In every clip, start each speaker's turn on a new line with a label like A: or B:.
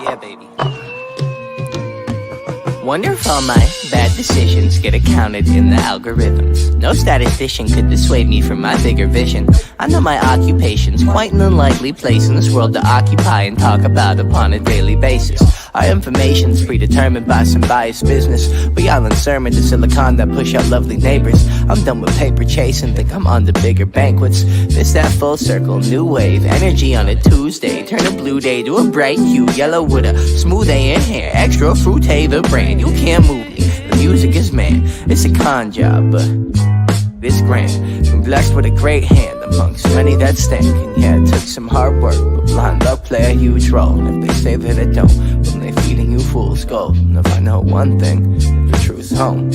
A: Yeah, baby. Wonder if all my bad decisions get accounted in the algorithms. No statistician could dissuade me from my bigger vision. I know my occupation's quite an unlikely place in this world to occupy and talk about upon a daily basis. Our information's predetermined by some biased business. We all in sermon to silicon that push out lovely neighbors. I'm done with paper chasing, think I'm on to bigger banquets. This that full circle, new wave, energy on a Tuesday. Turn a blue day to a bright hue, yellow with a smooth A in hair. Extra fruite, the brand, you can't move me. The music is man, it's a con job, but this grand. I'm blessed with a great hand amongst many that stank. And yeah, it took some hard work, but blind luck play a huge role. And if they say that it don't, then they feeding you fool's gold. And if I know one thing, the truth's home.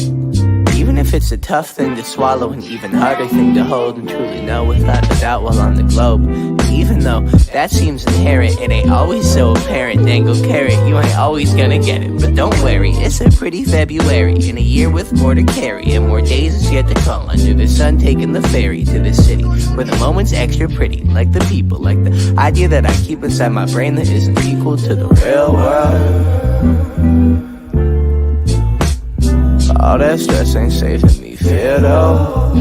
A: Even if it's a tough thing to swallow, an even harder thing to hold and truly know without a doubt while on the globe. Even though that seems inherent, it ain't always so apparent. Dangle carrot, you ain't always gonna get it. But don't worry, it's a pretty February in a year with more to carry and more days is yet to come. Under the sun, taking the ferry to the city where the moment's extra pretty, like the people, like the idea that I keep inside my brain that isn't equal to the real world. All that stress ain't saving me fear though.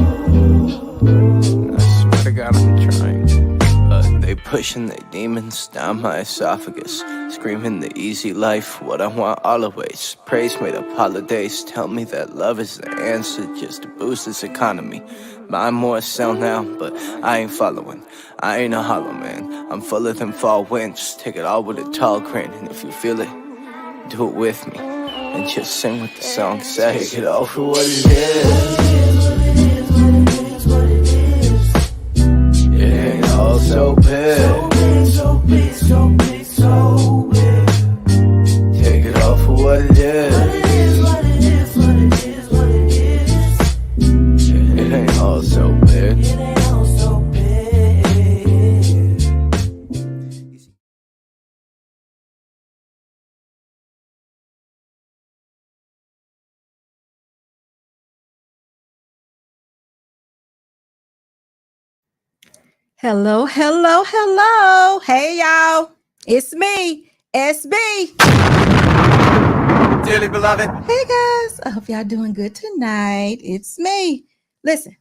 A: I swear to God I'm trying, but they pushing their demons down my esophagus, screaming the easy life, what I want always. Praise made up holidays, tell me that love is the answer just to boost this economy. Buy more, sell now, but I ain't following. I ain't a hollow man, I'm fuller than fall winds. Take it all with a tall grin, and if you feel it, do it with me. And just sing what the song says. Take it all for what it is. It ain't all so big. So big, so big, so big. Take it all for what it is. What it is, what it is, what it is, what it is. It ain't all so big. It ain't all so big.
B: Hello, hello, hello. Hey, y'all. It's me, SB.
A: Dearly beloved.
B: Hey, guys. I hope y'all doing good tonight. It's me. Listen,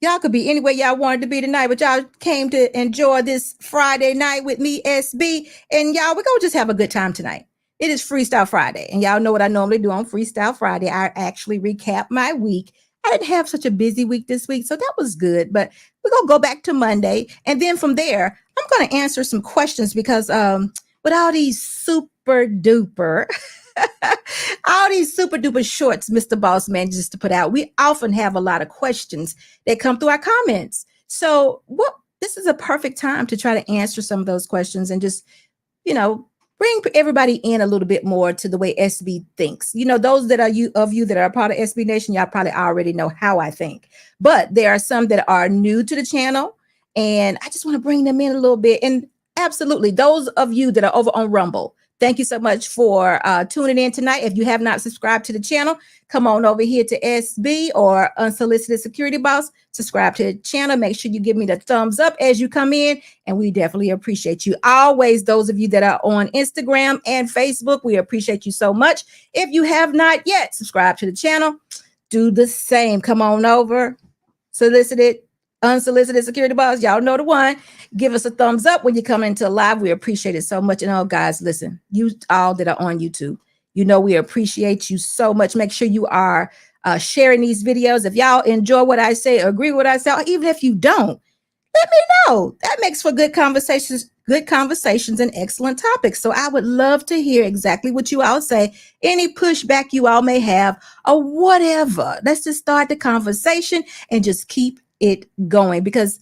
B: y'all could be anywhere y'all wanted to be tonight, but y'all came to enjoy this Friday night with me, SB. And y'all, we're going to just have a good time tonight. It is Freestyle Friday. And y'all know what I normally do on Freestyle Friday. I actually recap my week. I didn't have such a busy week this week, so that was good. But we're going to go back to Monday. And then from there, I'm going to answer some questions because with all these super duper shorts Mr. Boss manages to put out, we often have a lot of questions that come through our comments. So this is a perfect time to try to answer some of those questions and just, bring everybody in a little bit more to the way SB thinks. Those that are you that are a part of SB Nation, y'all probably already know how I think. But there are some that are new to the channel, and I just want to bring them in a little bit. And absolutely, those of you that are over on Rumble, thank you so much for tuning in tonight. If you have not subscribed to the channel, come on over here to SB or Unsolicited Security Boss. Subscribe to the channel. Make sure you give me the thumbs up as you come in, and we definitely appreciate you. Always, those of you that are on Instagram and Facebook, we appreciate you so much. If you have not yet subscribed to the channel, do the same. Come on over. Unsolicited Security Boss, y'all know the one. Give us a thumbs up when you come into live. We appreciate it so much. And guys, listen, you all that are on YouTube, we appreciate you so much. Make sure you are sharing these videos. If y'all enjoy what I say, agree with what I say, or even if you don't, let me know. That makes for good conversations and excellent topics. So I would love to hear exactly what you all say, any pushback you all may have, or whatever. Let's just start the conversation and just keep it going, because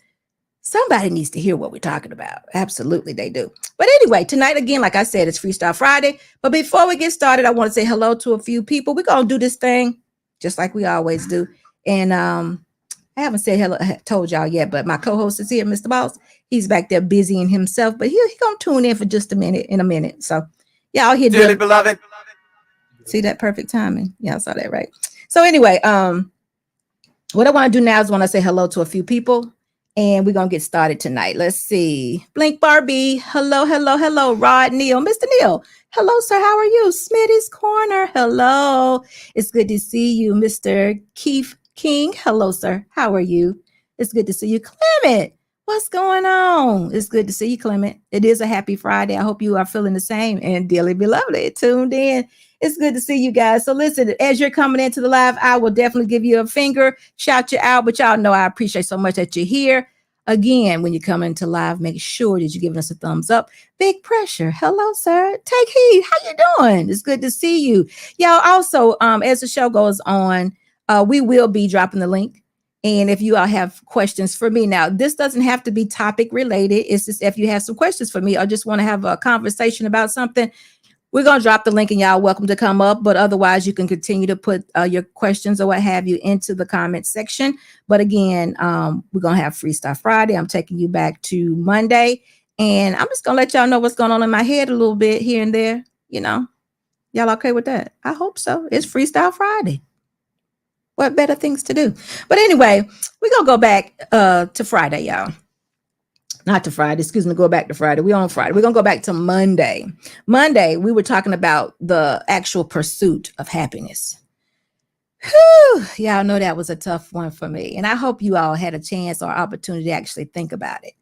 B: somebody needs to hear what we're talking about. Absolutely, they do. But anyway, tonight, again, like I said, it's Freestyle Friday. But before we get started, I want to say hello to a few people. We're going to do this thing just like we always do. And I haven't said hello, told y'all yet, but my co-host is here, Mr. Boss. He's back there busying himself, but he's going to tune in for just a minute. So y'all here.
A: Dearly beloved.
B: See that perfect timing? Y'all saw that, right? So anyway, what I want to do now is want to say hello to a few people. And we're going to get started tonight. Let's see. Blink Barbie. Hello, hello, hello. Rod Neal. Mr. Neal. Hello, sir. How are you? Smitty's Corner. Hello. It's good to see you, Mr. Keith King. Hello, sir. How are you? It's good to see you. Clement. What's going on? It's good to see you, Clement. It is a happy Friday. I hope you are feeling the same. And dearly beloved, tuned in. It's good to see you guys. So listen, as you're coming into the live, I will definitely give you a finger, shout you out, but y'all know I appreciate so much that you're here. Again, when you come into live, make sure that you're giving us a thumbs up. Big Pressure. Hello, sir. Take heed. How you doing? It's good to see you. Y'all also, as the show goes on, we will be dropping the link. And if you all have questions for me, now this doesn't have to be topic related. It's just if you have some questions for me or just want to have a conversation about something, we're going to drop the link and y'all welcome to come up. But otherwise, you can continue to put your questions or what have you into the comment section. But again, we're going to have Freestyle Friday. I'm taking you back to Monday. And I'm just going to let y'all know what's going on in my head a little bit here and there. You know, y'all okay with that? I hope so. It's Freestyle Friday. What better things to do? But anyway, we're going to go back to Friday, y'all. Not to Friday, excuse me, go back to Friday. We're on Friday. We're going to go back to Monday. Monday, we were talking about the actual pursuit of happiness. Whew, y'all know that was a tough one for me. And I hope you all had a chance or opportunity to actually think about it.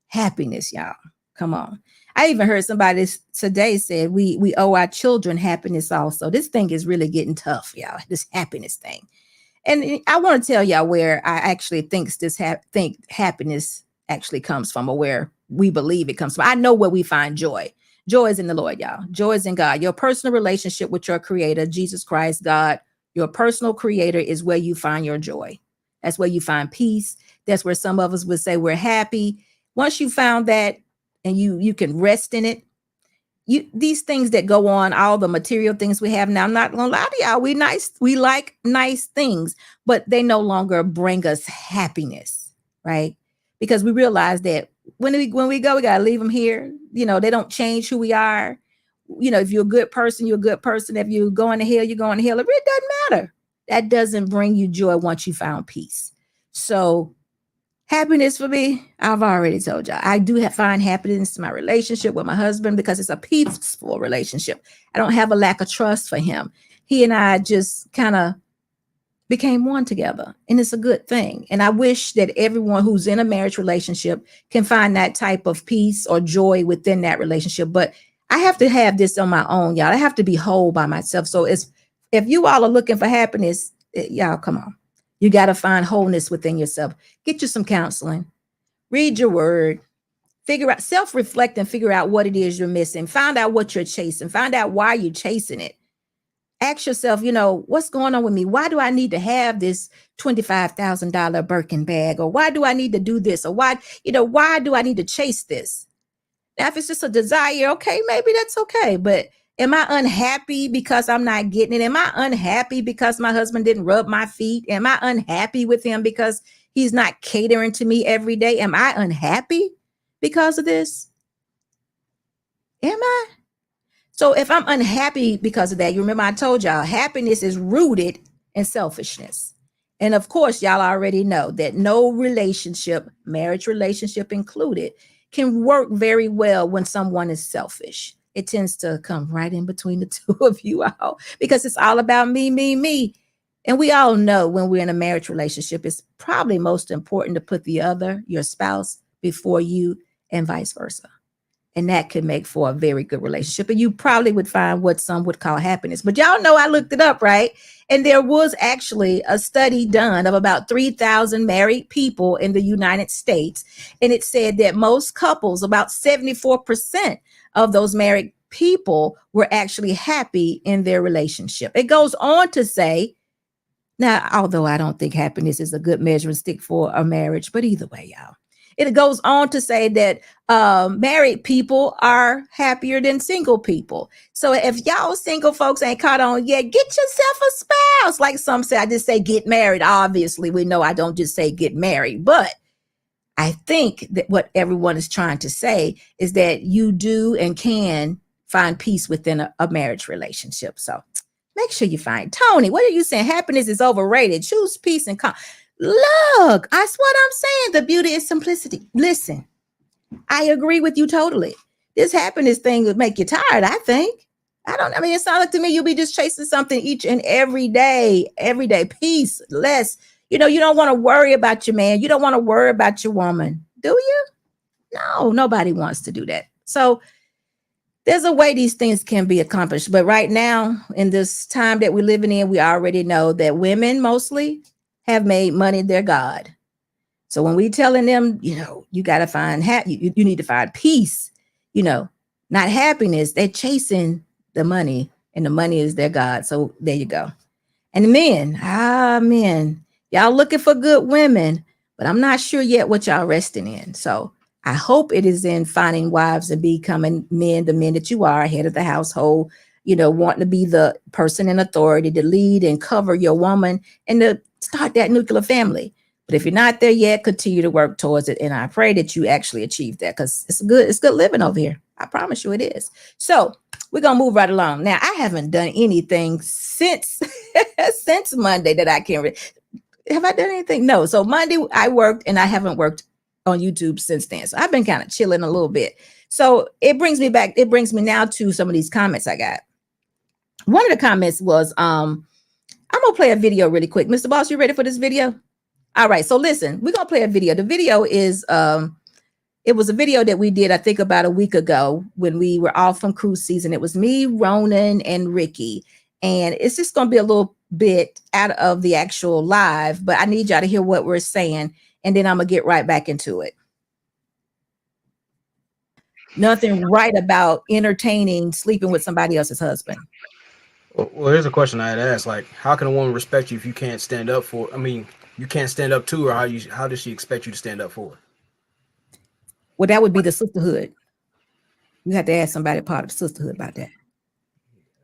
B: Happiness, y'all. Come on. I even heard somebody today said we owe our children happiness also. This thing is really getting tough, y'all, this happiness thing. And I want to tell y'all where I actually think happiness actually comes from, or where we believe it comes from. I know where we find joy. Joy is in the Lord, y'all. Joy is in God. Your personal relationship with your creator, Jesus Christ, God, your personal creator is where you find your joy. That's where you find peace. That's where some of us would say we're happy. Once you found that and you can rest in it, these things that go on, all the material things we have now, I'm not gonna lie to y'all, we like nice things, but they no longer bring us happiness, right? Because we realize that when we go, we gotta leave them here. You know, they don't change who we are. You know, if you're a good person, you're a good person. If you're going to hell, you're going to hell. It really doesn't matter. That doesn't bring you joy once you found peace. So happiness for me, I've already told y'all. I do find happiness in my relationship with my husband because it's a peaceful relationship. I don't have a lack of trust for him. He and I just kind of became one together, and it's a good thing. And I wish that everyone who's in a marriage relationship can find that type of peace or joy within that relationship. But I have to have this on my own, y'all. I have to be whole by myself. So if you all are looking for happiness, y'all, come on. You got to find wholeness within yourself. Get you some counseling. Read your word. Figure out, self-reflect and figure out what it is you're missing. Find out what you're chasing. Find out why you're chasing it. Ask yourself, you know, what's going on with me? Why do I need to have this $25,000 Birkin bag? Or why do I need to do this? Or why do I need to chase this? Now, if it's just a desire, okay, maybe that's okay. But am I unhappy because I'm not getting it? Am I unhappy because my husband didn't rub my feet? Am I unhappy with him because he's not catering to me every day? Am I unhappy because of this? Am I? So if I'm unhappy because of that, you remember I told y'all happiness is rooted in selfishness. And of course, y'all already know that no relationship, marriage relationship included, can work very well when someone is selfish. It tends to come right in between the two of you all because it's all about me, me, me. And we all know when we're in a marriage relationship, it's probably most important to put the other, your spouse, before you and vice versa. And that could make for a very good relationship. And you probably would find what some would call happiness. But y'all know I looked it up, right? And there was actually a study done of about 3,000 married people in the United States. And it said that most couples, about 74% of those married people, were actually happy in their relationship. It goes on to say, now, although I don't think happiness is a good measuring stick for a marriage, but either way, y'all. It goes on to say that married people are happier than single people. So if y'all single folks ain't caught on yet, get yourself a spouse. Like some say, I just say get married. Obviously, we know I don't just say get married. But I think that what everyone is trying to say is that you do and can find peace within a marriage relationship. So make sure you find. Tony, what are you saying? Happiness is overrated. Choose peace and calm. Look, that's what I'm saying. The beauty is simplicity. Listen, I agree with you totally. This happiness thing would make you tired, I think. I mean, it sounds like to me you'll be just chasing something each and every day, peace, less. You know, you don't want to worry about your man. You don't want to worry about your woman, do you? No, nobody wants to do that. So there's a way these things can be accomplished. But right now, in this time that we're living in, we already know that women mostly have made money their God. So when we telling them, you know, you got to find you need to find peace, you know, not happiness. They're chasing the money, and the money is their God. So there you go. And the men, y'all looking for good women, but I'm not sure yet what y'all resting in. So I hope it is in finding wives and becoming the men that you are, head of the household, you know, wanting to be the person in authority to lead and cover your woman and to start that nuclear family. But if you're not there yet, continue to work towards it. And I pray that you actually achieve that, because it's good living over here. I promise you it is. So we're going to move right along. Now, I haven't done anything since Monday that I can. Have I done anything? No. So Monday I worked, and I haven't worked on YouTube since then. So I've been kind of chilling a little bit. So it brings me back. It brings me now to some of these comments I got. One of the comments was, I'm going to play a video really quick. Mr. Boss, you ready for this video? All right. So listen, we're going to play a video. The video is, it was a video that we did, I think about a week ago when we were off from cruise season. It was me, Ronan, and Ricky. And it's just going to be a little bit out of the actual live, but I need y'all to hear what we're saying. And then I'm going to get right back into it. Nothing right about entertaining sleeping with somebody else's husband.
C: Well, here's a question I had asked. Like, how can a woman respect you if you can't stand up for, I mean, you can't stand up to her? How does she expect you to stand up for her?
B: Well, that would be the sisterhood. You have to ask somebody part of the sisterhood about that,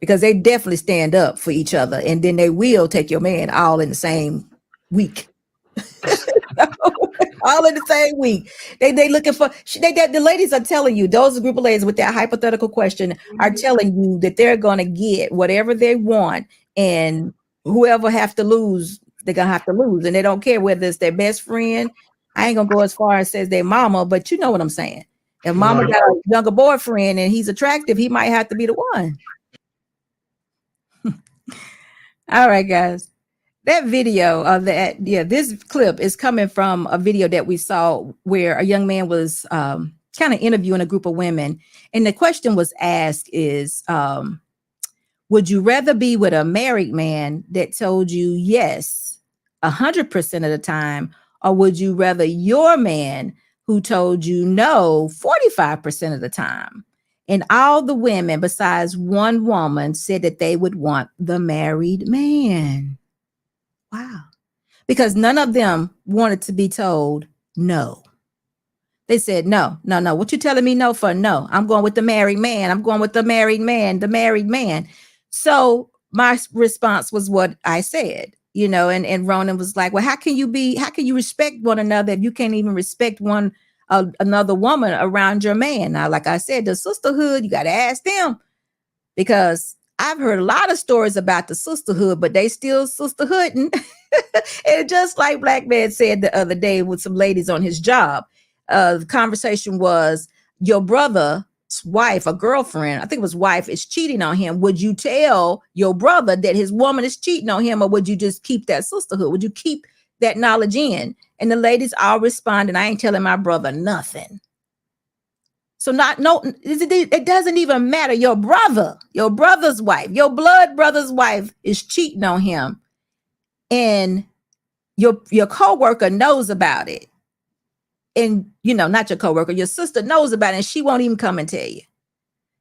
B: because they definitely stand up for each other, and then they will take your man all in the same week. All in the same week. They looking for, the ladies are telling you, those group of ladies with that hypothetical question are telling you that they're going to get whatever they want, and whoever have to lose, they're going to have to lose. And they don't care whether it's their best friend. I ain't going to go as far as says their mama, but you know what I'm saying. If mama got a younger boyfriend and he's attractive, he might have to be the one. All right, guys. That video of this clip is coming from a video that we saw where a young man was kind of interviewing a group of women. And the question was asked is, would you rather be with a married man that told you yes 100% of the time, or would you rather your man who told you no 45% of the time? And all the women besides one woman said that they would want the married man. Wow. Because none of them wanted to be told no. They said, no. What you telling me no for? No, I'm going with the married man. I'm going with the married man. So my response was what I said, you know, and Ronan was like, well, how can you respect one another if you can't even respect another woman around your man? Now, like I said, the sisterhood, you got to ask them, because I've heard a lot of stories about the sisterhood, but they still sisterhooding. And just like Black Man said the other day with some ladies on his job, the conversation was, your brother's wife or girlfriend, I think it was wife, is cheating on him. Would you tell your brother that his woman is cheating on him, or would you just keep that sisterhood? Would you keep that knowledge in? And the ladies all responded, I ain't telling my brother nothing. So it doesn't even matter. Your brother's wife, your blood brother's wife is cheating on him, and your coworker knows about it. And, you know, not your coworker, your sister knows about it, and she won't even come and tell you.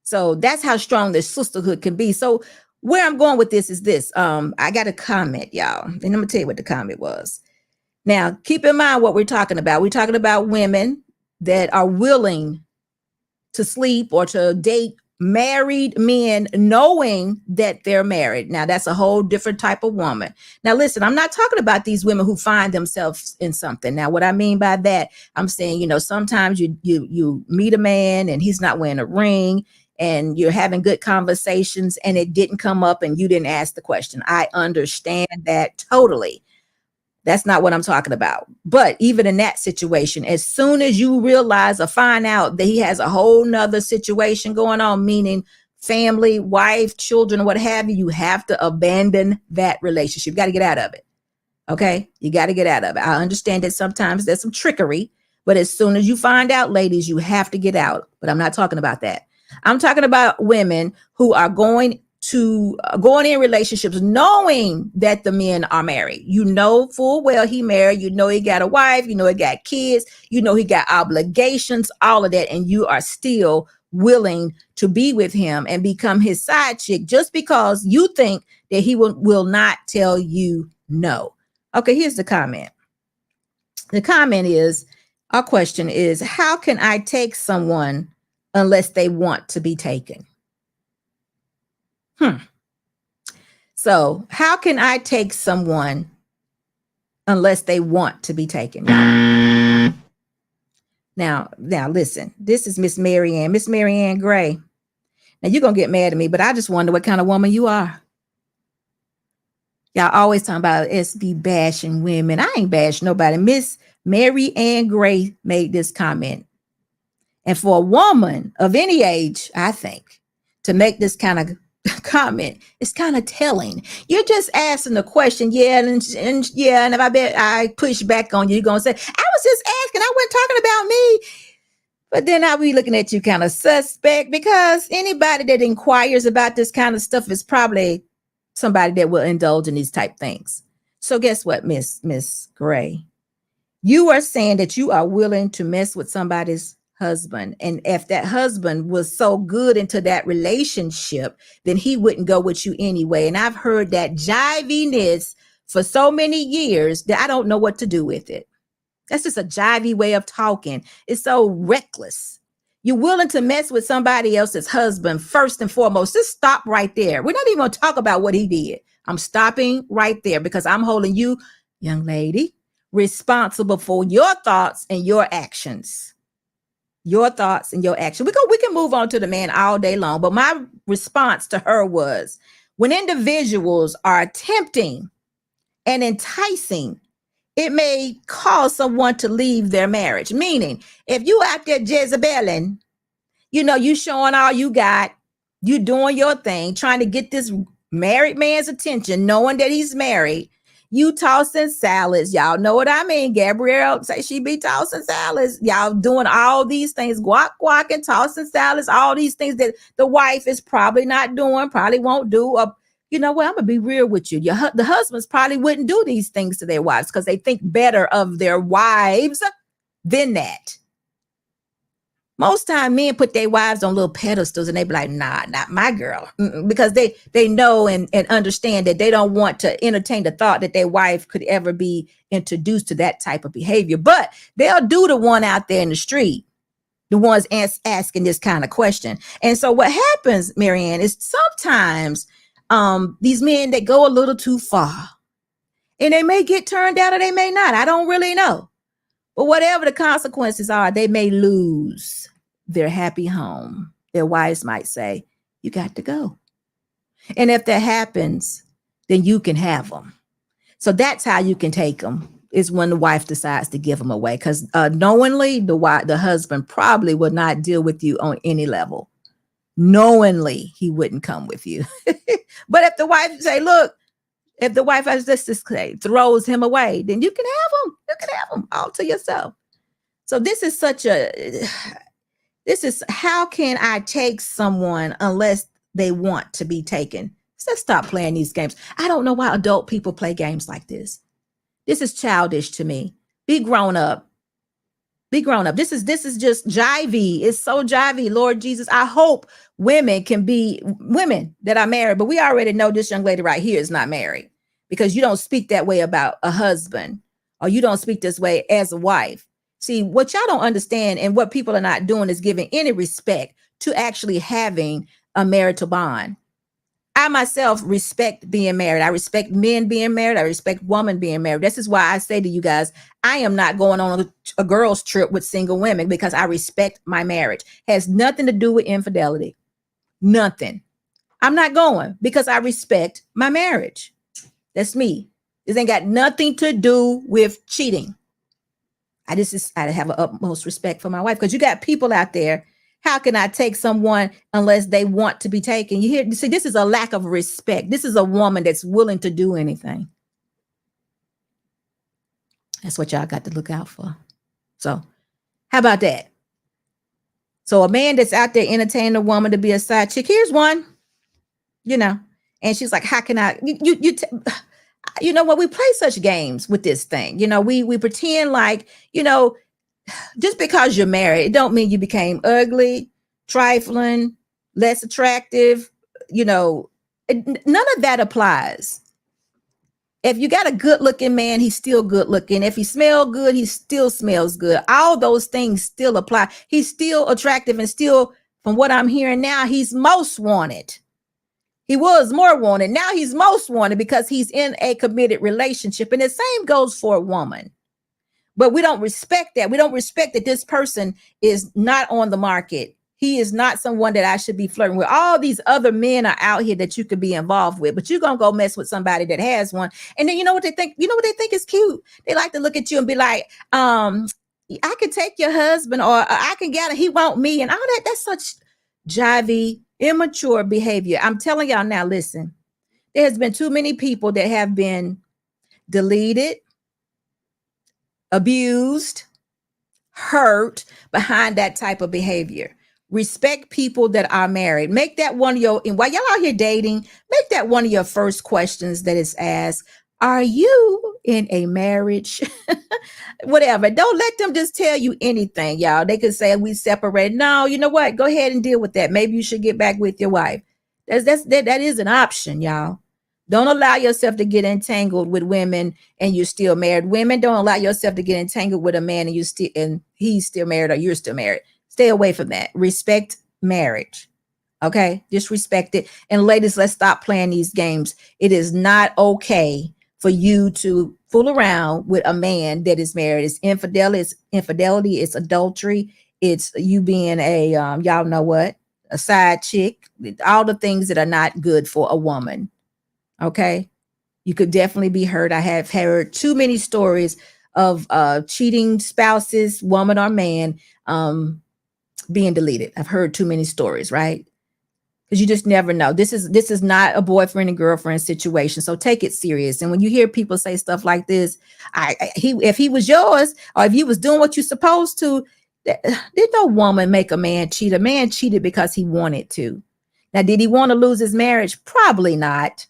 B: So that's how strong this sisterhood can be. So where I'm going with this is this. I got a comment, y'all, and I'm gonna tell you what the comment was. Now, keep in mind what we're talking about. We're talking about women that are willing to sleep or to date married men knowing that they're married. Now, that's a whole different type of woman. Now, listen, I'm not talking about these women who find themselves in something. Now, what I mean by that, I'm saying, you know, sometimes you meet a man and he's not wearing a ring, and you're having good conversations and it didn't come up and you didn't ask the question. I understand that totally. That's not what I'm talking about. But even in that situation, as soon as you realize or find out that he has a whole nother situation going on, meaning family, wife, children, what have you, you have to abandon that relationship. You got to get out of it. Okay. You got to get out of it. I understand that sometimes there's some trickery, but as soon as you find out, ladies, you have to get out. But I'm not talking about that. I'm talking about women who are going in relationships knowing that the men are married. You know full well he married. You know he got a wife. You know he got kids. You know he got obligations, all of that. And you are still willing to be with him and become his side chick just because you think that he will not tell you no. Okay, here's the comment. The comment is, our question is, how can I take someone unless they want to be taken? So how can I take someone unless they want to be taken? Now listen, this is Miss Marianne Gray. Now you're going to get mad at me, but I just wonder what kind of woman you are. Y'all always talking about SB bashing women. I ain't bashing nobody. Miss Marianne Gray made this comment. And for a woman of any age, I think, to make this kind of comment, it's kind of telling. You're just asking the question, and if I bet I push back on you, you're gonna say, I was just asking, I wasn't talking about me. But then I'll be looking at you kind of suspect, because anybody that inquires about this kind of stuff is probably somebody that will indulge in these type things. So guess what, Miss Gray? You are saying that you are willing to mess with somebody's husband. And if that husband was so good into that relationship, then he wouldn't go with you anyway. And I've heard that jiviness for so many years that I don't know what to do with it. That's just a jivey way of talking. It's so reckless. You're willing to mess with somebody else's husband first and foremost. Just stop right there. We're not even going to talk about what he did. I'm stopping right there because I'm holding you, young lady, responsible for your thoughts and your actions. Your thoughts and your action. We can move on to the man all day long. But my response to her was, when individuals are tempting and enticing, it may cause someone to leave their marriage. Meaning, if you out there Jezebeling, you showing all you got, you doing your thing, trying to get this married man's attention, knowing that he's married, you tossing salads. Y'all know what I mean. Gabrielle say she be tossing salads. Y'all doing all these things, guac and tossing salads, all these things that the wife is probably not doing, probably won't do. You know what? I'm going to be real with you. The husbands probably wouldn't do these things to their wives because they think better of their wives than that. Most time men put their wives on little pedestals and they be like, nah, not my girl. Because they know and understand that they don't want to entertain the thought that their wife could ever be introduced to that type of behavior. But they'll do the one out there in the street, the ones asking this kind of question. And so what happens, Marianne, is sometimes these men, they go a little too far. And they may get turned down or they may not. I don't really know. But whatever the consequences are, they may lose their happy home. Their wives might say, you got to go. And if that happens, then you can have them. So that's how you can take them, is when the wife decides to give them away. Because knowingly, the husband probably would not deal with you on any level. Knowingly, he wouldn't come with you. But if the wife say, look, if the wife, as this say, throws him away, then you can have him. You can have him all to yourself. So this is how can I take someone unless they want to be taken? Let's stop playing these games. I don't know why adult people play games like this. This is childish to me. Be grown up. Be grown up. This is just jivey. It's so jivey. Lord Jesus, I hope women can be women that are married, but we already know this young lady right here is not married, because you don't speak that way about a husband, or you don't speak this way as a wife. See, what y'all don't understand and what people are not doing is giving any respect to actually having a marital bond. I myself respect being married. I respect men being married. I respect women being married. This is why I say to you guys, I am not going on a girls' trip with single women, because I respect my marriage. It has nothing to do with infidelity. Nothing. I'm not going because I respect my marriage. That's me. This ain't got nothing to do with cheating. I have an utmost respect for my wife, because you got people out there. How can I take someone unless they want to be taken? You see, this is a lack of respect. This is a woman that's willing to do anything. That's what y'all got to look out for. So how about that? So a man that's out there entertaining a woman to be a side chick, here's one, and she's like, how can I, you know what? We play such games with this thing. We pretend like, just because you're married, it don't mean you became ugly, trifling, less attractive. None of that applies. If you got a good looking man, he's still good looking. If he smells good, he still smells good. All those things still apply. He's still attractive, and still, from what I'm hearing now, he's most wanted. He was more wanted. Now he's most wanted because he's in a committed relationship. And the same goes for a woman. But we don't respect that. We don't respect that this person is not on the market. He is not someone that I should be flirting with. All these other men are out here that you could be involved with, but you're going to go mess with somebody that has one. And then you know what they think? You know what they think is cute? They like to look at you and be like, I can take your husband, or I can get him. He want me, and all that. That's such jivey, immature behavior. I'm telling y'all now, listen, there's been too many people that have been deleted, abused, hurt behind that type of behavior. Respect people that are married. Make that one of your, and while y'all out here dating, make that one of your first questions that is asked. Are you in a marriage? Whatever. Don't let them just tell you anything, y'all. They could say we separated. No, you know what? Go ahead and deal with that. Maybe you should get back with your wife. That is an option, y'all. Don't allow yourself to get entangled with women and you're still married. Women, don't allow yourself to get entangled with a man and he's still married or you're still married. Stay away from that. Respect marriage. Okay? Just respect it. And ladies, let's stop playing these games. It is not okay for you to fool around with a man that is married. It's infidelity. It's adultery. It's you being a, y'all know what, a side chick. All the things that are not good for a woman. Okay? You could definitely be hurt. I have heard too many stories of cheating spouses, woman or man, being deleted. I've heard too many stories, right? Because you just never know. This is not a boyfriend and girlfriend situation. So take it serious. And when you hear people say stuff like this, if he was yours, or if you was doing what you're supposed to, did no woman make a man cheat? A man cheated because he wanted to. Now, did he want to lose his marriage? Probably not.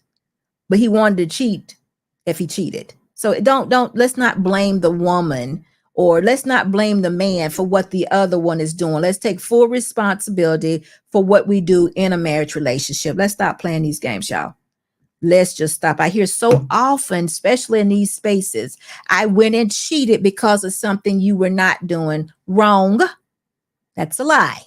B: But he wanted to cheat if he cheated. So let's not blame the woman, or let's not blame the man for what the other one is doing. Let's take full responsibility for what we do in a marriage relationship. Let's stop playing these games, y'all. Let's just stop. I hear so often, especially in these spaces, I went and cheated because of something you were not doing. Wrong. That's a lie.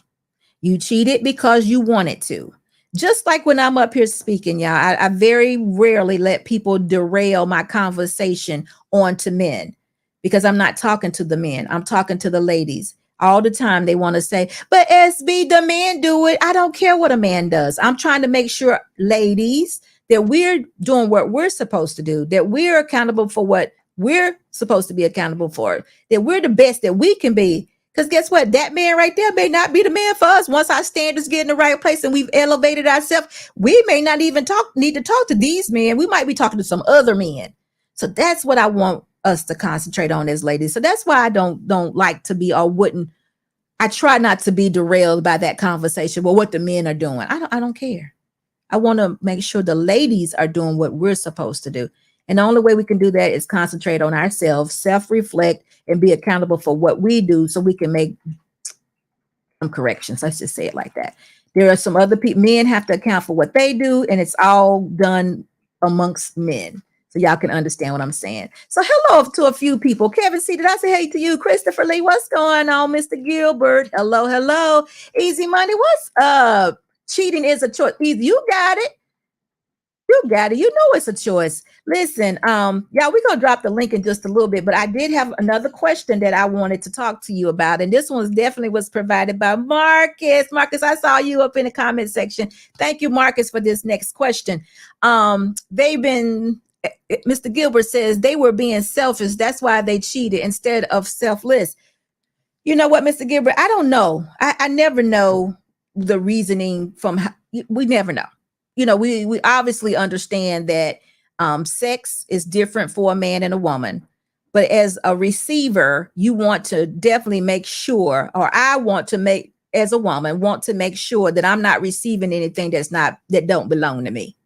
B: You cheated because you wanted to. Just like when I'm up here speaking, y'all, I very rarely let people derail my conversation onto men, because I'm not talking to the men. I'm talking to the ladies. All the time they want to say, but SB, the man do it. I don't care what a man does. I'm trying to make sure, ladies, that we're doing what we're supposed to do, that we're accountable for what we're supposed to be accountable for, that we're the best that we can be. Because guess what? That man right there may not be the man for us. Once our standards get in the right place and we've elevated ourselves, we may not even need to talk to these men. We might be talking to some other men. So that's what I want us to concentrate on as ladies. So that's why I don't like to be, or wouldn't. I try not to be derailed by that conversation. Well, what the men are doing, I don't care. I want to make sure the ladies are doing what we're supposed to do. And the only way we can do that is concentrate on ourselves, self-reflect, and be accountable for what we do, so we can make some corrections. Let's just say it like that. There are some other people, men have to account for what they do, and it's all done amongst men. So y'all can understand what I'm saying. So hello to a few people. Kevin C, did I say hey to you? Christopher Lee, what's going on? Mr. Gilbert, hello. Easy Money, what's up? Cheating is a choice. Either you got it. You got it. You know it's a choice. Listen, y'all, we're going to drop the link in just a little bit, but I did have another question that I wanted to talk to you about. And this one definitely was provided by Marcus. Marcus, I saw you up in the comment section. Thank you, Marcus, for this next question. They've been Mr. Gilbert says they were being selfish. That's why they cheated instead of selfless. You know what, Mr. Gilbert? I don't know. I never know the reasoning from we never know. You know, we obviously understand that sex is different for a man and a woman. But as a receiver, you want to definitely make sure, or I want to make, as a woman, want to make sure that I'm not receiving anything that don't belong to me,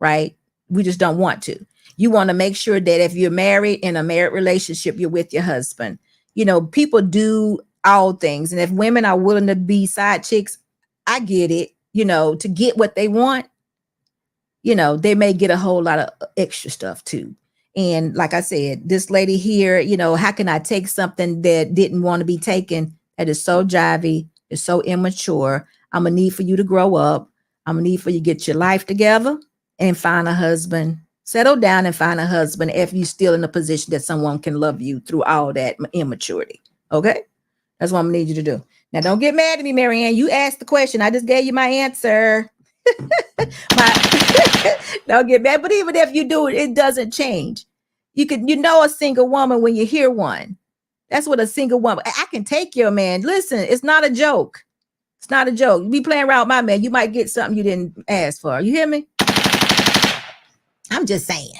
B: right? We just don't want to. You want to make sure that if you're married, in a married relationship, you're with your husband. You know, people do all things. And if women are willing to be side chicks, I get it, you know, to get what they want, you know, they may get a whole lot of extra stuff too. And like I said, this lady here, you know, how can I take something that didn't want to be taken? That is so jivey, it's so immature. I'm gonna need for you to grow up. I'm gonna need for you to get your life together and find a husband. Settle down and find a husband if you're still in a position that someone can love you through all that immaturity. Okay? That's what I'm gonna need you to do. Now, don't get mad at me, Marianne. You asked the question. I just gave you my answer. Don't get mad. But even if you do it, it doesn't change. You know a single woman when you hear one. That's what a single woman. I can take your man. Listen, it's not a joke. It's not a joke. You be playing around with my man, you might get something you didn't ask for. You hear me? I'm just saying.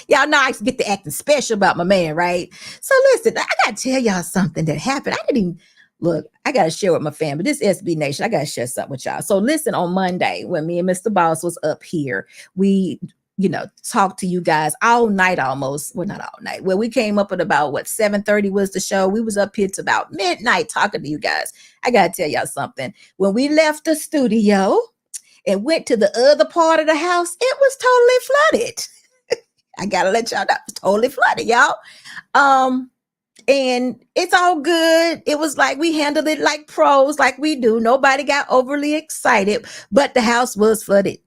B: Y'all know I get to acting special about my man, right? So listen, I gotta tell y'all something that happened. I didn't even look. I gotta share with my family. This SB Nation. I gotta share something with y'all. So listen, on Monday when me and Mr. Boss was up here, we, you know, talked to you guys all night almost. Well, not all night. Well, we came up at about 7:30 was the show. We was up here to about midnight talking to you guys. I gotta tell y'all something. When we left the studio and went to the other part of the house, it was totally flooded. I gotta let y'all know, it's totally flooded, y'all. And it's all good. It was like we handled it like pros, like we do. Nobody got overly excited, but the house was flooded.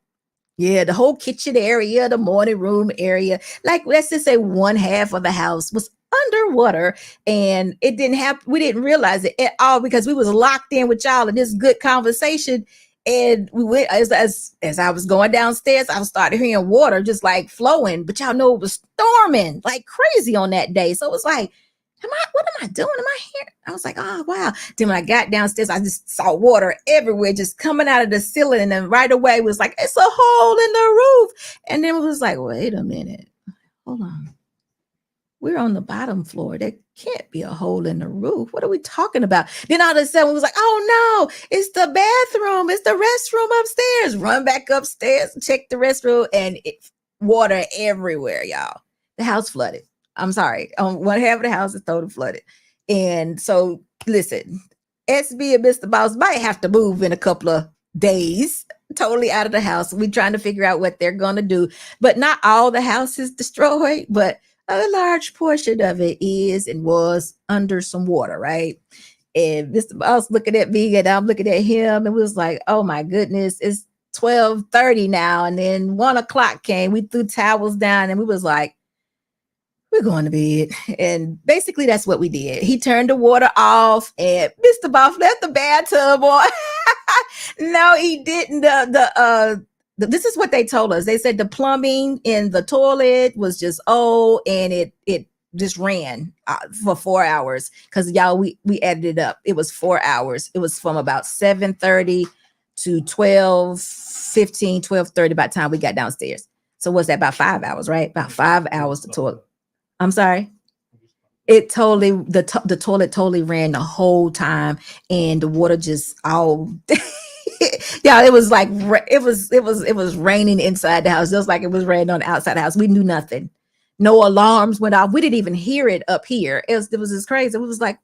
B: Yeah, the whole kitchen area, the morning room area, like let's just say one half of the house was underwater, and it didn't have. We didn't realize it at all because we was locked in with y'all in this good conversation. And we went as I was going downstairs, I started hearing water just like flowing, but y'all know it was storming like crazy on that day. So it was like, what am I doing? Am I here? I was like, oh wow. Then when I got downstairs, I just saw water everywhere, just coming out of the ceiling. And then right away it was like, it's a hole in the roof. And then it was like, wait a minute, hold on. We're on the bottom floor. There can't be a hole in the roof. What are we talking about? Then all of a sudden, we was like, oh no, it's the bathroom. It's the restroom upstairs. Run back upstairs, check the restroom, and water everywhere, y'all. The house flooded. I'm sorry. On one half of the house is totally flooded. And so, listen, SB and Mr. Boss might have to move in a couple of days, totally out of the house. We're trying to figure out what they're going to do. But not all the house is destroyed, but a large portion of it is and was under some water, right? And Mr. Boss looking at me and I'm looking at him, and we was like, oh my goodness, it's 12:30 now. And then 1:00 came, we threw towels down and we was like, we're going to bed. And basically that's what we did. He turned the water off and Mr. Boss left the bathtub on. No, he didn't. This is what they told us. They said the plumbing in the toilet was just old, and it just ran for 4 hours. Because y'all, we added it up. It was 4 hours. It was from about 7:30 to 12:15, 12:30 by the time we got downstairs. So what's that? About 5 hours, right? About 5 hours to toilet. I'm sorry. It totally the toilet totally ran the whole time, and the water just all. Yeah, it was like it was raining inside the house, just like it was raining on the outside the house. We knew nothing. No alarms went off. We didn't even hear it up here. It was just crazy. It was like,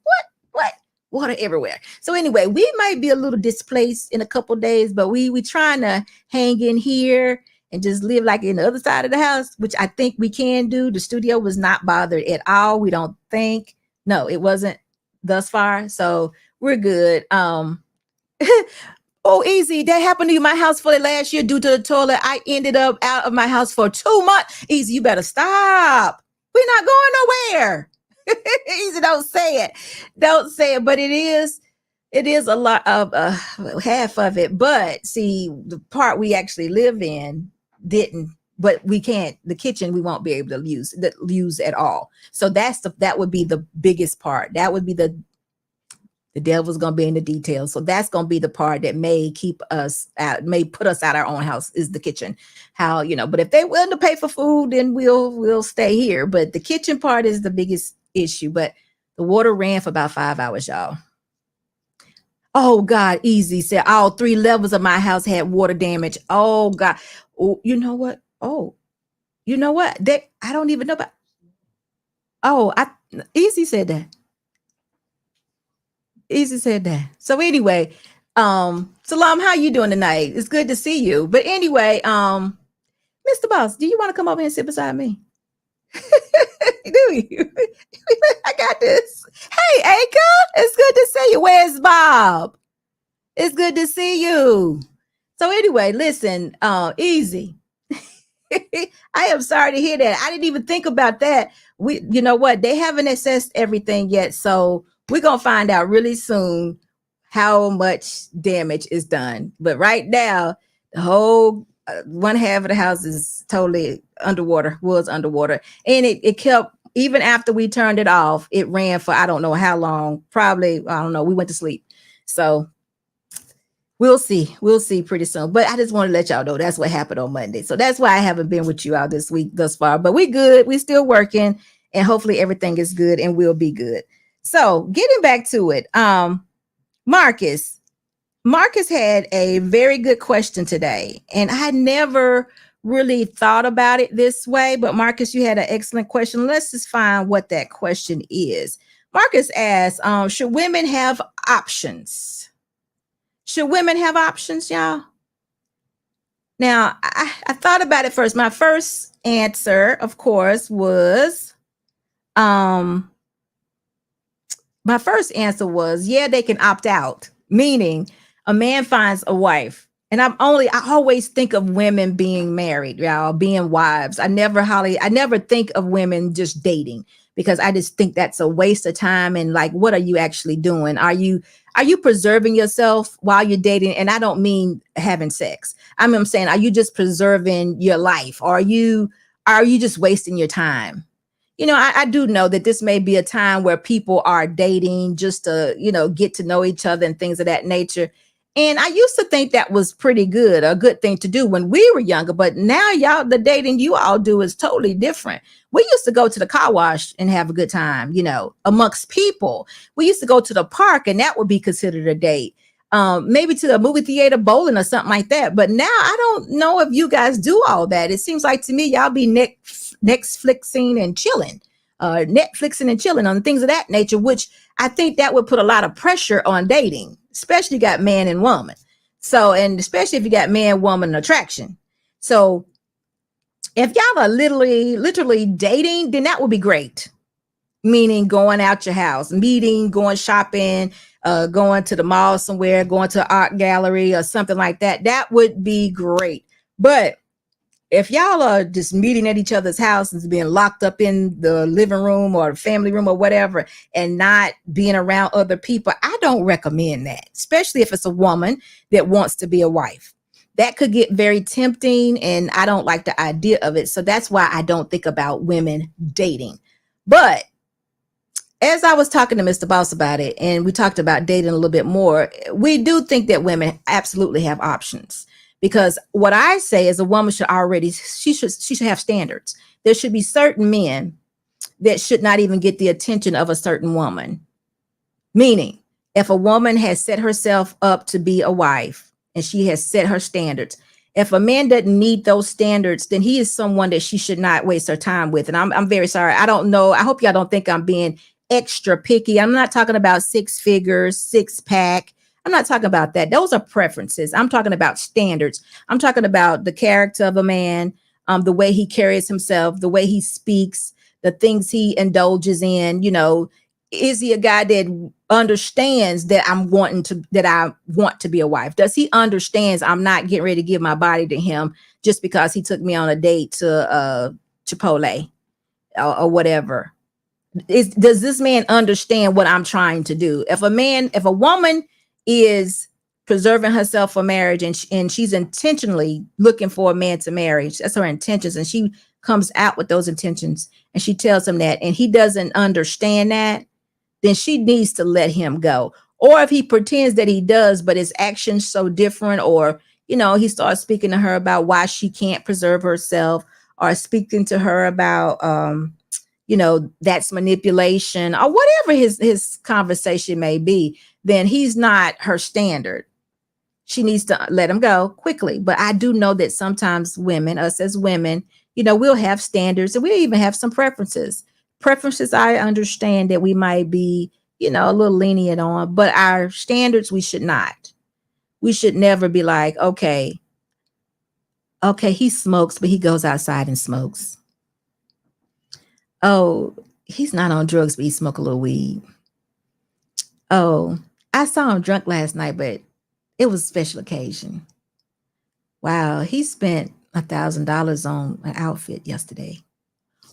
B: what? Water everywhere. So anyway, we might be a little displaced in a couple days, but we trying to hang in here and just live like in the other side of the house, which I think we can do. The studio was not bothered at all. We don't think. No, it wasn't thus far. So we're good. Oh, easy. That happened to you. My house flooded last year due to the toilet. I ended up out of my house for 2 months. Easy, you better stop. We're not going nowhere. Easy, don't say it. Don't say it. But it is a lot of half of it. But see, the part we actually live in didn't but we can't, the kitchen, we won't be able to use at all. So that would be the biggest part. That would be the devil's going to be in the details. So that's going to be the part that may keep us out, may put us out our own house, is the kitchen. How, but if they're willing to pay for food, then we'll stay here. But the kitchen part is the biggest issue. But the water ran for about 5 hours, y'all. Oh God, easy said all 3 levels of my house had water damage. Oh God. Oh, you know what? Oh, you know what? I don't even know about. Oh, Easy said that. Easy said that. So anyway, Salam, how you doing tonight? It's good to see you. But anyway, Mr. Boss, do you want to come over and sit beside me? Do you? I got this. Hey, Aka, it's good to see you. Where's Bob? It's good to see you. So anyway, listen, Easy. I am sorry to hear that. I didn't even think about that. You know what? They haven't assessed everything yet. So we're going to find out really soon how much damage is done. But right now, the whole one half of the house is totally underwater, was underwater. And it kept, even after we turned it off, it ran for, I don't know how long, probably, I don't know. We went to sleep. So we'll see pretty soon. But I just want to let y'all know that's what happened on Monday. So that's why I haven't been with you all this week thus far. But we good. We still working, and hopefully everything is good and will be good. So getting back to it, Marcus had a very good question today, and I never really thought about it this way. But Marcus, you had an excellent question. Let's just find what that question is. Marcus asked, should women have options? Should women have options, y'all? Now, I thought about it first. My first answer, of course, was, yeah, they can opt out, meaning a man finds a wife. And I always think of women being married, y'all, being wives. I never think of women just dating, because I just think that's a waste of time. And like, what are you actually doing? Are you preserving yourself while you're dating? And I don't mean having sex. I'm saying, are you just preserving your life? Or are you just wasting your time? I do know that this may be a time where people are dating just to, get to know each other and things of that nature. And I used to think that was pretty good, a good thing to do when we were younger. But now, y'all, the dating you all do is totally different. We used to go to the car wash and have a good time, amongst people. We used to go to the park, and that would be considered a date. Maybe to the movie theater, bowling or something like that. But now I don't know if you guys do all that. It seems like to me, y'all be Netflixing and chilling. Netflixing and chilling on things of that nature, which I think that would put a lot of pressure on dating, especially got man and woman. So, and especially if you got man, woman attraction. So if y'all are literally dating, then that would be great. Meaning going out your house, meeting, going shopping, going to the mall somewhere, going to an art gallery or something like that. That would be great. But if y'all are just meeting at each other's houses, being locked up in the living room or the family room or whatever, and not being around other people, I don't recommend that, especially if it's a woman that wants to be a wife. That could get very tempting, and I don't like the idea of it. So that's why I don't think about women dating. But as I was talking to Mr. Boss about it, and we talked about dating a little bit more, we do think that women absolutely have options. Because what I say is a woman should have standards. There should be certain men that should not even get the attention of a certain woman. Meaning, if a woman has set herself up to be a wife and she has set her standards, if a man doesn't meet those standards, then he is someone that she should not waste her time with. And I'm very sorry. I don't know. I hope y'all don't think I'm being extra picky. I'm not talking about 6 figures, 6-pack. I'm not talking about that. Those are preferences. I'm talking about standards. I'm talking about the character of a man, the way he carries himself, the way he speaks, the things he indulges in. Is he a guy that understands that I want to be a wife? Does he understands I'm not getting ready to give my body to him just because he took me on a date to Chipotle or whatever? Does this man understand what I'm trying to do? If a woman is preserving herself for marriage, and she's intentionally looking for a man to marry. That's her intentions, and she comes out with those intentions, and she tells him that, and he doesn't understand that, then she needs to let him go. Or if he pretends that he does, but his actions so different, or he starts speaking to her about why she can't preserve herself, or speaking to her about that's manipulation, or whatever his conversation may be, then he's not her standard. She needs to let him go quickly. But I do know that sometimes women, us as women, we'll have standards, and we even have some preferences. I understand that we might be, a little lenient on, but our standards, we should not. We should never be like, okay, he smokes, but he goes outside and smokes. Oh, he's not on drugs, but he smokes a little weed. Oh, I saw him drunk last night, but it was a special occasion. Wow, he spent $1,000 on an outfit yesterday.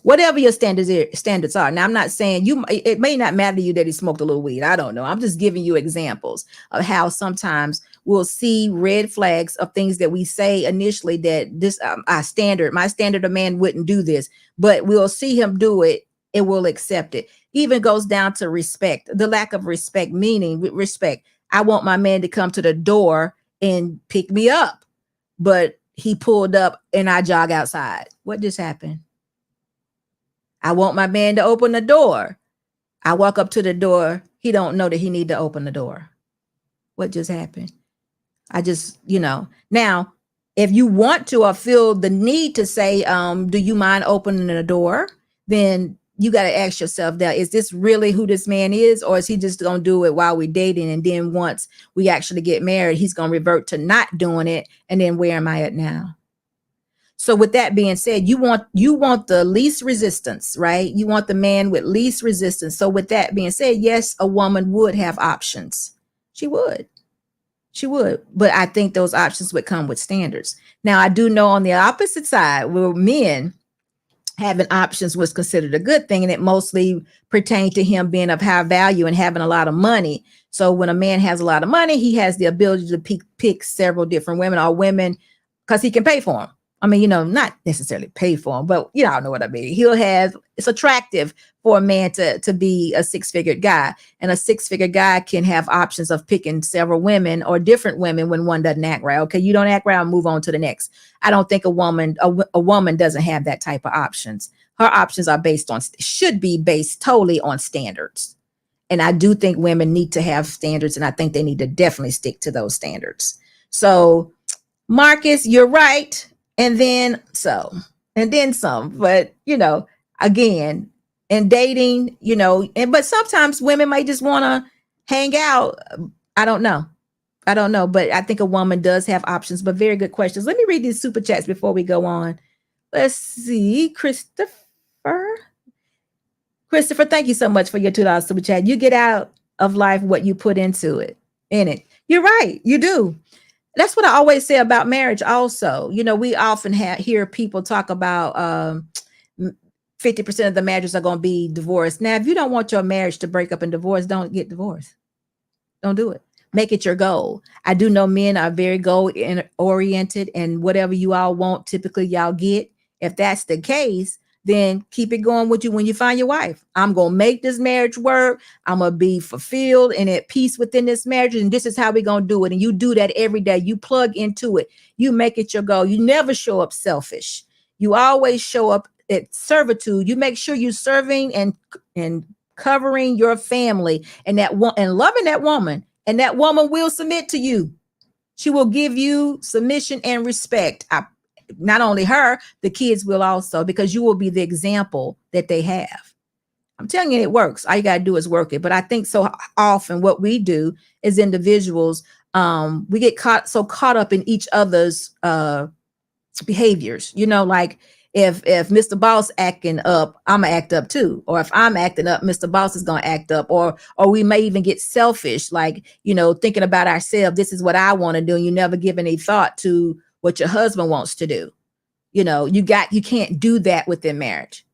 B: Whatever your standards are. Now, I'm not saying it may not matter to you that he smoked a little weed. I don't know. I'm just giving you examples of how sometimes we'll see red flags of things that we say initially that this my standard of man wouldn't do this, but we'll see him do it and we'll accept it. Even goes down to respect, the lack of respect, meaning with respect. I want my man to come to the door and pick me up, but he pulled up and I jog outside. What just happened? I want my man to open the door. I walk up to the door. He don't know that he need to open the door. What just happened? I just, now, if you want to or feel the need to say, do you mind opening the door? Then you got to ask yourself that, is this really who this man is? Or is he just going to do it while we're dating? And then once we actually get married, he's going to revert to not doing it. And then where am I at now? So with that being said, you want the least resistance, right? You want the man with least resistance. So with that being said, yes, a woman would have options. She would. But I think those options would come with standards. Now, I do know on the opposite side, where men having options was considered a good thing, and it mostly pertained to him being of high value and having a lot of money. So when a man has a lot of money, he has the ability to pick several different women, or women, because he can pay for them. I mean, not necessarily pay for him, but I know what I mean. It's attractive for a man to be a six-figure guy, and a six-figure guy can have options of picking several women or different women when one doesn't act right. Okay, you don't act right, I'll move on to the next. I don't think a woman doesn't have that type of options. Her options are should be based totally on standards. And I do think women need to have standards, and I think they need to definitely stick to those standards. So, Marcus, you're right. And then some, but again, in dating, but sometimes women might just want to hang out. I don't know, but I think a woman does have options. But very good questions. Let me read these super chats before we go on. Let's see, Christopher, thank you so much for your $2 super chat. You get out of life what you put into it. You're right, you do. That's what I always say about marriage also. We often hear people talk about 50% of the marriages are going to be divorced. Now, if you don't want your marriage to break up and divorce, don't get divorced. Don't do it. Make it your goal. I do know men are very goal oriented, and whatever you all want, typically y'all get. If that's the case, then keep it going with you when you find your wife. I'm going to make this marriage work. I'm going to be fulfilled and at peace within this marriage. And this is how we're going to do it. And you do that every day. You plug into it. You make it your goal. You never show up selfish. You always show up at servitude. You make sure you're serving and covering your family and loving that woman. And that woman will submit to you. She will give you submission and respect. Not only her, the kids will also, because you will be the example that they have. I'm telling you, it works. All you got to do is work it. But I think so often what we do as individuals, we get caught up in each other's behaviors. Like if Mr. Boss acting up, I'm gonna act up too. Or if I'm acting up, Mr. Boss is gonna act up. Or we may even get selfish, like, thinking about ourselves. This is what I want to do. And you never give any thought to what your husband wants to do. You can't do that within marriage.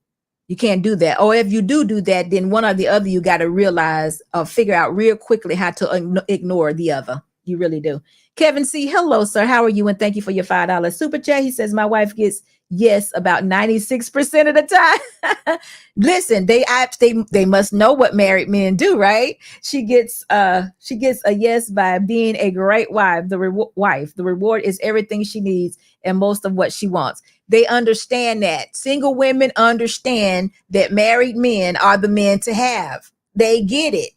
B: You can't do that. Or if you do that, then one or the other, you got to realize or figure out real quickly how to ignore the other. You really do. Kevin C. Hello, sir. How are you? And thank you for your $5 super chat. He says, my wife gets yes about 96% of the time. Listen, they must know what married men do, right? She gets a yes by being a great wife. The reward is everything she needs and most of what she wants. They understand that. Single women understand that married men are the men to have. They get it.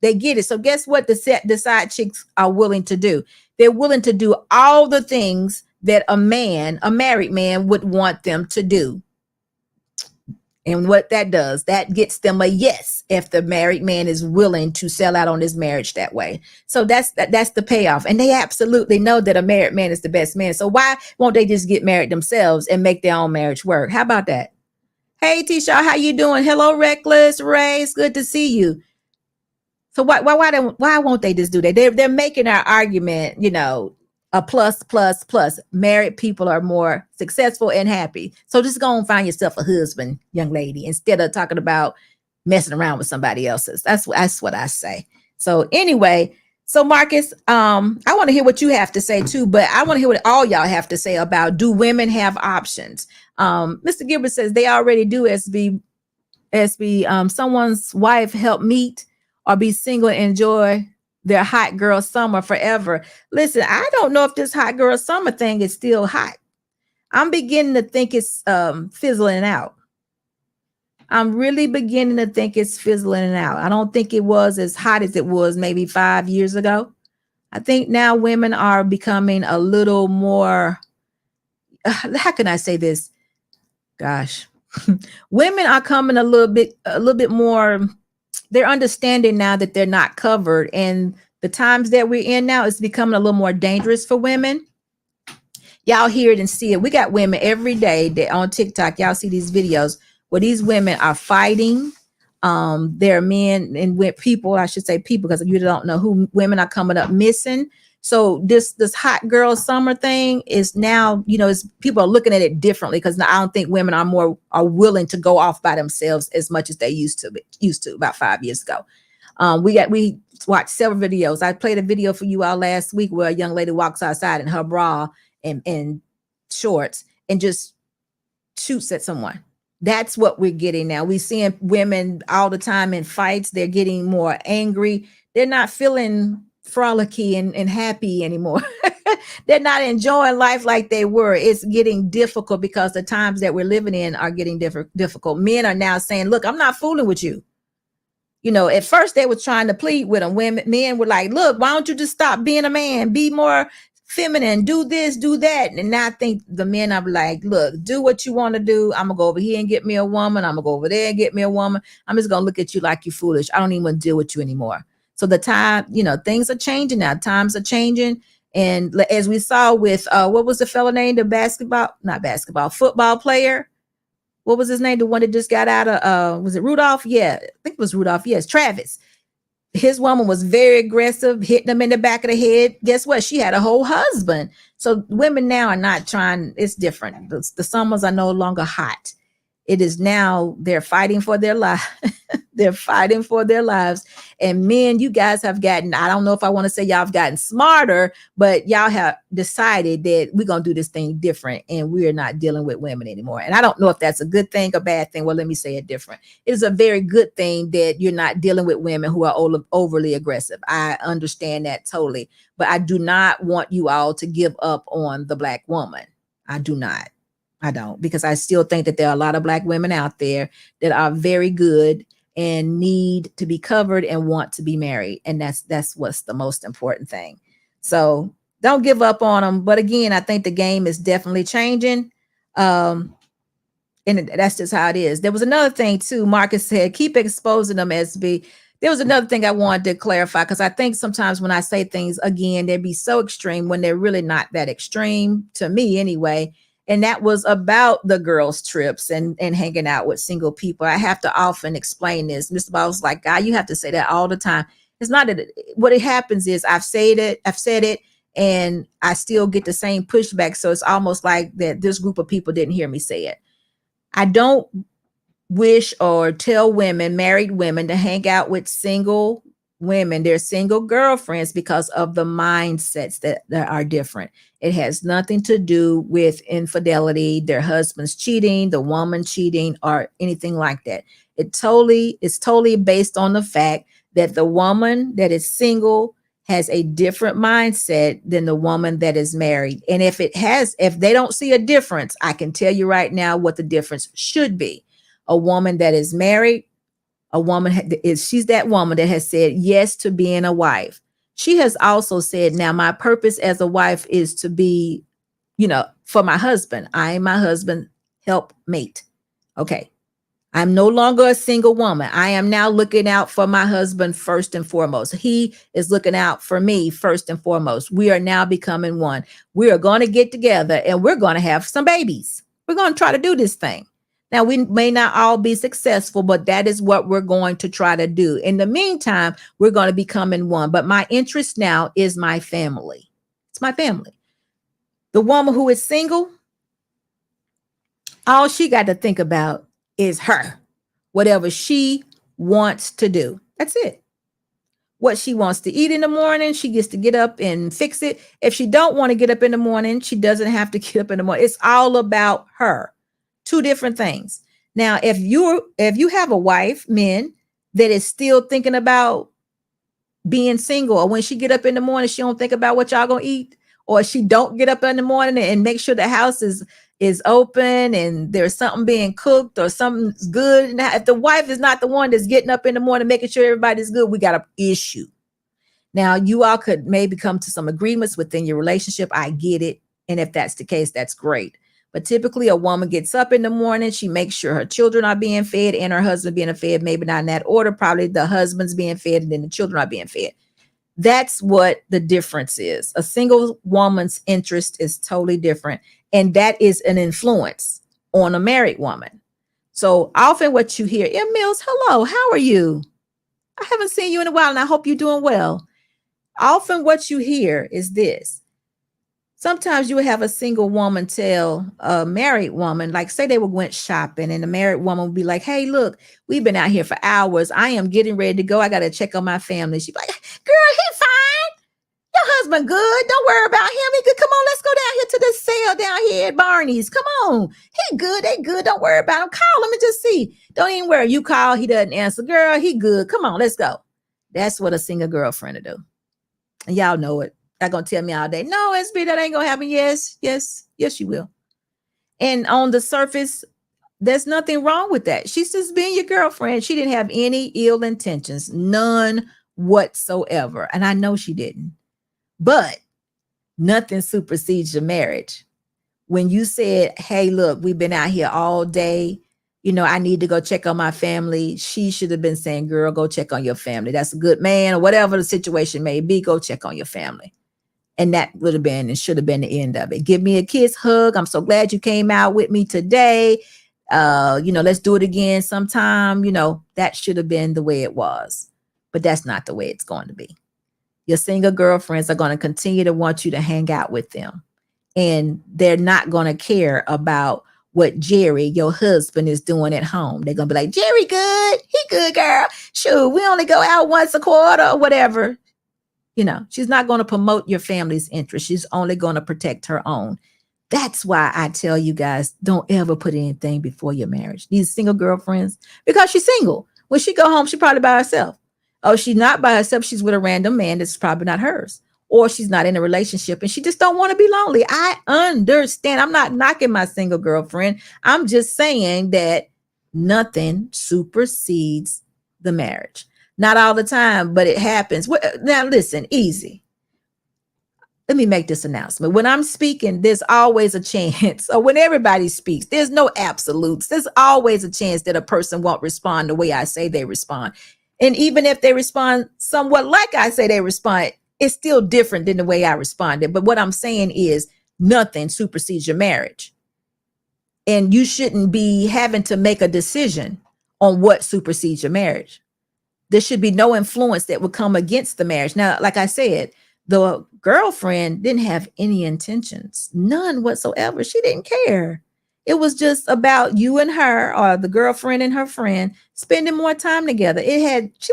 B: They get it. So guess what the side chicks are willing to do? They're willing to do all the things that a married man would want them to do. And what that does, that gets them a yes if the married man is willing to sell out on his marriage that way. So that's the payoff. And they absolutely know that a married man is the best man. So why won't they just get married themselves and make their own marriage work? How about that? Hey, T-Shaw, how you doing? Hello, Reckless Ray. It's good to see you. So why won't they just do that? They're making our argument, a plus. Married people are more successful and happy. So just go and find yourself a husband, young lady, instead of talking about messing around with somebody else's. That's what I say. So anyway, so Marcus, I want to hear what you have to say too, but I want to hear what all y'all have to say about, do women have options? Mr. Gilbert says they already do. SB, someone's wife help meet or be single and enjoy their hot girl summer forever. Listen, I don't know if this hot girl summer thing is still hot. I'm beginning to think it's fizzling out. I'm really beginning to think it's fizzling out. I don't think it was as hot as it was maybe 5 years ago. I think now women are becoming a little more, how can I say this? Gosh, women are coming a little bit more. They're understanding now that they're not covered, and the times that we're in now is becoming a little more dangerous for women. Y'all hear it and see it. We got women every day that on TikTok. Y'all see these videos where these women are fighting. There are men and people, I should say people, because you don't know who women are coming up missing. So this hot girl summer thing is now, people are looking at it differently, because I don't think women are willing to go off by themselves as much as they used to about 5 years ago. We watched several videos. I played a video for you all last week where a young lady walks outside in her bra and shorts and just shoots at someone. That's what we're getting now. We're seeing women all the time in fights. They're getting more angry. They're not feeling frolicky and happy anymore. They're not enjoying life like they were. It's getting difficult because the times that we're living in are getting difficult. Men are now saying, look, I'm not fooling with you. At first they were trying to plead with them. Men were like, look, why don't you just stop being a man? Be more feminine, do this, do that. And now I think the men are like, look, do what you want to do. I'm gonna go over here and get me a woman. I'm gonna go over there and get me a woman. I'm just gonna look at you like you're foolish. I don't even want to deal with you anymore. So the time, things are changing now. Times are changing. And as we saw with, what was the fella name? The football player. What was his name? The one that just got out of, was it Rudolph? Yeah, I think it was Rudolph. Yes, Travis. His woman was very aggressive, hitting him in the back of the head. Guess what? She had a whole husband. So women now are not trying. It's different. The summers are no longer hot. It is now they're fighting for their life. They're fighting for their lives. And men, you guys have gotten, I don't know if I want to say y'all have gotten smarter, but y'all have decided that we're going to do this thing different and we're not dealing with women anymore. And I don't know if that's a good thing or bad thing. Well, let me say it different. It is a very good thing that you're not dealing with women who are overly aggressive. I understand that totally. But I do not want you all to give up on the Black woman. I do not. I don't, because I still think that there are a lot of Black women out there that are very good and need to be covered and want to be married. And that's what's the most important thing. So don't give up on them. But again, I think the game is definitely changing. And that's just how it is. There was another thing too. Marcus said, keep exposing them, SB. There was another thing I wanted to clarify, because I think sometimes when I say things, again, they'd be so extreme when they're really not that extreme, to me anyway. And that was about the girls' trips and hanging out with single people. I have to often explain this. Mr. Ball was like, God, you have to say that all the time. It's not that what it happens is I've said it, and I still get the same pushback. So it's almost like that this group of people didn't hear me say it. I don't wish or tell women, married women, to hang out with single women, they're single girlfriends because of the mindsets that are different. It has nothing to do with infidelity, their husband's cheating, the woman cheating, or anything like that. It's totally based on the fact that the woman that is single has a different mindset than the woman that is married. And if they don't see a difference, I can tell you right now what the difference should be. A woman that is married, she's that woman that has said yes to being a wife. She has also said, now my purpose as a wife is to be, for my husband. I am my husband's helpmate. Okay. I'm no longer a single woman. I am now looking out for my husband first and foremost. He is looking out for me first and foremost. We are now becoming one. We are going to get together and we're going to have some babies. We're going to try to do this thing. Now, we may not all be successful, but that is what we're going to try to do. In the meantime, we're going to become in one. But my interest now is my family. It's my family. The woman who is single, all she got to think about is her, whatever she wants to do. That's it. What she wants to eat in the morning, she gets to get up and fix it. If she don't want to get up in the morning, she doesn't have to get up in the morning. It's all about her. Two different things. Now, if you have a wife, men, that is still thinking about being single, or when she get up in the morning, she don't think about what y'all gonna eat, or she don't get up in the morning and make sure the house is open and there's something being cooked or something's good. Now, if the wife is not the one that's getting up in the morning, making sure everybody's good, we got an issue. Now, you all could maybe come to some agreements within your relationship. I get it. And if that's the case, that's great. But typically a woman gets up in the morning, she makes sure her children are being fed and her husband being fed, maybe not in that order, probably the husband's being fed and then the children are being fed. That's what the difference is. A single woman's interest is totally different. And that is an influence on a married woman. So often what you hear, M. Mills, hello, how are you? I haven't seen you in a while and I hope you're doing well. Often what you hear is this. Sometimes you would have a single woman tell a married woman, like say they went shopping and the married woman would be like, hey, look, we've been out here for hours. I am getting ready to go. I got to check on my family. She'd be like, girl, he's fine. Your husband good. Don't worry about him. He good. Come on, let's go down here to the sale down here at Barney's. Come on. He good. They good. Don't worry about him. Call him and just see. Don't even worry. You call, he doesn't answer. Girl, he good. Come on, let's go. That's what a single girlfriend will do. And y'all know it. Not gonna tell me all day. No, SB, that ain't gonna happen. Yes, you will. And on the surface, there's nothing wrong with that. She's just being your girlfriend. She didn't have any ill intentions, none whatsoever. And I know she didn't. But nothing supersedes your marriage. When you said, hey, look, we've been out here all day. I need to go check on my family. She should have been saying, girl, go check on your family. That's a good man, or whatever the situation may be. Go check on your family. And that would have been and should have been the end of it. Give me a kiss, hug. I'm so glad you came out with me today. Let's do it again sometime. That should have been the way it was. But that's not the way it's going to be. Your single girlfriends are going to continue to want you to hang out with them. And they're not going to care about what Jerry, your husband, is doing at home. They're going to be like, Jerry good. He good, girl. Sure, we only go out once a quarter or whatever. She's not going to promote your family's interest. She's only going to protect her own. That's why I tell you guys, don't ever put anything before your marriage. These single girlfriends, because she's single. When she go home, she's probably by herself. Oh, she's not by herself. She's with a random man that's probably not hers. Or she's not in a relationship and she just don't want to be lonely. I understand. I'm not knocking my single girlfriend. I'm just saying that nothing supersedes the marriage. Not all the time, but it happens. Now, listen, easy. Let me make this announcement. When I'm speaking, there's always a chance, or when everybody speaks, there's no absolutes. There's always a chance that a person won't respond the way I say they respond. And even if they respond somewhat like I say they respond, it's still different than the way I responded. But what I'm saying is nothing supersedes your marriage. And you shouldn't be having to make a decision on what supersedes your marriage. There should be no influence that would come against the marriage. Now, like I said, the girlfriend didn't have any intentions, none whatsoever. She didn't care. It was just about you and her, or the girlfriend and her friend, spending more time together. She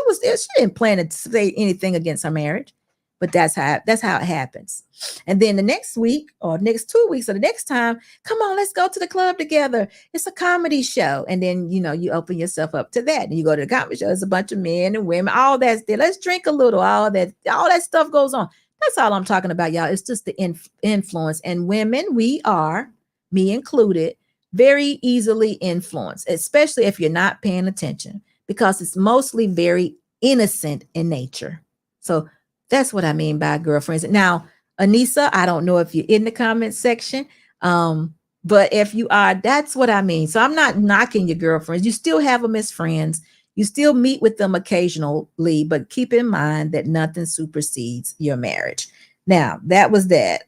B: didn't plan to say anything against her marriage, but that's how it happens. And then the next week or next 2 weeks or the next time, come on, let's go to the club together. It's a comedy show. And then, you open yourself up to that. And you go to the comedy show, it's a bunch of men and women, all that's there. Let's drink a little, all that stuff goes on. That's all I'm talking about, y'all. It's just the influence. And women, we are, me included, very easily influenced, especially if you're not paying attention, because it's mostly very innocent in nature. So that's what I mean by girlfriends. Now, Anissa, I don't know if you're in the comment section, but if you are, that's what I mean. So I'm not knocking your girlfriends. You still have them as friends. You still meet with them occasionally, but keep in mind that nothing supersedes your marriage. Now, that was that.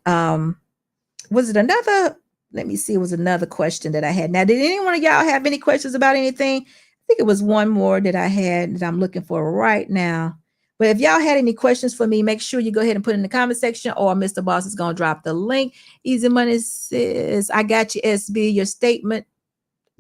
B: Was it another? Let me see. It was another question that I had. Now, did anyone of y'all have any questions about anything? I think it was one more that I had that I'm looking for right now. But if y'all had any questions for me, make sure you go ahead and put it in the comment section, or Mr. Boss is going to drop the link. Easy Money says, I got you, SB. Your statement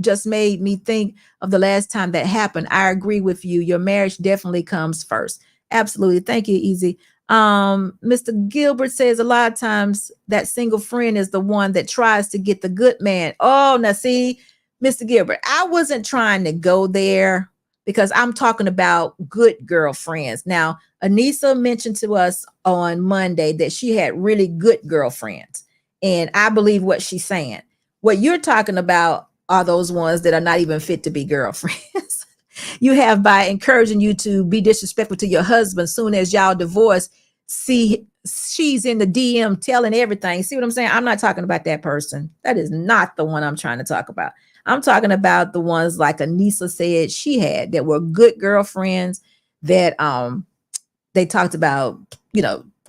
B: just made me think of the last time that happened. I agree with you. Your marriage definitely comes first. Absolutely. Thank you, Easy. Mr. Gilbert says a lot of times that single friend is the one that tries to get the good man. Oh, now see, Mr. Gilbert, I wasn't trying to go there, because I'm talking about good girlfriends. Now, Anissa mentioned to us on Monday that she had really good girlfriends. And I believe what she's saying. What you're talking about are those ones that are not even fit to be girlfriends. You have, by encouraging you to be disrespectful to your husband soon as y'all divorce, see, she's in the DM telling everything. See what I'm saying? I'm not talking about that person. That is not the one I'm trying to talk about. I'm talking about the ones like Anissa said she had, that were good girlfriends, that they talked about,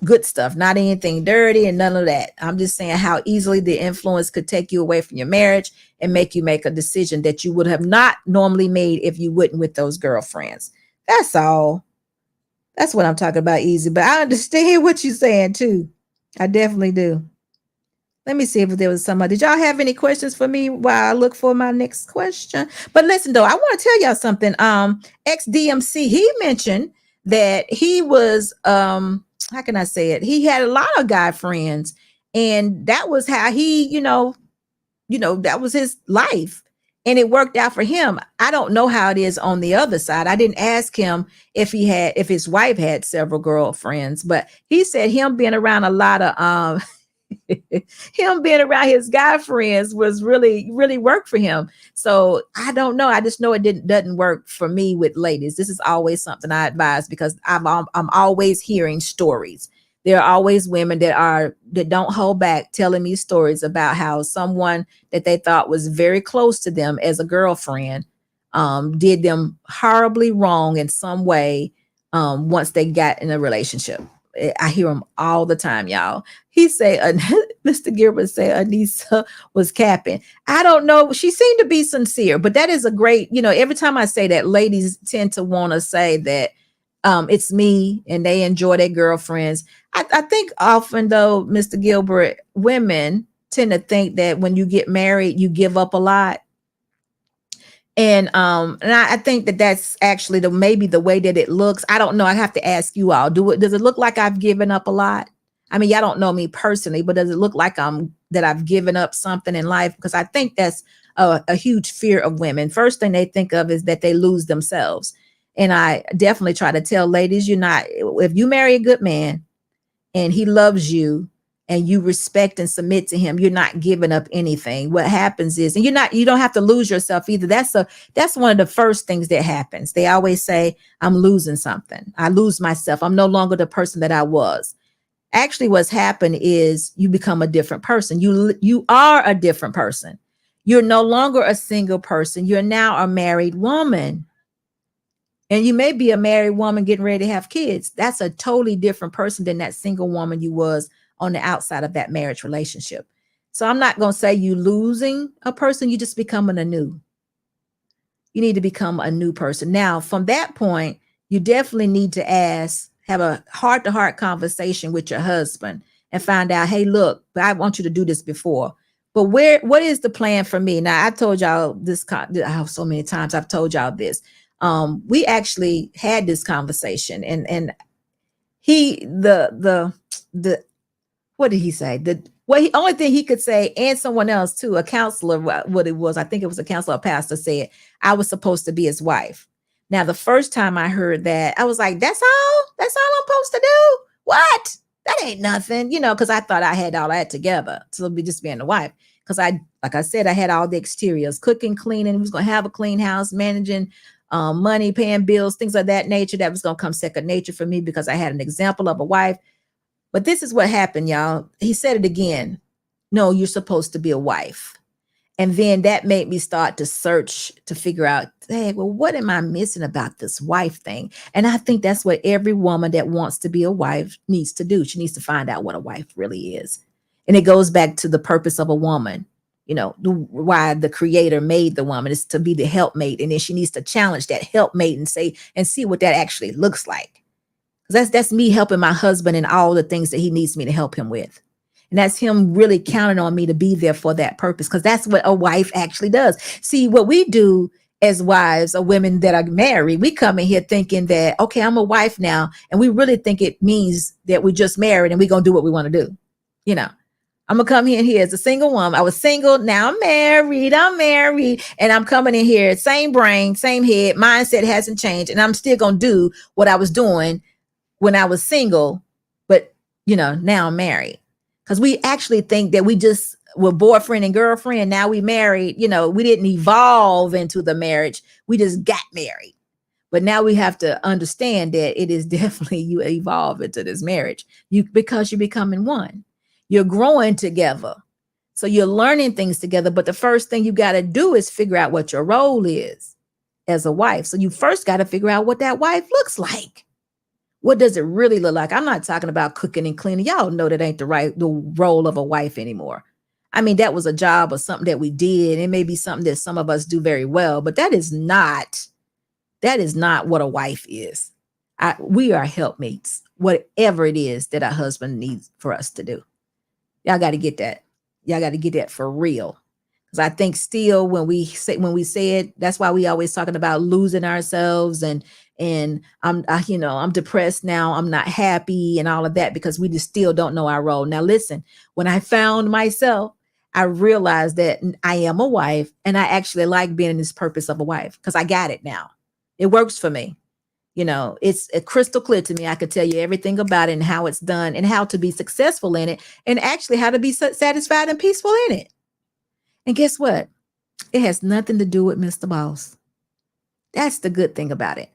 B: good stuff, not anything dirty and none of that. I'm just saying how easily the influence could take you away from your marriage and make you make a decision that you would have not normally made if you wouldn't with those girlfriends. That's all. That's what I'm talking about, Easy. But I understand what you're saying too. I definitely do. Let me see if there was somebody. Did y'all have any questions for me while I look for my next question? But listen, though, I want to tell y'all something. XDMC, he mentioned that he was, how can I say it? He had a lot of guy friends, and that was how he, that was his life, and it worked out for him. I don't know how it is on the other side. I didn't ask him if his wife had several girlfriends, but he said him being around a lot of, him being around his guy friends was really, really worked for him. So I don't know. I just know it doesn't work for me with ladies. This is always something I advise, because I'm always hearing stories. There are always women that don't hold back telling me stories about how someone that they thought was very close to them as a girlfriend did them horribly wrong in some way once they got in a relationship. I hear them all the time, y'all. He say, Mr. Gilbert say Anissa was capping. I don't know. She seemed to be sincere, but that is a great, every time I say that, ladies tend to want to say that it's me and they enjoy their girlfriends. I think often, though, Mr. Gilbert, women tend to think that when you get married, you give up a lot. And I think that that's actually maybe the way that it looks. I don't know. I have to ask you all. Does it look like I've given up a lot? I mean, y'all don't know me personally, but does it look like that I've given up something in life? Because I think that's a huge fear of women. First thing they think of is that they lose themselves. And I definitely try to tell ladies, if you marry a good man and he loves you, and you respect and submit to him, you're not giving up anything. What happens is, and you don't have to lose yourself either. That's one of the first things that happens. They always say, I'm losing something. I lose myself. I'm no longer the person that I was. Actually, what's happened is you become a different person. You are a different person. You're no longer a single person. You're now a married woman. And you may be a married woman getting ready to have kids. That's a totally different person than that single woman you was on the outside of that marriage relationship. So I'm not going to say you losing a person, you just becoming anew. You need to become a new person. Now, from that point, you definitely need to have a heart-to-heart conversation with your husband and find out, hey, look, I want you to do this before, But what is the plan for me? Now, I told y'all this, so many times I've told y'all this. We actually had this conversation, and the what did he say? Only thing he could say, and someone else too, a counselor, what it was, I think it was a counselor, a pastor, said I was supposed to be his wife. Now, the first time I heard that, I was like, that's all I'm supposed to do? What? That ain't nothing, because I thought I had all that together. So be just being a wife. Because like I said, I had all the exteriors, cooking, cleaning. We was going to have a clean house, managing money, paying bills, things of that nature. That was going to come second nature for me because I had an example of a wife. But this is what happened, y'all. He said it again. No, you're supposed to be a wife. And then that made me start to search to figure out, hey, well, what am I missing about this wife thing? And I think that's what every woman that wants to be a wife needs to do. She needs to find out what a wife really is. And it goes back to the purpose of a woman. Why the creator made the woman is to be the helpmate. And then she needs to challenge that helpmate and see what that actually looks like. Because that's me helping my husband in all the things that he needs me to help him with. And that's him really counting on me to be there for that purpose, because that's what a wife actually does. See, what we do as wives or women that are married, we come in here thinking that, okay, I'm a wife now. And we really think it means that we just married and we're going to do what we want to do. I'm going to come in here as a single woman. I was single. Now I'm married. And I'm coming in here, same brain, same head. Mindset hasn't changed. And I'm still going to do what I was doing when I was single. But, now I'm married. Because we actually think that we just were boyfriend and girlfriend. Now we married. We didn't evolve into the marriage. We just got married. But now we have to understand that it is definitely you evolve into this marriage because you're becoming one. You're growing together. So you're learning things together. But the first thing you got to do is figure out what your role is as a wife. So you first got to figure out what that wife looks like. What does it really look like? I'm not talking about cooking and cleaning. Y'all know that ain't the role of a wife anymore. I mean, that was a job or something that we did. It may be something that some of us do very well, but that is not what a wife is. We are helpmates, whatever it is that our husband needs for us to do. Y'all got to get that. Y'all got to get that for real. Because I think still when we say it, that's why we always talking about losing ourselves and I'm depressed now. I'm not happy and all of that because we just still don't know our role. Now, listen, when I found myself, I realized that I am a wife and I actually like being in this purpose of a wife because I got it now. It works for me. It's crystal clear to me. I could tell you everything about it and how it's done and how to be successful in it and actually how to be satisfied and peaceful in it. And guess what? It has nothing to do with Mr. Boss. That's the good thing about it.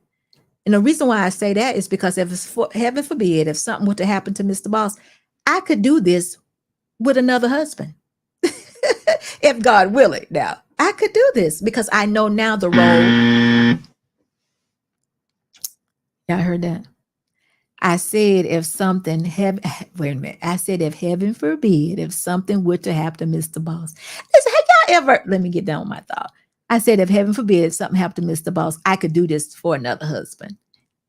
B: And the reason why I say that is because heaven forbid, if something were to happen to Mr. Boss, I could do this with another husband. If God willing. Now, I could do this because I know now the role. Y'all heard that? I said, if something, wait a minute. I said, if heaven forbid, if something were to happen to Mr. Boss. Listen, have y'all ever, let me get down with my thought. I said, if heaven forbid, if something happened to Mr. Boss, I could do this for another husband.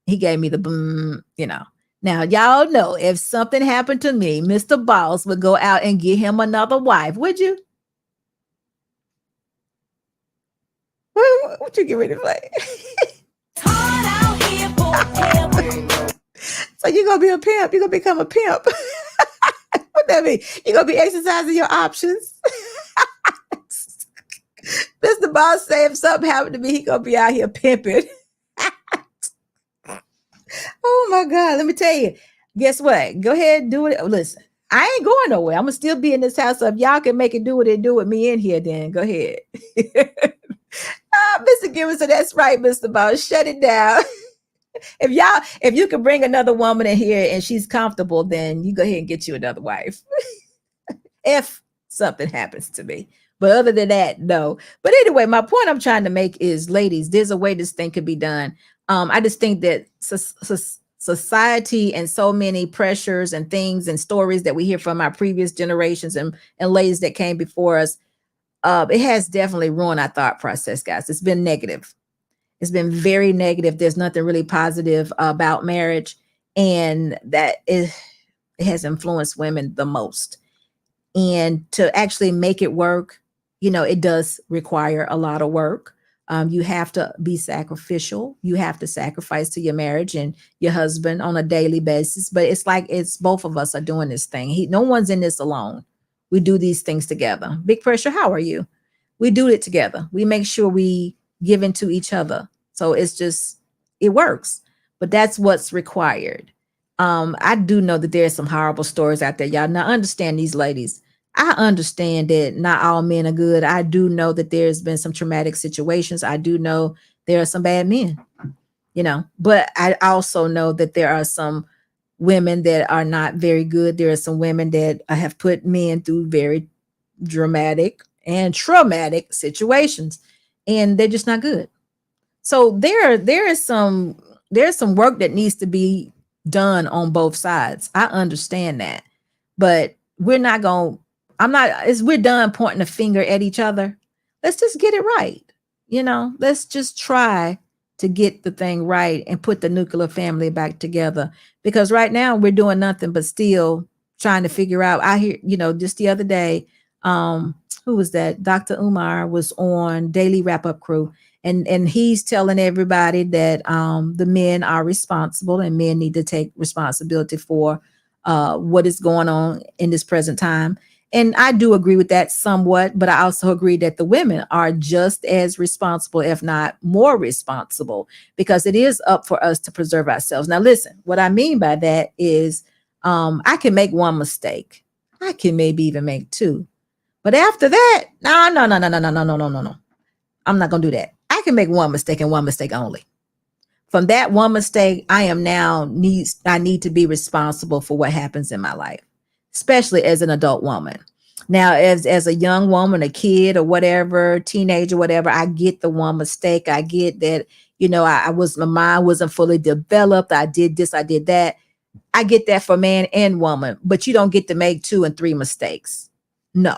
B: He gave me the boom, Now, y'all know if something happened to me, Mr. Boss would go out and get him another wife, would you? What you get ready to play? So you're going to be a pimp. You're going to become a pimp. What that mean? You're going to be exercising your options. Mr. Boss say if something happened to me, he going to be out here pimping. Oh, my God. Let me tell you. Guess what? Go ahead and do it. Listen, I ain't going nowhere. I'm going to still be in this house. So if y'all can make it do what it do with me in here, then go ahead. Mr. Gibbons, that's right, Mr. Boss. Shut it down. If you can bring another woman in here and she's comfortable, then you go ahead and get you another wife. If something happens to me. But other than that, no. But anyway, my point I'm trying to make is, ladies, there's a way this thing could be done. I just think that society and so many pressures and things and stories that we hear from our previous generations and ladies that came before us, it has definitely ruined our thought process, guys. It's been negative. It's been very negative. There's nothing really positive about marriage, and it has influenced women the most. And to actually make it work, it does require a lot of work. You have to be sacrificial. You have to sacrifice to your marriage and your husband on a daily basis. But it's like it's both of us are doing this thing. No one's in this alone. We do these things together. Big Pressure, how are you? We do it together. We make sure we give into each other. So it works. But that's what's required. I do know that there's some horrible stories out there, y'all. Now understand these ladies. I understand that not all men are good. I do know that there's been some traumatic situations. I do know there are some bad men, but I also know that there are some women that are not very good. There are some women that have put men through very dramatic and traumatic situations, and they're just not good. So there's some work that needs to be done on both sides. I understand that, but we're done pointing a finger at each other. Let's just get it right. Let's just try to get the thing right and put the nuclear family back together, because right now we're doing nothing but still trying to figure out. I hear, just the other day, who was that? Dr. Umar was on Daily Wrap Up Crew, and he's telling everybody that the men are responsible and men need to take responsibility for what is going on in this present time. And I do agree with that somewhat, but I also agree that the women are just as responsible, if not more responsible, because it is up for us to preserve ourselves. Now, listen, what I mean by that is I can make one mistake. I can maybe even make two. But after that, no. I'm not going to do that. I can make one mistake and one mistake only. From that one mistake, I need to be responsible for what happens in my life, especially as an adult woman. Now, as a young woman, a kid or whatever, teenager, whatever, I get the one mistake. I get that, my mind wasn't fully developed. I did this, I did that. I get that for man and woman, but you don't get to make 2 and 3 mistakes. No.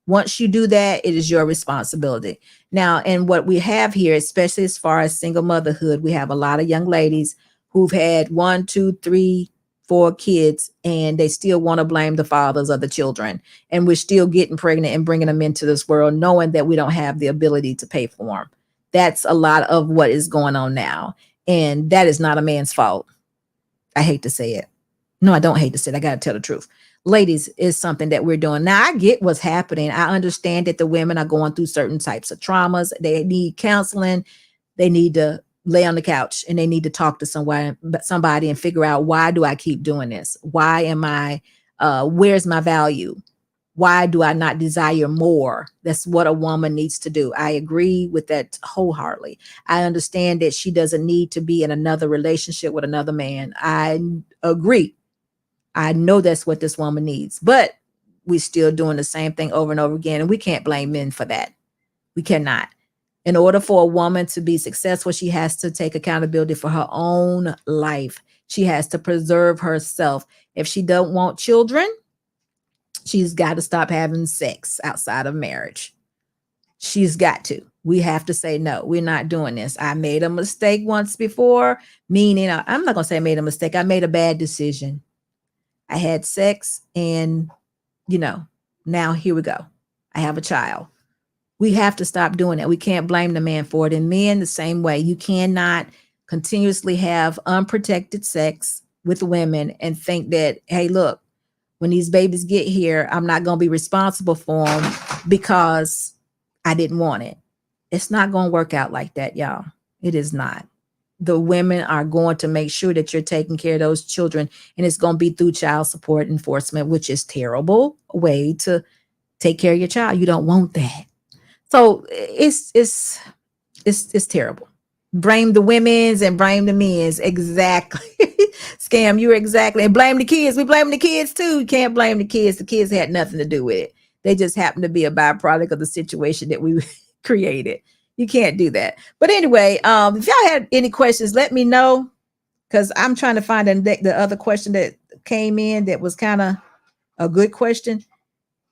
B: Once you do that, it is your responsibility. Now, and what we have here, especially as far as single motherhood, we have a lot of young ladies who've had 1, 2, 3, 4 kids, and they still want to blame the fathers of the children. And we're still getting pregnant and bringing them into this world, knowing that we don't have the ability to pay for them. That's a lot of what is going on now. And that is not a man's fault. I hate to say it. No, I don't hate to say it. I got to tell the truth. Ladies, is something that we're doing. Now, I get what's happening. I understand that the women are going through certain types of traumas. They need counseling. They need to lay on the couch and they need to talk to somebody and figure out, why do I keep doing this? Why am I, where's my value? Why do I not desire more? That's what a woman needs to do. I agree with that wholeheartedly. I understand that she doesn't need to be in another relationship with another man. I agree. I know that's what this woman needs, but we're still doing the same thing over and over again. And we can't blame men for that. We cannot. In order for a woman to be successful, she has to take accountability for her own life. She has to preserve herself. If she don't want children, she's got to stop having sex outside of marriage. She's got to. We have to say, no, we're not doing this. I made a mistake once before, meaning I'm not going to say I made a mistake. I made a bad decision. I had sex and, now here we go. I have a child. We have to stop doing that. We can't blame the man for it. And men, the same way. You cannot continuously have unprotected sex with women and think that, hey, look, when these babies get here, I'm not going to be responsible for them because I didn't want it. It's not going to work out like that, y'all. It is not. The women are going to make sure that you're taking care of those children, and it's going to be through child support enforcement, which is terrible way to take care of your child. You don't want that. So it's terrible. Blame the women's and blame the men's. Exactly. Scam, you're exactly. And blame the kids. We blame the kids too. You can't blame the kids. The kids had nothing to do with it. They just happened to be a byproduct of the situation that we created. You can't do that. But anyway, if y'all had any questions, let me know, because I'm trying to find the other question that came in that was kind of a good question.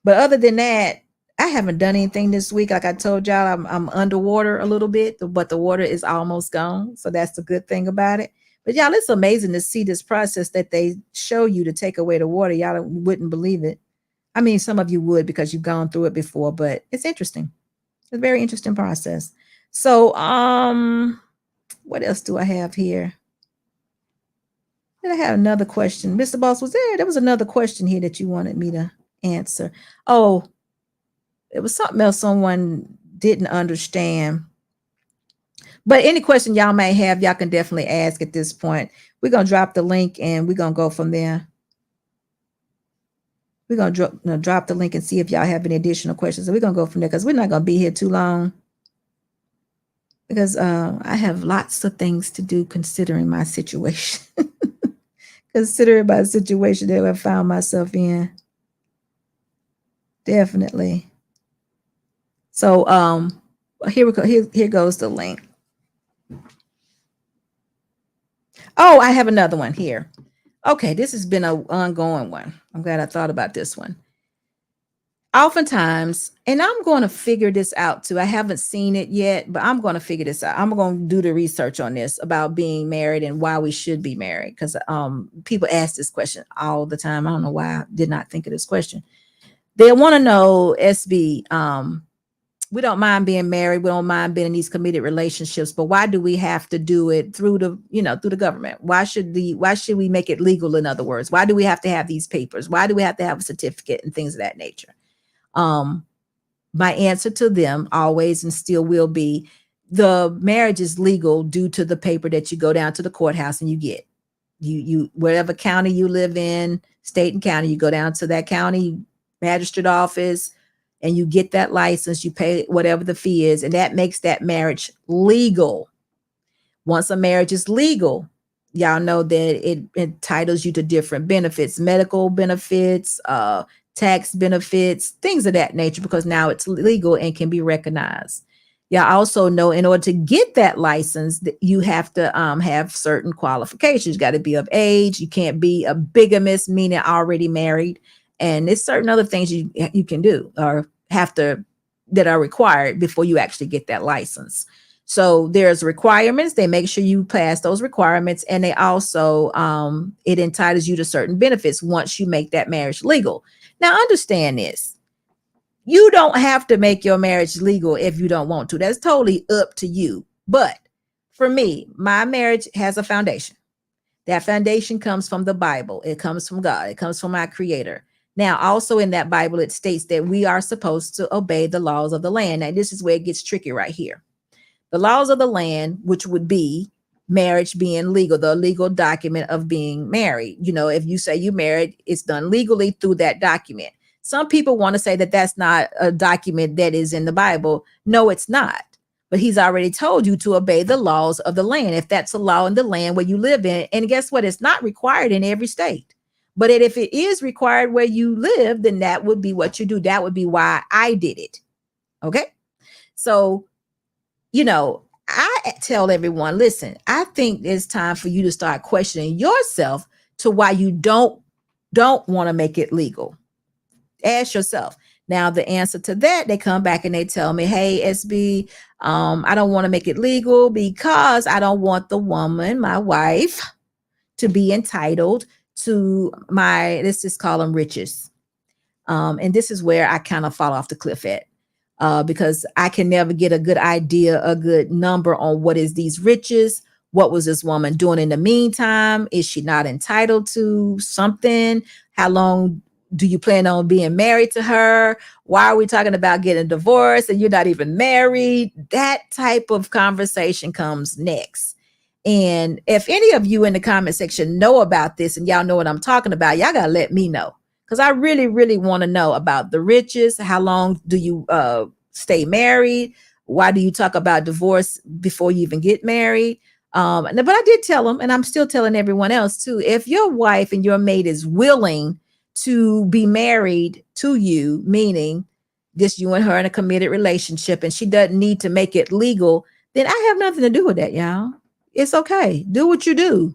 B: But other than that, I haven't done anything this week. Like I told y'all, I'm underwater a little bit, but the water is almost gone. So that's the good thing about it. But y'all, it's amazing to see this process that they show you to take away the water. Y'all wouldn't believe it. I mean, some of you would because you've gone through it before, but it's interesting. It's a very interesting process. So, what else do I have here? Did I have another question? Mr. Boss, was there? There was another question here that you wanted me to answer. Oh, it was something else someone didn't understand. But any question y'all may have, y'all can definitely ask at this point. We're going to drop the link and we're going to go from there. We're going to drop the link and see if y'all have any additional questions. And we're going to go from there because we're not going to be here too long. Because I have lots of things to do considering my situation. Considering my situation that I found myself in. Definitely. So here we go. Here goes the link. Oh, I have another one here. Okay, this has been an ongoing one. I'm glad I thought about this one. Oftentimes, and I'm going to figure this out too. I haven't seen it yet, but I'm going to figure this out. I'm going to do the research on this about being married and why we should be married. Because people ask this question all the time. I don't know why I did not think of this question. They want to know, SB, we don't mind being married. We don't mind being in these committed relationships, but why do we have to do it through the government? Why should we make it legal? In other words, why do we have to have these papers? Why do we have to have a certificate and things of that nature? My answer to them always and still will be the marriage is legal due to the paper that you go down to the courthouse and you get. You whatever county you live in, state and county, you go down to that county magistrate office and you get that license, you pay whatever the fee is, and that makes that marriage legal. Once a marriage is legal, y'all know that it entitles you to different benefits, medical benefits, tax benefits, things of that nature, because now it's legal and can be recognized. Y'all also know in order to get that license, that you have to have certain qualifications. You got to be of age. You can't be a bigamist, meaning already married. And there's certain other things you can do or that are required before you actually get that license. So there's requirements. They make sure you pass those requirements. And they also, it entitles you to certain benefits once you make that marriage legal. Now, understand this. You don't have to make your marriage legal if you don't want to. That's totally up to you. But for me, my marriage has a foundation. That foundation comes from the Bible. It comes from God. It comes from my Creator. Now, also in that Bible, it states that we are supposed to obey the laws of the land. Now, this is where it gets tricky right here. The laws of the land, which would be marriage being legal, the legal document of being married. You know, if you say you married, it's done legally through that document. Some people want to say that that's not a document that is in the Bible. No, it's not. But he's already told you to obey the laws of the land. If that's a law in the land where you live in, and guess what? It's not required in every state. But if it is required where you live, then that would be what you do. That would be why I did it. Okay. So, you know, I tell everyone, listen, I think it's time for you to start questioning yourself to why you don't want to make it legal. Ask yourself. Now, the answer to that, they come back and they tell me, hey, SB, I don't want to make it legal because I don't want the woman, my wife, to be entitled to my, let's just call them riches. And this is where I kind of fall off the cliff at. Because I can never get a good idea, a good number on what is these riches. What was this woman doing in the meantime? Is she not entitled to something? How long do you plan on being married to her? Why are we talking about getting divorced and you're not even married? That type of conversation comes next. And if any of you in the comment section know about this and y'all know what I'm talking about, y'all got to let me know. Because I really, really want to know about the riches. How long do you stay married? Why do you talk about divorce before you even get married? But I did tell them, and I'm still telling everyone else too, if your wife and your mate is willing to be married to you, meaning just you and her in a committed relationship, and she doesn't need to make it legal, then I have nothing to do with that, y'all. It's okay. Do what you do.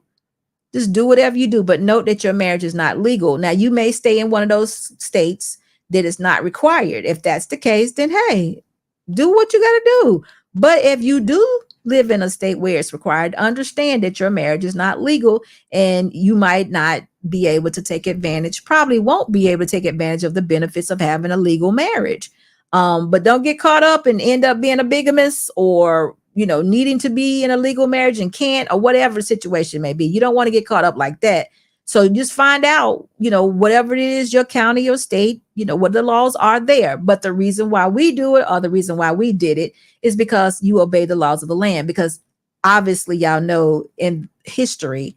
B: Just do whatever you do, but note that your marriage is not legal. Now, you may stay in one of those states that is not required. If that's the case, then hey, do what you got to do. But if you do live in a state where it's required, understand that your marriage is not legal and you might not be able to take advantage, probably won't be able to take advantage of the benefits of having a legal marriage. But don't get caught up and end up being a bigamist or, needing to be in a legal marriage and can't, or whatever the situation may be. You don't want to get caught up like that. So just find out, whatever it is, your county, your state, what the laws are there. But the reason why we do it, or the reason why we did it, is because you obey the laws of the land. Because obviously, y'all know in history,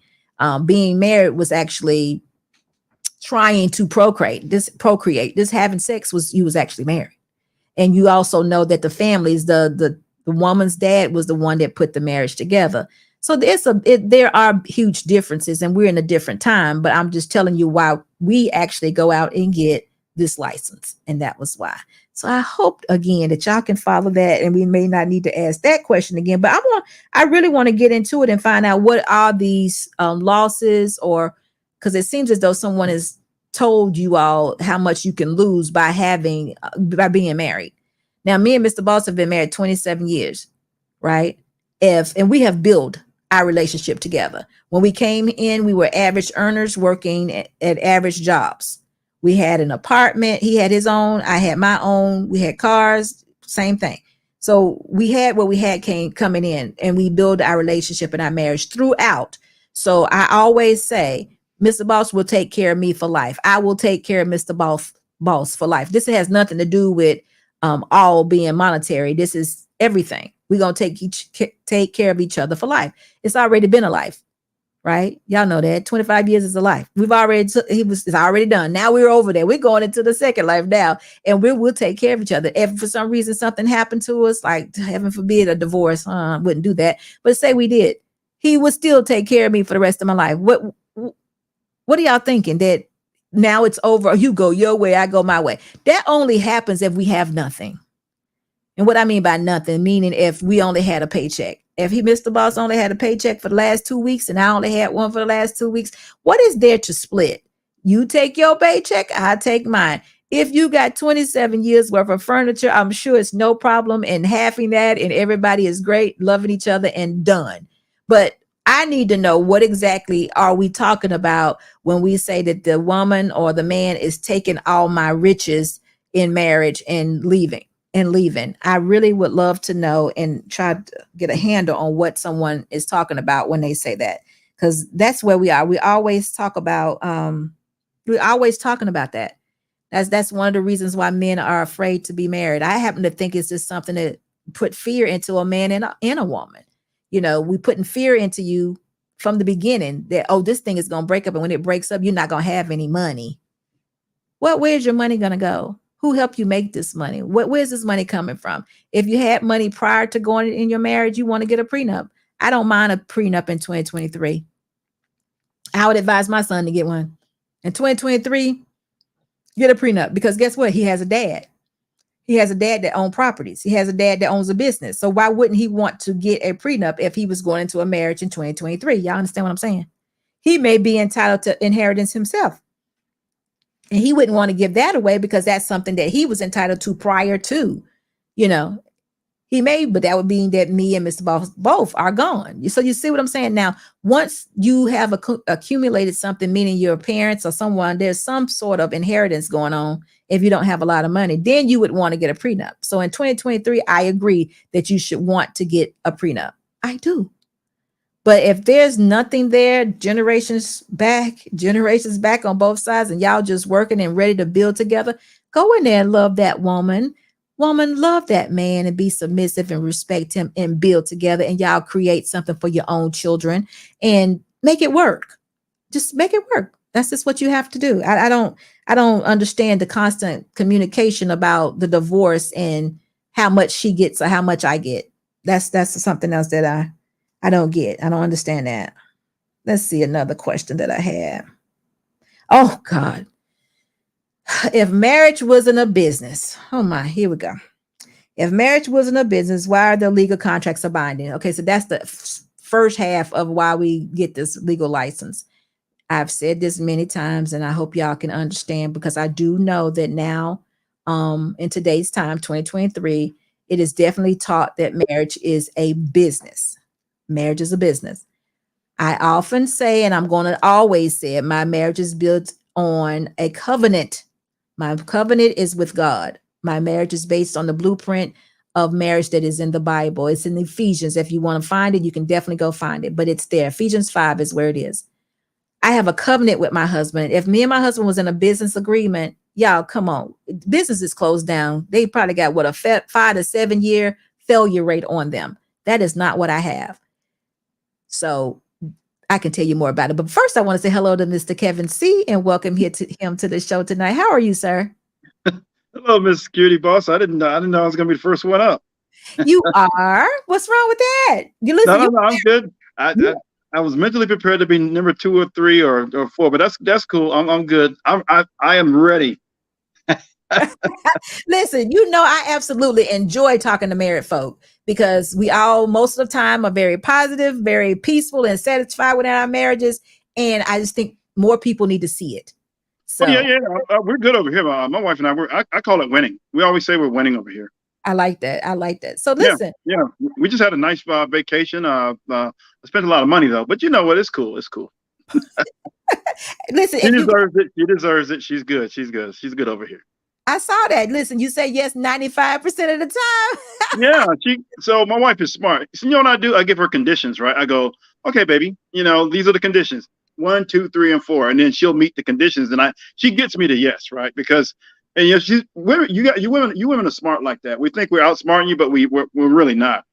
B: being married was actually trying to procreate. This having sex was, you was actually married. And you also know that the families, the woman's dad was the one that put the marriage together. So there are huge differences, and we're in a different time, but I'm just telling you why we actually go out and get this license. And that was why. So I hope again that y'all can follow that, and we may not need to ask that question again, but I really want to get into it and find out what are these losses, or because it seems as though someone has told you all how much you can lose by being married. Now, me and Mr. Boss have been married 27 years, right? And we have built our relationship together. When we came in, we were average earners working at average jobs. We had an apartment. He had his own. I had my own. We had cars, same thing. So we had what we had coming in, and we built our relationship and our marriage throughout. So I always say, Mr. Boss will take care of me for life. I will take care of Mr. Boss for life. This has nothing to do with all being monetary. This is everything. We're going to take care of each other for life. It's already been a life, right? Y'all know that 25 years is a life. It's already done. Now we're over there. We're going into the second life now, and we'll take care of each other. If for some reason something happened to us, like heaven forbid, a divorce, wouldn't do that. But say we did, he would still take care of me for the rest of my life. What are y'all thinking? That now it's over? You go your way, I go my way. That only happens if we have nothing. And what I mean by nothing, meaning if we only had a paycheck. If Mr. Boss only had a paycheck for the last 2 weeks and I only had one for the last 2 weeks, what is there to split? You take your paycheck, I take mine. If you got 27 years worth of furniture, I'm sure it's no problem in halving that, and everybody is great, loving each other, and done. But I need to know, what exactly are we talking about when we say that the woman or the man is taking all my riches in marriage and leaving? I really would love to know and try to get a handle on what someone is talking about when they say that, because that's where we are. We always talk about, we're always talking about that. That's one of the reasons why men are afraid to be married. I happen to think it's just something that put fear into a man and a woman. We putting fear into you from the beginning that, oh, this thing is going to break up. And when it breaks up, you're not going to have any money. Well, where's your money going to go? Who helped you make this money? Where's this money coming from? If you had money prior to going in your marriage, you want to get a prenup. I don't mind a prenup in 2023. I would advise my son to get one. In 2023, get a prenup, because guess what? He has a dad. He has a dad that owns properties. He has a dad that owns a business. So why wouldn't he want to get a prenup if he was going into a marriage in 2023? Y'all understand what I'm saying? He may be entitled to inheritance himself. And he wouldn't want to give that away because that's something that he was entitled to prior to, he may, but that would mean that me and Mr. Boss both are gone. So you see what I'm saying? Now, once you have accumulated something, meaning your parents or someone, there's some sort of inheritance going on. If you don't have a lot of money, then you would want to get a prenup. So in 2023, I agree that you should want to get a prenup. I do. But if there's nothing there, generations back on both sides, and y'all just working and ready to build together, go in there and love that woman. Woman, love that man and be submissive and respect him and build together, and y'all create something for your own children and make it work. Just make it work. That's just what you have to do. I don't understand the constant communication about the divorce and how much she gets or how much I get. That's something else that I don't get. I don't understand that. Let's see another question that I had. Oh God. If marriage wasn't a business, oh my, here we go. If marriage wasn't a business, why are the legal contracts are binding? Okay, so that's the first half of why we get this legal license. I've said this many times, and I hope y'all can understand, because I do know that now, in today's time, 2023, it is definitely taught that marriage is a business. Marriage is a business. I often say, and I'm going to always say it, my marriage is built on a covenant. My covenant is with God. My marriage is based on the blueprint of marriage that is in the Bible. It's in Ephesians. If you want to find it, you can definitely go find it, but it's there. Ephesians 5 is where it is. I have a covenant with my husband. If me and my husband was in a business agreement, y'all, come on. Business is closed down. They probably got what, a 5 to 7 year failure rate on them. That is not what I have. So I can tell you more about it. But first, I want to say hello to Mr. Kevin C. and welcome him to the show tonight. How are you, sir?
D: Hello, Miss Security Boss. I didn't know I was going to be the first one up.
B: You are? What's wrong with that? You
D: No,
B: listen.
D: I'm good. I was mentally prepared to be number 2 or 3 or 4, but that's cool. I'm good. I am ready.
B: Listen, you know, I absolutely enjoy talking to married folk because we all, most of the time, are very positive, very peaceful and satisfied with our marriages. And I just think more people need to see it. So
D: yeah. We're good over here. My wife and I call it winning. We always say we're winning over here.
B: I like that. I like that. So listen.
D: Yeah. We just had a nice vacation. I spent a lot of money though, but you know what? It's cool.
B: Listen,
D: she deserves it. She deserves it. She's good. She's good over here.
B: I saw that. Listen, you say yes 95% of the time.
D: Yeah. So my wife is smart. So you know what I do? I give her conditions, right? I go, okay, baby, you know, these are the conditions. 1, 2, 3, and 4. And then she'll meet the conditions. And she gets me to yes, right? Because and you know, you women are smart like that. We think we're outsmarting you, but we're really not.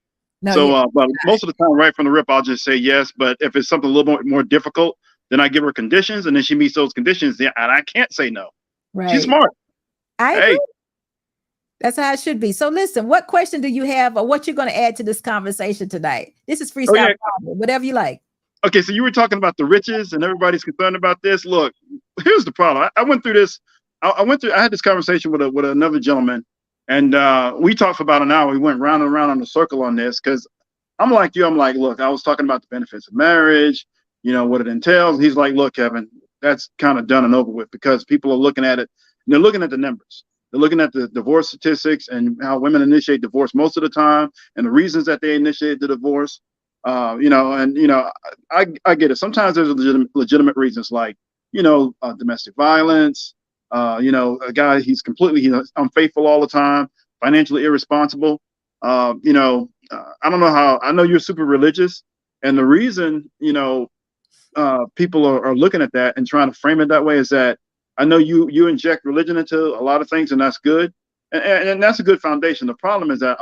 B: No,
D: so but most of the time, right from the rip, I'll just say yes. But if it's something a little bit more difficult, then I give her conditions, and then she meets those conditions, and I can't say no.
B: Right.
D: She's smart.
B: I agree. That's how it should be. So listen, what question do you have or what you're going to add to this conversation tonight? This is freestyle, whatever you like.
D: Okay, so you were talking about the riches and everybody's concerned about this. Look, here's the problem. I went through this. I had this conversation with another gentleman, and we talked for about an hour. We went round and round on a circle on this because I'm like you. I'm like, look, I was talking about the benefits of marriage, you know, what it entails. He's like, look, Kevin, that's kind of done and over with because people are looking at it. And they're looking at the numbers. They're looking at the divorce statistics and how women initiate divorce most of the time and the reasons that they initiate the divorce. You know, and, you know, I get it. Sometimes there's legitimate reasons like, you know, domestic violence, you know, a guy, he's unfaithful all the time, financially irresponsible. You know, I don't know how, I know you're super religious. And the reason, you know, people are looking at that and trying to frame it that way is that I know you inject religion into a lot of things, and that's good. And that's a good foundation. The problem is that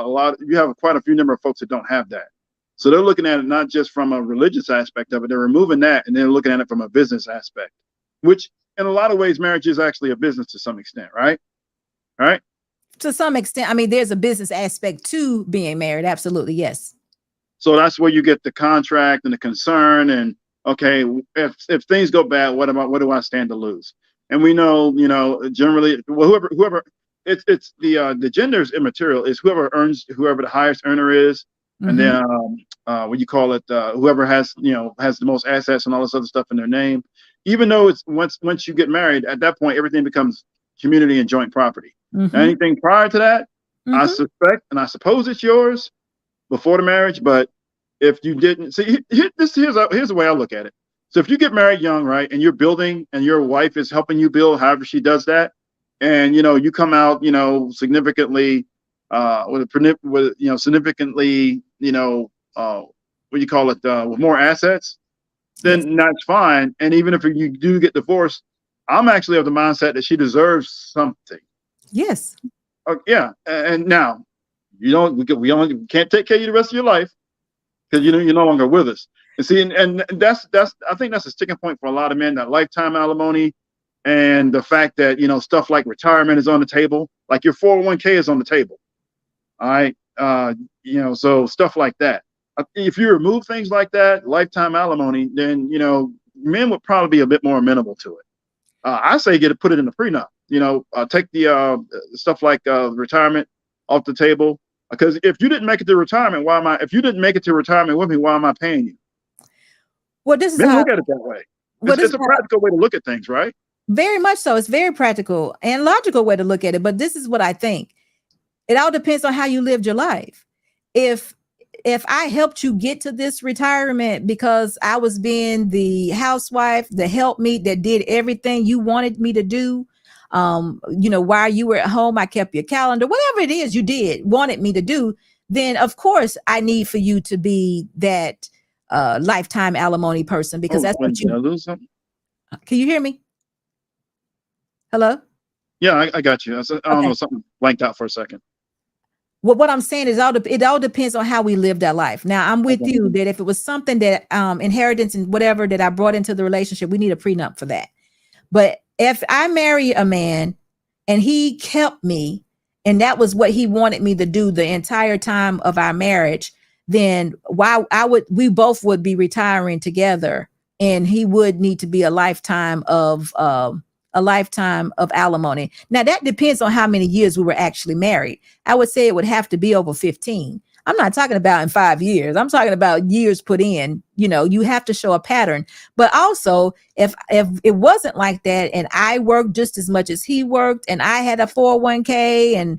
D: you have quite a few number of folks that don't have that. So they're looking at it not just from a religious aspect of it, they're removing that and they're looking at it from a business aspect, which in a lot of ways, marriage is actually a business to some extent, right? Right?
B: To some extent. I mean, there's a business aspect to being married. Absolutely. Yes. So
D: that's where you get the contract and the concern and, okay, if things go bad, what do I stand to lose? And we know, you know, generally, well, whoever it's the gender is immaterial. It's whoever the highest earner is. Mm-hmm. And then what you call it, whoever has the most assets and all this other stuff in their name, even though it's once you get married, at that point, everything becomes community and joint property. Mm-hmm. Now, anything prior to that, mm-hmm. I suspect, and I suppose it's yours before the marriage, but if you didn't see, here's the way I look at it. So if you get married young, right, and you're building and your wife is helping you build, however she does that, and, you know, you come out, you know, significantly, significantly, you know, with more assets, then that's fine. And even if you do get divorced, I'm actually of the mindset that she deserves something.
B: Yes.
D: Yeah. And now we can't take care of you the rest of your life because, you know, you're no longer with us. And see, and that's I think that's a sticking point for a lot of men, that lifetime alimony and the fact that, you know, stuff like retirement is on the table, like your 401k is on the table. All right. You know, so stuff like that. If you remove things like that, lifetime alimony, then, you know, men would probably be a bit more amenable to it. I say put it in the prenup, you know, take the stuff like retirement off the table. Because if you didn't make it to retirement, if you didn't make it to retirement with me, why am I paying you?
B: Well, this is
D: men look at it that way. It's a practical way to look at things, right?
B: Very much so. It's very practical and logical way to look at it. But this is what I think. It all depends on how you lived your life. If I helped you get to this retirement because I was being the housewife, the helpmeet that did everything you wanted me to do, while you were at home, I kept your calendar, whatever it is you wanted me to do, then of course I need for you to be that lifetime alimony person, because that's what you
D: lose something?
B: Can you hear me? Hello?
D: Yeah, I got you. I don't know, something blanked out for a second.
B: Well, what I'm saying is it all depends on how we lived our life. Now, I'm with you that if it was something that inheritance and whatever that I brought into the relationship, we need a prenup for that. But if I marry a man and he kept me and that was what he wanted me to do the entire time of our marriage, then we both would be retiring together, and he would need to be a lifetime of alimony. Now that depends on how many years we were actually married. I would say it would have to be over 15. I'm not talking about in 5 years. I'm talking about years put in. You have to show a pattern. But also, if it wasn't like that, and I worked just as much as he worked, and I had a 401k and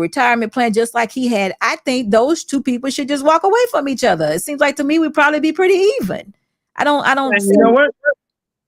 B: retirement plan just like he had, I think those two people should just walk away from each other. It seems like to me we'd probably be pretty even. I don't.
D: And you know what?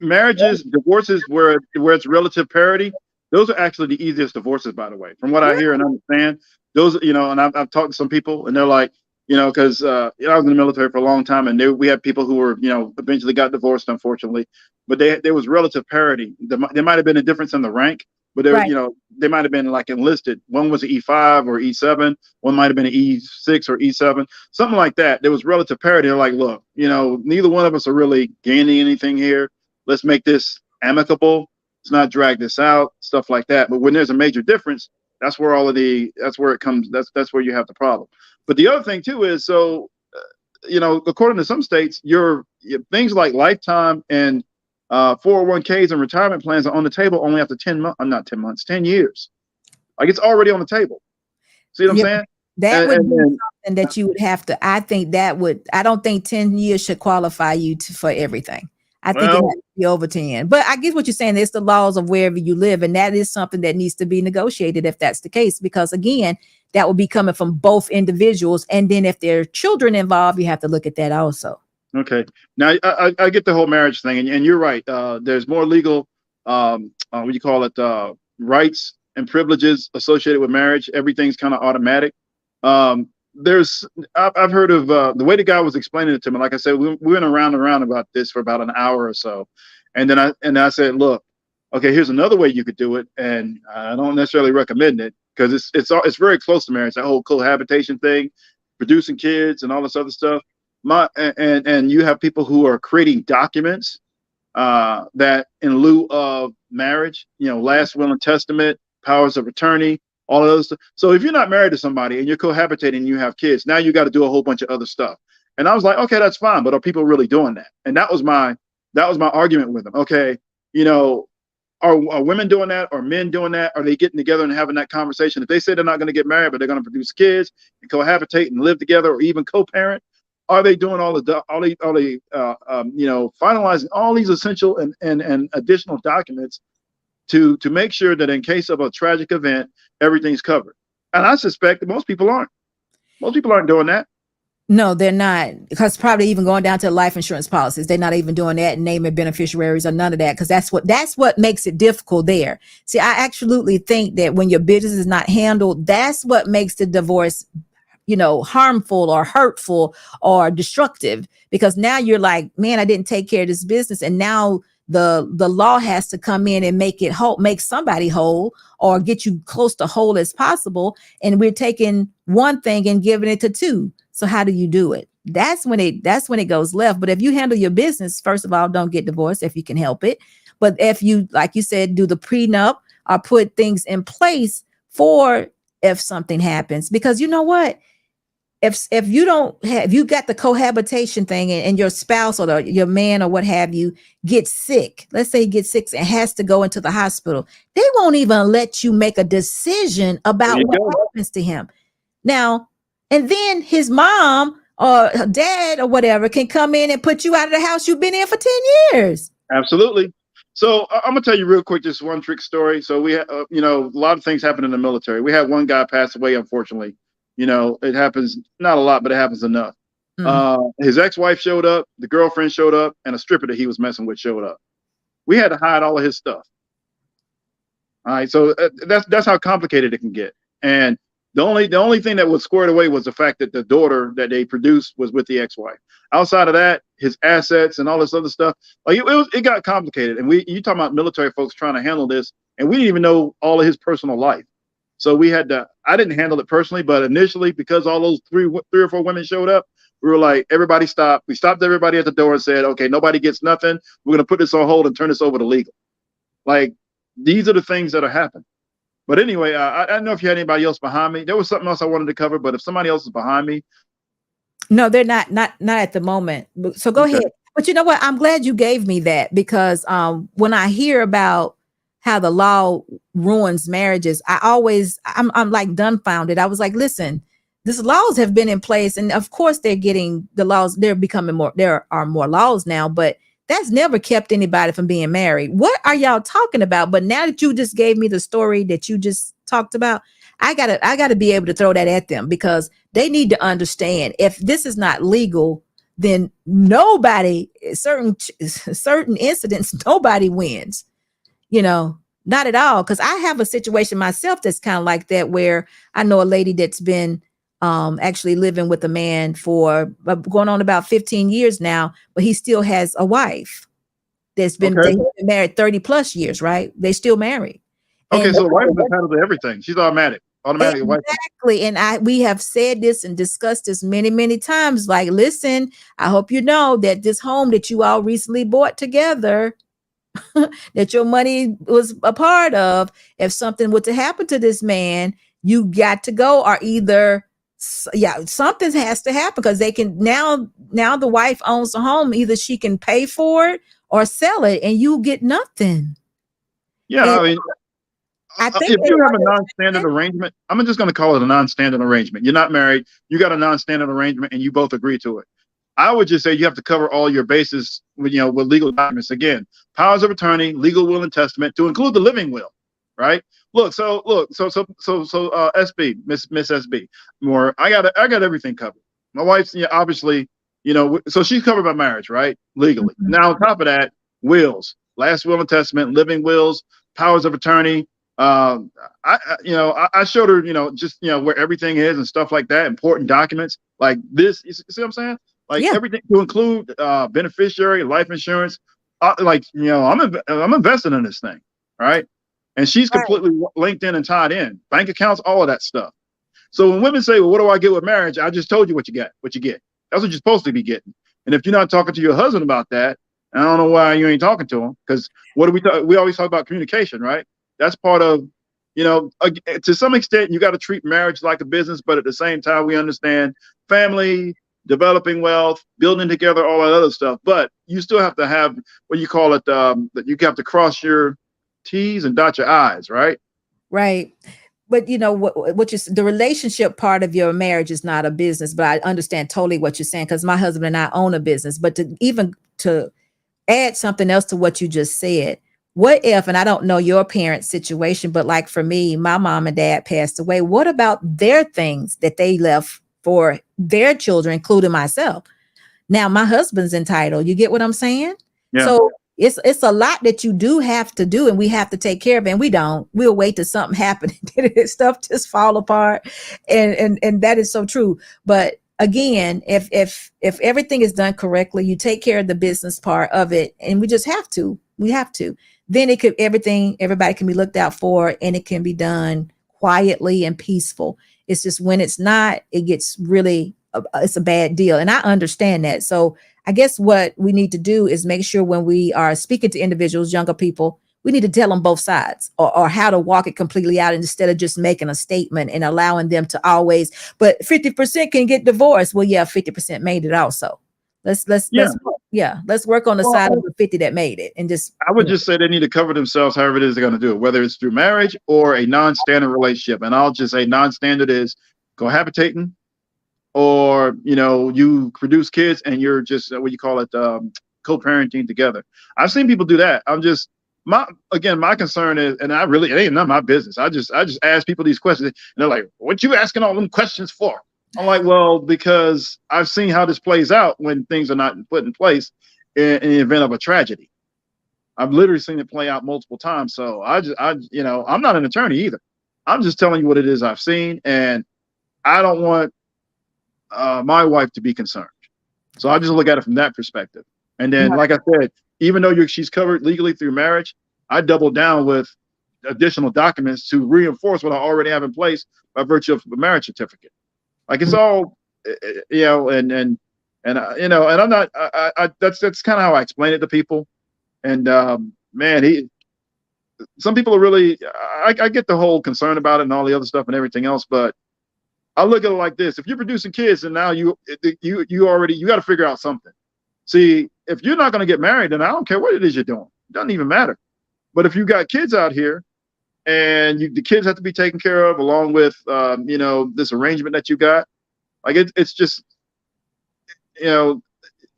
D: Marriages, divorces where it's relative parity, those are actually the easiest divorces, by the way, from what I hear and understand. Those, and I've talked to some people, and they're like, because I was in the military for a long time, and we had people who were, eventually got divorced, unfortunately, but there was relative parity. There might have been a difference in the rank, but there,
B: Right.
D: They might have been like enlisted. One was an E5 or E7, one might have been an E6 or E7, something like that. There was relative parity. They're like, look, neither one of us are really gaining anything here. Let's make this amicable. Let's not drag this out, stuff like that. But when there's a major difference, that's where it comes. That's where you have the problem. But the other thing too is, according to some states, your things like lifetime and 401ks and retirement plans are on the table only after 10 months. Not 10 months, 10 years. Like, it's already on the table. See what I'm saying?
B: That would be something that you would have to. I don't think 10 years should qualify you for everything. I think it has to be over 10. But I get what you're saying. It's the laws of wherever you live. And that is something that needs to be negotiated if that's the case. Because again, that will be coming from both individuals. And then if there are children involved, you have to look at that also.
D: Okay. Now, I get the whole marriage thing. And you're right. There's more legal, rights and privileges associated with marriage. Everything's kind of automatic. I've heard of the way the guy was explaining it to me. Like I said, we went around and around about this for about an hour or so, and then I said, look, okay, here's another way you could do it, and I don't necessarily recommend it because it's very close to marriage. That whole cohabitation thing, producing kids, and all this other stuff. And you have people who are creating documents that in lieu of marriage, last will and testament, powers of attorney, all of those stuff. So if you're not married to somebody and you're cohabitating and you have kids, now you got to do a whole bunch of other stuff. And I was like, okay, that's fine. But are people really doing that? And that was my argument with them. Okay, are women doing that? Are men doing that? Are they getting together and having that conversation? If they say they're not going to get married, but they're going to produce kids and cohabitate and live together, or even co-parent, are they doing finalizing all these essential and additional documents to make sure that in case of a tragic event, everything's covered? And I suspect that most people aren't. Most people aren't doing that.
B: No, they're not, because probably even going down to life insurance policies, they're not even doing that, naming beneficiaries or none of that, because that's what makes it difficult there. See, I absolutely think that when your business is not handled, that's what makes the divorce, harmful or hurtful or destructive, because now you're like, man, I didn't take care of this business, and now the law has to come in and make somebody whole, or get you close to whole as possible. And we're taking one thing and giving it to two. So how do you do it? That's when it goes left. But if you handle your business, first of all, don't get divorced if you can help it. But if you, like you said, do the prenup or put things in place for if something happens, because you know what? If you got the cohabitation thing and your spouse or your man or what have you gets sick, let's say he gets sick and has to go into the hospital, they won't even let you make a decision about what happens to him. Now, and then his mom or dad or whatever can come in and put you out of the house you've been in for 10 years.
D: Absolutely. So I'm gonna tell you real quick, just one trick story. So we, you know, a lot of things happen in the military. We had one guy pass away, unfortunately. You know, it happens not a lot, but it happens enough. His ex-wife showed up, the girlfriend showed up, and a stripper that he was messing with showed up. We had to hide all of his stuff. All right, so that's how complicated it can get. And the only thing that was squared away was the fact that the daughter that they produced was with the ex-wife. Outside of that, his assets and all this other stuff, like it got complicated. And you talking about military folks trying to handle this, and we didn't even know all of his personal life. So we had to. I didn't handle it personally, but initially, because all those three or four women showed up, we were like, everybody stop. We stopped everybody at the door and said, okay, nobody gets nothing. We're gonna put this on hold and turn this over to legal. Like, these are the things that are happening. But anyway, I don't know if you had anybody else behind me. There was something else I wanted to cover, but if somebody else is behind me.
B: No, they're not at the moment. So go ahead. But you know what? I'm glad you gave me that, because when I hear about how the law ruins marriages, I'm like dumbfounded. I was like, listen, these laws have been in place, and of course they're becoming more, there are more laws now, but that's never kept anybody from being married. What are y'all talking about? But now that you just gave me the story that you just talked about, I gotta be able to throw that at them, because they need to understand, if this is not legal, then certain incidents, nobody wins, you know, not at all. Because I have a situation myself that's kind of like that, where I know a lady that's been actually living with a man for going on about 15 years now, but he still has a wife that's been, they've been married 30 plus years, right? They still married.
D: Okay,
B: and
D: so the wife is entitled to everything. She's automatic.
B: Exactly. And we have said this and discussed this many, many times. Like, listen, I hope you know that this home that you all recently bought together, that your money was a part of, if something were to happen to this man, you got to go, or either something has to happen, because they can now the wife owns the home. Either she can pay for it or sell it, and you get nothing.
D: Yeah,
B: and
D: I mean,
B: I think
D: if you have a non-standard arrangement, I'm just going to call it a non-standard arrangement. You're not married, you got a non-standard arrangement, and you both agree to it. I would just say you have to cover all your bases with, with legal documents. Again, powers of attorney, legal will and testament, to include the living will, right? So SB, Miss SB, more. I got everything covered. My wife's obviously, so she's covered by marriage, right? Legally. Mm-hmm. Now on top of that, wills, last will and testament, living wills, powers of attorney. I showed her, just where everything is and stuff like that. Important documents like this. You see what I'm saying? Like everything to include beneficiary, life insurance. I'm invested in this thing, right? And she's completely linked in and tied in. Bank accounts, all of that stuff. So when women say, well, what do I get with marriage? I just told you what you get. That's what you're supposed to be getting. And if you're not talking to your husband about that, I don't know why you ain't talking to him. Because what do we always talk about communication, right? That's part of, to some extent, you got to treat marriage like a business. But at the same time, we understand family, developing wealth, building together, all that other stuff. But you still have to have what you call it, that you have to cross your T's and dot your I's, right?
B: Right. But the relationship part of your marriage is not a business, but I understand totally what you're saying, because my husband and I own a business. But to add something else to what you just said, what if, and I don't know your parents' situation, but like for me, my mom and dad passed away. What about their things that they left for their children, including myself? Now my husband's entitled. You get what I'm saying?
D: Yeah.
B: So it's a lot that you do have to do, and we have to take care of it. And we'll wait till something happens. Stuff just fall apart. And that is so true. But again, if everything is done correctly, you take care of the business part of it, and we have to, then everybody can be looked out for, and it can be done quietly and peaceful. It's just when it's not, it gets really, it's a bad deal. And I understand that. So I guess what we need to do is make sure when we are speaking to individuals, younger people, we need to tell them both sides, or how to walk it completely out, instead of just making a statement and allowing them to always, but 50% can get divorced. Well, yeah, 50% made it also. Let's work on the side of the 50 that made it. And
D: I would just say they need to cover themselves however it is they're going to do it, whether it's through marriage or a non-standard relationship. And I'll just say non-standard is cohabitating, or you produce kids and you're just what you call it, co-parenting together. I've seen people do that. I'm just my concern is, and it ain't none of my business. I just ask people these questions, and they're like, "What you asking all them questions for?" I'm like, "Well, because I've seen how this plays out when things are not put in place in the event of a tragedy. I've literally seen it play out multiple times. So I'm not an attorney either. I'm just telling you what it is I've seen, and I don't want my wife to be concerned. So I just look at it from that perspective. And then, like I said, even though she's covered legally through marriage, I double down with additional documents to reinforce what I already have in place by virtue of a marriage certificate. Like it's all, and I'm not. That's kind of how I explain it to people. And man, some people are really. I get the whole concern about it and all the other stuff and everything else, but I look at it like this: if you're producing kids, and now you got to figure out something. See, if you're not going to get married, then I don't care what it is you're doing. It doesn't even matter. But if you got kids out here, and the kids have to be taken care of, along with this arrangement that you got, like it's just you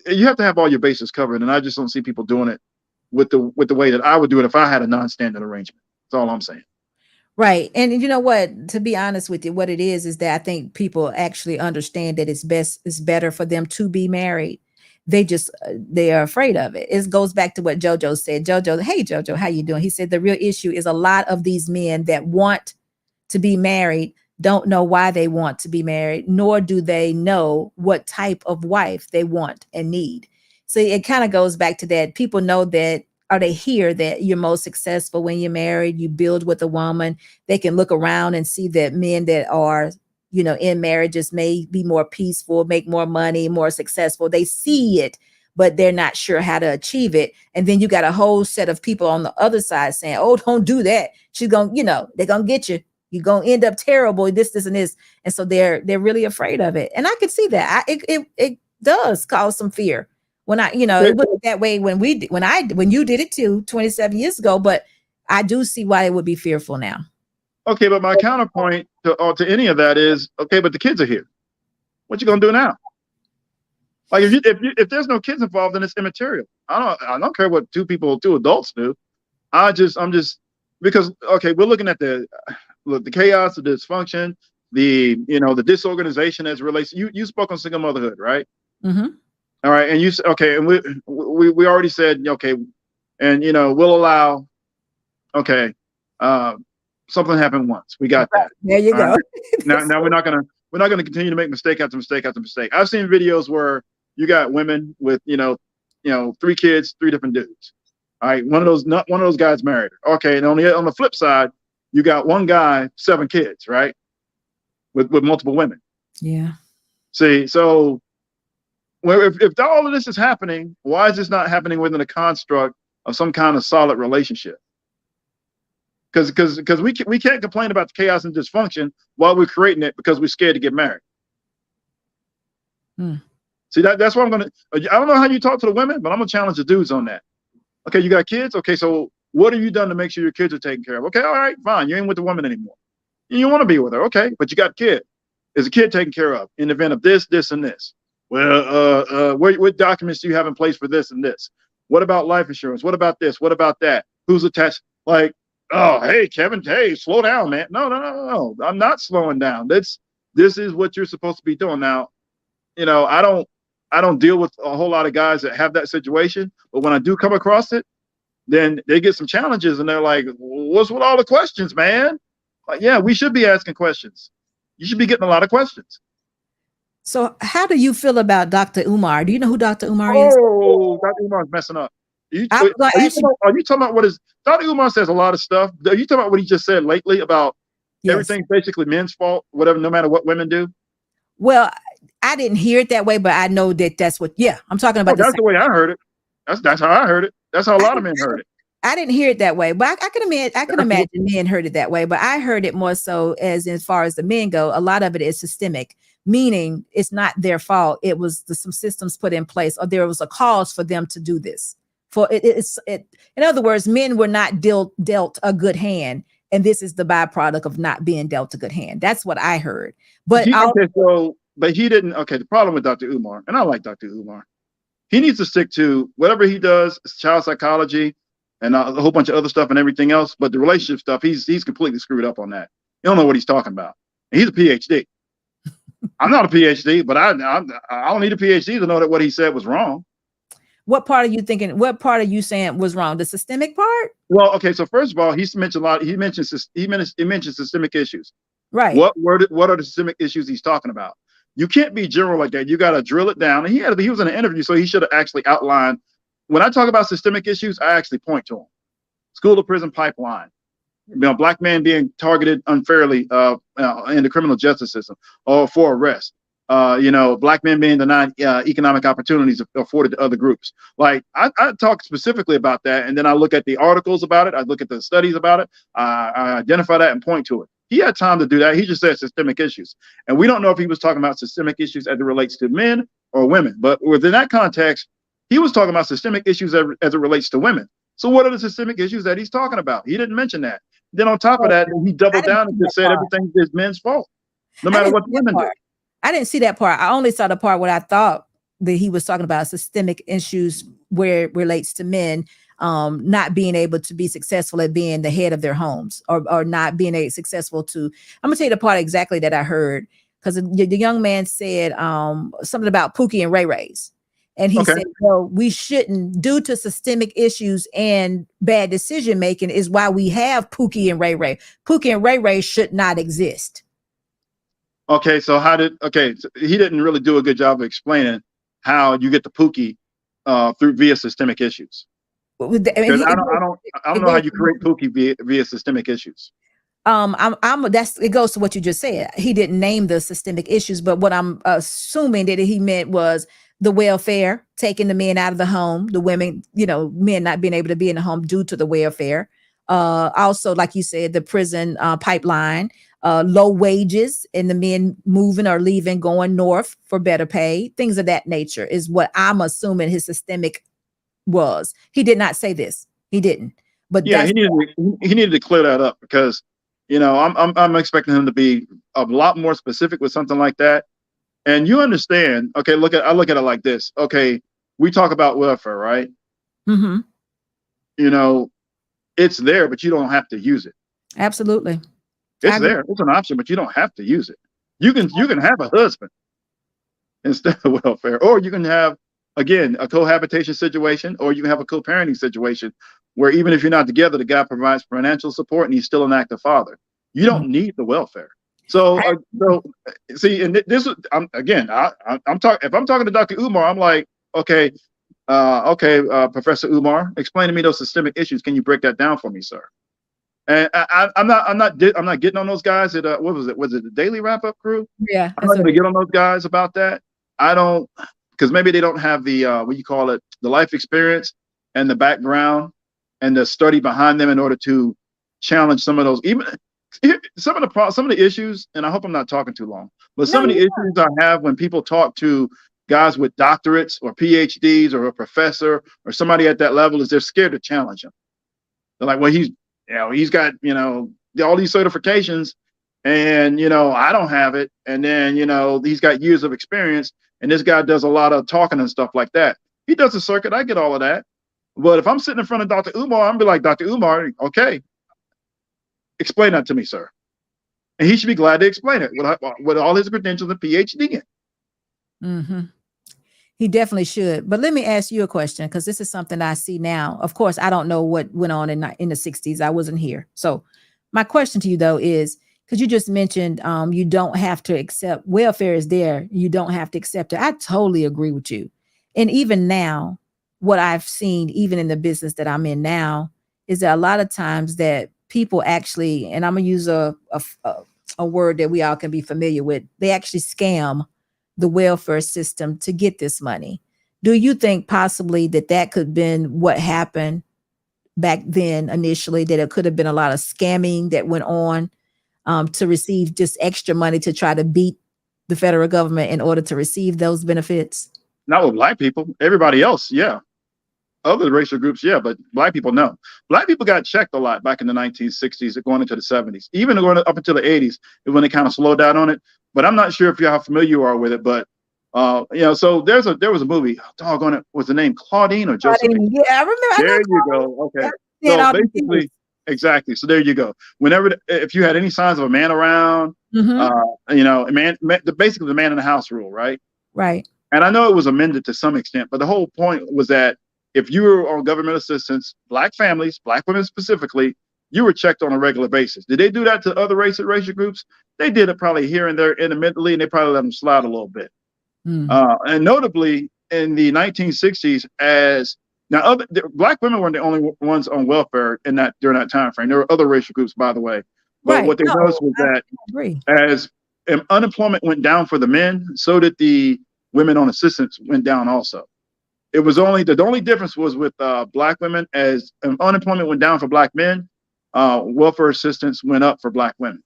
D: have to have all your bases covered, and I just don't see people doing it with the way that I would do it if I had a non-standard arrangement. That's all I'm saying.
B: Right. And you know what, to be honest with you, what it is that I think people actually understand that it's better for them to be married. They are afraid of it. It goes back to what JoJo said. Hey JoJo, how you doing? He said the real issue is a lot of these men that want to be married don't know why they want to be married, nor do they know what type of wife they want and need. So it kind of goes back to that. People know that, or they hear that you're most successful when you're married, you build with a woman. They can look around and see that men that are, in marriages may be more peaceful, make more money, more successful. They see it, but they're not sure how to achieve it. And then you got a whole set of people on the other side saying, "Oh, don't do that. She's going, they're going to get you. You're going to end up terrible, this, and this." And so they're really afraid of it. And I could see that. It does cause some fear. When it wasn't that way when you did it too, 27 years ago, but I do see why it would be fearful now.
D: Okay, but my counterpoint to any of that is, okay, but the kids are here. What you gonna do now? Like if there's no kids involved, then it's immaterial. I don't care what two adults do. I'm just because okay, we're looking at the chaos, the dysfunction, the disorganization as relates. You spoke on single motherhood, right?
B: Mm-hmm.
D: All right, and you okay, and we already said okay, and we'll allow okay. Something happened once. We got that.
B: There you go.
D: Right? Now we're not gonna continue to make mistake after mistake after mistake. I've seen videos where you got women with 3 kids, 3 different dudes. All right, one of those guys married her. Okay, and on the flip side, you got one guy, 7 kids, right, with multiple women.
B: Yeah.
D: See, so if all of this is happening, why is this not happening within a construct of some kind of solid relationship? Because we can't complain about the chaos and dysfunction while we're creating it because we're scared to get married. See, that's what I'm gonna. I don't know how you talk to the women, but I'm gonna challenge the dudes on that. Okay, you got kids. Okay, so what have you done to make sure your kids are taken care of? Okay, all right, fine. You ain't with the woman anymore. You want to be with her, okay? But you got a kid. Is a kid taken care of in the event of this, this, and this? Well, what documents do you have in place for this and this? What about life insurance? What about this? What about that? Who's attached? Like. Oh, hey, Kevin, hey, slow down, man. No. I'm not slowing down. This is what you're supposed to be doing. Now, I don't deal with a whole lot of guys that have that situation, but when I do come across it, then they get some challenges and they're like, what's with all the questions, man? Like, yeah, we should be asking questions. You should be getting a lot of questions.
B: So how do you feel about Dr. Umar? Do you know who Dr. Umar is?
D: Oh, Dr. Umar's messing up. Are you talking about what is Dr. Umar says a lot of stuff? Are you talking about what he just said lately about everything's basically men's fault, whatever, no matter what women do?
B: Well, I didn't hear it that way, but I know that that's what. Yeah, I'm talking about.
D: That's the way I heard it. That's how I heard it. That's how a lot of men heard it.
B: I didn't hear it that way, but I can imagine men heard it that way. But I heard it more so as far as the men go. A lot of it is systemic, meaning it's not their fault. It was some systems put in place, or there was a cause for them to do this. In other words, men were not dealt a good hand, and this is the byproduct of not being dealt a good hand. That's what I heard. But
D: but he didn't. Okay, the problem with Dr. Umar, and I like Dr. Umar, he needs to stick to whatever he does, child psychology, and a whole bunch of other stuff and everything else. But the relationship stuff, he's completely screwed up on that. You don't know what he's talking about. And he's a PhD. I'm not a PhD, but I don't need a PhD to know that what he said was wrong.
B: What part are you thinking? What part are you saying was wrong? The systemic part?
D: Well, okay. So first of all, he's mentioned a lot. He mentioned systemic issues.
B: Right.
D: What are the systemic issues he's talking about? You can't be general like that. You got to drill it down. And he was in an interview, so he should have actually outlined. When I talk about systemic issues, I actually point to them. School to prison pipeline. Black men being targeted unfairly in the criminal justice system or for arrest. Black men being denied economic opportunities afforded to other groups. Like I talk specifically about that, and then I look at the articles about it. I look at the studies about it. I identify that and point to it. He had time to do that. He just said systemic issues, and we don't know if he was talking about systemic issues as it relates to men or women. But within that context, he was talking about systemic issues as it relates to women. So what are the systemic issues that he's talking about? He didn't mention that. Then on top of that, he doubled down and just said everything is men's fault, no matter what the women do.
B: I didn't see that part. I only saw the part where I thought that he was talking about systemic issues where it relates to men not being able to be successful at being the head of their homes or not being successful to. I'm gonna tell you the part exactly that I heard, because the young man said something about Pookie and Ray Ray's. And he said, well, we shouldn't, due to systemic issues and bad decision making, is why we have Pookie and Ray Ray. Pookie and Ray Ray should not exist.
D: Okay, so so he didn't really do a good job of explaining how you get the Pookie via systemic issues. I don't know how you create Pookie via systemic issues.
B: It goes to what you just said. He didn't name the systemic issues, but what I'm assuming that he meant was the welfare, taking the men out of the home, the women, men not being able to be in the home due to the welfare. Also, like you said, the prison pipeline, low wages, and the men moving or leaving, going north for better pay, things of that nature is what I'm assuming his systemic was. He did not say this. He didn't. But
D: yeah, he needed to clear that up, because I'm expecting him to be a lot more specific with something like that. And you understand, okay, I look at it like this. Okay, we talk about welfare, right?
B: Mm-hmm.
D: It's there, but you don't have to use it.
B: Absolutely.
D: It's there. It's an option, but you don't have to use it. You can have a husband instead of welfare, or you can have, again, a cohabitation situation, or you can have a co-parenting situation where even if you're not together, the guy provides financial support and he's still an active father. You don't need the welfare. So see, and this is, I'm talking. If I'm talking to Dr. Umar, I'm like, okay, Professor Umar, explain to me those systemic issues. Can you break that down for me, sir? And I'm not getting on those guys at what was it? Was it the Daily Wrap Up crew?
B: Yeah,
D: I'm not going to get on those guys about that. I don't, because maybe they don't have the what you call it, the life experience and the background and the study behind them in order to challenge some of those. Even some of the issues, and I hope I'm not talking too long, but some of the issues I have when people talk to guys with doctorates or PhDs or a professor or somebody at that level is they're scared to challenge him. They're like, well, he's got, all these certifications and, I don't have it. And then, he's got years of experience and this guy does a lot of talking and stuff like that. He does a circuit. I get all of that. But if I'm sitting in front of Dr. Umar, I'm be like, Dr. Umar, okay, explain that to me, sir. And he should be glad to explain it with all his credentials and PhD in.
B: Mm-hmm. He definitely should. But let me ask you a question, because this is something I see now. Of course, I don't know what went on in the 60s. I wasn't here. So my question to you, though, is, because you just mentioned you don't have to accept welfare is there. You don't have to accept it. I totally agree with you. And even now, what I've seen, even in the business that I'm in now, is that a lot of times that people actually, and I'm going to use a word that we all can be familiar with, they actually scam the welfare system to get this money. Do you think possibly that could have been what happened back then initially, that it could have been a lot of scamming that went on to receive just extra money to try to beat the federal government in order to receive those benefits?
D: Not with Black people. Everybody else, yeah. Other racial groups, yeah, but Black people, no. Black people got checked a lot back in the 1960s and going into the 70s. Even going up until the 80s is when they kind of slowed down on it. But I'm not sure if how familiar you are with it. But so there was a movie. Doggone it, was the name Claudine or Josephine?
B: Yeah, I remember.
D: There you go. Okay.
B: They had
D: So
B: all the
D: basically,
B: kids.
D: exactly. So there you go. Whenever, if you had any signs of a man around, you know, basically the man in the house rule, right?
B: Right.
D: And I know it was amended to some extent, but the whole point was that if you were on government assistance, black families, black women specifically, you were checked on a regular basis. Did they do that to other racial groups? They did it probably here and there intermittently, and they probably let them slide a little bit. And notably in the 1960s, as now black women weren't the only ones on welfare during that time frame. There were other racial groups, by the way. But what they noticed was that as unemployment went down for the men, so did the women on assistance went down also. It was the only difference was with black women. As unemployment went down for black men, welfare assistance went up for black women.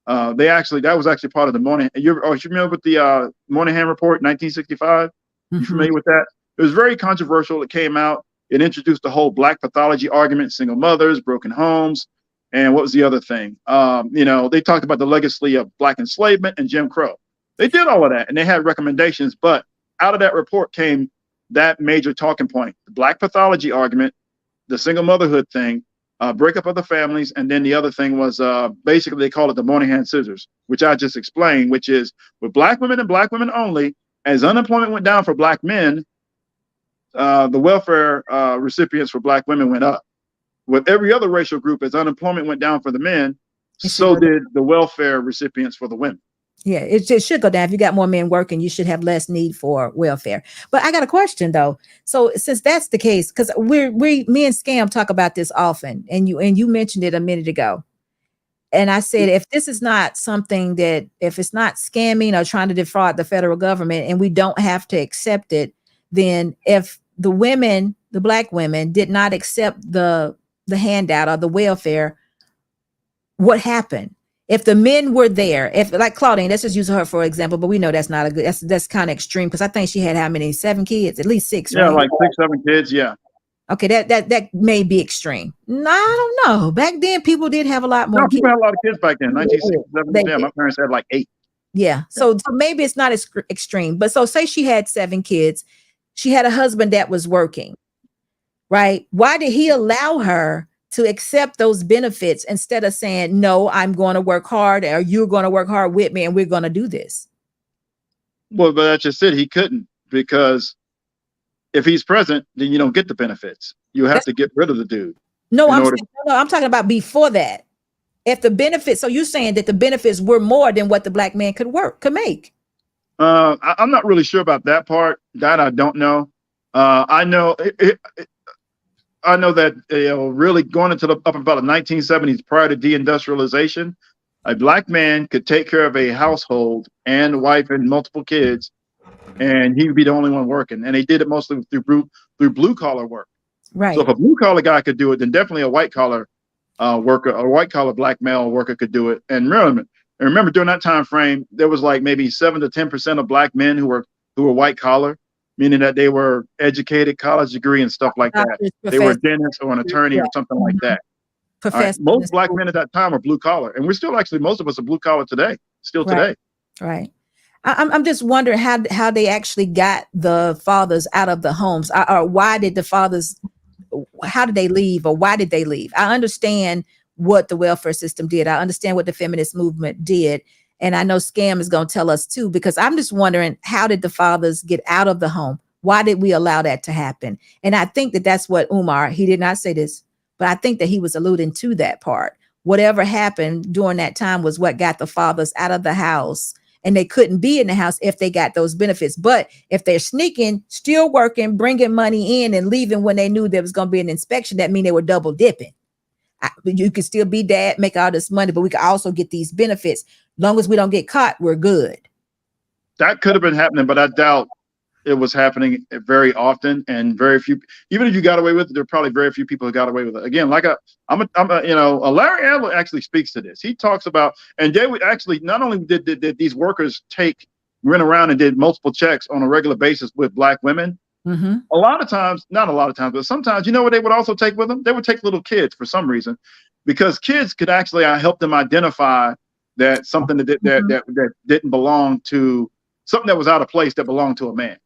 D: That was actually part of the Moynihan. You familiar with the Moynihan report, 1965? You familiar with that? It was very controversial. It came out. It introduced the whole black pathology argument, single mothers, broken homes, and what was the other thing? You know, they talked about the legacy of black enslavement and Jim Crow. They did all of that, and they had recommendations. But out of that report came that major talking point: the black pathology argument, the single motherhood thing, breakup of the families, and then the other thing was basically they call it the Moynihan scissors, which I just explained, which is with black women and black women only, as unemployment went down for black men, the welfare recipients for black women went up. With every other racial group, as unemployment went down for the men, so did the welfare recipients for the women.
B: Yeah, it should go down. If you got more men working, you should have less need for welfare. But I got a question though. So since that's the case, because me and Scam talk about this often, and you mentioned it a minute ago. And I said, if this is not something if it's not scamming or trying to defraud the federal government, and we don't have to accept it, then if the black women did not accept the handout or the welfare, what happened? If the men were there, if like Claudine, let's just use her for example, but we know that's not a good, that's kind of extreme, because I think she had how many, 7 kids, at least 6,
D: yeah,
B: right?
D: like 6, 7 kids, yeah.
B: Okay, that may be extreme. No, I don't know. Back then, people did have a lot more.
D: No, people had a lot of kids back then. 1967, yeah, my parents had like 8.
B: Yeah, so maybe it's not as extreme, but so say she had 7 kids, she had a husband that was working, right? Why did he allow her to accept those benefits instead of saying, no, I'm going to work hard, or you're going to work hard with me, and we're going to do this?
D: Well, but I just said he couldn't, because if he's present, then you don't get the benefits. You have to get rid of the dude.
B: No, I'm talking about before that. If the benefits, so you're saying that the benefits were more than what the black man could make.
D: I'm not really sure about that part. That I don't know. I know that really going into up about the 1970s, prior to deindustrialization, a black man could take care of a household and a wife and multiple kids, and he would be the only one working. And they did it mostly through blue collar work.
B: Right.
D: So if a blue collar guy could do it, then definitely a white collar worker, a white collar black male worker could do it. And remember during that time frame, there was like maybe 7 to 10% of black men who were white collar, meaning that they were educated, college degree and stuff like that. They were a dentist or an attorney or something like that. Right. Most black men at that time were blue collar, and we're still actually, most of us are blue collar today, today.
B: Right. I'm just wondering how they actually got the fathers out of the homes, or why did the fathers, how did they leave, or why did they leave? I understand what the welfare system did. I understand what the feminist movement did. And I know Scam is going to tell us too, because I'm just wondering, how did the fathers get out of the home? Why did we allow that to happen? And I think that that's what Umar, he did not say this, but I think that he was alluding to that part. Whatever happened during that time was what got the fathers out of the house, and they couldn't be in the house if they got those benefits. But if they're sneaking, still working, bringing money in and leaving when they knew there was going to be an inspection, that means they were double dipping. You could still be dad, make all this money, but we could also get these benefits. Long as we don't get caught, we're good. That
D: could have been happening, but I doubt it was happening very often, and very few. Even if you got away with it, there are probably very few people who got away with it. Again, Larry Adler actually speaks to this. He talks about, and they would actually, not only did these workers run around and did multiple checks on a regular basis with black women. Mm-hmm. A lot of times, not a lot of times, but sometimes, you know what they would also take with them? They would take little kids for some reason, because kids could actually help them identify that something that didn't belong to, something that was out of place that belonged to a man.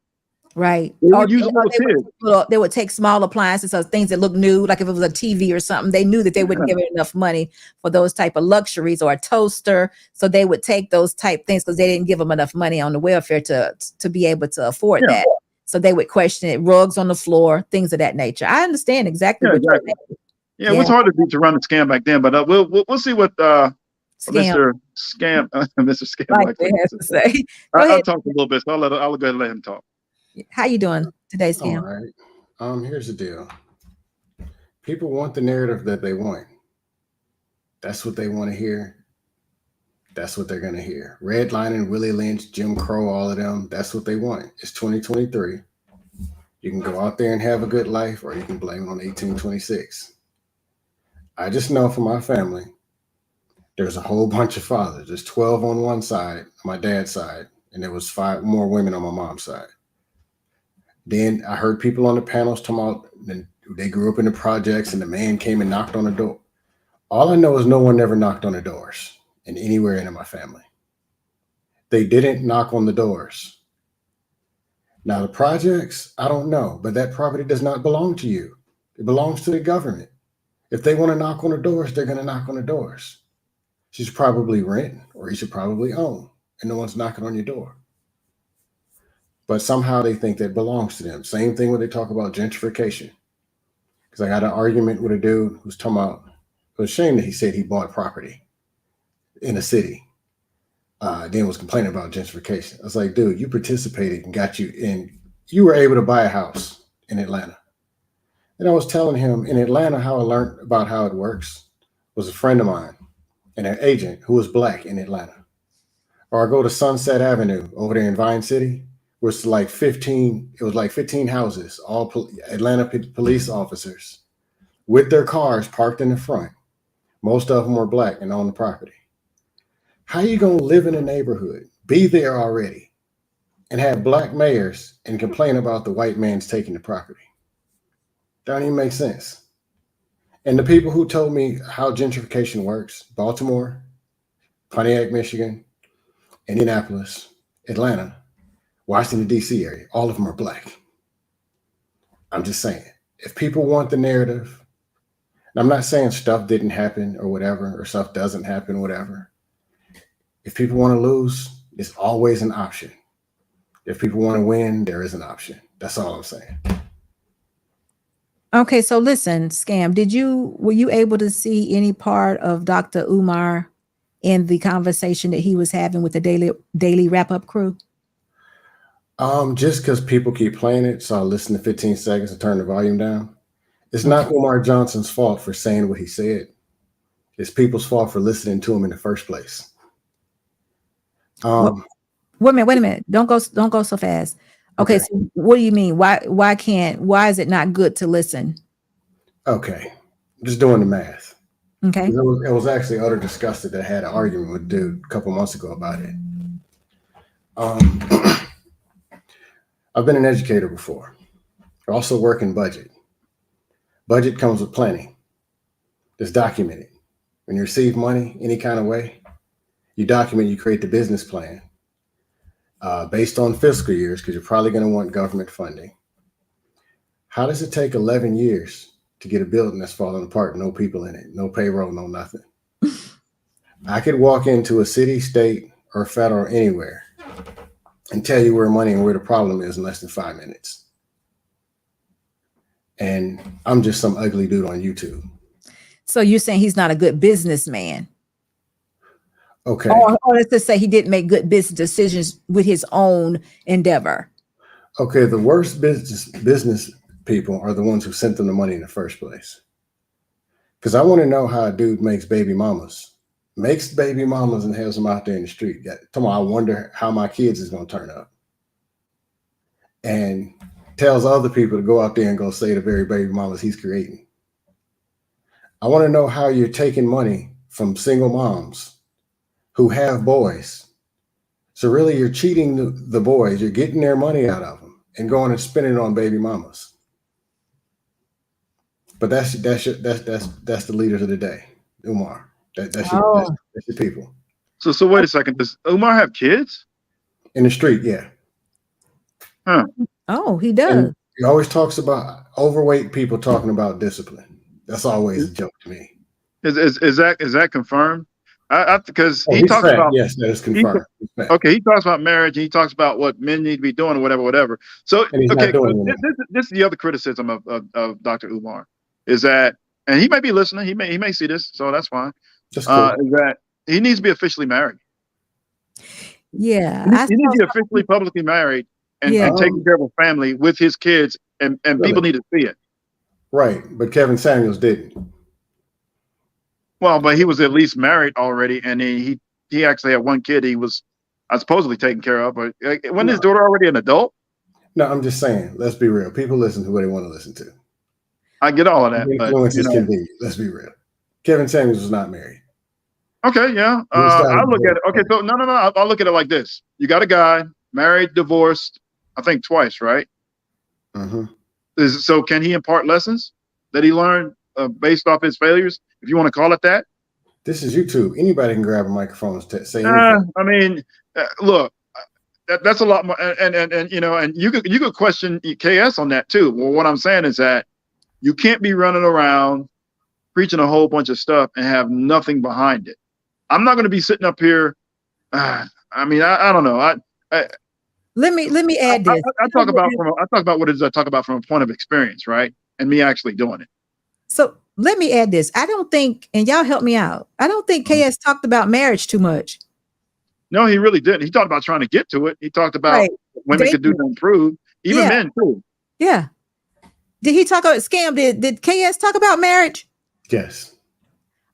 B: Right.
D: They would use little kids.
B: They would take small appliances or things that look new, like if it was a TV or something, they knew that they wouldn't give it enough money for those type of luxuries, or a toaster. So they would take those type things because they didn't give them enough money on the welfare to be able to afford that. So they would question it, rugs on the floor, things of that nature. I understand exactly what you're saying.
D: Yeah, it was hard to run the scam back then, but we'll see what Mr. Scam Mr. Scam
B: like has to say.
D: I'll talk a little bit, so I'll go ahead and let him talk.
B: How you doing today, Scam?
E: All right. Here's the deal. People want the narrative that they want. That's what they want to hear. That's what they're going to hear. Redlining, Willie Lynch, Jim Crow, all of them. That's what they want. It's 2023. You can go out there and have a good life, or you can blame it on 1826. I just know for my family, there's a whole bunch of fathers. There's 12 on one side, on my dad's side, and there was 5 more women on my mom's side. Then I heard people on the panels talking about they grew up in the projects and the man came and knocked on the door. All I know is no one ever knocked on the doors in anywhere in my family. They didn't knock on the doors. Now the projects, I don't know, but that property does not belong to you. It belongs to the government. If they want to knock on the doors, they're going to knock on the doors. You should probably rent, or you should probably own, and no one's knocking on your door. But somehow they think that belongs to them. Same thing when they talk about gentrification. Because I got an argument with a dude who's talking about, it was a shame that he said he bought property in a city, then was complaining about gentrification. I was like, dude, you participated and you were able to buy a house in Atlanta. And I was telling him in Atlanta how I learned about how it works was a friend of mine and an agent who was Black in Atlanta. Or I go to Sunset Avenue over there in Vine City, was like 15 houses, all Atlanta police officers with their cars parked in the front. Most of them were Black and on the property. How you gonna live in a neighborhood, be there already, and have Black mayors and complain about the white man's taking the property? Don't even make sense. And the people who told me how gentrification works, Baltimore, Pontiac, Michigan, Indianapolis, Atlanta, Washington, D.C. area, all of them are Black. I'm just saying, if people want the narrative, and I'm not saying stuff didn't happen or whatever, or stuff doesn't happen, whatever. If people want to lose, it's always an option. If people want to win, there is an option. That's all I'm saying.
B: Okay, so listen, Scam, were you able to see any part of Dr. Umar in the conversation that he was having with the daily wrap-up crew?
E: Just because people keep playing it, so I'll listen to 15 seconds and turn the volume down. It's not Umar Johnson's fault for saying what he said. It's people's fault for listening to him in the first place.
B: Wait a minute. Don't go so fast. Okay, so what do you mean? Why is it not good to listen? Okay.
E: I'm just doing the math.
B: Okay.
E: It was actually utter disgusted that I had an argument with a dude a couple months ago about it. I've been an educator before. I also work in budget. Budget comes with planning. It's documented. When you receive money any kind of way, you document, you create the business plan based on fiscal years, because you're probably going to want government funding. How does it take 11 years to get a building that's falling apart, no people in it, no payroll, no nothing? I could walk into a city, state, or federal, anywhere, and tell you where money and where the problem is in less than 5 minutes. And I'm just some ugly dude on YouTube.
B: So you're saying he's not a good businessman?
E: Okay.
B: Or let's just say he didn't make good business decisions with his own endeavor.
E: Okay, the worst business people are the ones who sent them the money in the first place. Because I want to know how a dude makes baby mamas and has them out there in the street. I wonder how my kids is going to turn up. And tells other people to go out there and go say the very baby mamas he's creating. I want to know how you're taking money from single moms who have boys. So really you're cheating the boys. You're getting their money out of them and going and spending it on baby mamas. But that's the leaders of the day, Umar. That's your people.
D: So wait a second. Does Umar have kids?
E: In the street, yeah.
D: Huh.
B: Oh, he does.
E: And he always talks about overweight people talking about discipline. That's always a joke to me.
D: Is that confirmed? Because
E: Oh,
D: he
E: he's
D: talks
E: fat.
D: about
E: Yes, that is confirmed. He's fat.
D: okay, he talks about marriage and he talks about what men need to be doing or whatever. So
E: And he's
D: okay,
E: not doing it.
D: this is the other criticism of Dr. Umar is that, and he may be listening, he may see this, so that's fine.
E: That's cool.
D: Is that he needs to be officially married.
B: Yeah.
D: He needs to be officially publicly married and taking care of a family with his kids, and people need to see it.
E: Right, but Kevin Samuels didn't.
D: Well, but he was at least married already, and he actually had one kid he was supposedly taken care of. But wasn't his daughter already an adult?
E: No, I'm just saying, let's be real. People listen to what they want to listen to.
D: I get all of that.
E: Influence is convenient. Let's be real. Kevin Samuels was not married.
D: Okay, yeah. I look at it. Okay, so no. I'll look at it like this. You got a guy, married, divorced, I think twice, right?
E: Mm-hmm.
D: So can he impart lessons that he learned based off his failures, if you want to call it that?
E: This is YouTube. Anybody can grab a microphone and say anything.
D: I mean, look, that's a lot more, and you know, and you could question KS on that too. Well, what I'm saying is that you can't be running around preaching a whole bunch of stuff and have nothing behind it. I'm not going to be sitting up here. I mean, I don't know.
B: Let me add this.
D: I talk about what it is I talk about from a point of experience, right? And me actually doing it.
B: So let me add this. I don't think, and y'all help me out, I don't think KS talked about marriage too much.
D: No, he really didn't. He talked about trying to get to it. He talked about what women could do to improve, even men too.
B: Yeah. Did he talk about scam? Did KS talk about marriage?
E: Yes.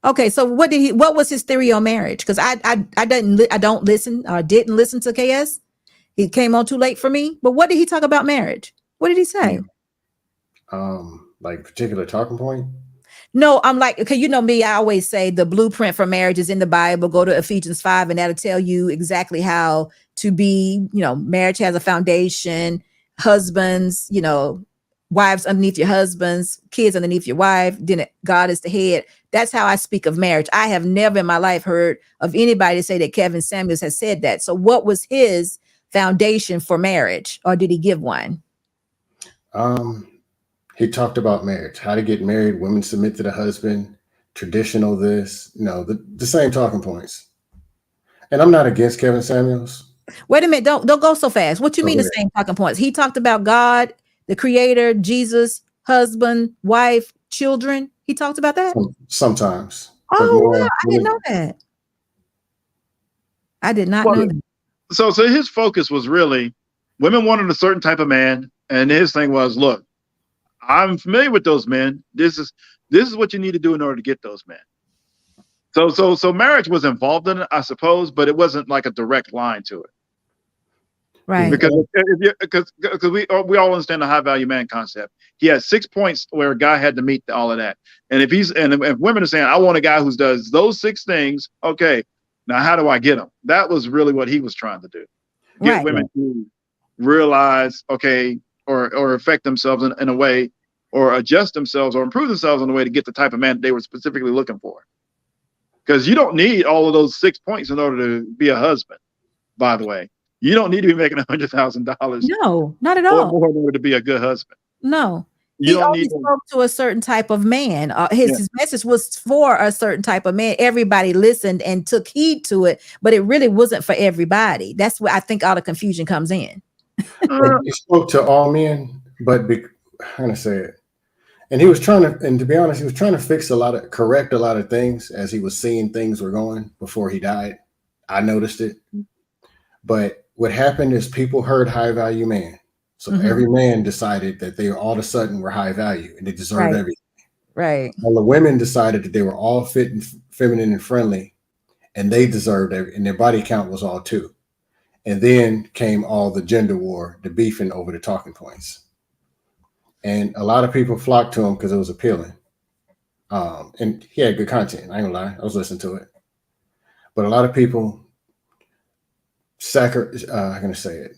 B: Okay, so what was his theory on marriage? Because I didn't listen to KS. He came on too late for me. But what did he talk about marriage? What did he say?
E: Like particular talking point? No,
B: I'm like, okay, you know me, I always say the blueprint for marriage is in the Bible. Go to Ephesians 5 and that'll tell you exactly how to be, you know, marriage has a foundation, husbands, you know, wives underneath your husbands, kids underneath your wife, then God is the head. That's how I speak of marriage. I have never in my life heard of anybody say that Kevin Samuels has said that. So what was his foundation for marriage, or did he give one?
E: He talked about marriage, how to get married, women submit to the husband, traditional this, you know, the same talking points. And I'm not against Kevin Samuels.
B: Wait a minute, don't go so fast. What you mean the same talking points? He talked about God, the creator, Jesus, husband, wife, children. He talked about that?
E: Sometimes.
B: Oh, wow, I didn't know that. I did not know that.
D: So his focus was really women wanted a certain type of man, and his thing was, look, I'm familiar with those men. This is what you need to do in order to get those men. So marriage was involved in it, I suppose, but it wasn't like a direct line to it.
B: Right.
D: Because we all understand the high value man concept. He has 6 points where a guy had to meet all of that. And if women are saying, I want a guy who does those 6 things, okay, now how do I get them? That was really what he was trying to do. Get women to realize, okay, or affect themselves in a way, or adjust themselves or improve themselves in a way to get the type of man that they were specifically looking for. Because you don't need all of those 6 points in order to be a husband, by the way. You don't need to be making $100,000.
B: No, not at all.
D: Or in order to be a good husband.
B: No.
D: You
B: he only spoke to a certain type of man. His message was for a certain type of man. Everybody listened and took heed to it, but it really wasn't for everybody. That's where I think all the confusion comes in.
E: He spoke to all men, but how can I say it? And he was trying to, and to be honest, he was trying to correct a lot of things as he was seeing things were going before he died. I noticed it. But what happened is people heard high value man. So every man decided that they all of a sudden were high value and they deserved everything.
B: Right.
E: All the women decided that they were all fit and feminine and friendly and they deserved everything. And their body count was all 2. And then came all the gender war, the beefing over the talking points. And a lot of people flocked to him because it was appealing. And he had good content. I ain't gonna lie. I was listening to it. But a lot of people how can I say it?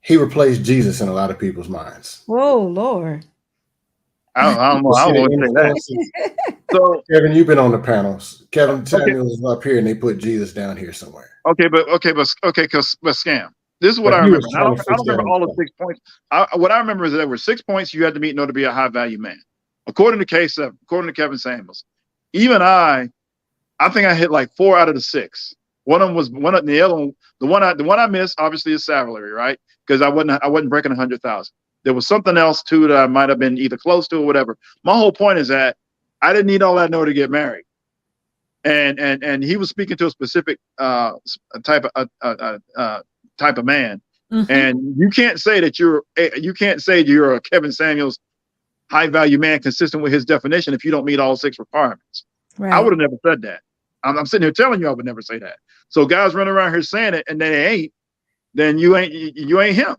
E: He replaced Jesus in a lot of people's minds.
B: Whoa, Lord.
D: I don't know. I won't say that.
E: So, Kevin, you've been on the panels. Kevin Samuels is up here, and they put Jesus down here somewhere.
D: But scam. This is what
E: But
D: I
E: he
D: remember.
E: was
D: And I
E: trying
D: don't,
E: to
D: I
E: fix
D: don't
E: that
D: remember all the
E: himself.
D: 6 points. What I remember is that there were 6 points you had to meet in order to be a high value man, according to K7, according to Kevin Samuels. Even I think I hit like 4 out of the 6. One of them was one of the other one. The one I missed obviously is salary, right? Because I wasn't breaking 100,000. There was something else too that I might have been either close to or whatever. My whole point is that I didn't need all that in order to get married. And he was speaking to a specific type of man.
B: Mhm.
D: And you can't say you're a Kevin Samuels high value man consistent with his definition if you don't meet all 6 requirements. I
B: Right.
D: would have never said that. I'm sitting here telling you I would never say that. So guys running around here saying it and they ain't, then you ain't him.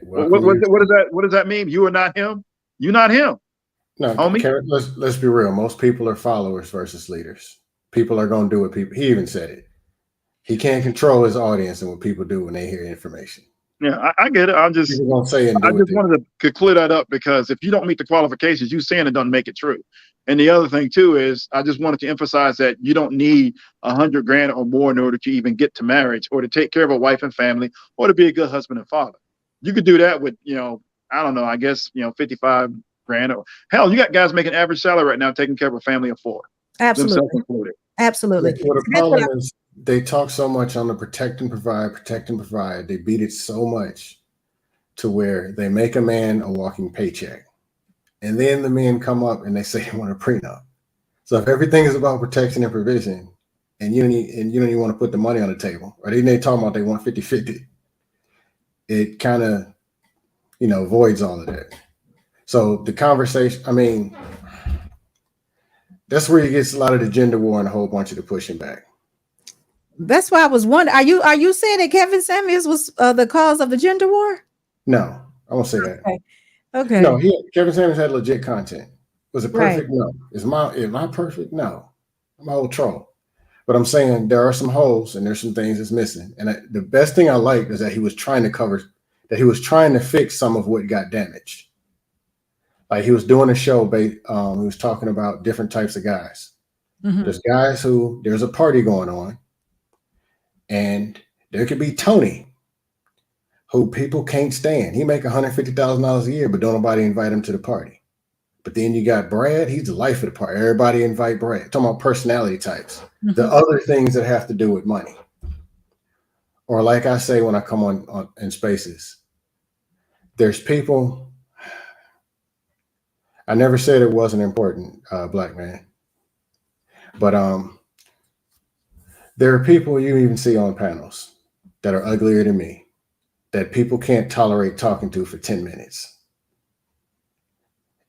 D: What does that mean? You are not him. You're not him.
E: No,
D: Homie.
E: let's be real. Most people are followers versus leaders. People are going to do what people. He even said it. He can't control his audience and what people do when they hear information.
D: Yeah, I get it.
E: People gonna say and do
D: I just wanted to clear that up because if you don't meet the qualifications, you saying it doesn't make it true. And the other thing too is I just wanted to emphasize that you don't need $100,000 or more in order to even get to marriage or to take care of a wife and family or to be a good husband and father. You could do that with, I don't know, I guess, $55,000 or hell, you got guys making average salary right now taking care of a family of 4.
B: Absolutely.
D: Themselves included.
B: Absolutely.
E: What the
B: So that's what
E: problem is, they talk so much on the protect and provide. They beat it so much to where they make a man a walking paycheck. And then the men come up and they say they want a prenup. So if everything is about protection and provision, and you don't even want to put the money on the table, or they talking about they want 50-50, it kind of, voids all of that. So the conversation, I mean, that's where you get a lot of the gender war and a whole bunch of the pushing back.
B: That's why I was wondering, are you saying that Kevin Samuels was the cause of the gender war?
E: No, I won't say that.
B: Okay.
E: No, Kevin Samuels had legit content. Was it perfect?
B: Right.
E: No. Am I perfect? No. I'm a whole troll. But I'm saying there are some holes and there's some things that's missing. And the best thing I liked is that he was trying to fix some of what got damaged. Like he was doing a show, he was talking about different types of guys.
B: Mhm.
E: There's guys there's a party going on, and there could be Tony, who people can't stand. He make $150,000 a year, but don't nobody invite him to the party. But then you got Brad. He's the life of the party. Everybody invite Brad. Talking about personality types.
B: Mhm.
E: The other things that have to do with money. Or like I say when I come on in spaces, there's people. I never said it wasn't important, black man. But there are people you even see on panels that are uglier than me, that people can't tolerate talking to for 10 minutes.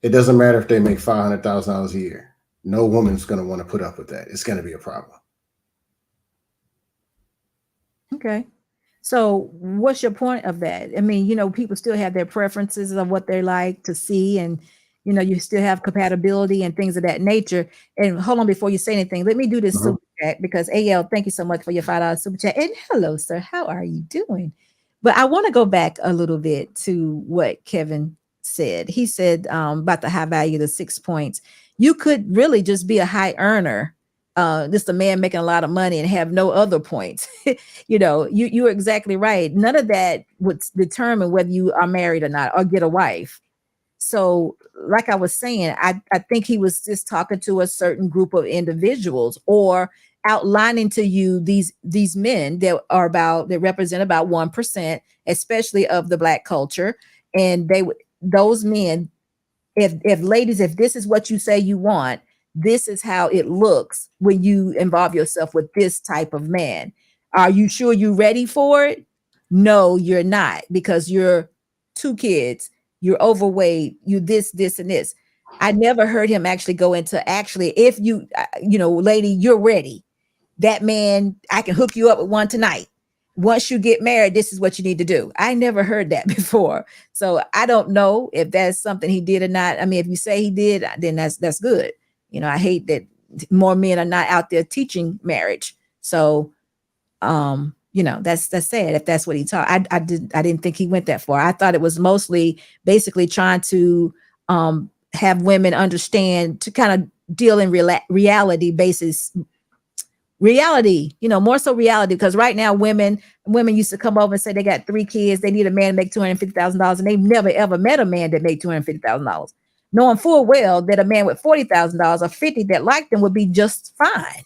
E: It doesn't matter if they make $500,000 a year. No woman's going to want to put up with that. It's going to be a problem.
B: Okay. So what's your point of that? I mean, people still have their preferences of what they like to see, and you still have compatibility and things of that nature. And hold on, before you say anything, let me do this super chat, because AL, thank you so much for your $5 super chat. And hello, sir, how are you doing? But I want to go back a little bit to what Kevin said. He said about the high value, the 6 points. You could really just be a high earner, just a man making a lot of money and have no other points. You're exactly right. None of that would determine whether you are married or not or get a wife. So like I was saying, I think he was just talking to a certain group of individuals, or outlining to you these men that represent about 1%, especially of the Black culture. And those men, if ladies, if this is what you say you want, this is how it looks when you involve yourself with this type of man. Are you sure you're ready for it? No, you're not, because you're 2 kids, you're overweight, you this, and this. I never heard him actually go into if you, lady, you're ready. That man, I can hook you up with one tonight. Once you get married, this is what you need to do. I never heard that before. So I don't know if that's something he did or not. I mean, if you say he did, then that's good. I hate that more men are not out there teaching marriage. So, that's sad if that's what he taught. I didn't think he went that far. I thought it was mostly basically trying to have women understand, to kind of deal in reality basis reality, more so reality, because right now women used to come over and say they got 3 kids, they need a man to make $250,000, and they've never ever met a man that made $250,000, knowing full well that a man with $40,000 or 50 that liked them would be just fine.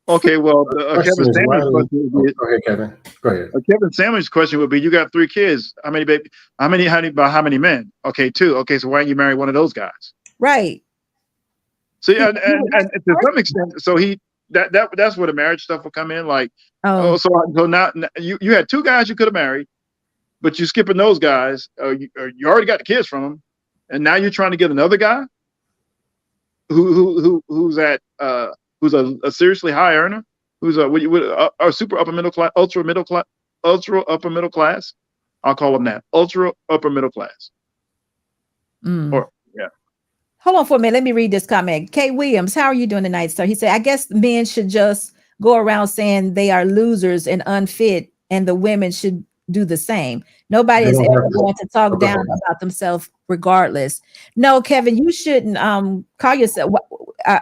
D: Okay, well,
E: Question
D: Kevin
E: is, why
D: Samuels'
E: do
D: question would be,
E: go ahead, Kevin. Go ahead.
D: Kevin Samuels' question would be: you got 3 kids. How many baby? How many men? Okay, 2. Okay, so why don't you marry one of those guys?
B: Right.
D: See, and to some extent, so that's where the marriage stuff will come in. Like, so now you had 2 guys you could have married, but you're skipping those guys. You already got the kids from them, and now you're trying to get another guy who's a seriously high earner, who's a super upper middle class, ultra upper middle class. I'll call them that, ultra upper middle class. Or yeah.
B: Hold on for a minute. Let me read this comment. Kay Williams, how are you doing tonight, sir? He said, I guess men should just go around saying they are losers and unfit, and the women should do the same. Nobody is ever going to talk down about themselves regardless. No, Kevin, you shouldn't call yourself.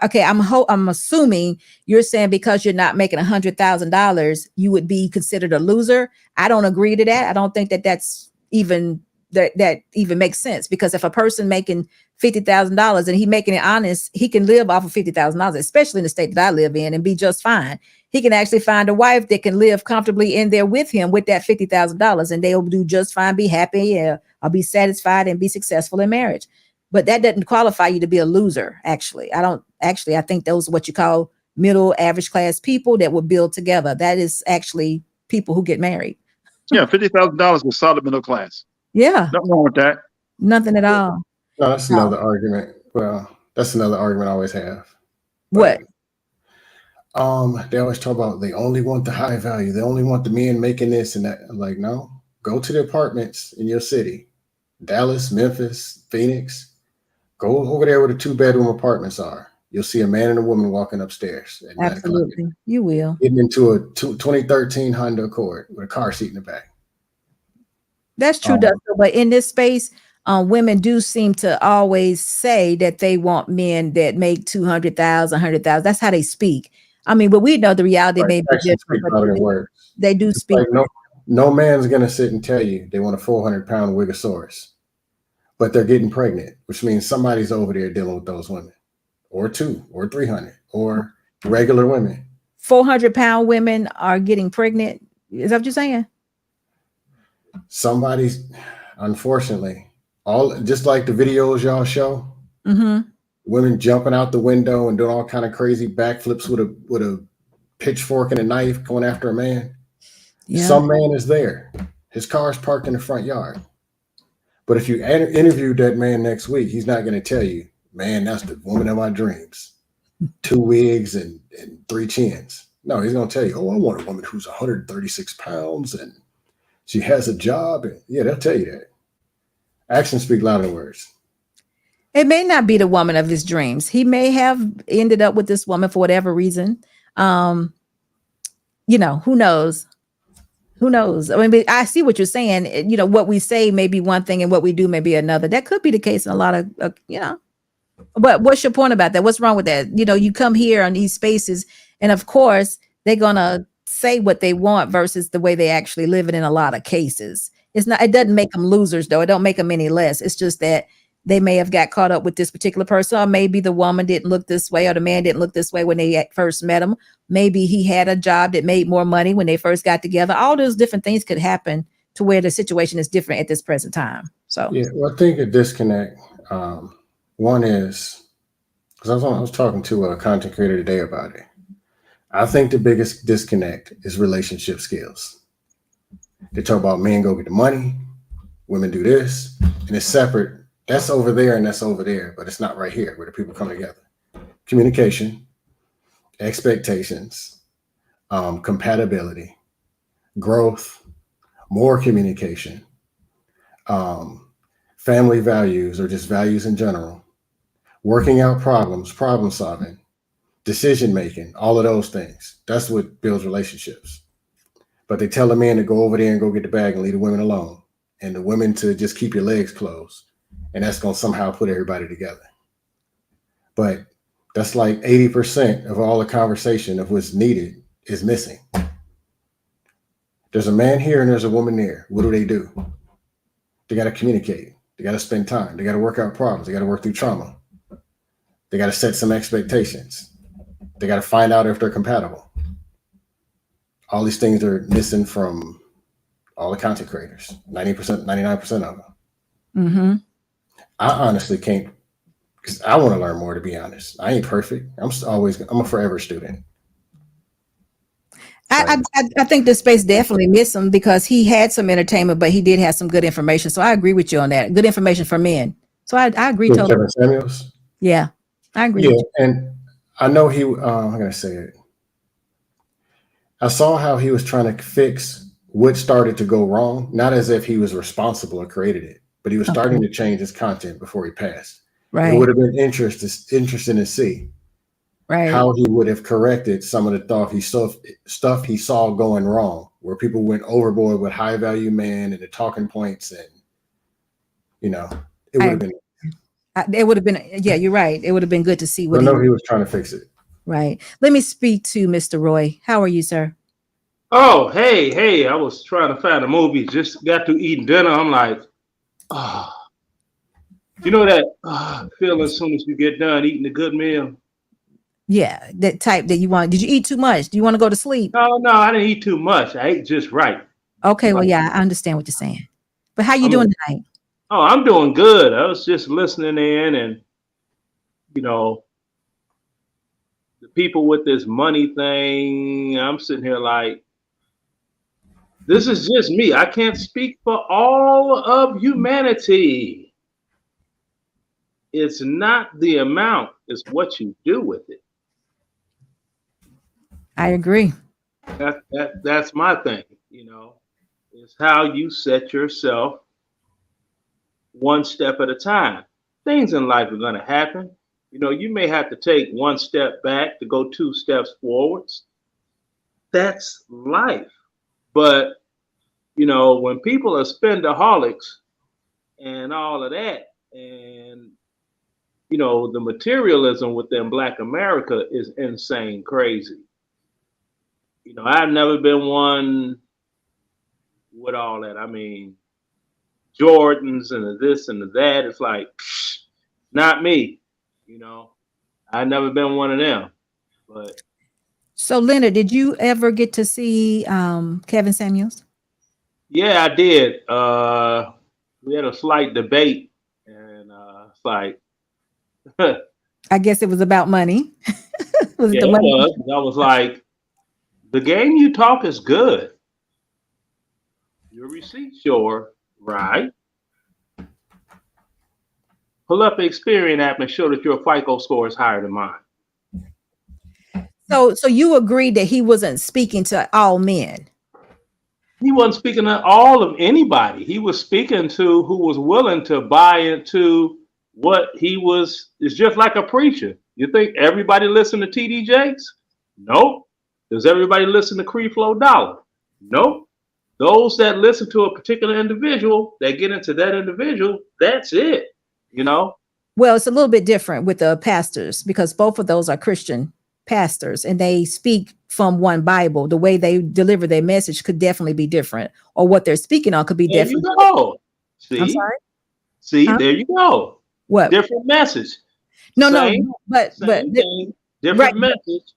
B: Okay, I'm assuming you're saying because you're not making $100,000, you would be considered a loser. I don't agree to that. I don't think that's even that even makes sense, because if a person making $50,000 and he making it honest, he can live off of $50,000, especially in the state that I live in, and be just fine. He can actually find a wife that can live comfortably in there with him with that $50,000, and they'll do just fine, be happy, or be satisfied and be successful in marriage. But that doesn't qualify you to be a loser. I think those are what you call middle average class people that will build together. That is actually people who get married.
D: Yeah, $50,000 was solid middle class.
B: Yeah.
D: Nothing wrong with that.
B: Nothing at all.
E: No, that's another argument. Well, that's another argument I always have.
B: What?
E: They always talk about they only want the high value. They only want the men making this and that. I'm like, no, go to the apartments in your city, Dallas, Memphis, Phoenix. Go over there where the 2-bedroom apartments are. You'll see a man and a woman walking upstairs.
B: Absolutely. You will.
E: Getting into a 2013 Honda Accord with a car seat in the back.
B: That's true, Dustin, but in this space, women do seem to always say that they want men that make 200,000, 100,000. That's how they speak. I mean, but we know the reality may be different. But they do speak.
E: Like no man's gonna sit and tell you they want a 400-pound Wigosaurus, but they're getting pregnant, which means somebody's over there dealing with those women, or 2, or 300, or regular women.
B: 400-pound women are getting pregnant. Is that what you're saying?
E: Somebody's, unfortunately, just like the videos y'all show, women jumping out the window and doing all kind of crazy backflips with a pitchfork and a knife going after a man. Yeah. Some man is there. His car's parked in the front yard. But if you interviewed that man next week, he's not going to tell you, man, that's the woman of my dreams. 2 wigs and 3 chins. No, he's going to tell you, oh, I want a woman who's 136 pounds and she has a job. And yeah, they'll tell you that. Actions speak louder than words.
B: It may not be the woman of his dreams. He may have ended up with this woman for whatever reason. Who knows? Who knows? I mean, I see what you're saying. What we say may be one thing and what we do may be another. That could be the case in a lot of, But what's your point about that? What's wrong with that? You come here on these spaces, and of course, they're going to say what they want versus the way they actually live it in a lot of cases. It doesn't make them losers, though. It don't make them any less. It's just that they may have got caught up with this particular person, or maybe the woman didn't look this way, or the man didn't look this way when they first met him. Maybe he had a job that made more money when they first got together. All those different things could happen to where the situation is different at this present time. So
E: yeah, well, I think a disconnect. One is because I was talking to a content creator today about it. I think the biggest disconnect is relationship skills. They talk about men go get the money, women do this, and it's separate. That's over there and that's over there, but it's not right here where the people come together. Communication, expectations, compatibility, growth, more communication, family values or just values in general, working out problems, problem solving, decision making, all of those things. That's what builds relationships. But they tell the men to go over there and go get the bag and leave the women alone, and the women to just keep your legs closed. And that's going to somehow put everybody together. But That's like 80% of all the conversation of what's needed is missing. There's a man here and there's a woman there. What do? They got to communicate. They got to spend time. They got to work out problems. They got to work through trauma. They got to set some expectations. They got to find out if they're compatible. All these things are missing from all the content creators, 90%, 99% of them.
B: Mm-hmm.
E: I honestly can't, because I want to learn more, to be honest. I ain't perfect. I'm a forever student.
B: I think the space definitely missed him because he had some entertainment, but he did have some good information. So I agree with you on that. Good information for men. So I agree totally.
E: Kevin Samuels?
B: Yeah, I agree.
E: Yeah, and I know he, I'm going to say it. I saw how he was trying to fix what started to go wrong, not as if he was responsible or created it, but he was starting to change his content before he passed.
B: Right.
E: It would have been interesting to see how he would have corrected some of the stuff he saw going wrong, where people went overboard with high value man and the talking points, and it would have been.
B: It would have been, yeah, you're right. It would have been good to see what
E: I know he was trying to fix it.
B: Right. Let me speak to Mr. Roy. How are you, sir?
F: Oh, hey, I was trying to find a movie, just got to eating dinner. I'm like, you know that feeling as soon as you get done eating a good meal?
B: Yeah, that type that you want. Did you eat too much? Do you want to go to sleep?
F: No, I didn't eat too much. I ate just right.
B: Okay, well, yeah, I understand what you're saying. But how you doing tonight?
F: Oh, I'm doing good. I was just listening in, and the people with this money thing, I'm sitting here like, this is just me. I can't speak for all of humanity. It's not the amount, it's what you do with it.
B: I agree.
F: That's my thing, It's how you set yourself one step at a time. Things in life are going to happen. You may have to take one step back to go 2 steps forwards. That's life. But, when people are spendaholics and all of that, and, the materialism within Black America is insane crazy. I've never been one with all that. I mean, Jordans and the this and the that. It's like, not me. I've never been one of them. But
B: so, Leonard, did you ever get to see Kevin Samuels?
F: Yeah, I did. We had a slight debate, and it's like,
B: I guess it was about money.
F: Was it the money? It was. I was like, the game you talk is good. Your receipt's sure, right? Pull up the Experian app and show that your FICO score is higher than mine.
B: So you agreed that he wasn't speaking to all men?
F: He wasn't speaking to all of anybody. He was speaking to who was willing to buy into what he was. It's just like a preacher. You think everybody listen to TD Jakes? Nope. Does everybody listen to Cree Flow Dollar? Nope. Those that listen to a particular individual, that get into that individual, that's it.
B: Well, it's a little bit different with the pastors because both of those are Christian pastors and they speak from one Bible. The way they deliver their message could definitely be different, or what they're speaking on could be different.
F: There you go. See?
B: I'm sorry?
F: See, there you go.
B: What?
F: Different message.
B: No,
F: but different message.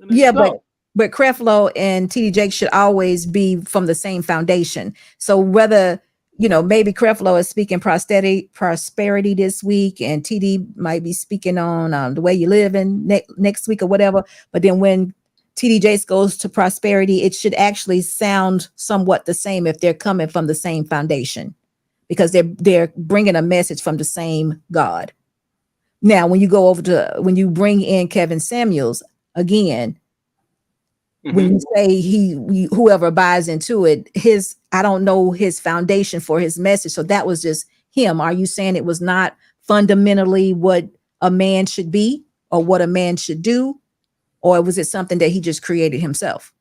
B: Yeah, but Creflo and TD Jakes should always be from the same foundation. So whether maybe Creflo is speaking prosperity this week, and TD might be speaking on the way you live in next week or whatever. But then when TD Jakes goes to prosperity, it should actually sound somewhat the same if they're coming from the same foundation, because they're bringing a message from the same God. Now, when you bring in Kevin Samuels again, when you say whoever buys into it, I don't know his foundation for his message. So that was just him. Are you saying it was not fundamentally what a man should be or what a man should do? Or was it something that he just created himself?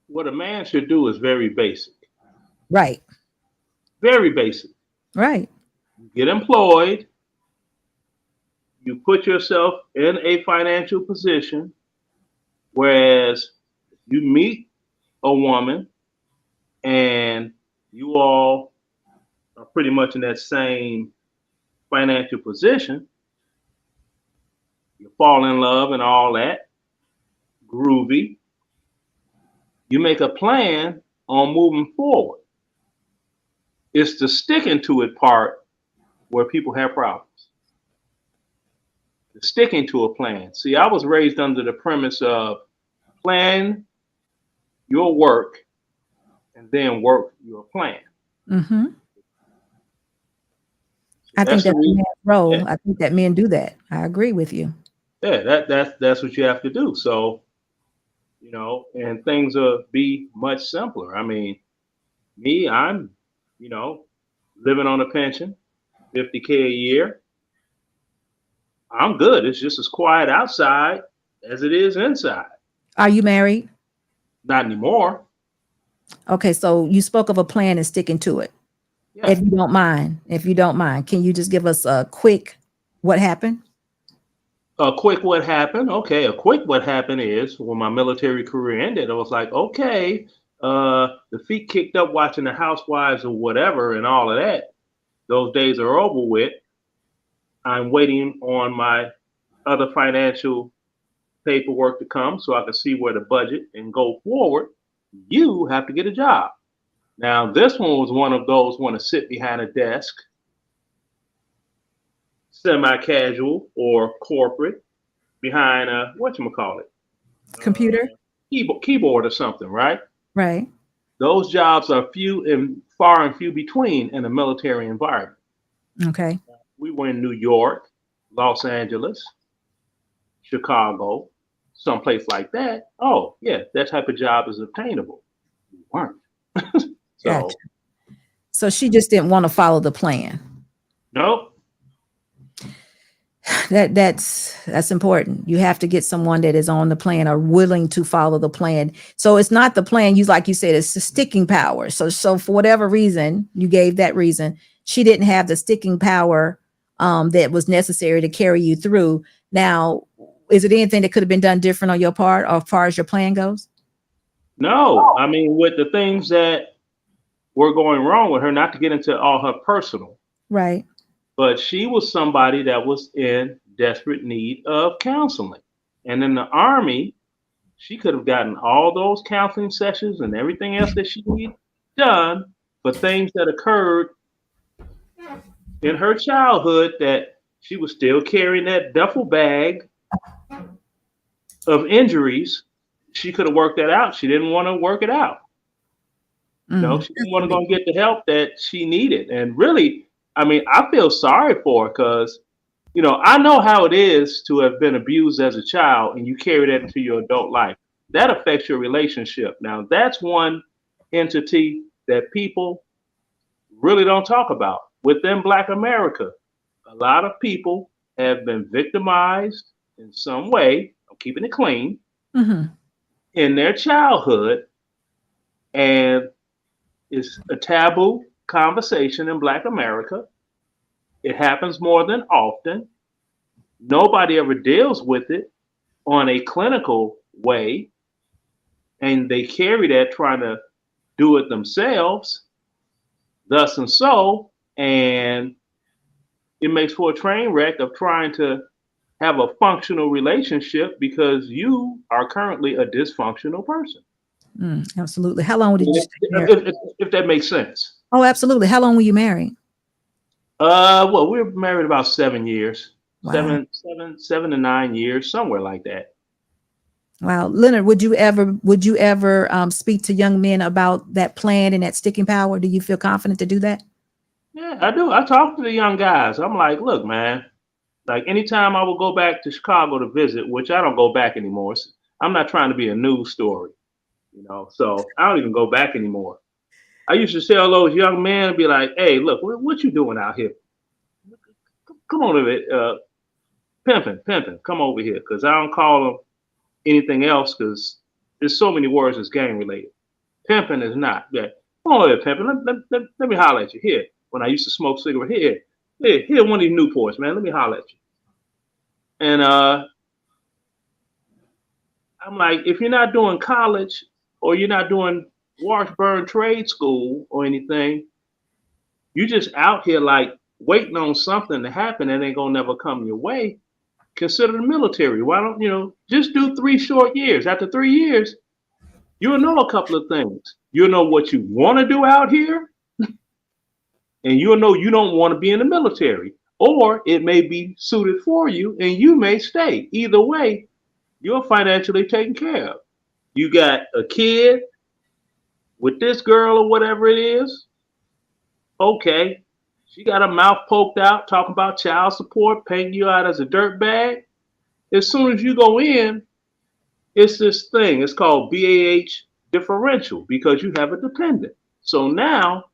F: What a man should do is very basic.
B: Right.
F: Very basic.
B: Right.
F: Get employed, you put yourself in a financial position, whereas you meet a woman and you all are pretty much in that same financial position, you fall in love and all that, groovy. You make a plan on moving forward. It's the sticking to it part where people have problems. The sticking to a plan. See, I was raised under the premise of plan your work and then work your plan.
B: Mm-hmm. I think
F: That's the
B: that's a
F: reason.
B: man's role.
F: Yeah,
B: I think that men do that. I agree with you.
F: yeah, that's what you have to do. So, and things will be much simpler. I mean, me, I'm, you know, living on a pension, 50K a year. I'm good. It's just as quiet outside as it is inside.
B: Are you married?
F: Not anymore.
B: Okay, so you spoke of a plan and sticking to it.
F: Yeah.
B: If you don't mind, can you just give us a quick what happened?
F: A quick what happened? Okay, a quick what happened is when my military career ended, I was like, okay, the feet kicked up watching the Housewives or whatever and all of that. Those days are over with. I'm waiting on my other financial paperwork to come so I can see where to budget and go forward. You have to get a job. Now, this one was one of those want to sit behind a desk, semi-casual or corporate, behind a whatchamacallit,
B: Computer?
F: keyboard or something, right?
B: Right.
F: Those jobs are far and few between in a military environment.
B: Okay.
F: We were in New York, Los Angeles, Chicago, someplace like that. Oh, yeah, that type of job is obtainable. We weren't. So,
B: Gotcha. So she just didn't want to follow the plan.
F: nope.
B: That's important. You have to get someone that is on the plan or willing to follow the plan. So it's not the plan, like you said, it's the sticking power. So for whatever reason, you gave that reason, she didn't have the sticking power that was necessary to carry you through. Now, is it anything that could have been done different on your part or as far as your plan goes?
F: No, I mean, with the things that were going wrong with her, not to get into all her personal,
B: Right.
F: but she was somebody that was in desperate need of counseling. And in the Army, she could have gotten all those counseling sessions and everything else that she needed done for things that occurred in her childhood that she was still carrying that duffel bag of injuries. She could have worked that out. She didn't want to work it out. No, she didn't want to go and get the help that she needed. And really, I mean, I feel sorry for her because, I know how it is to have been abused as a child and you carry that into your adult life. That affects your relationship. Now, that's one entity that people really don't talk about. Within Black America, a lot of people have been victimized in some way, I'm keeping it clean, in their childhood. And it's a taboo conversation in Black America. It happens more than often. Nobody ever deals with it on a clinical way. And they carry that trying to do it themselves, thus and so. And it makes for a train wreck of trying to have a functional relationship because you are currently a dysfunctional person.
B: Absolutely. How long did you stay married?
F: If that makes sense.
B: Oh, absolutely. How long were you married?
F: Well, we were married about 7 years.
B: Wow.
F: 7 to 9 years, somewhere like that.
B: Wow. Leonard, would you ever speak to young men about that plan and that sticking power? Do you feel confident to do that?
F: Yeah, I do. I talk to the young guys. I'm like, look, man, like anytime I will go back to Chicago to visit, which I don't go back anymore. I'm not trying to be a news story, so I don't even go back anymore. I used to tell those young men and be like, hey, look, what you doing out here? Come on over here. Pimping, come over here. Because I don't call them anything else because there's so many words that's gang related. Pimping is not. Yeah. Come on over here, pimping. Let me holler at you. Here, when I used to smoke cigarettes, here, one of these Newports, man. Let me holler at you. And I'm like, if you're not doing college or you're not doing Washburn trade school or anything, you just out here like waiting on something to happen that ain't gonna never come your way. Consider the military. Why don't just do 3 short years? After 3 years, you'll know a couple of things. You'll know what you want to do out here, and you'll know you don't want to be in the military, or it may be suited for you and you may stay. Either way, you're financially taken care of. You got a kid with this girl or whatever it is. Okay, she got her mouth poked out talking about child support, paying you out as a dirt bag. As soon as you go in, it's this thing. It's called BAH differential because you have a dependent. So now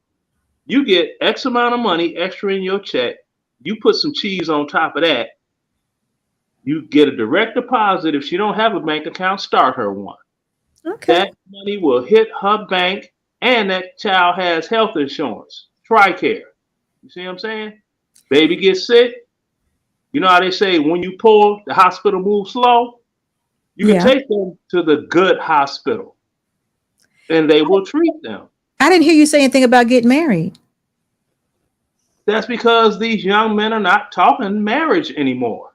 F: you get X amount of money extra in your check. You put some cheese on top of that. You get a direct deposit. If she don't have a bank account, start her one.
B: Okay.
F: That money will hit her bank, and that child has health insurance, TRICARE. You see what I'm saying? Baby gets sick. You know how they say when you pull, the hospital moves slow? You can take them to the good hospital, and they will treat them.
B: I didn't hear you say anything about getting married.
F: That's because these young men are not talking marriage anymore.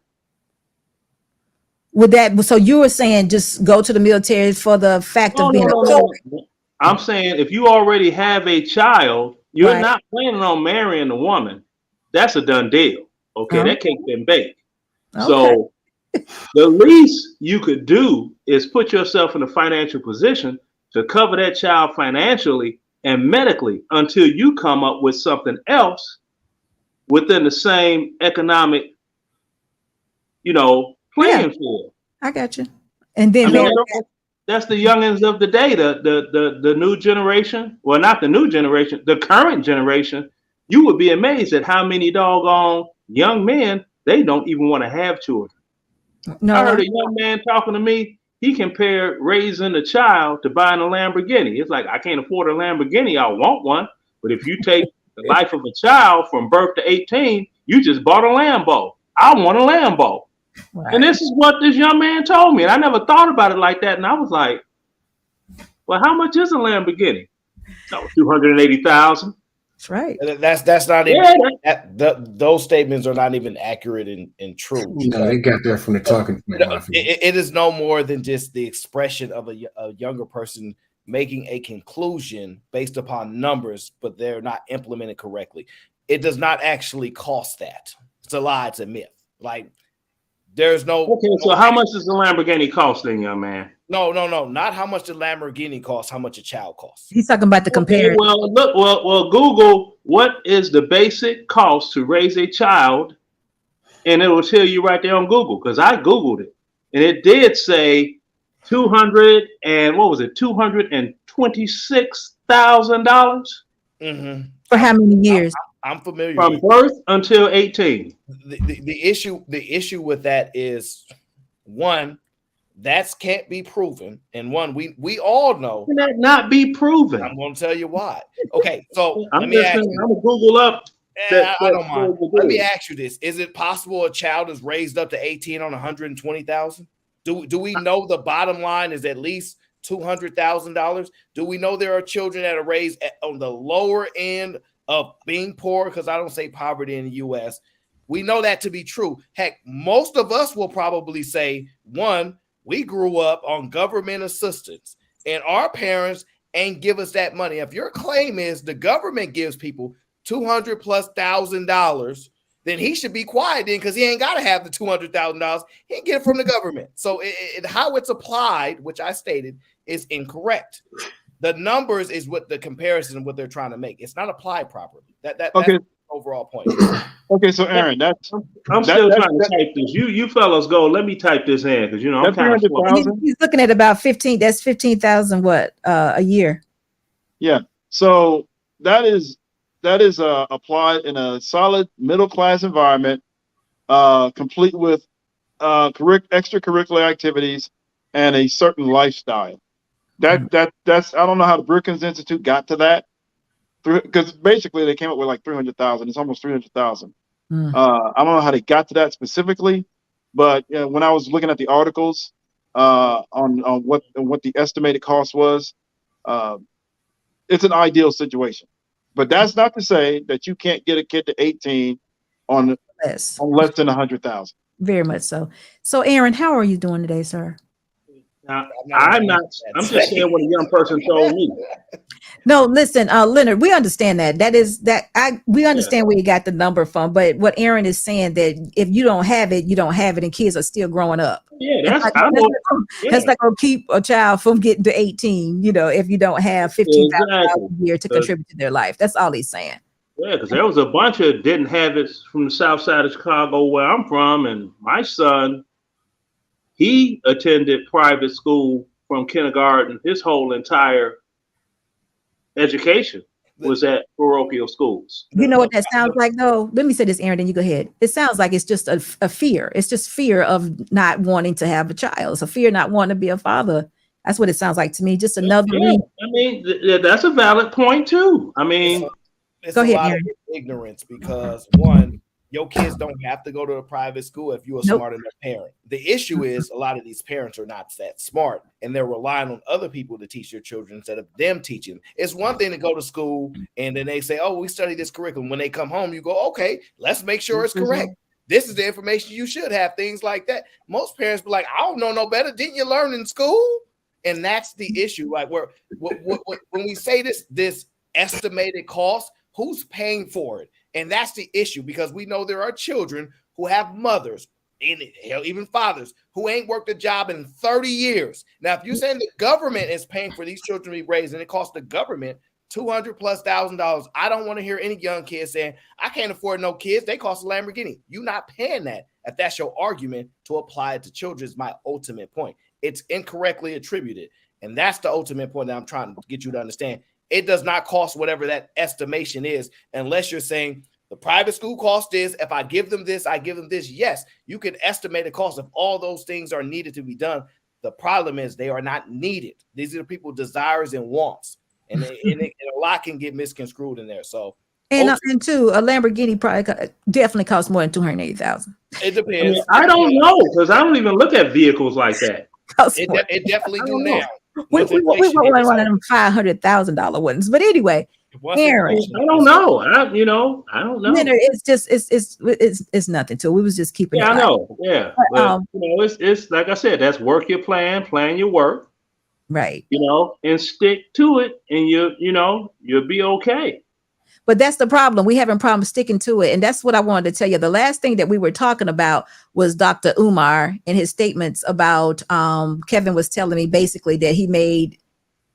B: So you were saying just go to the military for the fact of being
F: No. I'm saying if you already have a child, you're not planning on marrying a woman. That's a done deal. Okay, that cake's been baked. Okay. So the least you could do is put yourself in a financial position to cover that child financially and medically until you come up with something else within the same economic, playing field.
B: I got you. And then
F: that's the youngins of the day, the new generation. Well, not the new generation, the current generation. You would be amazed at how many doggone young men, they don't even want to have children. No. I heard a young man talking to me. He compared raising a child to buying a Lamborghini. It's like, I can't afford a Lamborghini. I want one. But if you take the life of a child from birth to 18, you just bought a Lambo. I want a Lambo. Right. And this is what this young man told me. And I never thought about it like that. And I was like, well, how much is a Lamborghini? No, $280,000.
B: That's right.
G: That's not even those statements are not even accurate and true.
E: No, they got that from the talking point.
G: It is no more than just the expression of a younger person making a conclusion based upon numbers, but they're not implemented correctly. It does not actually cost that. It's a lie. It's a myth. Like there's no.
F: Okay, so how much does the Lamborghini cost, then, young man?
G: No. Not how much the Lamborghini costs. How much a child costs.
B: He's talking about the comparison.
F: Well, look. Well, Google what is the basic cost to raise a child, and it will tell you right there on Google. Because I Googled it, and it did say $226,000
B: for how many years?
G: I'm familiar
F: from birth until 18.
G: The issue with that is one, that can't be proven, and one we all know
F: can that not be proven.
G: I'm going to tell you why. Okay, so
F: I'm gonna Google up.
G: I don't mind. Let me ask you this: is it possible a child is raised up to 18 on 120,000? Do we know the bottom line is at least $200,000? Do we know there are children that are raised on the lower end of being poor? Because I don't say poverty in the U.S. We know that to be true. Heck, most of us will probably say, one, we grew up on government assistance and our parents ain't give us that money. If your claim is the government gives people $200,000+, then he should be quiet then because he ain't got to have the $200,000. He can get it from the government. So how it's applied, which I stated, is incorrect. The numbers is what the comparison of what they're trying to make. It's not applied properly. That's the overall point.
D: Okay, so Aaron,
F: I'm still trying to type this. You fellas go. Let me type this in because I'm kind of
B: he's looking at about 15. That's 15,000 a year.
D: Yeah. So that is applied in a solid middle class environment, complete with extracurricular activities and a certain lifestyle. That's I don't know how the Brookings Institute got to that, because basically they came up with like 300,000. It's almost 300,000. I don't know how they got to that specifically, But when I was looking at the articles on what the estimated cost was, it's an ideal situation. But that's not to say that you can't get a kid to 18 on less than 100,000.
B: Very much so. So, Aaron, how are you doing today, sir?
F: Now, I'm just saying what a young person told me.
B: No, listen, Leonard, we understand we understand where you got the number from, but what Aaron is saying, that if you don't have it, you don't have it, and kids are still growing up.
F: Yeah,
B: that's not going to keep a child from getting to 18, if you don't have $15,000 a year to contribute to their life. That's all he's saying.
F: Yeah, because there was a bunch of didn't have it from the south side of Chicago where I'm from, and my son, he attended private school from kindergarten. His whole entire education was at parochial schools.
B: You know what that sounds like, though? Let me say this, Aaron, then you go ahead. It sounds like it's just a fear. It's just fear of not wanting to have a child. It's a fear not wanting to be a father. That's what it sounds like to me. Just another reason.
F: I mean, that's a valid point, too. I mean,
G: it's
B: go
G: a
B: ahead,
G: lot
B: Aaron.
G: of ignorance because, one, your kids don't have to go to a private school if you're a smart enough parent. The issue is a lot of these parents are not that smart, and they're relying on other people to teach their children instead of them teaching. It's one thing to go to school and then they say, oh, we study this curriculum. When they come home, you go, okay, let's make sure it's correct. This is the information you should have, things like that. Most parents be like, I don't know no better. Didn't you learn in school? And that's the issue. Like, when we say this estimated cost, who's paying for it? And that's the issue, because we know there are children who have mothers, and even fathers, who ain't worked a job in 30 years. Now, if you're saying the government is paying for these children to be raised and it costs the government $200,000+, I don't want to hear any young kid saying, I can't afford no kids. They cost a Lamborghini. You're not paying that. If that's your argument to apply it to children, is my ultimate point. It's incorrectly attributed. And that's the ultimate point that I'm trying to get you to understand. It does not cost whatever that estimation is, unless you're saying the private school cost this. If I give them this, I give them this. Yes, you can estimate the cost if all those things are needed to be done. The problem is they are not needed. These are the people's desires and wants, and a lot can get misconstrued in there. So,
B: and two, a Lamborghini probably definitely costs more than $280,000.
G: It depends.
F: I don't know, because I don't even look at vehicles like that.
G: It definitely do now.
B: We want one of them $500,000 ones, but anyway, Aaron,
F: I don't know. I don't know.
B: It's nothing to it. We was just keeping.
F: Yeah, I know. Yeah, but, it's like I said. That's work your plan your work,
B: right?
F: And stick to it, and you'll be okay.
B: But that's the problem. We having problems sticking to it. And that's what I wanted to tell you. The last thing that we were talking about was Dr. Umar and his statements about Kevin was telling me basically that he made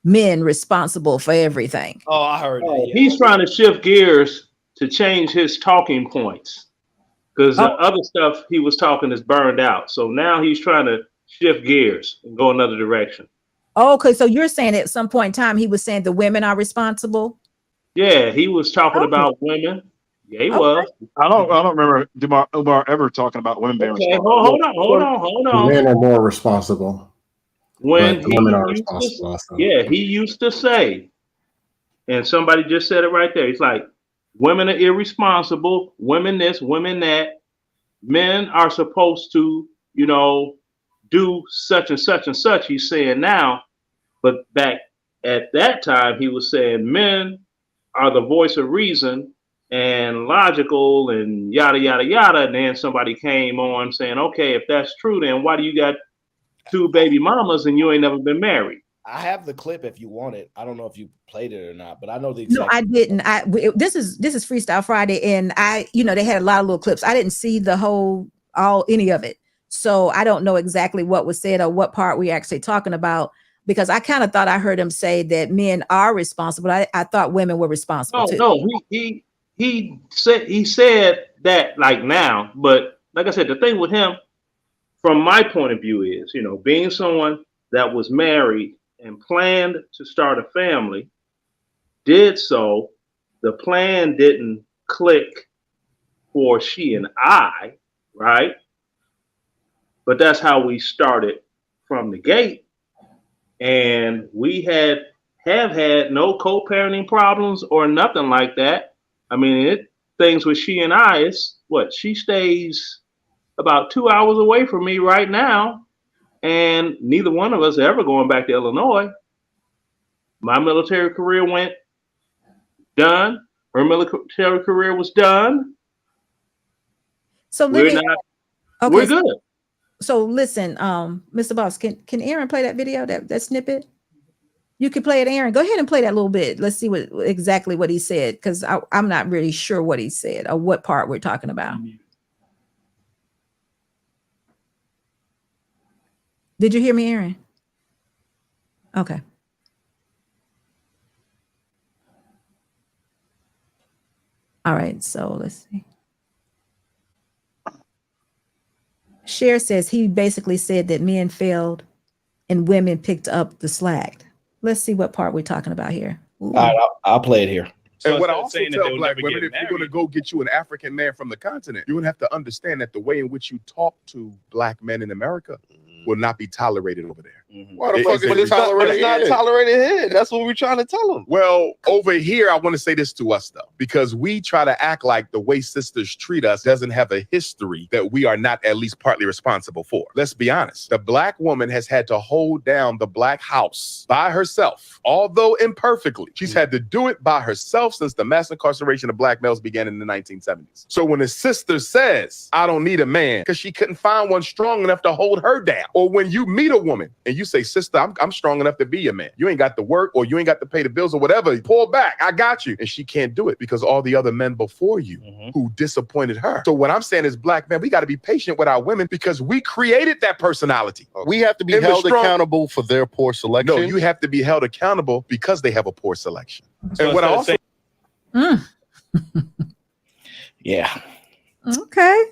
B: men responsible for everything.
G: Oh, I heard that. Yeah.
F: He's trying to shift gears to change his talking points, because the other stuff he was talking is burned out. So now he's trying to shift gears and go another direction.
B: Okay, so you're saying at some point in time he was saying the women are responsible?
F: Yeah, he was talking about women. Yeah, he was.
D: I don't remember Umar ever talking about women being responsible.
F: Hold on.
E: Men are more responsible.
F: When
E: women are responsible.
F: He used to say, and somebody just said it right there. He's like, women are irresponsible, women this, women that. Men are supposed to, do such and such and such. He's saying now, but back at that time, he was saying men are the voice of reason and logical and yada, yada, yada. And then somebody came on saying, okay, if that's true, then why do you got 2 baby mamas and you ain't never been married?
G: I have the clip if you want it. I don't know if you played it or not, but I know the exact.
B: No, I didn't. This is Freestyle Friday, and they had a lot of little clips. I didn't see any of it. So I don't know exactly what was said or what part we actually talking about, because I kind of thought I heard him say that men are responsible. I thought women were responsible too.
F: No, he said that like now, but like I said, the thing with him, from my point of view, is being someone that was married and planned to start a family, did so. The plan didn't click for she and I, right? But that's how we started from the gate. And we have had no co-parenting problems or nothing like that. I mean, things with she and I, it's what she stays about 2 hours away from me right now, and neither one of us are ever going back to Illinois. My military career went done. Her military career was done.
B: So
F: We're good.
B: So listen, Mr. Boss, can Aaron play that video, that snippet? You can play it, Aaron. Go ahead and play that a little bit. Let's see exactly what he said, because I'm not really sure what he said or what part we're talking about. Did you hear me, Aaron? Okay. All right, so let's see. Cher says he basically said that men failed and women picked up the slack. Let's see what part we're talking about here.
G: All right, I'll play it here.
H: So and what I also tell black women, if you're going to go get you an African man from the continent, you're going to have to understand that the way in which you talk to black men in America will not be tolerated over there.
I: Why the fuck is it tolerated? It's not tolerated here. That's what we're trying to tell them.
H: Well, over here, I want to say this to us, though, because we try to act like the way sisters treat us doesn't have a history that we are not at least partly responsible for. Let's be honest. The black woman has had to hold down the black house by herself, although imperfectly. She's had to do it by herself since the mass incarceration of black males began in the 1970s. So when a sister says, I don't need a man, because she couldn't find one strong enough to hold her down, or when you meet a woman and you say, sister, I'm strong enough to be your man. You ain't got to work or you ain't got to pay the bills or whatever. Pull back. I got you. And she can't do it because all the other men before you who disappointed her. So what I'm saying is, black men, we got to be patient with our women because we created that personality.
I: We have to be held accountable for their poor selection.
H: No, you have to be held accountable because they have a poor selection. So and what I also...
G: Yeah.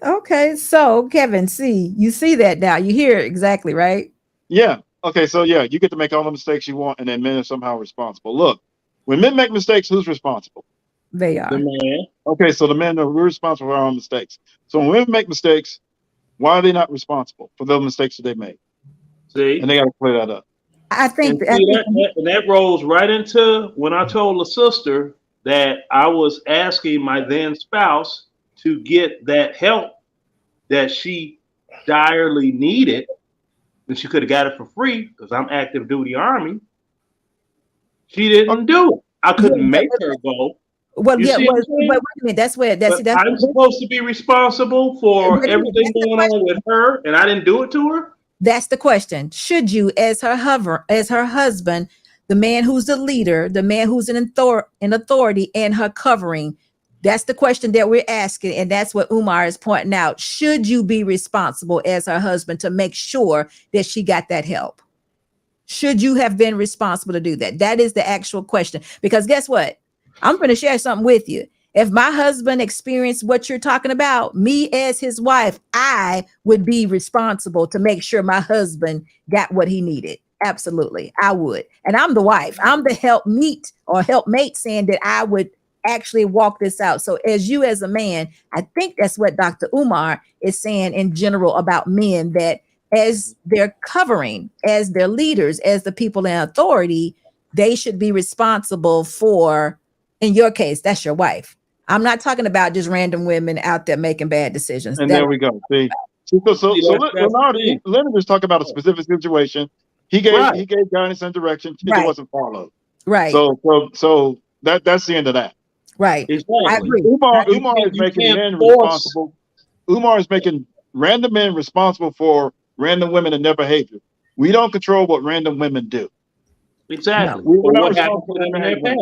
B: Okay. So Kevin, you see that now. You hear it exactly, right?
D: Yeah. Okay. So yeah, you get to make all the mistakes you want, and then men are somehow responsible. Look, when men make mistakes, who's responsible?
B: They are.
F: The man.
D: Okay, so the men are responsible for our own mistakes. So when women make mistakes, why are they not responsible for those mistakes that they made?
F: See,
D: and they got to clear that up.
B: I think
F: that rolls right into when I told the sister that I was asking my then spouse to get that help that she direly needed, and she could have got it for free because I'm active duty Army. She didn't do it. I couldn't make her go.
B: Well, yeah, wait a minute. That's
F: I'm supposed to be responsible for everything going on with her, and I didn't do it to her.
B: That's the question. Should you, as her husband, the man who's the leader, the man who's in authority and her covering? That's the question that we're asking, and that's what Umar is pointing out. Should you be responsible as her husband to make sure that she got that help? Should you have been responsible to do that? That is the actual question. Because guess what? I'm going to share something with you. If my husband experienced what you're talking about, me as his wife, I would be responsible to make sure my husband got what he needed. Absolutely, I would. And I'm the wife. I'm the helpmate saying that I would actually walk this out. So as you as a man, I think that's what Dr. Umar is saying in general about men, that as they're covering, as their leaders, as the people in authority, they should be responsible for, in your case, that's your wife. I'm not talking about just random women out there making bad decisions.
D: And there we go. See, so Leonard was talking about a specific situation. He gave guidance and direction. It wasn't followed.
B: Right.
D: So that's the end of that.
B: Right.
F: Exactly.
B: I agree.
D: Umar is making men responsible. Umar is making random men responsible for random women and their behavior. We don't control what random women do.
F: Exactly.
D: No. We're not responsible for their past.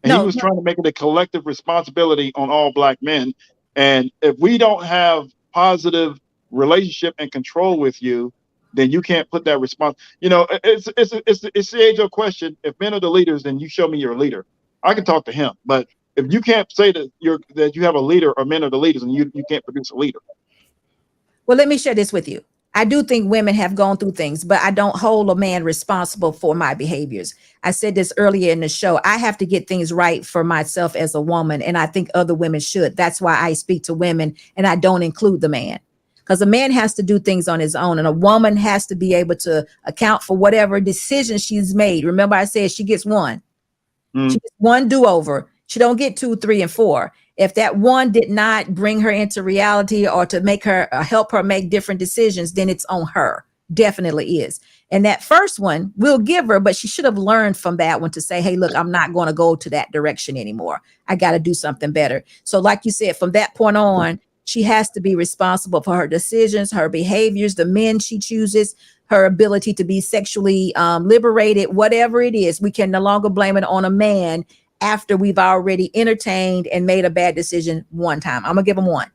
D: And he was trying to make it a collective responsibility on all black men. And if we don't have positive relationship and control with you, then you can't put that response. You know, it's the age-old question. If men are the leaders, then you show me your leader. I can talk to him. But if you can't say that you have a leader or men are the leaders, and you can't produce a leader.
B: Well, let me share this with you. I do think women have gone through things, but I don't hold a man responsible for my behaviors. I said this earlier in the show. I have to get things right for myself as a woman, and I think other women should. That's why I speak to women, and I don't include the man. Because a man has to do things on his own, and a woman has to be able to account for whatever decision she's made. Remember, I said she gets one. She gets one do-over. She don't get 2, 3, and 4. If that one did not bring her into reality or to make her help her make different decisions, then it's on her. Definitely is. And that first one we'll give her, but she should have learned from that one to say, hey, look, I'm not going to go to that direction anymore. I got to do something better. So like you said, from that point on, she has to be responsible for her decisions, her behaviors, the men she chooses, her ability to be sexually liberated, whatever it is. We can no longer blame it on a man after we've already entertained and made a bad decision one time. I'm gonna give him one,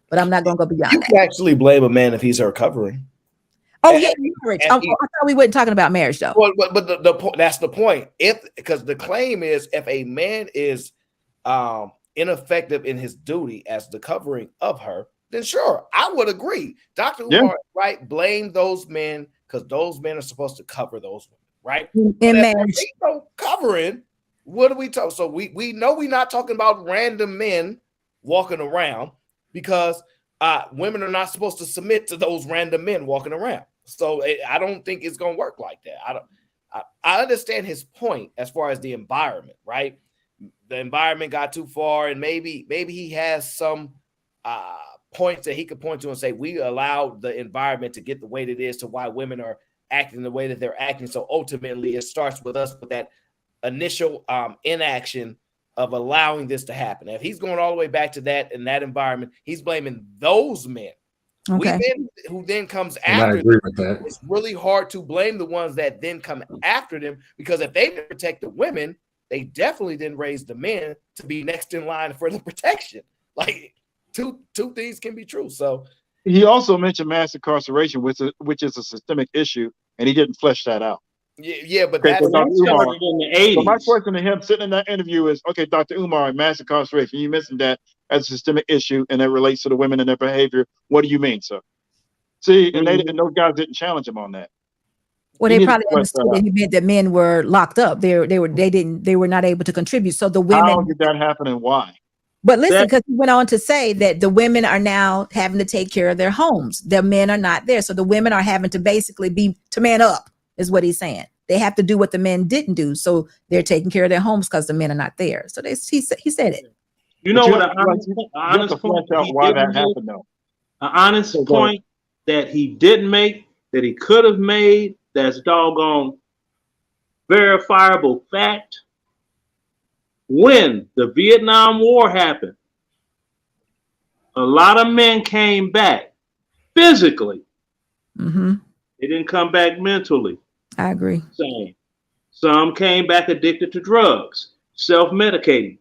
B: but I'm not gonna go beyond that.
G: You can actually blame a man if he's recovering.
B: Oh yeah, marriage. I thought we weren't talking about marriage though.
G: Well, but the point, that's the point. Because the claim is if a man is ineffective in his duty as the covering of her, then sure, I would agree. Dr. Umar, right? Blame those men because those men are supposed to cover those women, right?
B: In marriage,
G: no covering. What are we talking? So we know we're not talking about random men walking around because women are not supposed to submit to those random men walking around. So I don't think it's going to work like that. I understand his point as far as the environment, right? The environment got too far, and maybe he has some points that he could point to and say we allowed the environment to get the way that it is to why women are acting the way that they're acting. So ultimately, it starts with us with that initial inaction of allowing this to happen. If he's going all the way back to that in that environment, he's blaming those men.
B: Okay.
G: Who then comes
E: I
G: after
E: agree
G: them.
E: with that.
G: It's really hard to blame the ones that then come after them because if they didn't protect the women, they definitely didn't raise the men to be next in line for the protection. Like two things can be true. So
D: he also mentioned mass incarceration, which is a systemic issue, and he didn't flesh that out.
G: Yeah, but
D: Okay,
G: that's
D: Dr. Umar,
F: in the 80s.
D: so my question to him sitting in that interview is, okay, Dr. Umar, mass incarceration, you mentioned that as a systemic issue and it relates to the women and their behavior. What do you mean, sir? See, and those guys didn't challenge him on that.
B: well, they probably understood that he meant that men were locked up. They were not able to contribute. So the women.
D: How did that happen and why?
B: But listen, because he went on to say that the women are now having to take care of their homes. The men are not there. So the women are having to basically man up, is what he's saying. They have to do what the men didn't do. So they're taking care of their homes because the men are not there. So he said it.
F: You know what? An honest point.
D: Why that happened, though.
F: An honest point that he didn't make, that he could have made, that's doggone verifiable fact. When the Vietnam War happened, a lot of men came back physically.
B: Mm-hmm.
F: They didn't come back mentally.
B: I agree.
F: Some came back addicted to drugs, self-medicating.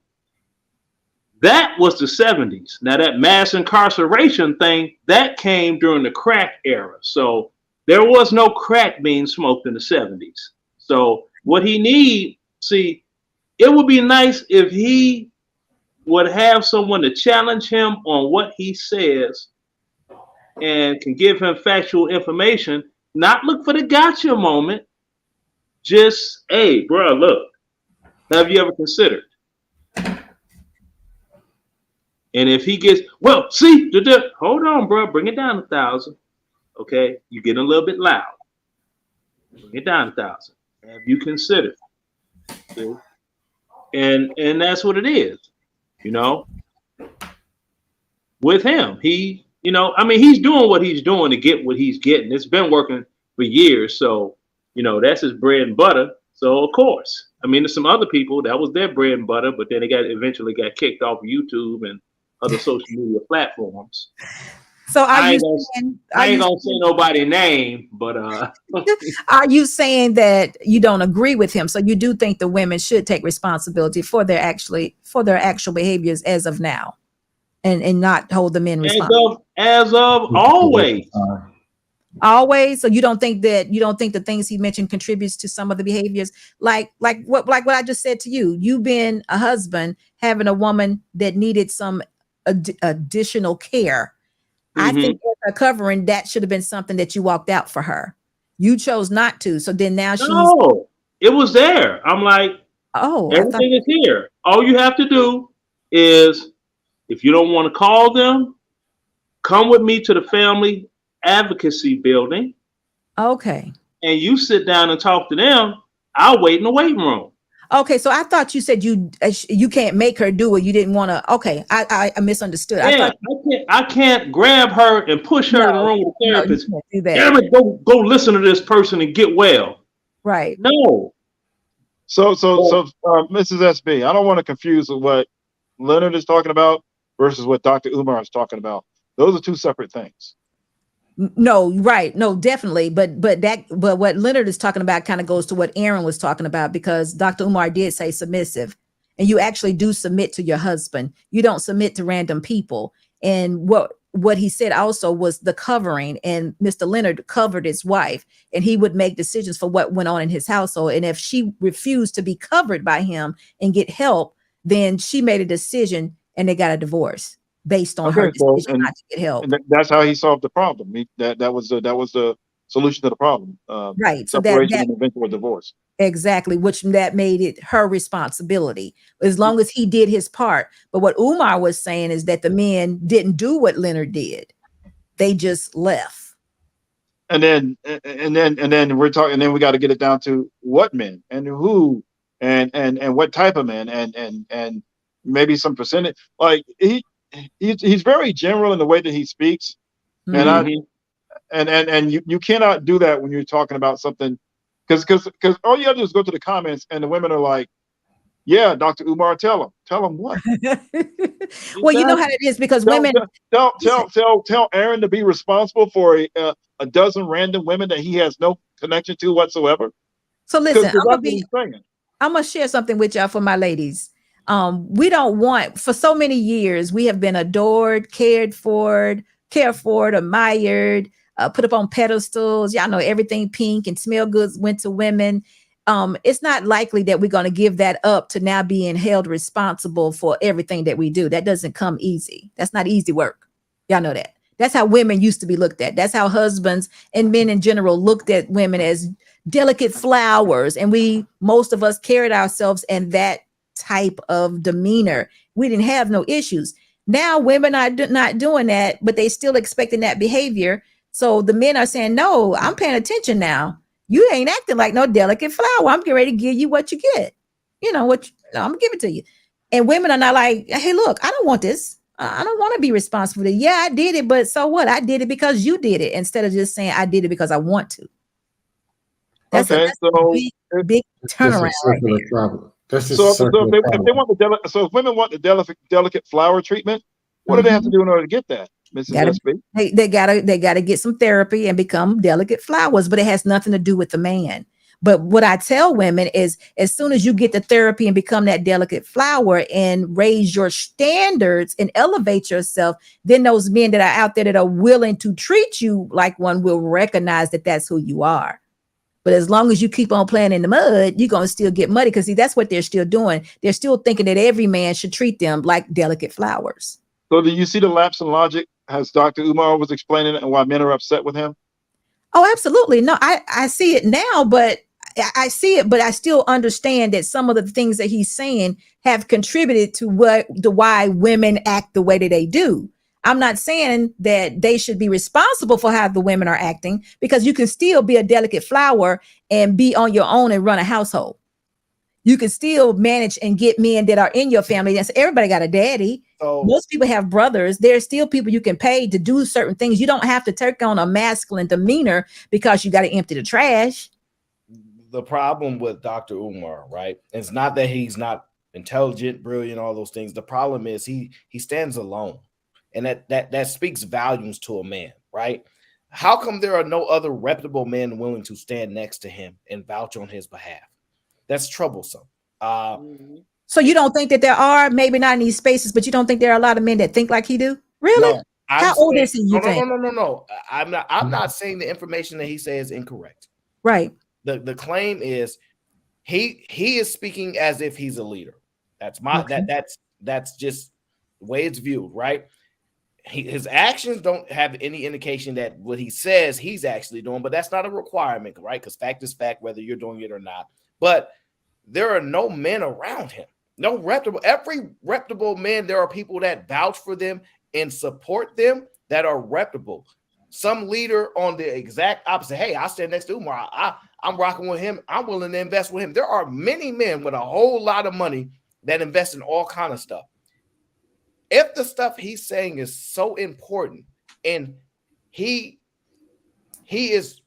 F: That was the 70s. Now that mass incarceration thing, that came during the crack era. So there was no crack being smoked in the 70s. So what he needs, see, it would be nice if he would have someone to challenge him on what he says and can give him factual information, not look for the gotcha moment. Just, hey, bro, look, have you ever considered? And if he gets, well, see, hold on, bro, bring it down 1,000. Okay, you're getting a little bit loud. Bring it down 1,000. Have you considered? See? And that's what it is, you know. With him, he, you know, I mean, he's doing what he's doing to get what he's getting. It's been working for years, so you know that's his bread and butter. So of course, I mean, there's some other people that was their bread and butter, but then they eventually got kicked off YouTube and other social media platforms.
B: So
F: I ain't gonna say nobody's name, but
B: are you saying that you don't agree with him? So you do think the women should take responsibility for their actual behaviors as of now, and not hold the men responsible?
F: As of always.
B: Always. So you don't think the things he mentioned contributes to some of the behaviors, like what I just said to you. You being a husband, having a woman that needed some additional care. Mm-hmm. I think as a covering, that should have been something that you walked out for her. You chose not to. So then now
F: it was there. I'm like, everything is here. All you have to do is, if you don't want to call them, come with me to the family advocacy building.
B: Okay.
F: And you sit down and talk to them. I'll wait in the waiting room.
B: Okay, so I thought you said you can't make her do it. You didn't want to. Okay, I misunderstood.
F: Yeah, I can't grab her and push her in the room with a therapist.
B: No, you can't do that.
F: Damn it, go listen to this person and get well.
B: Right.
F: No.
D: So, Mrs. SB, I don't want to confuse what Leonard is talking about versus what Dr. Umar is talking about. Those are two separate things.
B: No, right. No, definitely. But what Leonard is talking about kind of goes to what Aaron was talking about, because Dr. Umar did say submissive, and you actually do submit to your husband. You don't submit to random people. And what he said also was the covering, and Mr. Leonard covered his wife, and he would make decisions for what went on in his household. And if she refused to be covered by him and get help, then she made a decision and they got a divorce based on her decision not to get help.
D: And that's how he solved the problem. That was the solution to the problem.
B: Right. So
D: separation and eventual divorce.
B: Exactly, which that made it her responsibility, as long as he did his part. But what Umar was saying is that the men didn't do what Leonard did; they just left.
D: And then we're talking. And then we got to get it down to what men and who and what type of men and maybe some percentage. Like he's very general in the way that he speaks, and you cannot do that when you're talking about something. Because all you have to do is go to the comments, and the women are like, "Yeah, Dr. Umar, tell him what."
B: Well, you know how it is, because women
D: tell Aaron to be responsible for a dozen random women that he has no connection to whatsoever.
B: So listen, I'm gonna share something with y'all for my ladies. We don't want, for so many years, we have been adored, cared for, admired, put up on pedestals. Y'all know everything pink and smell good went to women. It's not likely that we're going to give that up to now being held responsible for everything that we do. That doesn't come easy. That's not easy work. Y'all know that. That's how women used to be looked at. That's how husbands and men in general looked at women, as delicate flowers. And most of us carried ourselves in that type of demeanor. We didn't have no issues. Now women are not doing that, but they still expecting that behavior. So the men are saying, no, I'm paying attention now. You ain't acting like no delicate flower. I'm getting ready to give you what you get. You know what? I'm gonna give it to you. And women are not like, hey, look, I don't want this. I don't want to be responsible for it. Yeah, I did it, but so what? I did it because you did it, instead of just saying I did it because I want to. That's a big turnaround right there.
E: Problem.
D: So if women want the delicate flower treatment, what do they have to do in order to get that?
B: They gotta get some therapy and become delicate flowers, but it has nothing to do with the man. But what I tell women is, as soon as you get the therapy and become that delicate flower and raise your standards and elevate yourself, then those men that are out there that are willing to treat you like one will recognize that that's who you are. But as long as you keep on playing in the mud, you're going to still get muddy, because see, that's what they're still doing. They're still thinking that every man should treat them like delicate flowers.
D: So do you see the lapse in logic as Dr. Umar was explaining it, and why men are upset with him?
B: Oh, absolutely. No, I see it now, but I still understand that some of the things that he's saying have contributed to why women act the way that they do. I'm not saying that they should be responsible for how the women are acting, because you can still be a delicate flower and be on your own and run a household. You can still manage and get men that are in your family. That's everybody got a daddy. So most people have brothers. There's still people you can pay to do certain things. You don't have to take on a masculine demeanor because you got to empty the trash.
G: The problem with Dr. Umar, right? It's not that he's not intelligent, brilliant, all those things. The problem is he stands alone. And that speaks volumes to a man, right? How come there are no other reputable men willing to stand next to him and vouch on his behalf? That's troublesome.
B: So you don't think that there are, maybe not in these spaces, but you don't think there are a lot of men that think like he do? Really? No, how old is he?
G: No. I'm not saying the information that he says is incorrect.
B: Right.
G: The claim is he is speaking as if he's a leader. That's that's just the way it's viewed, right? His actions don't have any indication that what he says he's actually doing, but that's not a requirement, right? Because fact is fact, whether you're doing it or not. But there are no men around him, every reputable man. There are people that vouch for them and support them that are reputable. some leader on the exact opposite. Hey, I stand next to Umar. I'm rocking with him. I'm willing to invest with him. There are many men with a whole lot of money that invest in all kind of stuff. If the stuff he's saying is so important and he is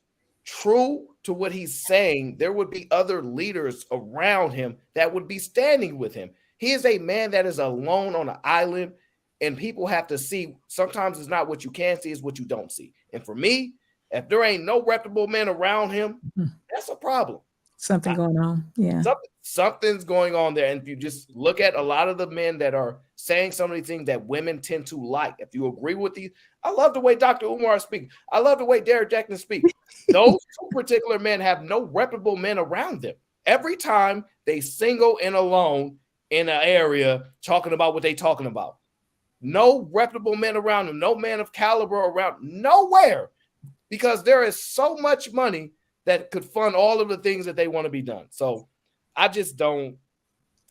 G: true to what he's saying, there would be other leaders around him that would be standing with him. He is a man that is alone on an island, and people have to see. Sometimes it's not what you can see, it's what you don't see. And for me, if there ain't no reputable men around him, that's a problem.
B: Something going on. Yeah.
G: Something's going on there. And if you just look at a lot of the men that are saying some of these things that women tend to like, if you agree with these, I love the way Dr. Umar speaks. I love the way Derek Jackson speaks. Those two particular men have no reputable men around them. Every time they single and alone in an area talking about what they talking about. No reputable men around them, no man of caliber around, nowhere. Because there is so much money that could fund all of the things that they want to be done. So I just don't.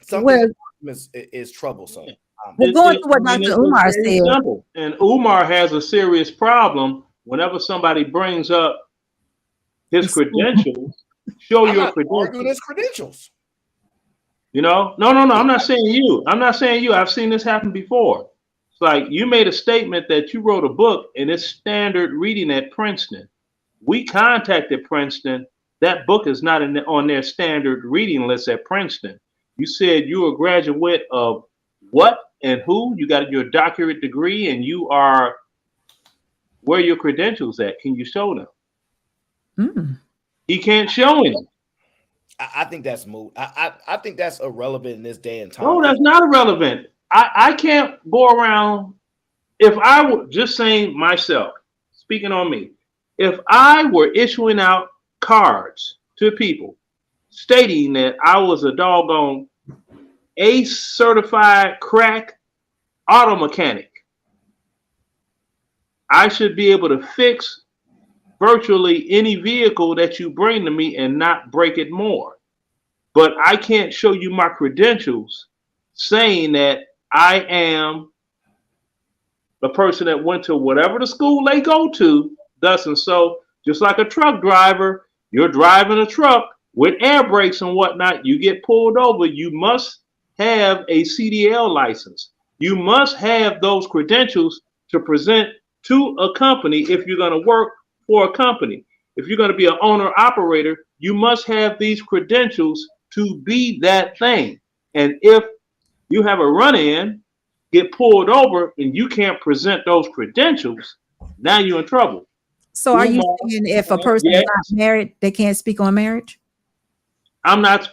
G: Something is troublesome.
B: We're going to what Dr. Umar said.
F: Simple. And Umar has a serious problem whenever somebody brings up his credentials. Show your credentials.
G: His credentials.
F: You know, no. I'm not saying you. I've seen this happen before. It's like you made a statement that you wrote a book and it's standard reading at Princeton. We contacted Princeton. That book is not on their standard reading list at Princeton. You said you were a graduate of what and who? You got your doctorate degree and you are, where are your credentials at? Can you show them? He can't show any.
G: I think that's moot. I think that's irrelevant in this day and time.
F: No, that's not irrelevant. I can't go around. If I were just saying myself, speaking on me, if I were issuing out cards to people stating that I was a doggone ACE certified crack auto mechanic, I should be able to fix virtually any vehicle that you bring to me and not break it more. But I can't show you my credentials saying that I am the person that went to whatever the school they go to, thus and so. Just like a truck driver, you're driving a truck with air brakes and whatnot, you get pulled over, you must have a CDL license. You must have those credentials to present to a company if you're going to work for a company. If you're going to be an owner-operator, you must have these credentials to be that thing. And if you have a run-in, get pulled over, and you can't present those credentials, now you're in trouble.
B: So are you saying if a person is not married, they can't speak on marriage?
F: I'm not.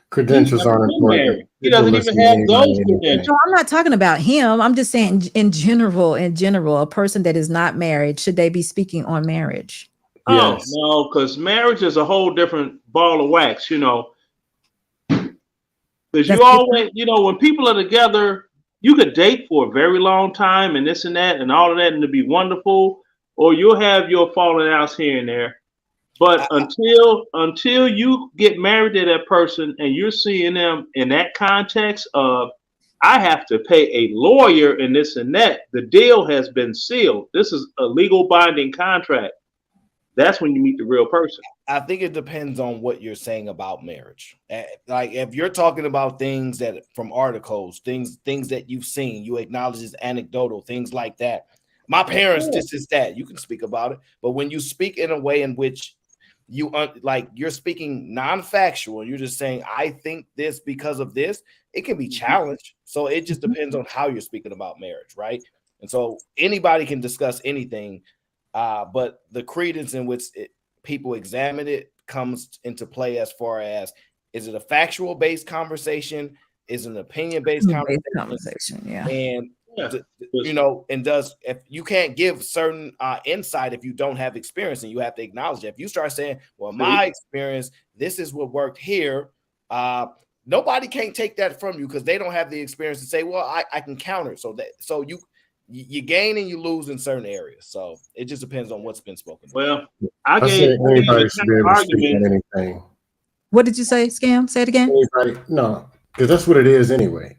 E: Credentials aren't important.
F: He doesn't even have those credentials.
B: No, I'm not talking about him. I'm just saying in general, a person that is not married, should they be speaking on marriage?
F: Oh, yes. No, because marriage is a whole different ball of wax, you know. Because you always, you know, when people are together, you could date for a very long time and this and that and all of that and to be wonderful, or you'll have your falling outs here and there. But until you get married to that person and you're seeing them in that context of, I have to pay a lawyer and this and that, the deal has been sealed. This is a legal binding contract. That's when you meet the real person.
G: I think it depends on what you're saying about marriage. Like if you're talking about things that from articles, things that you've seen, you acknowledge as anecdotal, things like that. My parents, this is that. You can speak about it. But when you speak in a way in which you're speaking non-factual, you're just saying, I think this because of this, it can be challenged. So it just depends on how you're speaking about marriage, right? And so anybody can discuss anything, but the credence in which people examine it comes into play as far as, is it a factual based conversation? Is it an opinion based conversation?
B: Yeah.
G: And you know, and if you can't give certain insight if you don't have experience, and you have to acknowledge it. If you start saying, well, my experience, this is what worked here, nobody can't take that from you because they don't have the experience to say, well, I can counter. So you gain and you lose in certain areas. So it just depends on what's been spoken.
F: Well, I gave
E: anybody should be able to speak on anything.
B: What did you say, Scam? Say it again.
E: Anybody, no, because that's what it is anyway.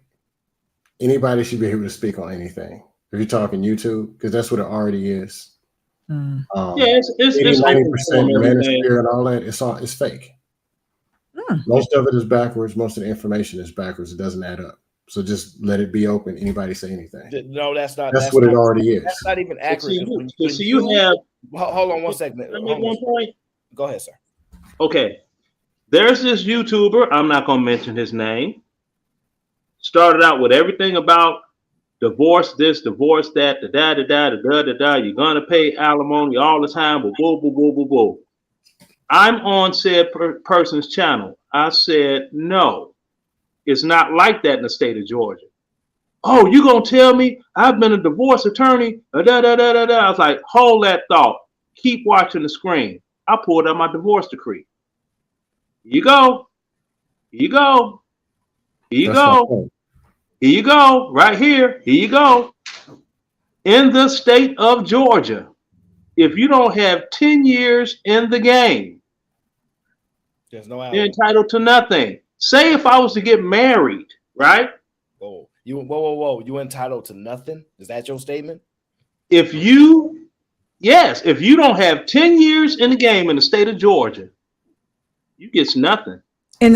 E: Anybody should be able to speak on anything. If you're talking YouTube, because that's what it already is.
B: Mm.
F: Yeah, it's
E: 90% manosphere and all that. It's fake. Most of it is backwards. Most of the information is backwards. It doesn't add up. So just let it be open. Anybody say anything?
G: No, that's not.
E: That's what it already is.
G: That's not even accurate.
F: You have.
G: Hold on one second.
F: Let me make one point.
G: Go ahead, sir.
F: Okay, there's this YouTuber. I'm not gonna mention his name. Started out with everything about divorce this, divorce that, da. You're gonna pay alimony all the time, but boo. I'm on said person's channel. I said, no, it's not like that in the state of Georgia. Oh, you gonna tell me I've been a divorce attorney? I was like, hold that thought. Keep watching the screen. I pulled out my divorce decree. Here you go. Here you go. Here you go. Here you go. Right here. Here you go. In the state of Georgia, if you don't have 10 years in the game,
G: there's no
F: you're entitled to nothing. Say if I was to get married, right?
G: Whoa. You entitled to nothing? Is that your statement?
F: If you don't have 10 years in the game in the state of Georgia, you get nothing.
B: In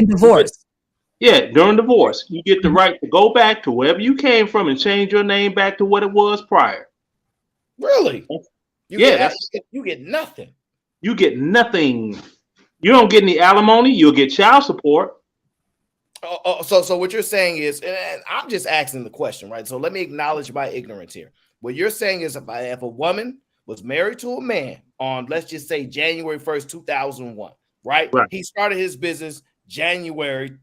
B: divorce.
F: During divorce, you get the right to go back to wherever you came from and change your name back to what it was prior.
G: Really? You get nothing.
F: You get nothing. You don't get any alimony. You'll get child support.
G: So what you're saying is, and I'm just asking the question, right? So let me acknowledge my ignorance here. What you're saying is, if a woman was married to a man on, let's just say, January 1st, 2001, right? He started his business January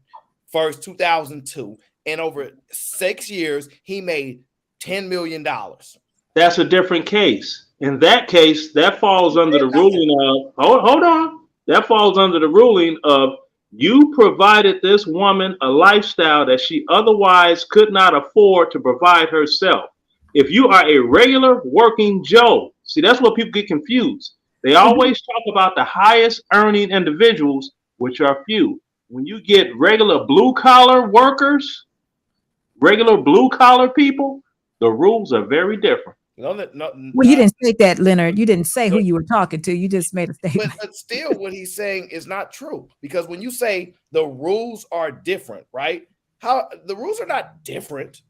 G: 1st, 2002, and over 6 years, he made $10 million.
F: That's a different case. In that case, that falls under the ruling of, hold on. That falls under the ruling of you provided this woman a lifestyle that she otherwise could not afford to provide herself. If you are a regular working Joe, see, that's what people get confused. They always talk about the highest earning individuals, which are few. When you get regular blue collar workers, regular blue collar people, the rules are very different.
B: Well, you didn't say that, Leonard. You didn't say who you were talking to. You just made a statement.
G: But still, what he's saying is not true, because when you say the rules are different, right? How the rules are not different?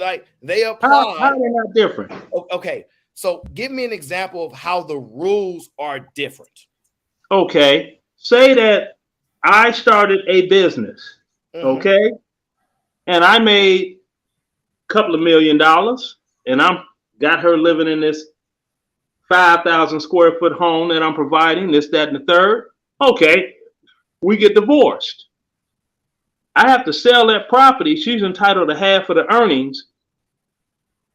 G: Like they apply.
F: How are they not different?
G: Okay, so give me an example of how the rules are different.
F: Okay, say that I started a business, okay, and I made a couple of $1 million, and I'm got her living in this 5,000 square foot home that I'm providing, this, that, and the third. Okay, we get divorced. I have to sell that property. She's entitled to half of the earnings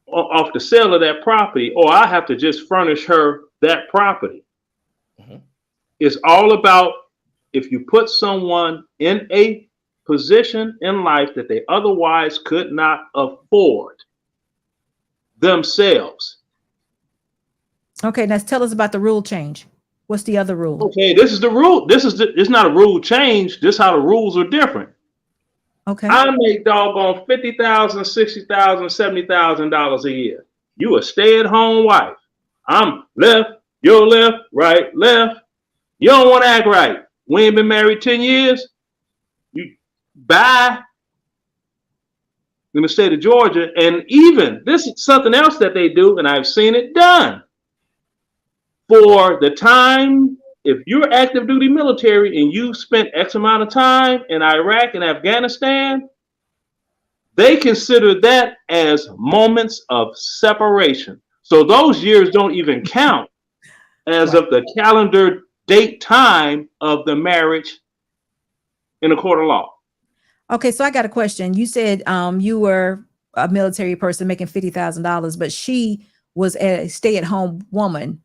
F: off the sale of that property, or I have to just furnish her that property. It's all about if you put someone in a position in life that they otherwise could not afford themselves.
B: Okay, now tell us about the rule change. What's the other rule?
F: Okay, this is the rule. It's not a rule change. This is how the rules are different.
B: Okay.
F: I make doggone $50,000, $60,000, $70,000 a year. You a stay-at-home wife. I'm left, you're left, right, left. You don't want to act right. We ain't been married 10 years. You bye. In the state of Georgia, and even this is something else that they do, and I've seen it done. For the time, if you're active duty military and you spent X amount of time in Iraq and Afghanistan, they consider that as moments of separation. So those years don't even count as of the calendar date time of the marriage in a court of law.
B: Okay, so I got a question. You said you were a military person making $50,000, but she was a stay-at-home woman.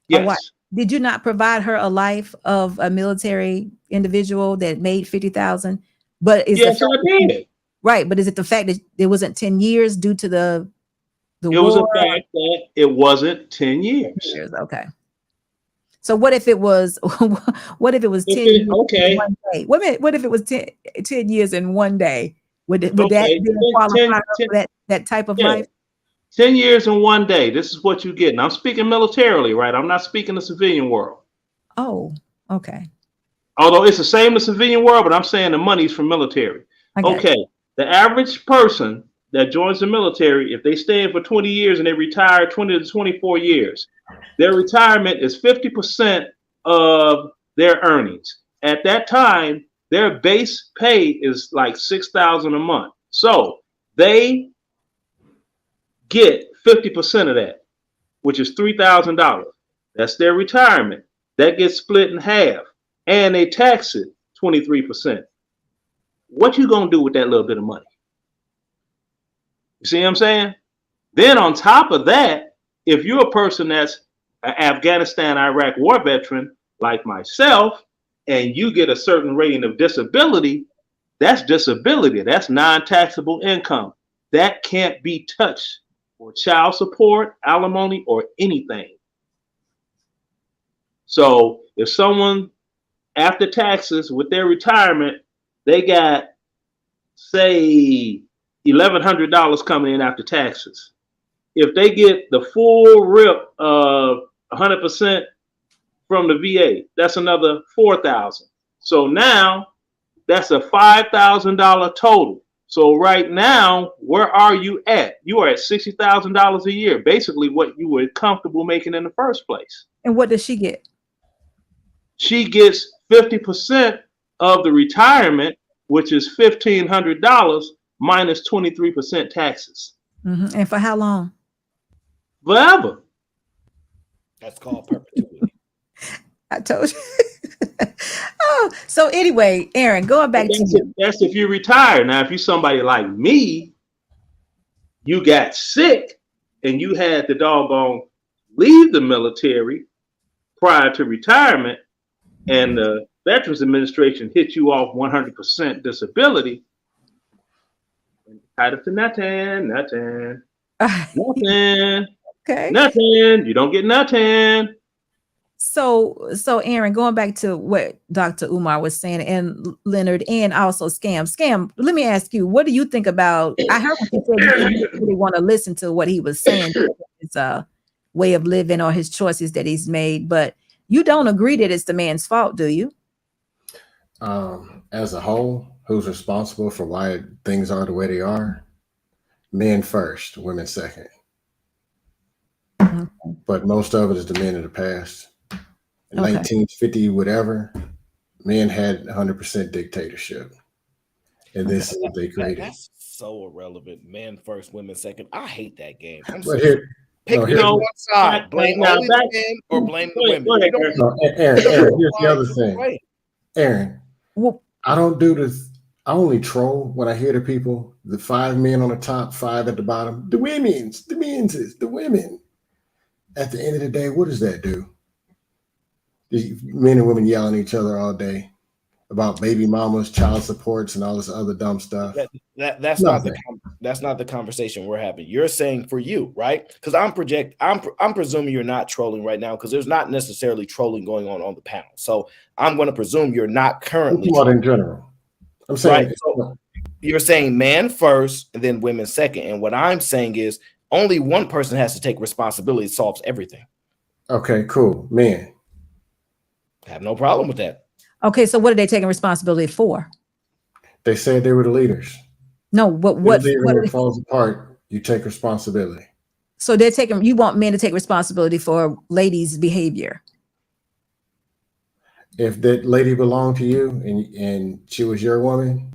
F: Yes.
B: Did you not provide her a life of a military individual that made $50,000? But
F: yes, I did.
B: Right, but is it the fact that it wasn't 10 years due to the
F: it
B: war?
F: was a fact that it wasn't 10 years.
B: Okay. So what if it was 10 years in one day? What if it was 10 years in one day? Would that qualify for that type of life?
F: 10 years in one day. This is what you get. And I'm speaking militarily, right? I'm not speaking the civilian world.
B: Oh, okay.
F: Although it's the same in the civilian world, but I'm saying the money's from military. Okay. The average person that joins the military, if they stay in for 20 years and they retire 20 to 24 years, their retirement is 50% of their earnings. At that time, their base pay is like $6,000 a month. So they get 50% of that, which is $3,000. That's their retirement. That gets split in half, and they tax it 23%. What you gonna do with that little bit of money? You see what I'm saying? Then on top of that, if you're a person that's an Afghanistan, Iraq war veteran like myself, and you get a certain rating of disability, that's disability. That's non-taxable income. That can't be touched for child support, alimony, or anything. So if someone after taxes with their retirement, they got, say, $1,100 coming in after taxes. If they get the full rip of 100% from the VA, that's another $4,000. So now that's a $5,000 total. So right now, where are you at? You are at $60,000 a year, basically what you were comfortable making in the first place.
B: And what does she get?
F: She gets 50% of the retirement, which is $1,500 minus 23% taxes.
B: Mm-hmm. And for how long?
F: Forever.
G: That's called perpetuity.
B: I told you. Oh, so anyway, Aaron, going back to you.
F: That's if you retire. Now, if you're somebody like me, you got sick and you had the doggone leave the military prior to retirement, and the Veterans Administration hit you off 100% disability, entitled to nothing.
B: Okay.
F: Nothing. You don't get nothing.
B: So Aaron, going back to what Dr. Umar was saying, and Leonard, and also Scam, let me ask you, what do you think about, I heard what you said, you didn't really want to listen to what he was saying, his way of living or his choices that he's made, but you don't agree that it's the man's fault, do you?
E: As a whole, who's responsible for why things are the way they are? Men first, women second.
B: Mm-hmm.
E: But most of it is the men of the past. In 1950, whatever, men had 100% dictatorship. And this is what they created.
G: That's so irrelevant. Men first, women second. I hate that game.
E: Pick
G: one side. Blame only the men or blame the women.
E: Aaron, here's the other thing. Aaron, I don't do this. I only troll when I hear the people, the 5 men on the top, 5 at the bottom. The men's, the women. At the end of the day, what does that do? Men and women yelling at each other all day about baby mamas, child supports, and all this other dumb stuff.
G: That's not the conversation we're having. You're saying for you, right? Because I'm presuming you're not trolling right now, because there's not necessarily trolling going on the panel. So I'm going to presume you're not currently.
E: In general, I'm saying.
G: Right? So you're saying man first and then women second, and what I'm saying is only one person has to take responsibility. It solves everything.
E: Okay, cool, men.
G: Have no problem with that.
B: Okay, so what are they taking responsibility for?
E: They said they were the leaders.
B: No, what
E: it falls apart, you take responsibility.
B: So they're taking, you want men to take responsibility for ladies' behavior.
E: If that lady belonged to you and she was your woman,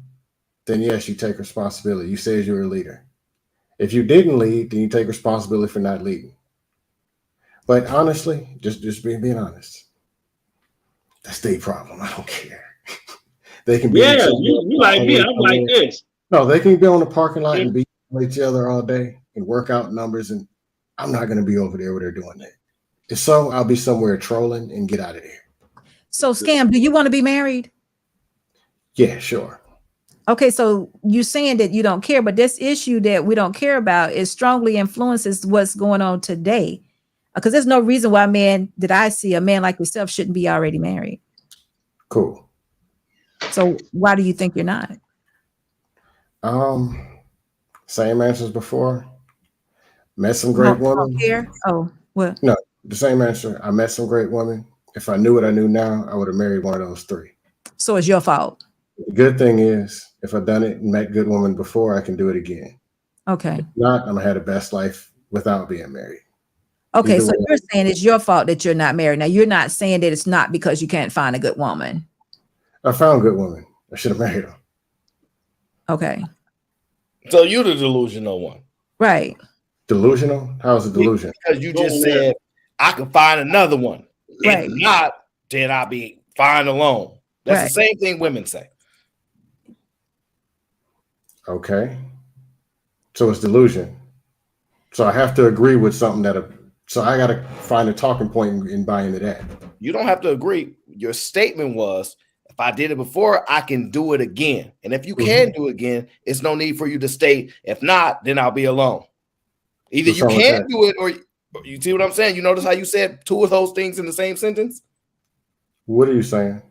E: then yes, you take responsibility. You said you were a leader. If you didn't lead, then you take responsibility for not leading. But honestly, just being honest, that's their problem. I don't care. They can be.
F: Yeah, you like me. I'm like this.
E: No, they can be on the parking lot and beat each other all day and work out numbers, and I'm not going to be over there where they're doing that. If so, I'll be somewhere trolling and get out of there.
B: So, Scam, do you want to be married?
E: Yeah, sure.
B: Okay, so you're saying that you don't care, but this issue that we don't care about is strongly influences what's going on today. Because there's no reason why a man like yourself shouldn't be already married.
E: Cool.
B: So why do you think you're not?
E: Same answers before. Met some great women.
B: Here? Oh, what?
E: No, the same answer. I met some great women. If I knew what I knew now, I would have married one of those three.
B: So it's your fault.
E: The good thing is, if I've done it and met good women before, I can do it again.
B: Okay.
E: If not, I'm gonna have the best life without being married.
B: Okay,
E: Either
B: so
E: way.
B: you're saying it's your fault that you're not married. Now you're not saying that it's not because you can't find a good woman.
E: I found good women. I should have married them.
B: Okay.
G: So you're the delusional one.
B: Right.
E: Delusional? How's it delusion?
G: Because you just said I can find another one.
B: Right.
G: If not, then I'll be fine alone. That's
B: Right.
G: the same thing women say.
E: Okay. So it's delusion. So I have to agree with something so I got to find a talking point and buy into that.
G: You don't have to agree. Your statement was, if I did it before, I can do it again. And if you can do it again, it's no need for you to state, if not, then I'll be alone. Either you can do it or you see what I'm saying? You notice how you said two of those things in the same sentence?
E: What are you saying?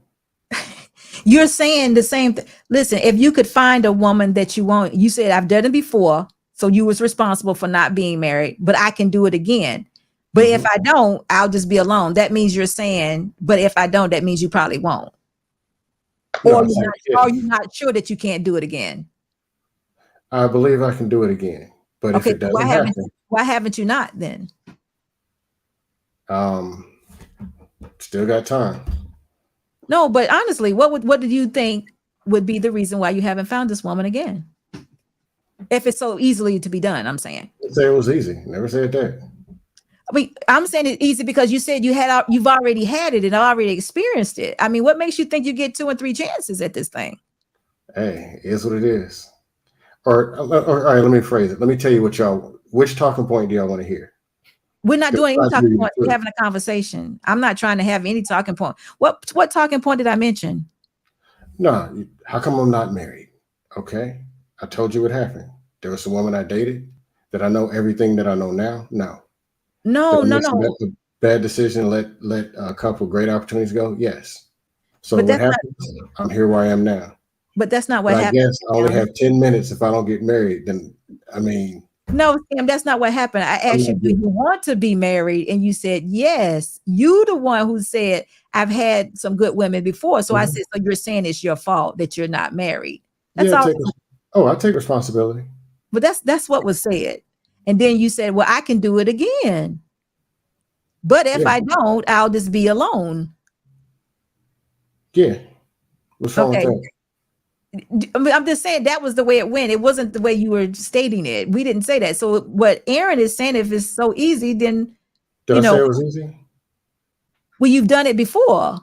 B: You're saying the same thing. Listen, if you could find a woman that you want, you said, I've done it before. So you was responsible for not being married, but I can do it again. But if I don't, I'll just be alone. That means you're saying, but if I don't, that means you probably won't.
E: No,
B: Or you're not sure that you can't do it again.
E: I believe I can do it again. But
B: Okay,
E: if it doesn't happen,
B: why haven't you not then?
E: Still got time.
B: No, but honestly, what do you think would be the reason why you haven't found this woman again? If it's so easily to be done, I'm saying.
E: I say it was easy. Never said that.
B: I mean, I'm saying it's easy because you said you've already had it and already experienced it. I mean, what makes you think you get 2 and 3 chances at this thing?
E: Hey, it is what it is. Or all right, let me phrase it. Let me tell you which talking point do y'all want to hear?
B: We're not doing any talking point. We're having a conversation. I'm not trying to have any talking point. What talking point did I mention?
E: No, how come I'm not married? Okay. I told you what happened. There was a woman I dated that I know everything that I know now. No.
B: No.
E: A bad decision, let a couple great opportunities go. Yes. So what happened? I'm here where I am now.
B: But that's not what happened.
E: I guess I only have 10 minutes if I don't get married. Then I mean.
B: No, Sam, that's not what happened. I asked you, do you want to be married? And you said yes. You the one who said I've had some good women before. So I said, so you're saying it's your fault that you're not married. That's all.
E: I take responsibility.
B: But that's what was said. And then you said, well, I can do it again. But if I don't, I'll just be alone.
E: Yeah. What's wrong with that?
B: I mean, I'm just saying that was the way it went. It wasn't the way you were stating it. We didn't say that. So what Aaron is saying, if it's so easy, then
E: Did I say it was easy?
B: Well, you've done it before.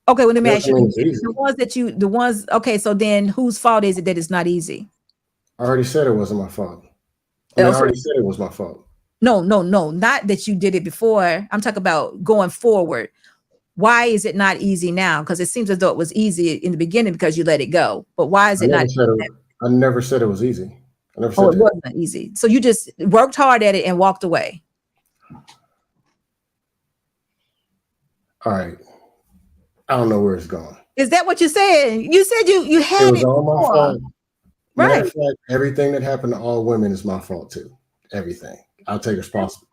B: Okay, well, let me ask you the ones. Okay, so then whose fault is it that it's not easy?
E: I already said it wasn't my fault. I already said it was my fault.
B: No, not that you did it before. I'm talking about going forward. Why is it not easy now? Because it seems as though it was easy in the beginning because you let it go. But why is it not?
E: I never said it was easy. I never said
B: it wasn't easy. So you just worked hard at it and walked away.
E: All right. I don't know where it's going.
B: Is that what you said? You said you had it.
E: It was all my fault.
B: Right.
E: Matter of fact, everything that happened to all women is my fault too. Everything. I'll take responsibility.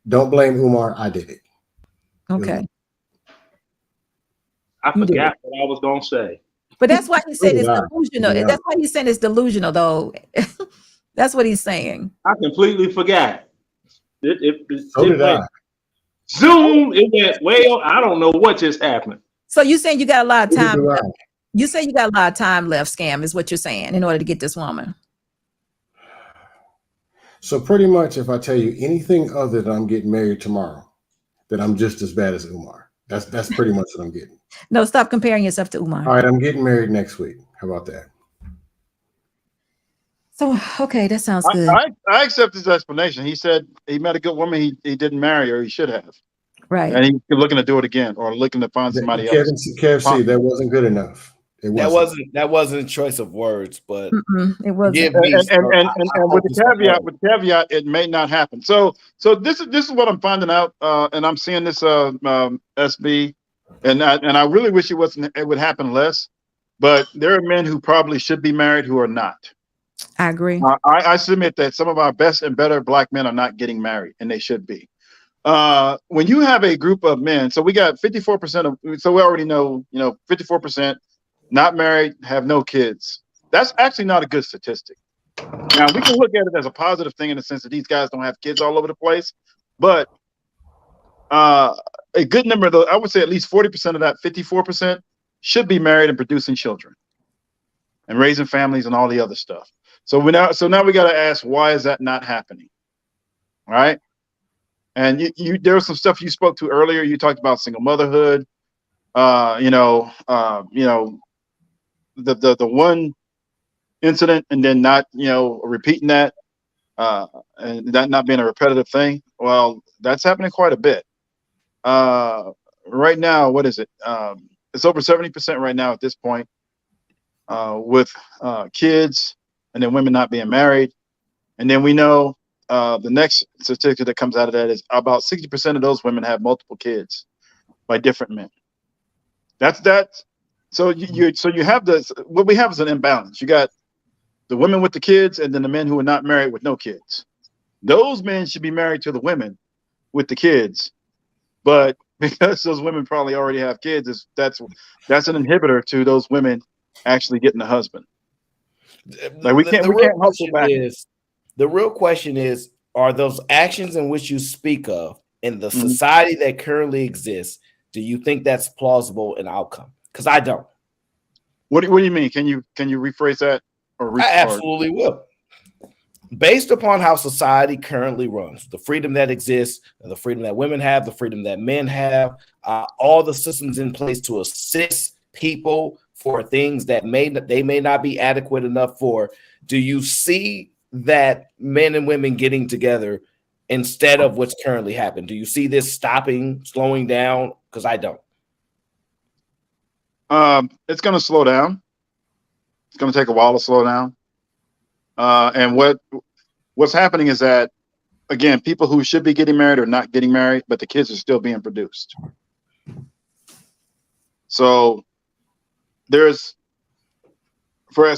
E: Don't blame Umar. I did it.
B: Okay.
F: I forgot what I was gonna say.
B: But that's why he said it's delusional. Yeah. That's why he's saying it's delusional, though. That's what he's saying.
F: I completely forgot.
E: So did I.
F: Zoom, it went well. I don't know what just happened.
B: So you saying you got a lot of time left. You say you got a lot of time left, Scam, is what you're saying, in order to get this woman.
E: So pretty much if I tell you anything other than I'm getting married tomorrow, then I'm just as bad as Umar. That's pretty much what I'm getting.
B: No, stop comparing yourself to Umar.
E: All right, I'm getting married next week. How about that?
B: So, okay, that sounds good.
D: I accept his explanation. He said he met a good woman he didn't marry, or he should have.
B: Right.
D: And he's looking to do it again, or looking to find somebody else.
E: KFC, that wasn't good enough.
G: That wasn't a choice of words, but
B: it wasn't.
D: And with the caveat, it may not happen. So this is what I'm finding out, and I'm seeing this SB, and I really wish it would happen less. But there are men who probably should be married who are not.
B: I agree.
D: I submit that some of our best and better black men are not getting married, and they should be. When you have a group of men, so we got 54% of, so we already know, 54% not married, have no kids. That's actually not a good statistic. Now, we can look at it as a positive thing in the sense that these guys don't have kids all over the place, but a good number of those, I would say at least 40% of that 54% should be married and producing children and raising families and all the other stuff. So now we got to ask, why is that not happening? All right. And there was some stuff you spoke to earlier. You talked about single motherhood. The one incident and then not, repeating that, and that not being a repetitive thing. Well, that's happening quite a bit. Right now, what is it? It's over 70% right now at this point, with kids and then women not being married. And then we know the next statistic that comes out of that is about 60% of those women have multiple kids by different men. So you have this. What we have is an imbalance. You got the women with the kids, and then the men who are not married with no kids. Those men should be married to the women with the kids, but because those women probably already have kids, that's an inhibitor to those women actually getting a husband. Like we can't hustle back.
G: The real question is, are those actions in which you speak of in the society that currently exists, do you think that's plausible in outcome? Because I don't.
D: What do you mean? Can you rephrase that?
G: I absolutely will. Based upon how society currently runs, the freedom that exists, the freedom that women have, the freedom that men have, all the systems in place to assist people for things that they may not be adequate enough for. Do you see that men and women getting together instead of what's currently happened? Do you see this stopping, slowing down? Because I don't.
D: It's going to slow down. It's going to take a while to slow down. And what's happening is that, again, people who should be getting married are not getting married, but the kids are still being produced. So there's, for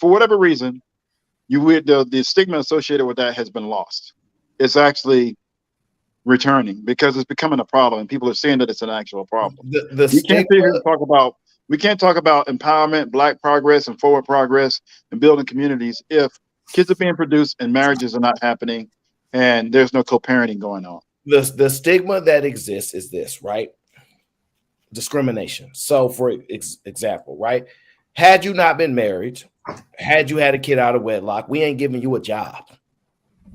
D: whatever reason, the stigma associated with that has been lost. It's actually returning because it's becoming a problem, and people are seeing that it's an actual problem. We can't talk about empowerment, Black progress, and forward progress and building communities if kids are being produced and marriages are not happening and there's no co-parenting going on.
G: The stigma that exists is this, right? Discrimination. So for example, right? Had you not been married, had you had a kid out of wedlock, we ain't giving you a job.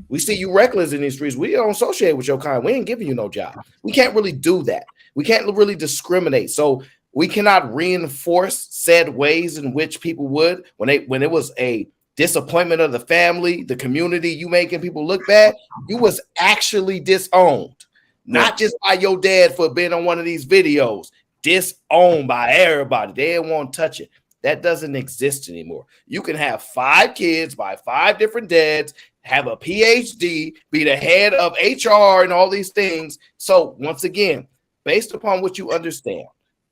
G: We see you reckless in these streets. We don't associate with your kind. We ain't giving you no job. We can't really do that. We can't really discriminate. So we cannot reinforce said ways in which people would when it was a disappointment of the family, the community, you making people look bad. You was actually disowned, not just by your dad for being on one of these videos, disowned by everybody. They didn't want to touch it. That doesn't exist anymore. You can have 5 kids by 5 different dads, have a PhD, be the head of HR and all these things. So once again, based upon what you understand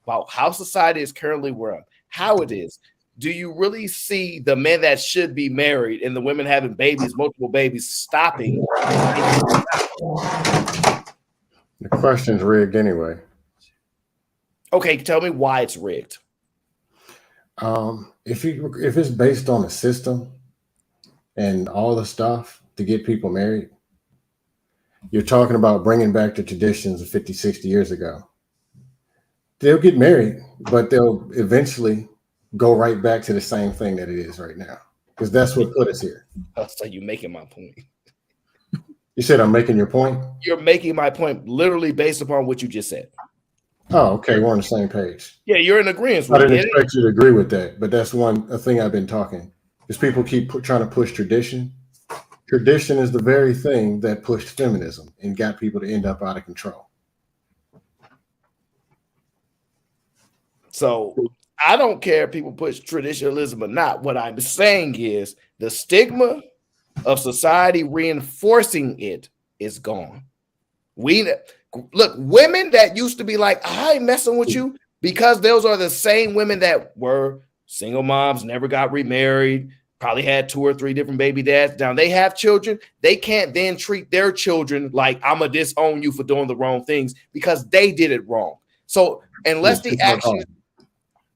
G: about how society is currently run, how it is, do you really see the men that should be married and the women having babies, multiple babies, stopping?
E: The question's rigged anyway.
G: Okay, tell me why it's rigged.
E: If it's based on a system and all the stuff to get people married, you're talking about bringing back the traditions of 50, 60 years ago. They'll get married, but they'll eventually go right back to the same thing that it is right now, because that's what put us here.
G: So you're making my point.
E: You said I'm making your point?
G: You're making my point literally based upon what you just said.
E: Oh, okay. We're on the same page.
G: Yeah, you're in agreement.
E: I didn't expect you to agree with that, but that's a thing I've been talking. Is people keep trying to push tradition. Tradition is the very thing that pushed feminism and got people to end up out of control.
G: So I don't care if people push traditionalism or not. What I'm saying is the stigma of society reinforcing it is gone. Look, women that used to be like, I ain't messing with you, because those are the same women that were single moms, never got remarried, probably had 2 or 3 different baby dads. Now they have children. They can't then treat their children like I'm going to disown you for doing the wrong things because they did it wrong. So unless the action,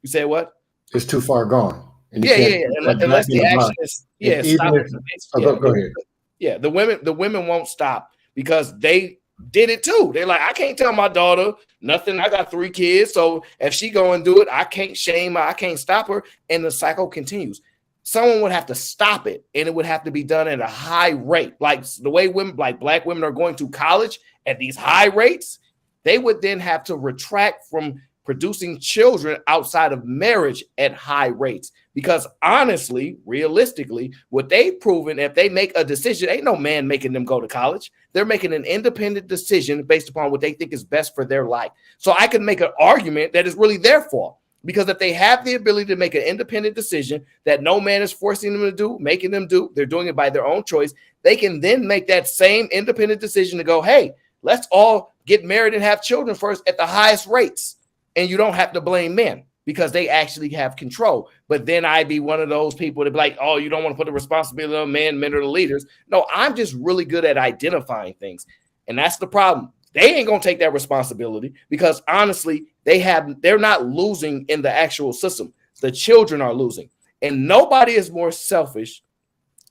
G: you say what?
E: It's too far gone.
G: Yeah. Unless the action is, stop it.
E: Go ahead.
G: Yeah, the women won't stop because they did it too. They're like, I can't tell my daughter nothing. I got 3 kids. So if she go and do it, I can't shame her. I can't stop her. And the cycle continues. Someone would have to stop it, and it would have to be done at a high rate. Like the way women, like black women, are going to college at these high rates, they would then have to retract from producing children outside of marriage at high rates. Because honestly, realistically, what they've proven, if they make a decision, ain't no man making them go to college. They're making an independent decision based upon what they think is best for their life. So I can make an argument that is really their fault. Because if they have the ability to make an independent decision that no man is forcing them to do, making them do, they're doing it by their own choice, they can then make that same independent decision to go, hey, let's all get married and have children first at the highest rates. And you don't have to blame men because they actually have control. But then I'd be one of those people to be like, oh, you don't want to put the responsibility on men. Men are the leaders. No, I'm just really good at identifying things. And that's the problem. They ain't going to take that responsibility because honestly, they're not losing in the actual system. The children are losing. And nobody is more selfish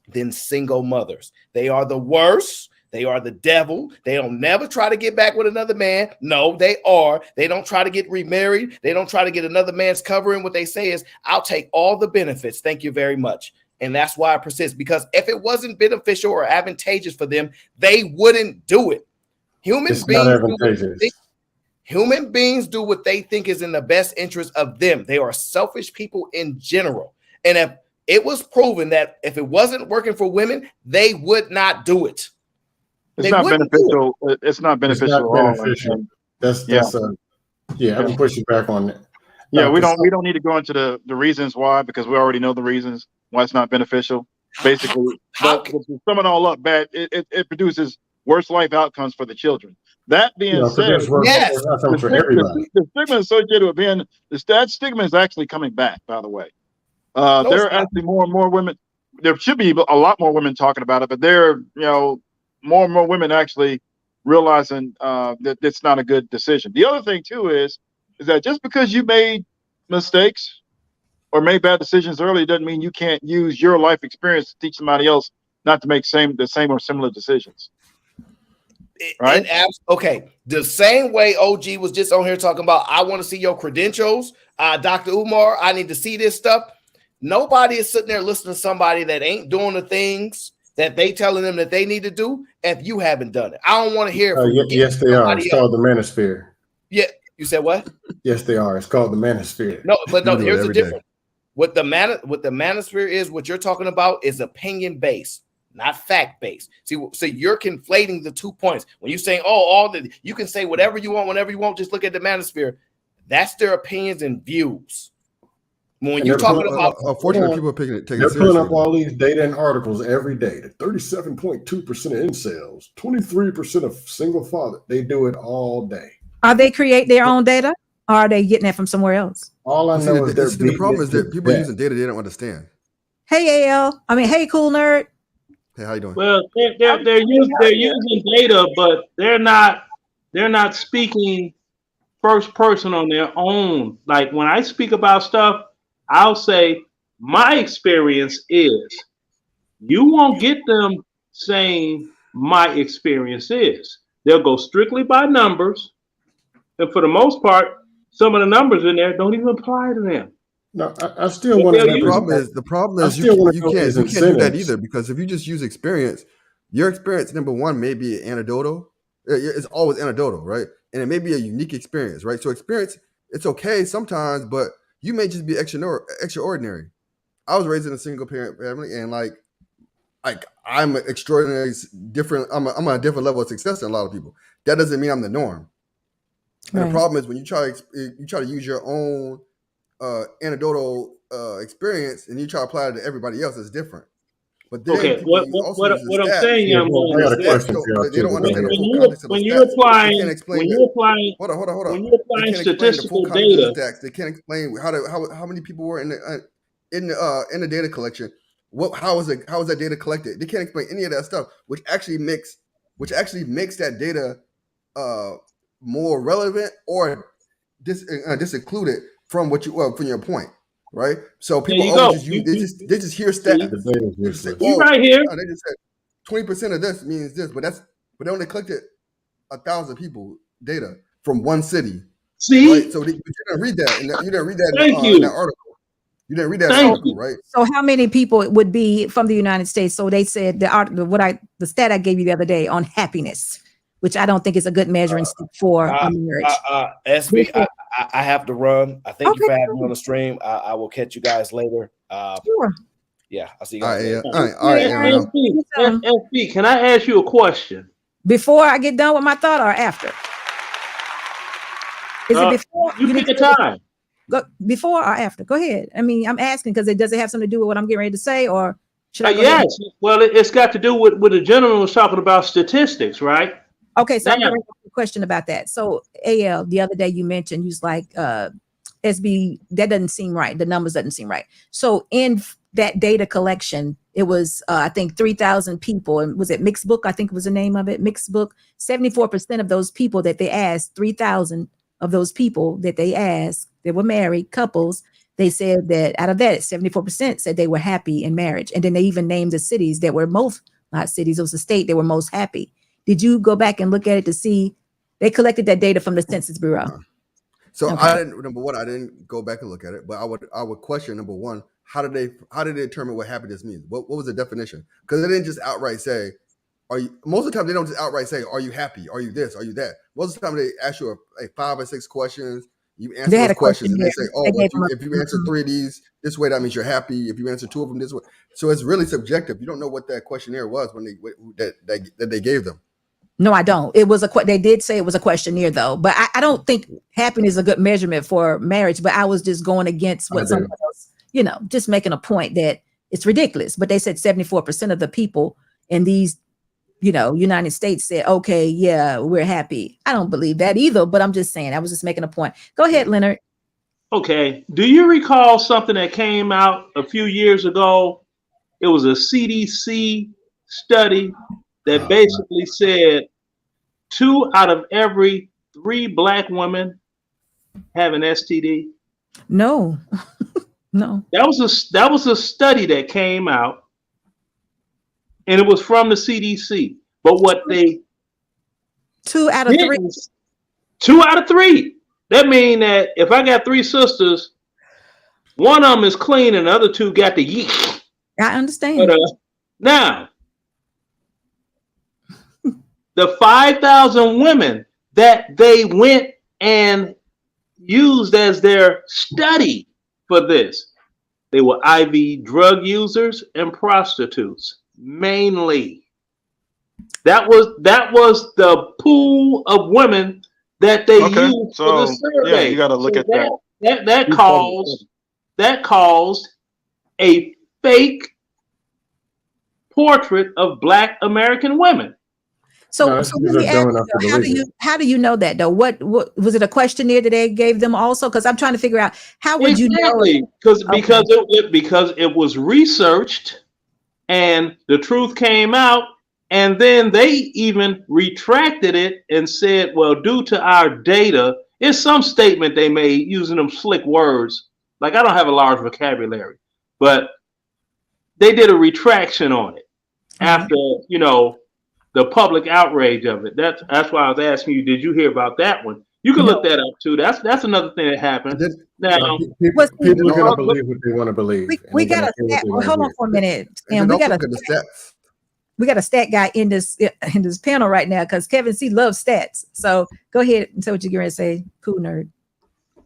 G: than single mothers. They are the worst. They are the devil. They don't never try to get back with another man. No, they are. They don't try to get remarried. They don't try to get another man's covering. What they say is, I'll take all the benefits. Thank you very much. And that's why I persist, because if it wasn't beneficial or advantageous for them, they wouldn't do it. Human beings do what they think is in the best interest of them. They are selfish people in general. And if it was proven that if it wasn't working for women, they would not do it.
D: It's not beneficial. It's not beneficial at all.
E: I'm pushing back on it.
D: Yeah, we don't need to go into the reasons why, because we already know the reasons why it's not beneficial. Basically, but to sum it all up, bad. It produces worse life outcomes for the children. That being said, the stigma associated with being that stigma is actually coming back. By the way, there are actually more and more women. There should be a lot more women talking about it, but more and more women actually realizing that it's not a good decision. The other thing too is that just because you made mistakes or made bad decisions early doesn't mean you can't use your life experience to teach somebody else not to make the same or similar decisions. Right?
G: Okay. The same way OG was just on here talking about, I want to see your credentials. Dr. Umar, I need to see this stuff. Nobody is sitting there listening to somebody that ain't doing the things that they telling them that they need to do if you haven't done it. I don't want to hear from
E: yes, they are. It's called the manosphere.
G: Yeah. You said what?
E: Yes, they are. It's called the manosphere.
G: No, here's the difference. What the manosphere is, what you're talking about is opinion based, not fact based. See, so you're conflating the 2 points. When you're saying, you can say whatever you want, whenever you want, just look at the manosphere. That's their opinions and views. When you're talking about,
J: unfortunately, people are taking it seriously.
E: They're pulling up all these data and articles every day. 37.2% of incels, 23% of single father. They do it all day.
B: Are they create their own data, or are they getting it from somewhere else?
E: All I know is
J: the problem is that people are using data they don't understand.
B: Hey, hey, cool nerd.
J: Hey, how you doing?
F: Well, they're using data, but they're not speaking first person on their own. Like when I speak about stuff, I'll say my experience is. You won't get them saying my experience is. They'll go strictly by numbers, and for the most part, some of the numbers in there don't even apply to them.
E: No, I still want to.
J: The problem is you can't do that either, because if you just use experience, your experience, number one, may be anecdotal. It's always anecdotal, right? And it may be a unique experience, right? So experience, it's okay sometimes, but you may just be extraordinary. I was raised in a single parent family, and like I'm extraordinary, different. I'm on a different level of success than a lot of people. That doesn't mean I'm the norm. And the problem is when you try to use your own anecdotal experience and you try to apply it to everybody else, it's different. But then
F: what I'm saying, young man,
J: they don't understand the full context of the stats.
F: When you're applying
J: When you're applying
F: statistical data,
J: they can't explain how many people were in the data collection. How is that data collected? They can't explain any of that stuff, which actually makes that data more relevant or disincluded from what you from your point, right? So people always just they just hear stats.
F: You right here.
J: They just said 20% of this means this, but they only collected 1,000 people data from one city.
F: See,
J: right? So you didn't read that, and you didn't read that in that article. You didn't read that article, right?
B: So how many people it would be from the United States? So they said the stat I gave you the other day on happiness, which I don't think is a good measuring stick for a marriage.
G: SB, I have to run. I thank you for having me on the stream. I will catch you guys later.
B: Sure.
G: Yeah, I'll see you guys later.
J: All right.
F: SB, can I ask you a question?
B: Before I get done with my thought or after? Is it before?
F: You pick a time.
B: Go before or after? Go ahead. I mean, I'm asking because does it have something to do with what I'm getting ready to say, or should I?
F: Yes. Well, it's got to do with what the gentleman was talking about, statistics, right?
B: Okay, so I'm going to ask a question about that. So AL, the other day you mentioned, you was like, SB, that doesn't seem right. The numbers doesn't seem right. So in that data collection, it was, I think 3,000 people. And was it Mixed Book? I think was the name of it. Mixed Book. 74% of those people that they asked, 3,000 of those people that they asked, they were married couples. They said that out of that, 74% said they were happy in marriage. And then they even named the cities that were not cities, it was the state they were most happy. Did you go back and look at it to see? They collected that data from the Census Bureau.
J: So I didn't go back and look at it, but I would question, number one, how did they determine what happiness means? What was the definition? Because they didn't just outright say, most of the time they don't just outright say, are you happy? Are you this? Are you that? Most of the time they ask you like 5 or 6 questions. You answer those questions and they say, if you answer 3 of these this way, that means you're happy. If you answer 2 of them this way. So it's really subjective. You don't know what that questionnaire was when they gave them.
B: No, I don't. It was they did say it was a questionnaire though, but I don't think happiness is a good measurement for marriage, but I was just going against what someone else, just making a point that it's ridiculous. But they said 74% of the people in these, United States said, okay, yeah, we're happy. I don't believe that either, but I'm just saying, I was just making a point. Go ahead, Leonard.
F: Okay. Do you recall something that came out a few years ago? It was a CDC study that basically said 2 out of every 3 Black women have an STD.
B: No, no.
F: That was a study that came out, and it was from the CDC. But what
B: 2 out of 3.
F: 2 out of 3. That means that if I got 3 sisters, one of them is clean and the other 2 got the yeast.
B: I understand.
F: But, now, the 5,000 women that they went and used as their study for this, they were IV drug users and prostitutes, mainly. That was the pool of women that they used for the survey.
I: Yeah, you got to look at that.
F: That caused a fake portrait of Black American women.
B: So let me ask you, how do you know that though? What was it, a questionnaire that they gave them also? Because I'm trying to figure out how would you know?
F: Because it was researched and the truth came out, and then they even retracted it and said, well, due to our data, it's some statement they made using them slick words. Like, I don't have a large vocabulary, but they did a retraction on it after, the public outrage of it. That's why I was asking you, did you hear about that one? You can look that up too. That's another thing that happened. Now,
E: people are going to believe what they want to believe.
B: We got a stat. Hold on for a minute, and we got a stat guy in this panel right now because Kevin C loves stats. So go ahead and say what you're going to say, cool nerd.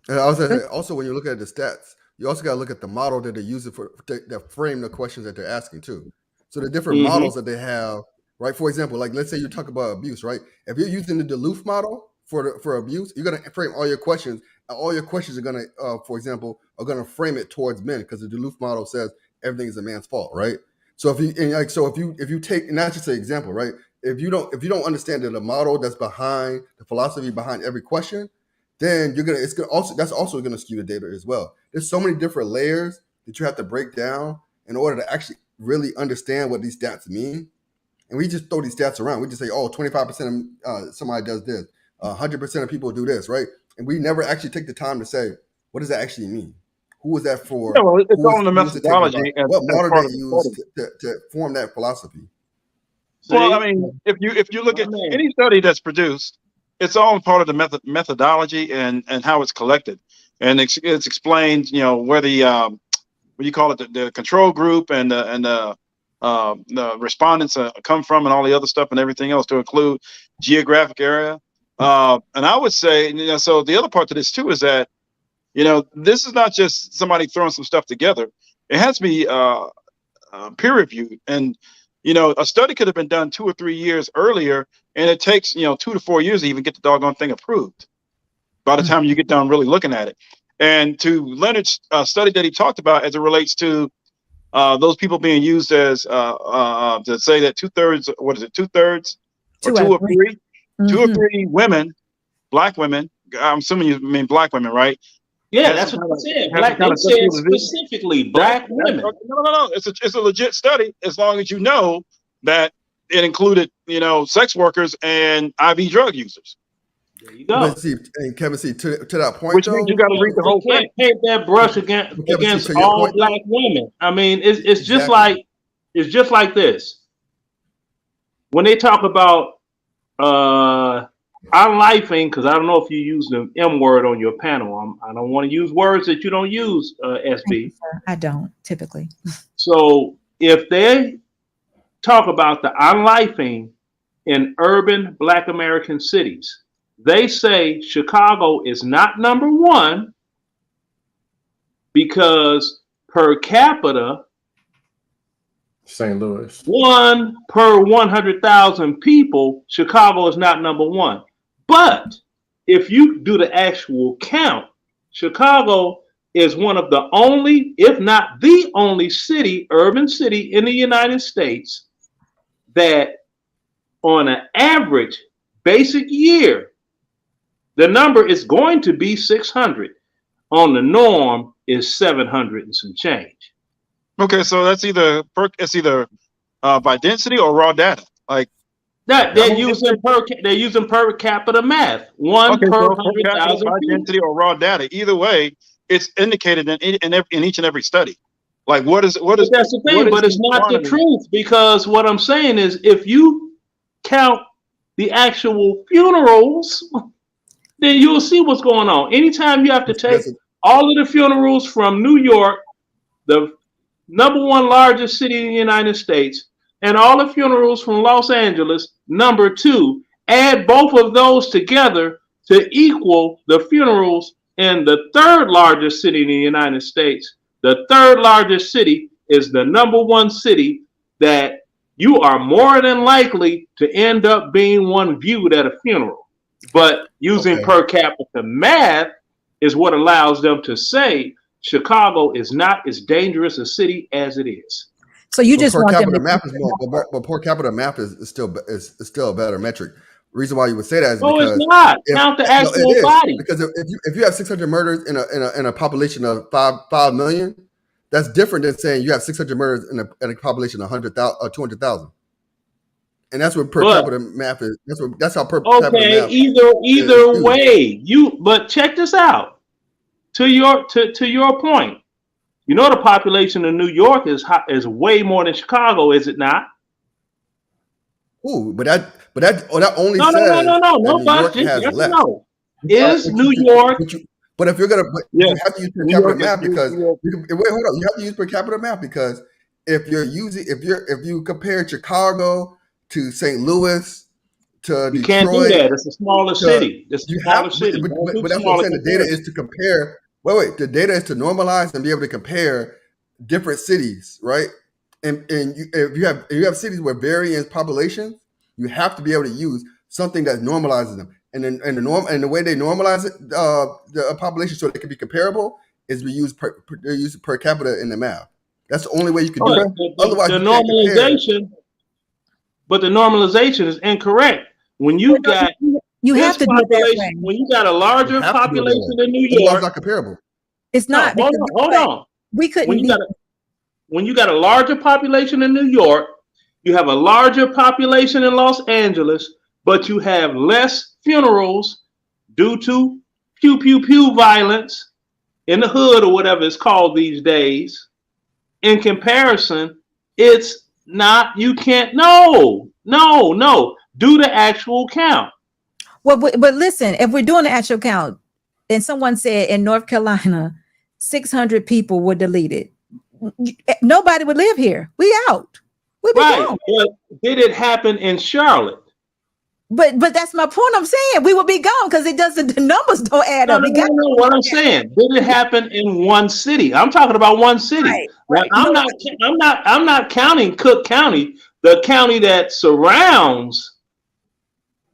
J: And also, when you look at the stats, you also got to look at the model that they're using that frame the questions that they're asking too. So the different models that they have. Right. For example, like let's say you talk about abuse, right? If you're using the Duluth model for abuse, you're gonna frame all your questions. And all your questions are gonna, for example, are gonna frame it towards men because the Duluth model says everything is a man's fault, right? So if you take, and that's just an example, right? If you don't understand that the model that's behind the philosophy behind every question, then that's also gonna skew the data as well. There's so many different layers that you have to break down in order to actually really understand what these stats mean, and we just throw these stats around. We just say, oh, 25% of somebody does this, 100% of people do this, right? And we never actually take the time to say, what does that actually mean? Who was that for?
D: Yeah, well, it's all in the methodology.
J: What model they use to form that philosophy?
D: Well, I mean, if you look at any study that's produced, it's all part of the methodology and how it's collected, and it's explained. You know, where the what do you call it, the control group and the respondents come from, and all the other stuff and everything else, to include geographic area. And I would say, you know, so the other part to this too is that, you know, this is not just somebody throwing some stuff together. It has to be peer reviewed. And, you know, a study could have been done 2 or 3 years earlier, and it takes, you know, 2 to 4 years to even get the doggone thing approved by the time you get done really looking at it. And to Leonard's study that he talked about as it relates to those people being used as to say that 2/3, what is it, 2/3 or 2 or 3, 2 or 3 women, black women, I'm assuming you mean black women, right?
F: Yeah, that's what I said. Black, they said specifically black women.
D: No. It's a legit study, as long as you know that it included, you know, sex workers and IV drug users.
F: There you go.
J: But see, and Kevin, see, to that point,
D: which means you got to read the whole thing.
F: You can't paint that brush against all black women. I mean, it's just like this. When they talk about unlifing, because I don't know if you use the M word on your panel. I don't want to use words that you don't use, SB.
B: I don't typically.
F: So if they talk about the unlifing in urban Black American cities, they say Chicago is not number 1 because per capita,
E: St. Louis,
F: 1 per 100,000 people, Chicago is not number 1. But if you do the actual count, Chicago is one of the only, if not the only urban city in the United States that on an average basic year, the number is going to be 600. On the norm is 700 and some change.
D: Okay, so that's either by density or raw data. Like
F: that they're using per capita math. 1 per 100,000
D: by density or raw data. Either way, it's indicated in each and every study. Like what is
F: that's the thing, but it's not the truth, because what I'm saying is if you count the actual funerals, then you'll see what's going on. Anytime you have to take all of the funerals from New York, the number 1 largest city in the United States, and all the funerals from Los Angeles, number 2, add both of those together to equal the funerals in the 3rd largest city in the United States. The 3rd largest city is the number 1 city that you are more than likely to end up being one viewed at a funeral. But using per capita math is what allows them to say Chicago is not as dangerous a city as it is.
B: So you just want
J: capita math is more, but per capita math is still a better metric. The reason why you would say that is because
F: it's not. Count the actual body.
J: Because if you have 600 murders in a population of 5 million, that's different than saying you have 600 murders in a population of 100,000 or 200,000. And that's what per capita math is. That's how per capita math.
F: Either way, but check this out. To your point, you know the population of New York is way more than Chicago, is it not?
J: Ooh, but that only
F: no.
J: New York has less.
F: No. Is New York?
J: But if you're gonna, you have to use per capita math because wait, hold on. You have to use per capita math because if you compare Chicago to St. Louis to Detroit,
F: you can't do that. It's a smaller city. It's a smaller city.
J: But that's what I'm saying. The data is to compare. Wait. The data is to normalize and be able to compare different cities, right? And if you have cities with varying populations, you have to be able to use something that normalizes them. And the way they normalize it, the population so they can be comparable is we use per capita in the math. That's the only way you can do it. Otherwise,
F: the normalization is incorrect. When you got
B: have to do it that way.
F: When you got a larger population in New York,
J: it's not comparable.
B: It's not.
F: Hold on.
B: We couldn't.
F: when you got a larger population in New York, you have a larger population in Los Angeles, but you have less funerals due to pew pew pew violence in the hood or whatever it's called these days. In comparison, it's not, you can't, no. Do the actual count.
B: Well, but listen, if we're doing the actual count, and someone said in North Carolina, 600 people were deleted, nobody would live here. We out. We'd be gone.
F: But did it happen in Charlotte?
B: But that's my point. I'm saying we would be gone because it doesn't. The numbers don't add up.
F: No, what I'm saying, did it happen in one city? I'm talking about one city. Right. I'm not counting Cook County, the county that surrounds.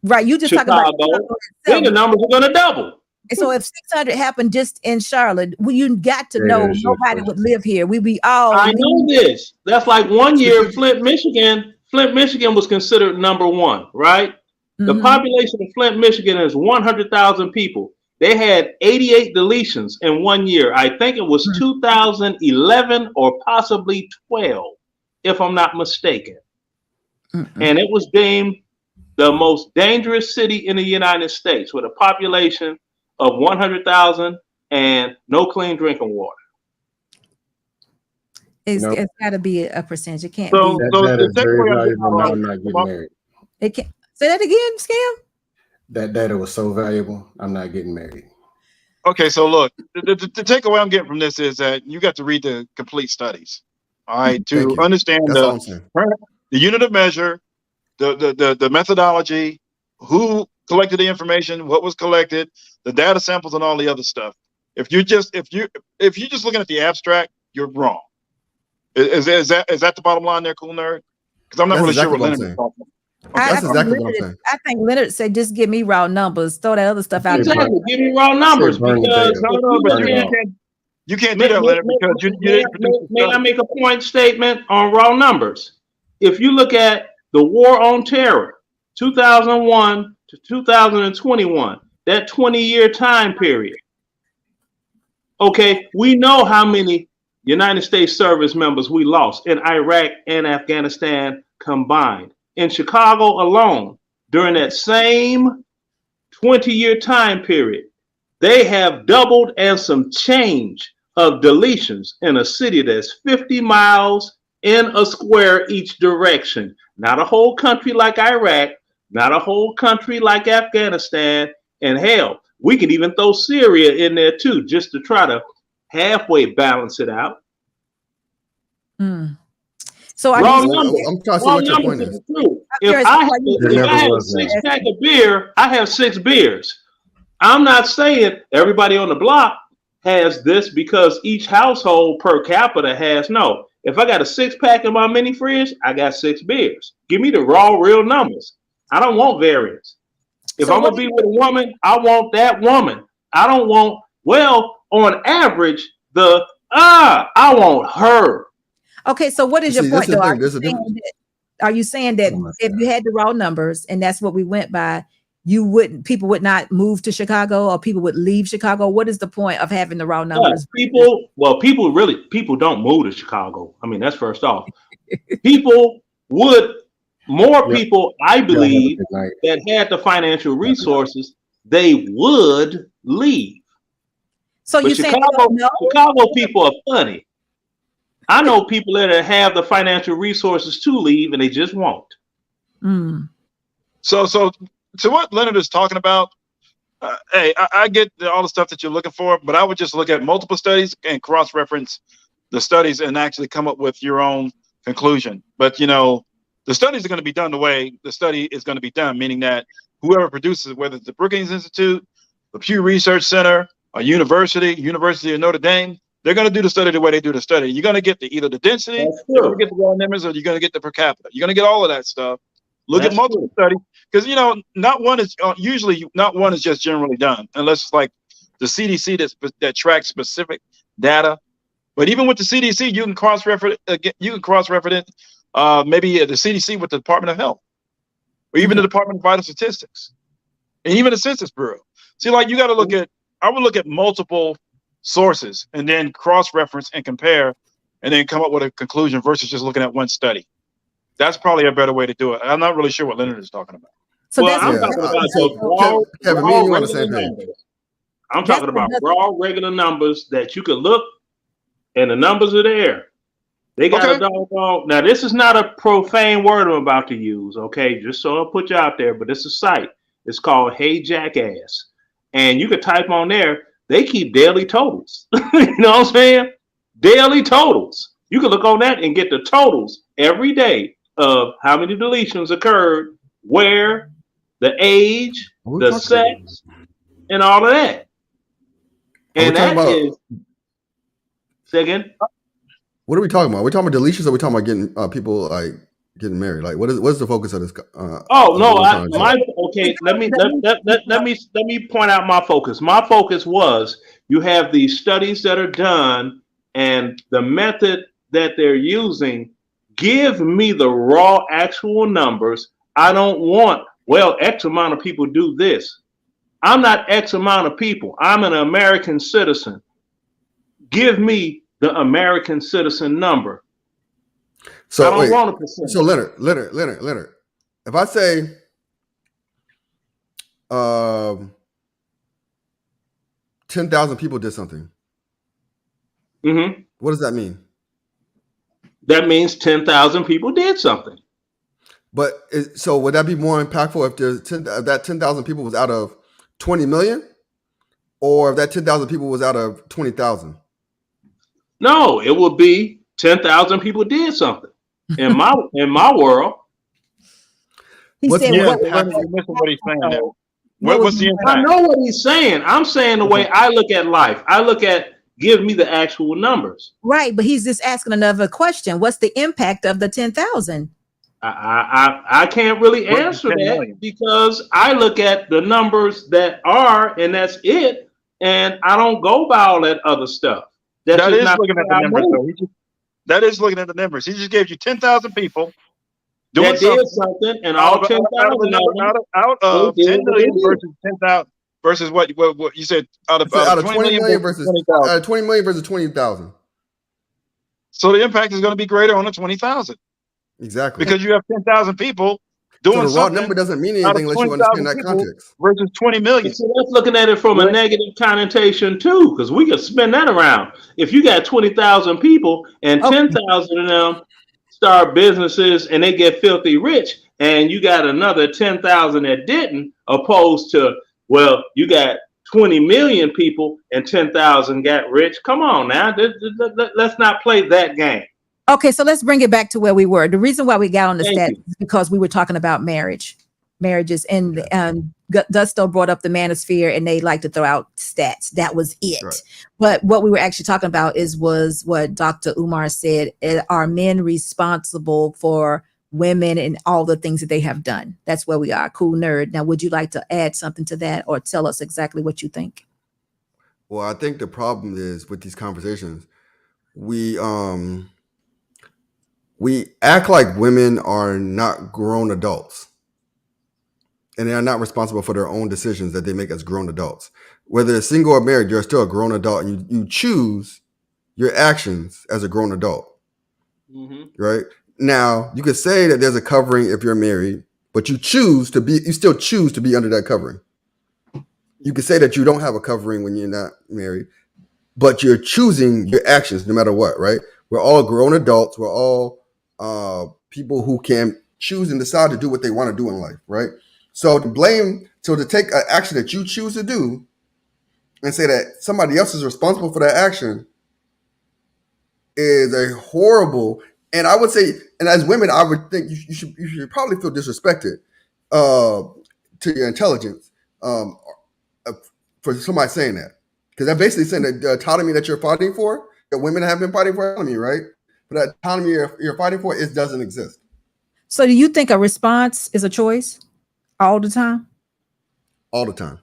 B: Right. You just
F: Chicago.
B: talking about
F: then the numbers are going to double.
B: And so if 600 happened just in Charlotte, you got to know nobody would live here. We'd be all.
F: I know this. That's like one year, Flint, Michigan was considered number one, right? The population of Flint, Michigan is 100,000 people. They had 88 deletions in 1 year. I think it was 2011 or possibly 12, if I'm not mistaken. And it was deemed the most dangerous city in the United States with a population of 100,000 and no clean drinking water.
B: It's got to be a percentage. It can't be.
E: That is very valuable. Now I'm not getting married.
B: It can't. Say that again, Scam.
E: That data was so valuable. I'm not getting married.
D: Okay, so look, the takeaway I'm getting from this is that you got to read the complete studies, all right, to understand the unit of measure, the methodology, who collected the information, what was collected, the data samples, and all the other stuff. If you're just looking at the abstract, you're wrong. Is that the bottom line there, Cool Nerd? Because I'm not really sure what Leonard is talking about.
J: Okay. That's exactly what I'm saying.
B: I think Leonard said, "Just give me raw numbers. Throw that other stuff out."
F: Exactly. Give me raw numbers because
D: you can't do that, Leonard, because you
F: may I make a point statement on raw numbers? If you look at the War on Terror, 2001 to 2021, that 20-year time period. Okay, we know how many United States service members we lost in Iraq and Afghanistan combined. In Chicago alone, during that same 20-year time period, they have doubled and some change of deletions in a city that's 50 miles in a square each direction. Not a whole country like Iraq, not a whole country like Afghanistan, and hell, we can even throw Syria in there too, just to try to halfway balance it out.
B: So
J: I'm trying to see what your point is.
F: If I have a 6-pack of beer, I have 6 beers. I'm not saying everybody on the block has this because each household per capita has. No. If I got a 6-pack in my mini fridge, I got 6 beers. Give me the raw, real numbers. I don't want variance. If I'm going to be with a woman, I want that woman. I don't want, on average, I want her.
B: Okay, so what is your point, though? Are you saying that if you had the raw numbers and that's what we went by, people would not move to Chicago, or people would leave Chicago? What is the point of having the raw numbers?
F: People don't move to Chicago. I mean, that's first off. People, I believe, that had the financial resources, they would leave.
B: So you saying
F: Chicago people are funny. I know people that have the financial resources to leave and they just won't.
D: So to what Leonard is talking about, hey, I get all the stuff that you're looking for, but I would just look at multiple studies and cross-reference the studies and actually come up with your own conclusion. But, the studies are going to be done the way the study is going to be done, meaning that whoever produces, whether it's the Brookings Institute, the Pew Research Center, a University of Notre Dame, they're going to do the study the way they do the study. You're going to get either the density, you're going to get the raw numbers, or you're going to get the per capita. You're going to get all of that stuff. Look at multiple studies, because not one is just generally done, unless it's like the CDC that tracks specific data. But even with the CDC, you can cross-reference it. Maybe the CDC with the Department of Health, or even the Department of Vital Statistics, and even the Census Bureau. See, like you got to I would look at multiple sources and then cross-reference and compare and then come up with a conclusion versus just looking at one study. That's probably a better way to do it. I'm not really sure what Leonard is talking about.
B: So
F: well,
B: that's
F: I'm talking about just raw,
J: Kevin, me and you on the same page.
F: numbers. I'm talking about raw, regular numbers that you could look, and the numbers are there. They got a doggone. Now, this is not a profane word I'm about to use, okay? Just so I'll put you out there, but it's a site. It's called Hey Jackass. And you could type on there, they keep daily totals. You know what I'm saying? Daily totals. You can look on that and get the totals every day of how many deletions occurred, where, the age, the sex, and all of that. And that is, say again?
J: What are we talking about? Are we talking about deletions or are we talking about getting people like getting married? Like what's the focus of this?
F: Let me point out my focus. My focus was you have these studies that are done and the method that they're using. Give me the raw actual numbers. I don't want, well, X amount of people do this. I'm not X amount of people. I'm an American citizen. Give me the American citizen number.
J: So
F: I don't want a percentage.
J: So Leonard. If I say 10,000 people did something, what does that mean?
F: That means 10,000 people did something.
J: But so would that be more impactful if that 10,000 people was out of 20 million, or if that 10,000 people was out of 20,000?
F: No, it would be 10,000 people did something. In my world.
D: What's the impact? What he's saying there. What's the impact?
F: I know what he's saying. I'm saying the way I look at life. I look at, give me the actual numbers.
B: Right, but he's just asking another question. What's the impact of the 10,000?
F: I can't really answer that because I look at the numbers that are, and that's it. And I don't go by all that other stuff.
D: That is looking at the numbers, though. That is looking at the numbers. He just gave you 10,000 people doing
F: something, and all 10,000
D: out of 10 million versus 10,000 versus what you said out of
J: 20 million versus 20 million versus 20,000.
D: So the impact is going to be greater on the 20,000.
J: Exactly.
D: Because you have 10,000 people doing
J: so the raw number doesn't mean anything unless you understand that context.
D: Versus 20 million.
F: So that's looking at it from a negative connotation too, because we could spin that around. If you got 20,000 people and 10,000 of them start businesses and they get filthy rich, and you got another 10,000 that didn't, opposed to, well, you got 20 million people and 10,000 got rich. Come on now, let's not play that game.
B: Okay, so let's bring it back to where we were. The reason why we got on the stats is because we were talking about marriages, and Gusto brought up the manosphere, and they like to throw out stats. That was it. Right. But what we were actually talking about was what Dr. Umar said. Are men responsible for women and all the things that they have done? That's where we are. Cool nerd. Now, would you like to add something to that or tell us exactly what you think?
J: Well, I think the problem is with these conversations, we act like women are not grown adults and they are not responsible for their own decisions that they make as grown adults. Whether it's single or married, you're still a grown adult and you choose your actions as a grown adult, right? Now, you could say that there's a covering if you're married, but you still choose to be under that covering. You could say that you don't have a covering when you're not married, but you're choosing your actions no matter what, right? We're all grown adults. We're all people who can choose and decide to do what they want to do in life, right? So to take an action that you choose to do and say that somebody else is responsible for that action is a horrible, and I would say, and as women, I would think you should probably feel disrespected to your intelligence for somebody saying that. Because they're basically saying that the autonomy that you're fighting for, that women have been fighting for autonomy, right? But that autonomy you're fighting for, it doesn't exist.
B: So do you think a response is a choice all the time?
J: All the time.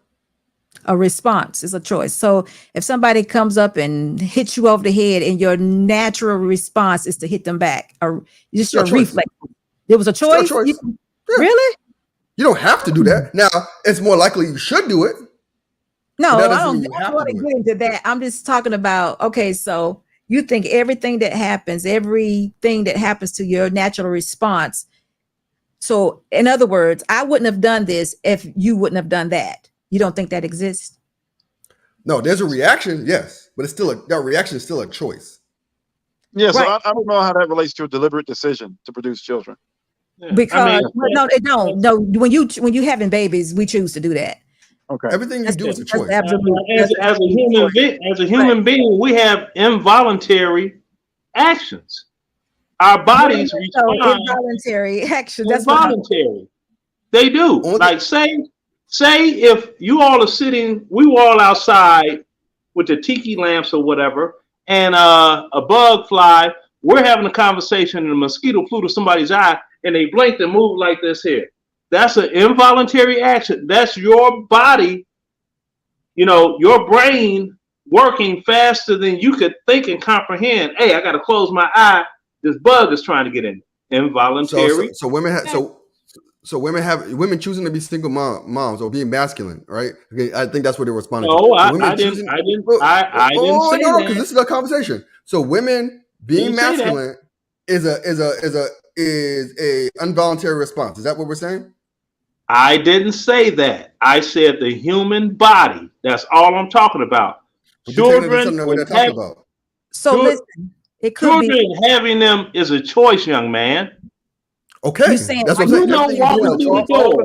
B: A response is a choice. So if somebody comes up and hits you over the head and your natural response is to hit them back, or just your reflex. It was a choice?
J: Yeah.
B: Really?
J: You don't have to do that. Now, it's more likely you should do it.
B: No, I don't want to get into that. I'm just talking about, okay, so You think everything that happens to your natural response. So in other words, I wouldn't have done this if you wouldn't have done that. You don't think that exists?
J: No, there's a reaction, yes, but that reaction is still a choice.
D: Yeah, so
B: Right.
D: I don't know how that relates to a deliberate decision to produce children.
F: Yeah.
B: Because no, they don't. No, when you having babies, we choose to do that.
D: Okay.
J: Everything you do is a choice.
B: Absolutely.
F: As a human being, we have involuntary actions. Our bodies respond.
B: Involuntary action. That's
F: involuntary. They do. Like say if you all are sitting, we were all outside with the tiki lamps or whatever, and a bug fly. We're having a conversation, and a mosquito flew to somebody's eye, and they blinked and moved like this here. That's an involuntary action. That's your body, your brain working faster than you could think and comprehend. Hey, I got to close my eye. This bug is trying to get in. Involuntary.
J: So women have women choosing to be single moms or being masculine, right? Okay, I think that's what they're responding to.
F: No, I
J: say
F: didn't say
J: no, because
F: that.
J: this is a conversation. So women being masculine is a involuntary response. Is that what we're saying?
F: I didn't say that. I said the human body. That's all I'm talking about. Children.
B: So listen, it could
F: children having them is a choice, young man.
J: Okay,
B: that's
J: what I'm saying.
F: Walking through the door.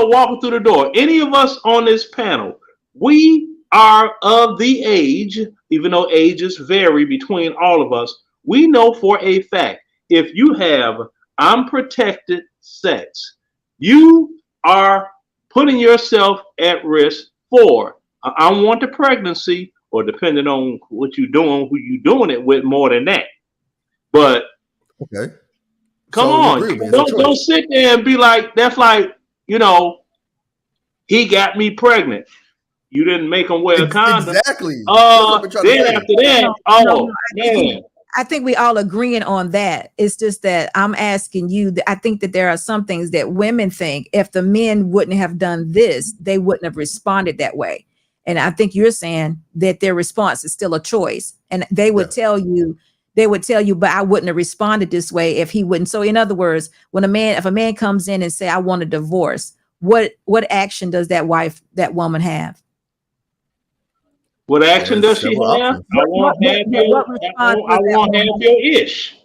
F: Walking through the door. Any of us on this panel, we are of the age, even though ages vary between all of us. We know for a fact if you have unprotected sex, you are putting yourself at risk for unwanted pregnancy, or depending on what you're doing, who you're doing it with, more than that. But
J: okay,
F: come on, don't sit there and be like, that's like, he got me pregnant. You didn't make him wear a condom.
J: Exactly.
F: Then after that, man.
B: I think we all agreeing on that. It's just that I'm asking you that I think that there are some things that women think if the men wouldn't have done this, they wouldn't have responded that way. And I think you're saying that their response is still a choice. And they would tell you, but I wouldn't have responded this way if he wouldn't. So in other words, if a man comes in and say, I want a divorce, what action does that woman have?
F: What action does she have? I won't have your ish.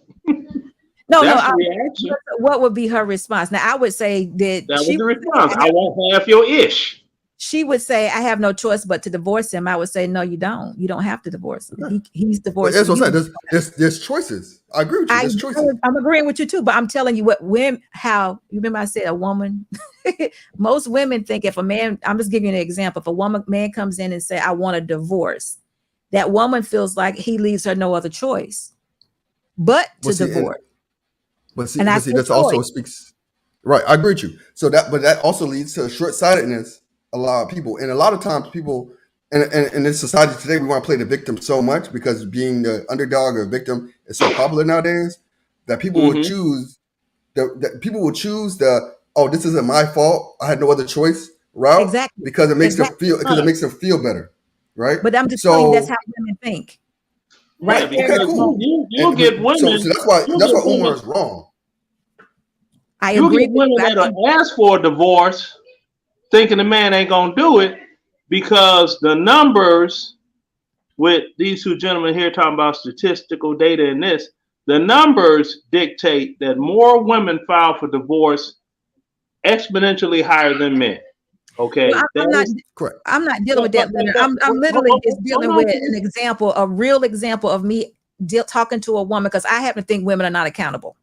B: What would be her response? Now, I would say that
F: was the response. I won't have your ish.
B: She would say, I have no choice but to divorce him. I would say, no, you don't. You don't have to divorce him. He's divorced.
J: That's what I'm saying. There's choices. I agree with you. There's choices.
B: I'm agreeing with you too, but I'm telling you how you remember I said a woman. Most women think if a man, I'm just giving you an example. If a man comes in and say, I want a divorce, that woman feels like he leaves her no other choice but to divorce.
J: That also speaks. Right. I agree with you. But that also leads to short-sightedness. A lot of people, and a lot of times people, and in this society today, we want to play the victim so much because being the underdog or victim is so popular nowadays that people will choose this isn't my fault, I had no other choice route because it makes them feel better, right?
B: But I'm just saying that's how women think, right?
F: Yeah, okay, cool. You'll get women.
J: So that's why Umar is wrong.
B: I agree.
F: Get women that'll ask for a divorce, thinking the man ain't gonna do it, because the numbers with these two gentlemen here talking about statistical data and this, the numbers dictate that more women file for divorce exponentially higher than men. Okay,
B: well, I'm not dealing with that. I'm literally just dealing with a real example of me talking to a woman, because I happen to think women are not accountable.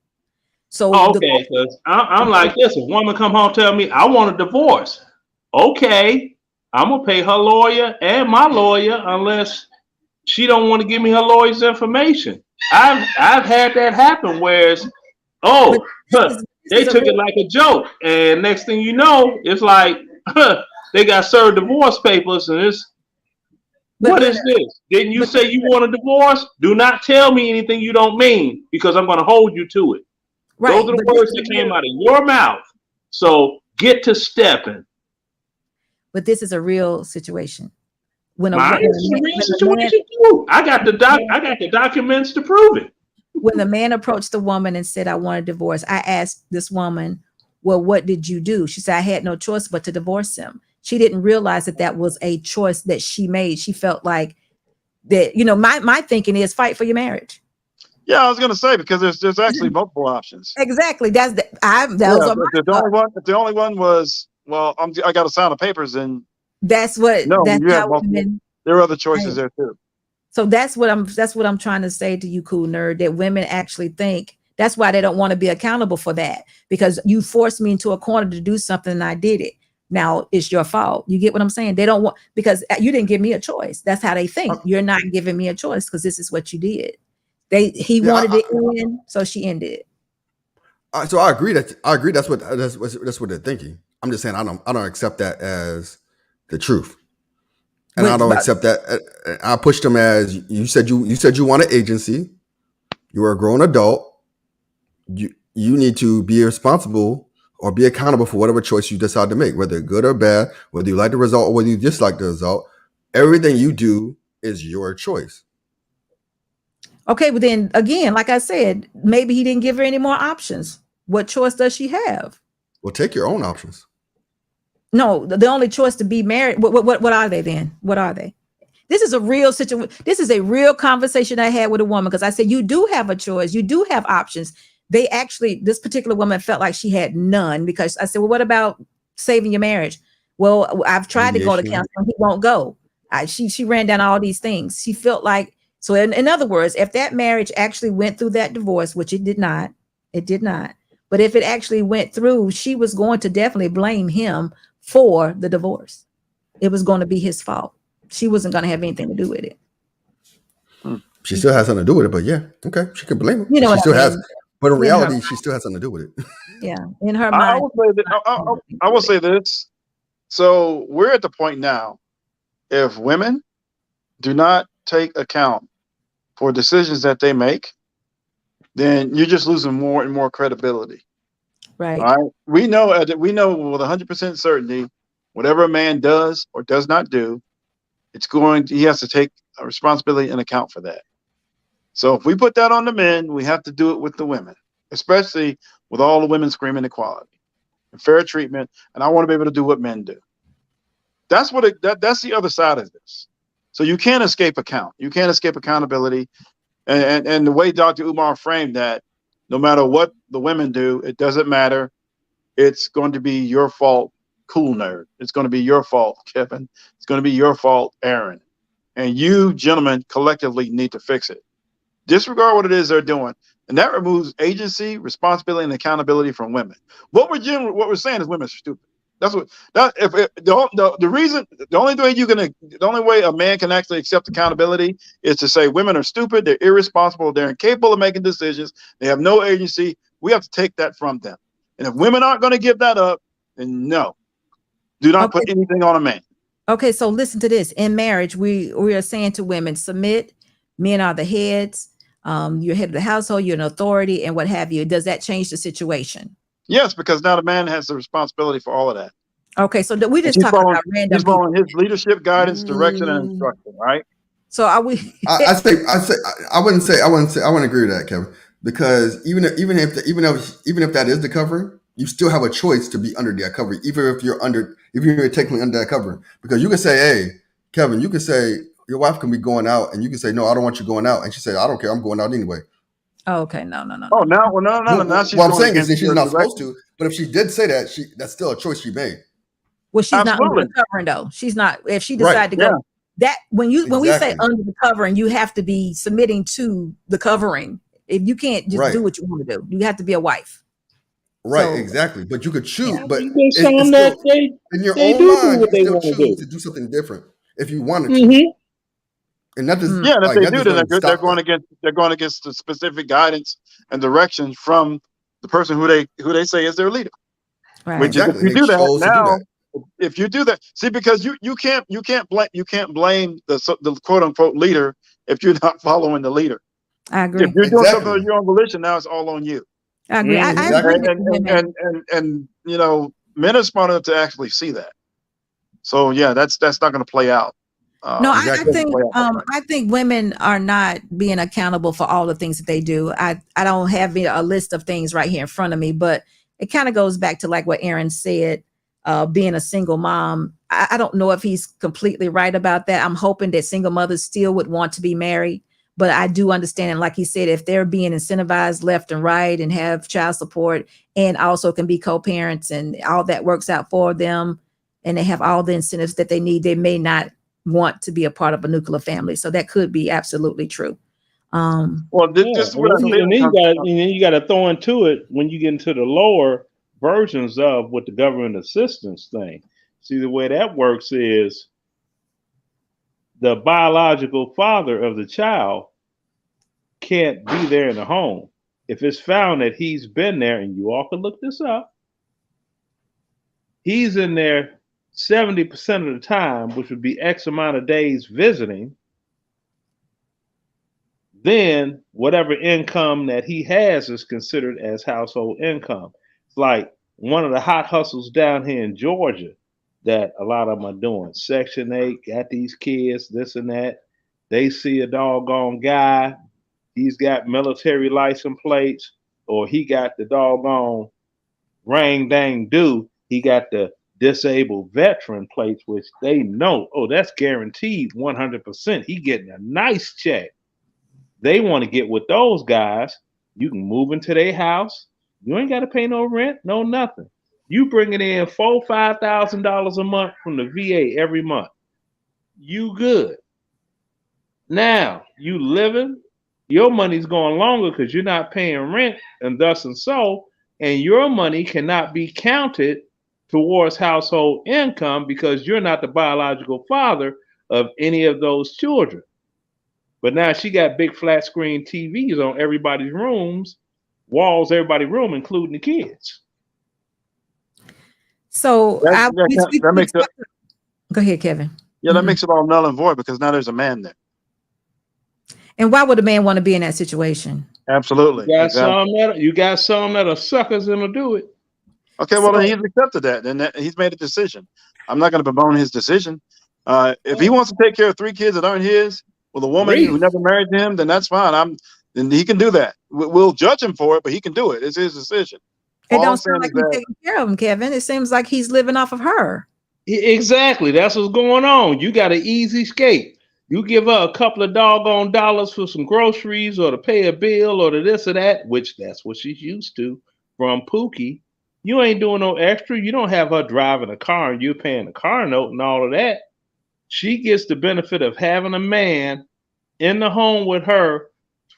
B: So
F: because I'm like this: if a woman come home and tell me I want a divorce, okay, I'm gonna pay her lawyer and my lawyer unless she don't want to give me her lawyer's information. I've had that happen, whereas they took it like a joke, and next thing you know, it's like they got served divorce papers, and what is this? Didn't you say you want a divorce? Do not tell me anything you don't mean, because I'm gonna hold you to it. Right, those are the words that came out of your mouth. So get to stepping.
B: But this is a real situation. when
F: Mine is a real situation too. I got the documents to prove it.
B: When the man approached the woman and said, I want a divorce, I asked this woman, well, what did you do? She said, I had no choice but to divorce him. She didn't realize that that was a choice that she made. She felt like that, you know, my thinking is fight for your marriage.
D: Yeah, I was going to say, because there's actually multiple options.
B: Exactly. That's the,
D: if the only one was, well, I got to sign the papers, and
B: that's what,
D: no,
B: that's
D: you have
B: how
D: multiple.
B: women,
D: There are other choices there too.
B: So that's what I'm trying to say to you, cool nerd, that women actually think that's why they don't want to be accountable for that, because you forced me into a corner to do something and I did it. Now it's your fault. You get what I'm saying? They don't want, because you didn't give me a choice. That's how they think. You're not giving me a choice because this is what you did. He wanted it in, so she ended it.
J: So I agree that's what they're thinking. I'm just saying I don't accept that as the truth. And I don't accept that. I pushed them as you said you want an agency. You are a grown adult. You need to be responsible or be accountable for whatever choice you decide to make, whether good or bad, whether you like the result or whether you dislike the result. Everything you do is your choice.
B: Okay, but then again, like I said, maybe he didn't give her any more options. What choice does she have?
J: Well, take your own options.
B: No, the only choice to be married. What are they then? What are they? This is a real situation. This is a real conversation I had with a woman, because I said, you do have a choice. You do have options. This particular woman felt like she had none, because I said, well, what about saving your marriage? Well, I've tried to go to counseling. He won't go. She ran down all these things. She felt like, so in other words, if that marriage actually went through that divorce, which it did not, but if it actually went through, she was going to definitely blame him for the divorce. It was going to be his fault. She wasn't going to have anything to do with it.
J: She still has something to do with it, but yeah, okay, she can blame him.
B: You know,
J: she still has, but in reality, she still has something to do with it.
B: Yeah, in her mind.
D: I will say this. So we're at the point now, if women do not take account for decisions that they make, then you're just losing more and more credibility.
B: Right.
D: All right. We know with 100% certainty, whatever a man does or does not do, he has to take a responsibility and account for that. So if we put that on the men, we have to do it with the women, especially with all the women screaming equality and fair treatment. And I want to be able to do what men do. That's that's the other side of this. So you can't escape account. You can't escape accountability. And the way Dr. Umar framed that, no matter what the women do, it doesn't matter. It's going to be your fault, cool nerd. It's going to be your fault, Kevin. It's going to be your fault, Aaron. And you gentlemen collectively need to fix it. Disregard what it is they're doing. And that removes agency, responsibility, and accountability from women. What we're saying is women are stupid. That's what the only way a man can actually accept accountability is to say women are stupid, they're irresponsible, they're incapable of making decisions, they have no agency. We have to take that from them. And if women aren't going to give that up, then no, do not put anything on a man.
B: Okay, so listen to this. In marriage, we are saying to women, submit. Men are the heads. You're head of the household. You're an authority, and what have you. Does that change the situation?
D: Yes, because now the man has the responsibility for all of that.
B: Okay, so we just talking about random.
D: He's following his leadership, guidance, direction, and instruction, right?
B: So are we?
J: I wouldn't agree with that, Kevin, because even if that is the covering, you still have a choice to be under that covering, even if you're technically under that covering, because you can say, hey, Kevin, you can say your wife can be going out, and you can say, no, I don't want you going out, and she said, I don't care, I'm going out anyway.
B: Oh, okay, no.
D: Oh, no. Now she's
J: what I'm saying is that she's not supposed to, but if she did say that, that's still a choice she made.
B: Well, she's not under the covering though. She's not. If she decided to go, that when we say under the covering, you have to be submitting to the covering. If you can't just do what you want to do, you have to be a wife.
J: Right, so, exactly. But you could choose. But in your
F: they
J: own mind,
F: you
J: still choose to do something different if you wanted to.
F: Mm-hmm.
J: And that is,
D: and if they do, then they're going against the specific guidance and direction from the person who they say is their leader.
B: Right.
D: Which
J: exactly.
D: If you do that now, if you do that, see, because you can't blame the quote unquote leader if you're not following the leader.
B: I agree.
D: If you're doing something on your own volition, now it's all on you.
B: I agree. I agree.
D: And you know, men are smart enough to actually see that. So yeah, that's not going to play out.
B: No,
J: Exactly.
B: I think women are not being accountable for all the things that they do. I don't have a list of things right here in front of me, but it kind of goes back to like what Aaron said, being a single mom. I don't know if he's completely right about that. I'm hoping that single mothers still would want to be married, but I do understand, and like he said, if they're being incentivized left and right and have child support and also can be co-parents and all that works out for them, and they have all the incentives that they need, they may not want to be a part of a nuclear family. So that could be absolutely true.
D: Well, this is what
F: and then you got to throw into it when you get into the lower versions of with the government assistance thing. See, the way that works is the biological father of the child can't be there in the home. If it's found that he's been there, and you all can look this up, he's in there 70% of the time, which would be X amount of days visiting, then whatever income that he has is considered as household income. It's like one of the hot hustles down here in Georgia that a lot of them are doing. Section 8, got these kids, this and that. They see a doggone guy, he's got military license plates, or he got the doggone rang dang do, he got the disabled veteran plates, which they know, oh, that's guaranteed 100%. He getting a nice check. They want to get with those guys. You can move into their house. You ain't got to pay no rent, no nothing. You bringing in $4,000-$5,000 a month from the VA every month. You good. Now you living. Your money's going longer because you're not paying rent and thus and so, and your money cannot be counted towards household income because you're not the biological father of any of those children. But now she got big flat screen TVs on everybody's rooms, walls, everybody's room, including the kids.
B: So
D: that makes it.
B: Go ahead, Kevin.
D: Yeah, that makes it all null and void because now there's a man there.
B: And why would a man want to be in that situation?
D: Absolutely.
F: You got some that are suckers and will do it.
D: Okay, well, then he's accepted that, and he's made a decision. I'm not going to bemoan his decision. If he wants to take care of 3 kids that aren't his with a woman who never married him, then that's fine. Then he can do that. We'll judge him for it, but he can do it. It's his decision.
B: It don't sound like he's taking care of him, Kevin. It seems like he's living off of her.
F: Exactly. That's what's going on. You got an easy escape. You give her a couple of doggone dollars for some groceries or to pay a bill or to this or that, which that's what she's used to from Pookie. You ain't doing no extra. You don't have her driving a car and you're paying a car note and all of that. She gets the benefit of having a man in the home with her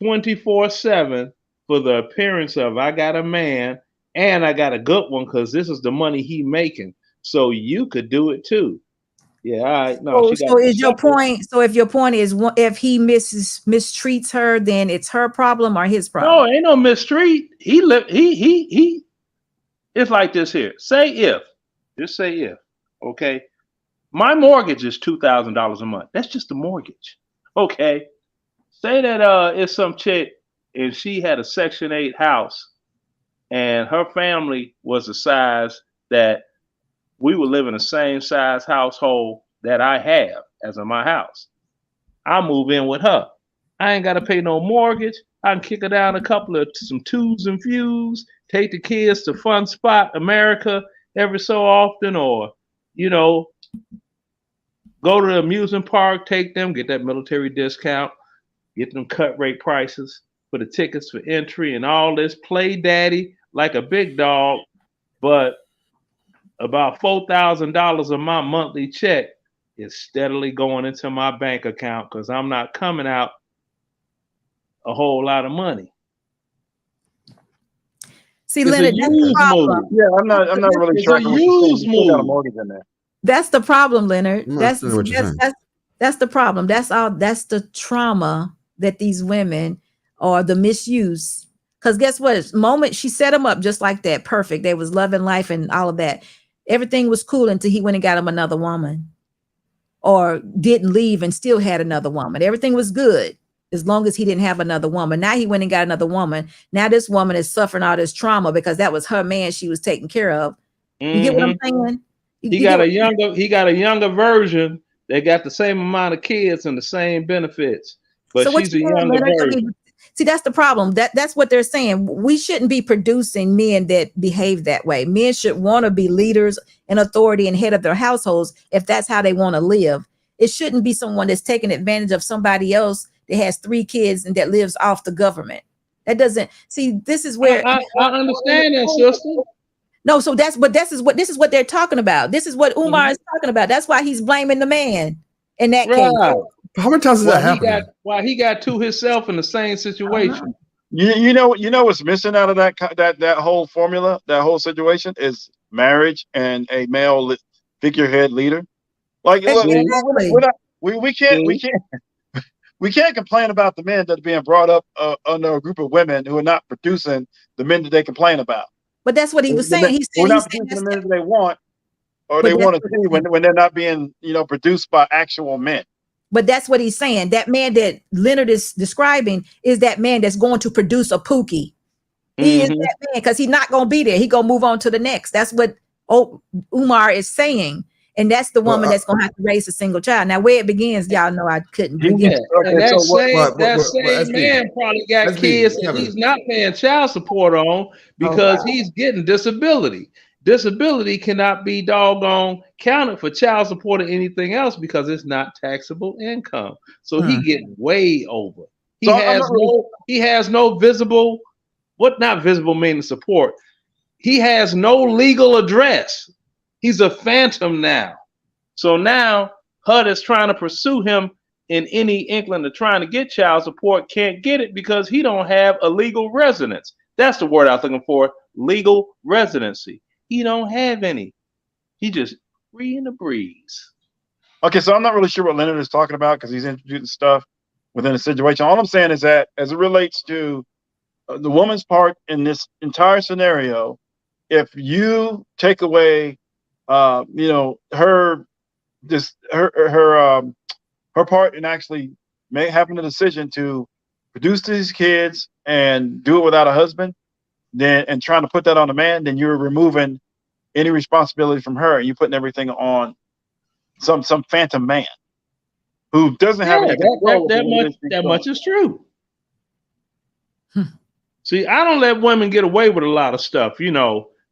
F: 24/7 for the appearance of I got a man and I got a good one because this is the money he making. So you could do it too. Yeah, all right. No,
B: so is your point? So if your point is if he mistreats her, then it's her problem or his problem?
F: No, ain't no mistreat. He. It's like this here. Just say if. Okay, my mortgage is $2,000 a month. That's just the mortgage. Okay, say that it's some chick and she had a Section 8 house, and her family was the size that we would live in the same size household that I have as in my house. I move in with her. I ain't got to pay no mortgage. I can kick her down some twos and fews, take the kids to Fun Spot America every so often, or, go to the amusement park, take them, get that military discount, get them cut rate prices for the tickets for entry and all this, play daddy like a big dog, but about $4,000 of my monthly check is steadily going into my bank account because I'm not coming out a whole lot of money.
B: See, Leonard, that's the problem.
D: Yeah, I'm not really sure.
F: It's a use move.
B: That's the problem, Leonard. That's the problem. That's the trauma that these women or the misuse. Because guess what? Moment she set him up just like that, perfect. They was loving life and all of that. Everything was cool until he went and got him another woman, or didn't leave and still had another woman. Everything was good as long as he didn't have another woman. Now he went and got another woman. Now this woman is suffering all this trauma because that was her man she was taking care of. You get what I'm saying?
F: He got a younger version They got the same amount of kids and the same benefits, but
B: So what
F: she's
B: you
F: a
B: saying,
F: younger
B: Leonard?
F: version.
B: See, that's the problem. That's what they're saying. We shouldn't be producing men that behave that way. Men should want to be leaders and authority and head of their households if that's how they want to live. It shouldn't be someone that's taking advantage of somebody else that has 3 kids and that lives off the government. That doesn't see. This is where
F: I understand that, sister.
B: No, so this is what they're talking about. This is what Umar is talking about. That's why he's blaming the man in that case.
J: How many times has that happened?
F: Why he got to himself in the same situation.
D: You know what's missing out of that whole formula, that whole situation is marriage and a male figurehead leader. Like,
B: Exactly.
D: we can't complain about the men that are being brought up under a group of women who are not producing the men that they complain about.
B: But that's what he was saying. He said
D: we're not producing the men that they want, or they want to see when they're not being, produced by actual men.
B: But that's what he's saying. That man that Leonard is describing is that man that's going to produce a Pookie. He is that man because he's not going to be there. He's going to move on to the next. That's what Umar is saying. And that's the woman that's going to have to raise a single child. Now, where it begins, y'all know I couldn't begin.
F: And that same man probably got kids that he's not paying child support on because he's getting disability. Disability cannot be doggone counted for child support or anything else because it's not taxable income. So he getting way over. He has no visible, what not visible meaning support. He has no legal address. He's a phantom now. So now HUD is trying to pursue him in any inkling of trying to get child support, can't get it because he don't have a legal residence. That's the word I was looking for, legal residency. He don't have any. He just free in the breeze.
D: Okay, so I'm not really sure what Leonard is talking about because he's introducing stuff within the situation. All I'm saying is that as it relates to the woman's part in this entire scenario, if you take away, her part in actually having the decision to produce these kids and do it without a husband, and trying to put that on a man, then you're removing any responsibility from her and you're putting everything on some phantom man who doesn't have any control.
F: That much is true. See, I don't let women get away with a lot of stuff,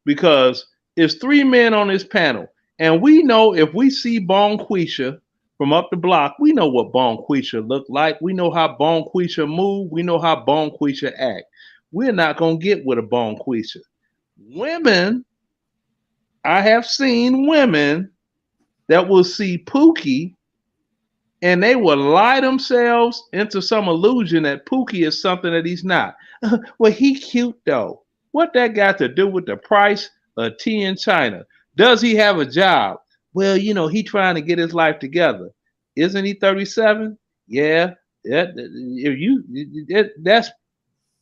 F: because it's 3 men on this panel. And we know if we see Bonquisha from up the block, we know what Bonquisha look like. We know how Bonquisha move. We know how Bonquisha act. We're not going to get with a Bonquisha. Women, I have seen women that will see Pookie and they will lie themselves into some illusion that Pookie is something that he's not. Well, he cute though. What that got to do with the price of tea in China? Does he have a job? Well, he trying to get his life together. Isn't he 37? Yeah. That's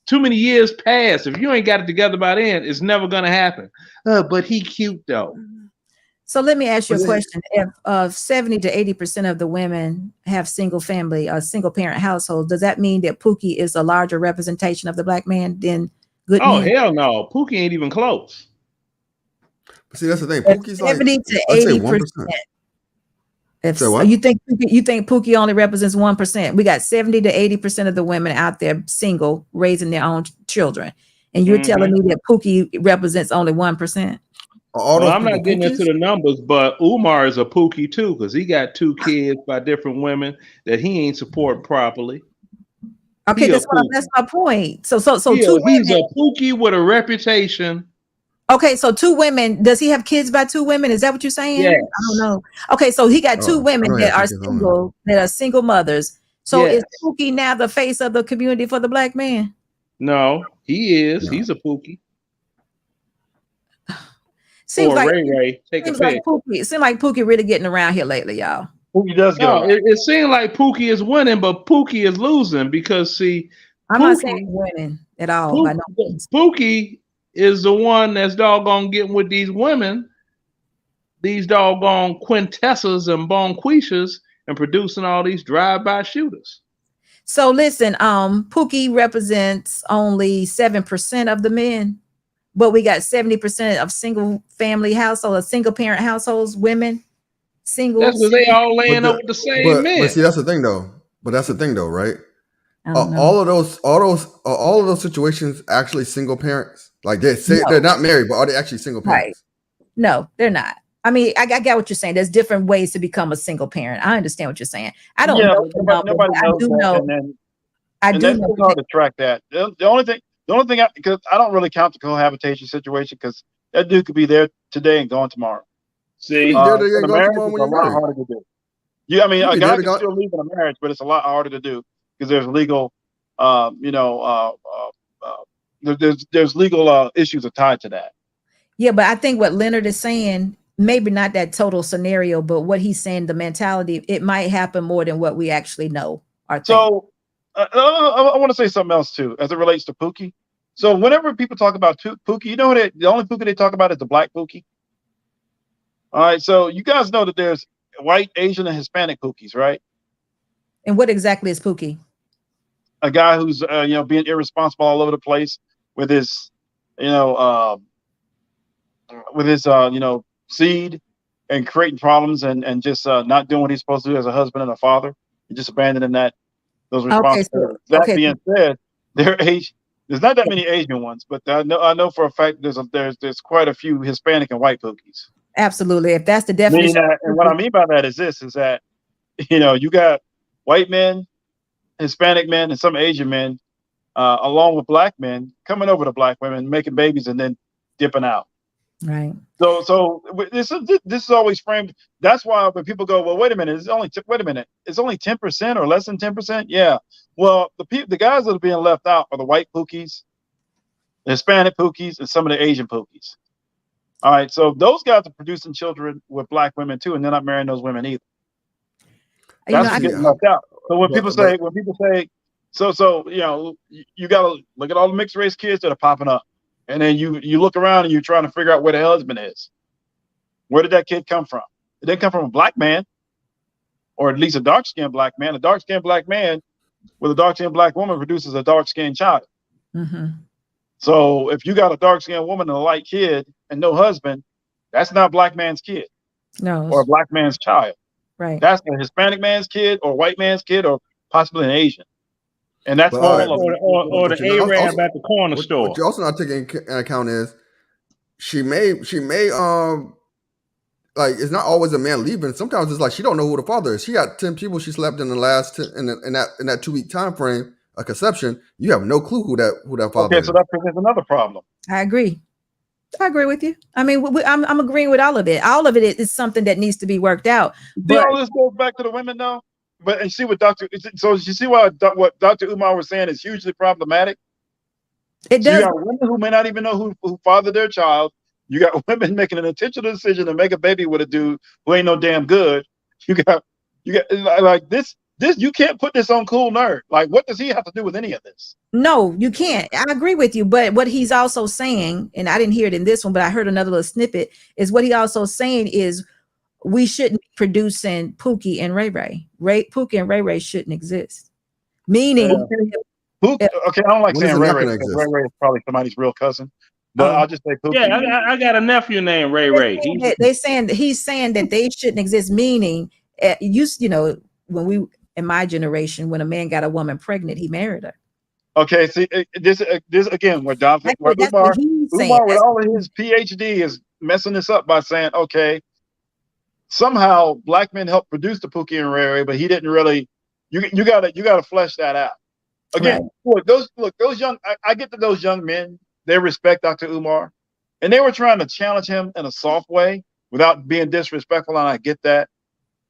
F: too many years past. If you ain't got it together by then, it's never gonna happen. But he cute though.
B: So let me ask you a question. If 70 to 80% of the women have single family or single parent households, does that mean that Pookie is a larger representation of the black man than good men?
F: Oh, hell no. Pookie ain't even close.
J: But see, that's the thing. Pookie's
B: 70 to 80%. So you think Pookie only represents 1%? We got 70 to 80% of the women out there single, raising their own children, and you're telling me that Pookie represents only 1%?
F: Well, I'm not getting into the numbers, but Umar is a Pookie too because he got 2 kids by different women that he ain't supporting properly.
B: Okay, that's my point. So
F: he's a Pookie with a reputation.
B: Okay, so 2 women. Does he have kids by 2 women? Is that what you're saying?
F: Yes.
B: I don't know. Okay, so he got 2 women that are single mothers. So is Pookie now the face of the community for the black man?
F: No, he is. No. He's a Pookie.
B: Seems like
F: Ray. Seems like
B: Pookie really getting around here lately, y'all.
D: Pookie does go.
F: No, it seems like Pookie is winning, but Pookie is losing because see,
B: I'm not saying winning at all.
F: Pookie is the one that's doggone getting with these women, these doggone Quintessas and Bonquishas, and producing all these drive-by shooters.
B: So listen, Pookie represents only 7% of the men, but we got 70% of single family households, single parent households, women. single.
I: That's because they all laying up with the same men.
J: But see, that's the thing though. Right?
B: All
J: all of those situations actually single parents. Like they say they're not married, but are they actually single parents?
B: Right. No, they're not. I mean, I get what you're saying. There's different ways to become a single parent. I understand what you're saying. I don't know.
D: Nobody knows that.
B: I do
D: know. It's hard to track that. The only thing, because I don't really count the cohabitation situation, because that dude could be there today and gone tomorrow.
I: See,
D: in a marriage, it's a lot harder to do. Yeah, I mean, a guy can still leave in a marriage, but it's a lot harder to do because there's legal, there's legal issues tied to that.
B: Yeah, but I think what Leonard is saying, maybe not that total scenario, but what he's saying, the mentality, it might happen more than what we actually know.
D: So I want to say something else too, as it relates to Pookie. So whenever people talk about Pookie, you know what? The only Pookie they talk about is the black Pookie. All right, so you guys know that there's white, Asian, and Hispanic Pookies, right?
B: And what exactly is Pookie?
D: A guy who's being irresponsible all over the place with his seed and creating problems and just not doing what he's supposed to do as a husband and a father, and just abandoning those responsibilities. Being said, there's not that many Asian ones, but I know for a fact there's quite a few Hispanic and white Pookies.
B: Absolutely. If that's the definition.
D: And what I mean by that is that you got white men, Hispanic men, and some Asian men, along with black men, coming over to black women, making babies, and then dipping out.
B: Right.
D: So this is always framed. That's why when people go, well, wait a minute, it's only 10% or less than 10%. Yeah. Well, the guys that are being left out are the white Pookies, the Hispanic Pookies, and some of the Asian Pookies. All right. So those guys are producing children with black women too, and they're not marrying those women either. That's what's getting left out. So when people say, you got to look at all the mixed race kids that are popping up. And then you look around and you're trying to figure out where the husband is. Where did that kid come from? It didn't come from a black man, or at least a dark-skinned black man. A dark-skinned black man with a dark-skinned black woman produces a dark-skinned child.
B: Mm-hmm.
D: So if you got a dark-skinned woman and a light kid and no husband, that's not a black man's kid.
B: No.
D: Or a black man's child.
B: Right.
D: That's a Hispanic man's kid or white man's kid or possibly an Asian. And that's
I: or the Arab at the corner store.
J: What you're also not taking into account is she may like, it's not always a man leaving. Sometimes it's like she don't know who the father is. She got 10 people she slept in the last in that 2-week time frame of conception. You have no clue who that father is.
D: So that presents another problem.
B: I agree with you. I mean, I'm agreeing with all of it. All of it is something that needs to be worked out.
D: But all this goes back to the women, though. But and see what you see what Dr. Umar was saying is hugely problematic.
B: It does.
D: You got women who may not even know who fathered their child. You got women making an intentional decision to make a baby with a dude who ain't no damn good. You got like this. You can't put this on Cool Nerd. Like, what does he have to do with any of this?
B: No, you can't. I agree with you. But what he's also saying, and I didn't hear it in this one, but I heard another little snippet, is what he also saying is we shouldn't be producing Pookie and Ray Ray. Pookie and Ray Ray shouldn't exist. Meaning,
D: okay, I don't like saying Ray Ray because Ray Ray is probably somebody's real cousin. But I'll just say Pookie.
I: Yeah, I got a nephew named Ray Ray.
B: He's saying that they shouldn't exist. Meaning, when we in my generation, when a man got a woman pregnant, he married her.
D: Okay, see this again, where Umar with all of his PhD is messing this up by saying, okay, somehow black men helped produce the Pookie and Ray Ray, but he didn't really. You gotta flesh that out. Again, right. those young. I get that those young men, they respect Dr. Umar, and they were trying to challenge him in a soft way without being disrespectful, and I get that.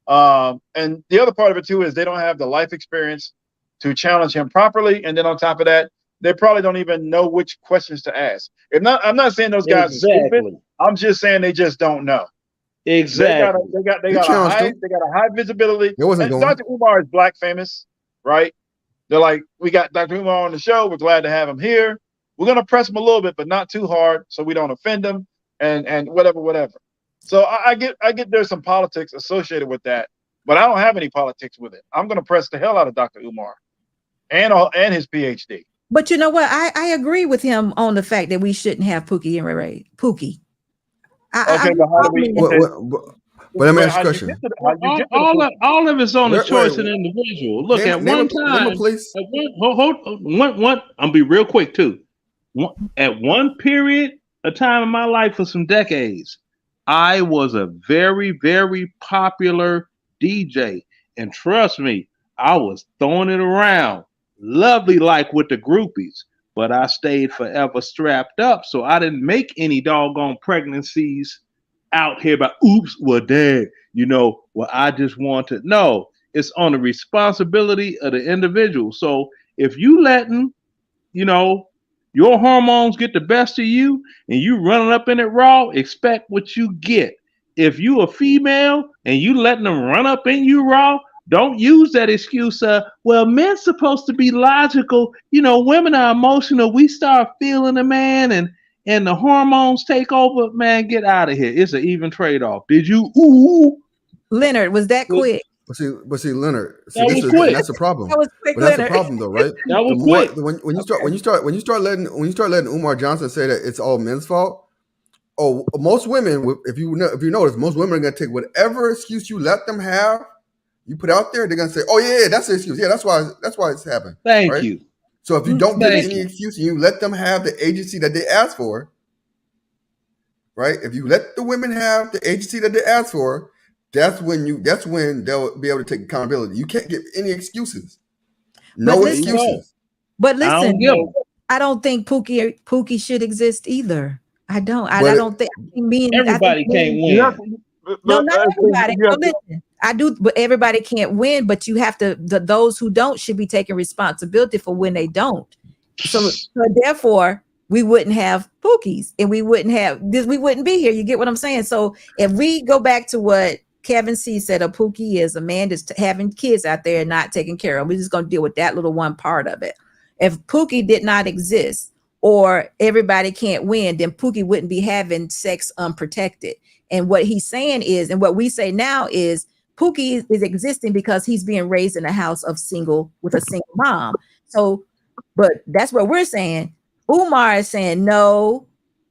D: And the other part of it too is they don't have the life experience to challenge him properly, and then on top of that, they probably don't even know which questions to ask. I'm not saying those guys are stupid. I'm just saying they just don't know.
I: Exactly.
D: They got a high visibility. Dr. Umar is black famous, right? They're like, we got Dr. Umar on the show. We're glad to have him here. We're gonna press him a little bit, but not too hard, so we don't offend him and whatever. So I get there's some politics associated with that, but I don't have any politics with it. I'm gonna press the hell out of Dr. Umar and his PhD.
B: But you know what? I agree with him on the fact that we shouldn't have Pookie and Ray Ray. Pookie.
J: But let me ask you a question.
F: All of it's on the
J: Wait,
F: choice of
J: wait.
F: the individual. Look,
J: Name-
F: at
J: name
F: one
J: a- name a
F: time,
J: place.
F: at one, I'm be real quick too. At one period of time in my life for some decades, I was a very, very popular DJ. And trust me, I was throwing it around, lovely like with the groupies. But I stayed forever strapped up, so I didn't make any doggone pregnancies out here by oops, well, dad, well, I just want to. No, it's on the responsibility of the individual. So if you letting, your hormones get the best of you and you running up in it raw, expect what you get. If you a female and you letting them run up in you raw, don't use that excuse well, men's supposed to be logical. Women are emotional. We start feeling a man and the hormones take over. Man, get out of here. It's an even trade-off. Did you
B: Leonard, was that quick?
J: But see, Leonard. See,
F: That
J: this
F: was
J: is
F: quick.
J: that's the problem.
B: That was quick,
J: But that's the
B: Leonard.
J: problem, though, right?
F: That was
J: The more
F: quick.
J: when you start letting Umar Johnson say that it's all men's fault. Oh, most women, if you notice, most women are gonna take whatever excuse you let them have, you put out there. They're gonna say, "Oh yeah, that's the excuse. Yeah, that's why it's happened."
F: Thank
J: right?
F: you.
J: So if you don't give
F: Thank
J: any
F: you.
J: excuse and you let them have the agency that they asked for, right? If you let the women have the agency that they asked for, that's when they'll be able to take accountability. You can't give any excuses. No
B: But
J: excuses.
B: But
F: I don't
B: listen,
F: give 'em.
B: I don't think Pookie should exist either. I don't. I don't think
F: Everybody can't win.
B: No, not everybody. No, listen, I do, but everybody can't win. But you have to. Those who don't should be taking responsibility for when they don't. So therefore, we wouldn't have Pookies, and we wouldn't have this. We wouldn't be here. You get what I'm saying? So if we go back to what Kevin C said, a Pookie is a man that's having kids out there and not taking care of. We're just going to deal with that little one part of it. If Pookie did not exist, or everybody can't win, then Pookie wouldn't be having sex unprotected. And what he's saying is, and what we say now is, Pookie is existing because he's being raised in a house of with a single mom. So, but that's what we're saying. Umar is saying, no,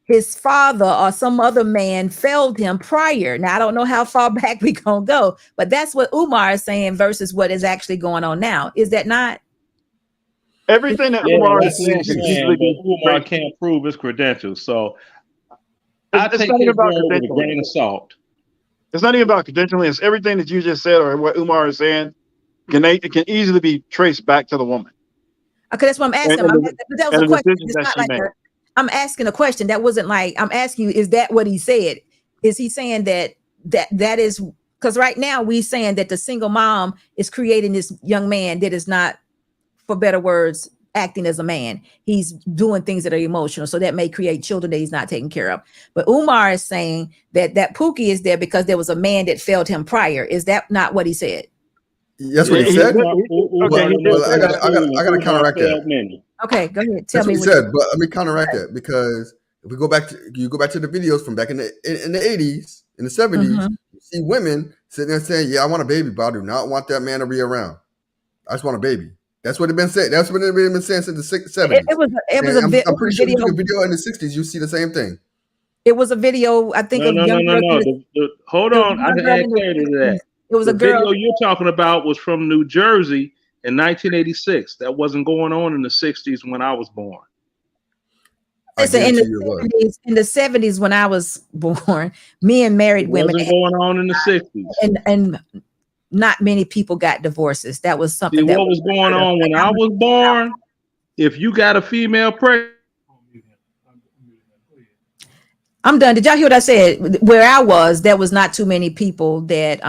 B: his father or some other man failed him prior. Now, I don't know how far back we gonna go, but that's what Umar is saying versus what is actually going on now. Is that not?
D: Everything that Umar is saying
F: can easily be Umar can't prove his credentials. So I take his word with a grain of salt.
D: It's not even about credentialing. It's everything that you just said or what Umar is saying. It can easily be traced back to the woman.
B: Okay, that's what I'm asking. That was a question. It's not like I'm asking a question. That wasn't like I'm asking you. Is that what he said? Is he saying that is because right now we saying that the single mom is creating this young man that is not, for better words, acting as a man. He's doing things that are emotional, so that may create children that he's not taking care of. But Umar is saying that Pookie is there because there was a man that failed him prior. Is that not what he said?
J: That's what he said. I got to counteract that.
B: Okay, go ahead.
J: Tell me what he said. But let me counteract that, because if we go back to the videos from back in the 80s, in the 70s, you see women sitting there saying, "Yeah, I want a baby, but I do not want that man to be around. I just want a baby." That's what they've been saying. That's what they've been saying since the 70s.
B: It was
J: I'm pretty sure if you do a video in the 60s, you see the same thing.
B: It was a video, I think.
F: No. Hold on. I can add clarity to that.
B: It was a girl.
F: The video you're talking about was from New Jersey in 1986. That wasn't going on in the 60s when I was born.
B: Listen, in the 70s when I was born, me and married women.
F: Wasn't going on in the 60s.
B: And not many people got divorces. That was something.
F: What was going on when I was born? If you got a female pregnant.
B: I'm done. Did y'all hear what I said? Where I was, there was not too many people that,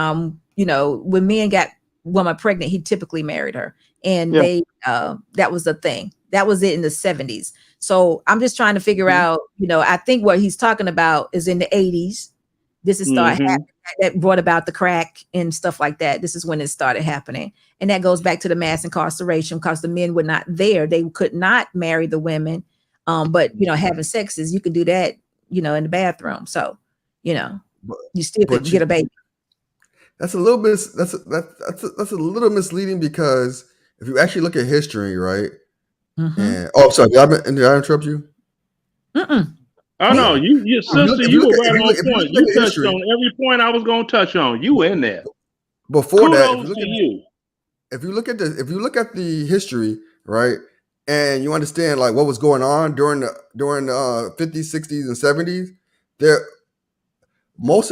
B: when men got woman pregnant, he typically married her. And that was the thing. That was it in the 70s. So I'm just trying to figure out, I think what he's talking about is in the 80s. This is started happening. That brought about the crack and stuff like that. This is when it started happening. And that goes back to the mass incarceration because the men were not there. They could not marry the women. But, having sex is, you can do that, in the bathroom. So, you still could get a baby.
J: That's a little bit, that's a little misleading, because if you actually look at history, right? And, sorry, did I interrupt you?
F: Oh no, you sister, you were right on point. You touched
J: history,
F: on every point I was going to touch on. You were in there.
J: Before that,
F: if
J: you look at the history, right, and you understand like what was going on during the 50s, 60s, and 70s, most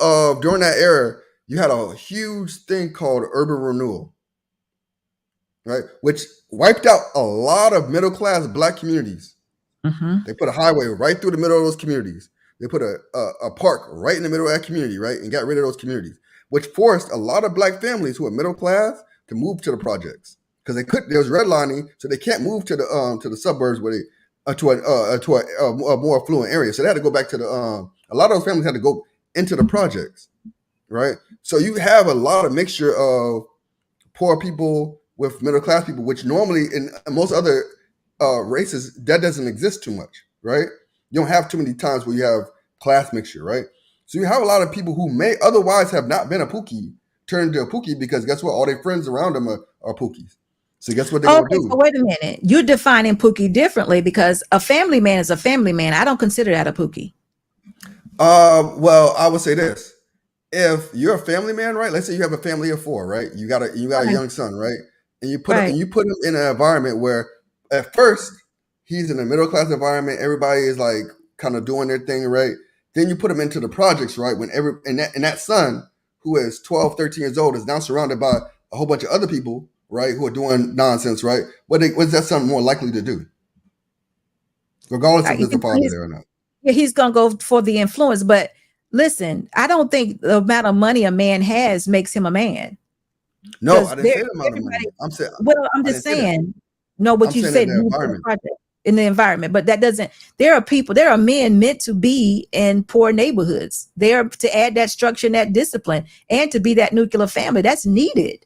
J: of during that era, you had a huge thing called urban renewal, right, which wiped out a lot of middle class Black communities. They put a highway right through the middle of those communities. They put a park right in the middle of that community, right, and got rid of those communities, which forced a lot of Black families who are middle class to move to the projects because there was redlining, so they can't move to the suburbs where they to a more affluent area. So they had to go back to a lot of those families had to go into the projects, right? So you have a lot of mixture of poor people with middle class people, which normally in most other races that doesn't exist too much, right? You don't have too many times where you have class mixture, right? So you have a lot of people who may otherwise have not been a Pookie turn into a Pookie because guess what? All their friends around them are Pookies. So guess what they're gonna do?
B: So wait a minute. You're defining Pookie differently because a family man is a family man. I don't consider that a Pookie.
J: Well, I would say this. If you're a family man, right? Let's say you have a family of 4, right? You got a young son, right? And you put him in an environment where at first he's in a middle class environment, everybody is like kind of doing their thing, right? Then you put him into the projects, right? When that son who is 12, 13 years old is now surrounded by a whole bunch of other people, right, who are doing nonsense, right? What's that son more likely to do? Regardless if there's a father there or not.
B: Yeah, he's gonna go for the influence, but listen, I don't think the amount of money a man has makes him a man.
J: No, I didn't say the amount of money.
B: I'm just saying. No, what you said in the environment, but that doesn't. There are men meant to be in poor neighborhoods. They're to add that structure and that discipline, and to be that nuclear family that's needed.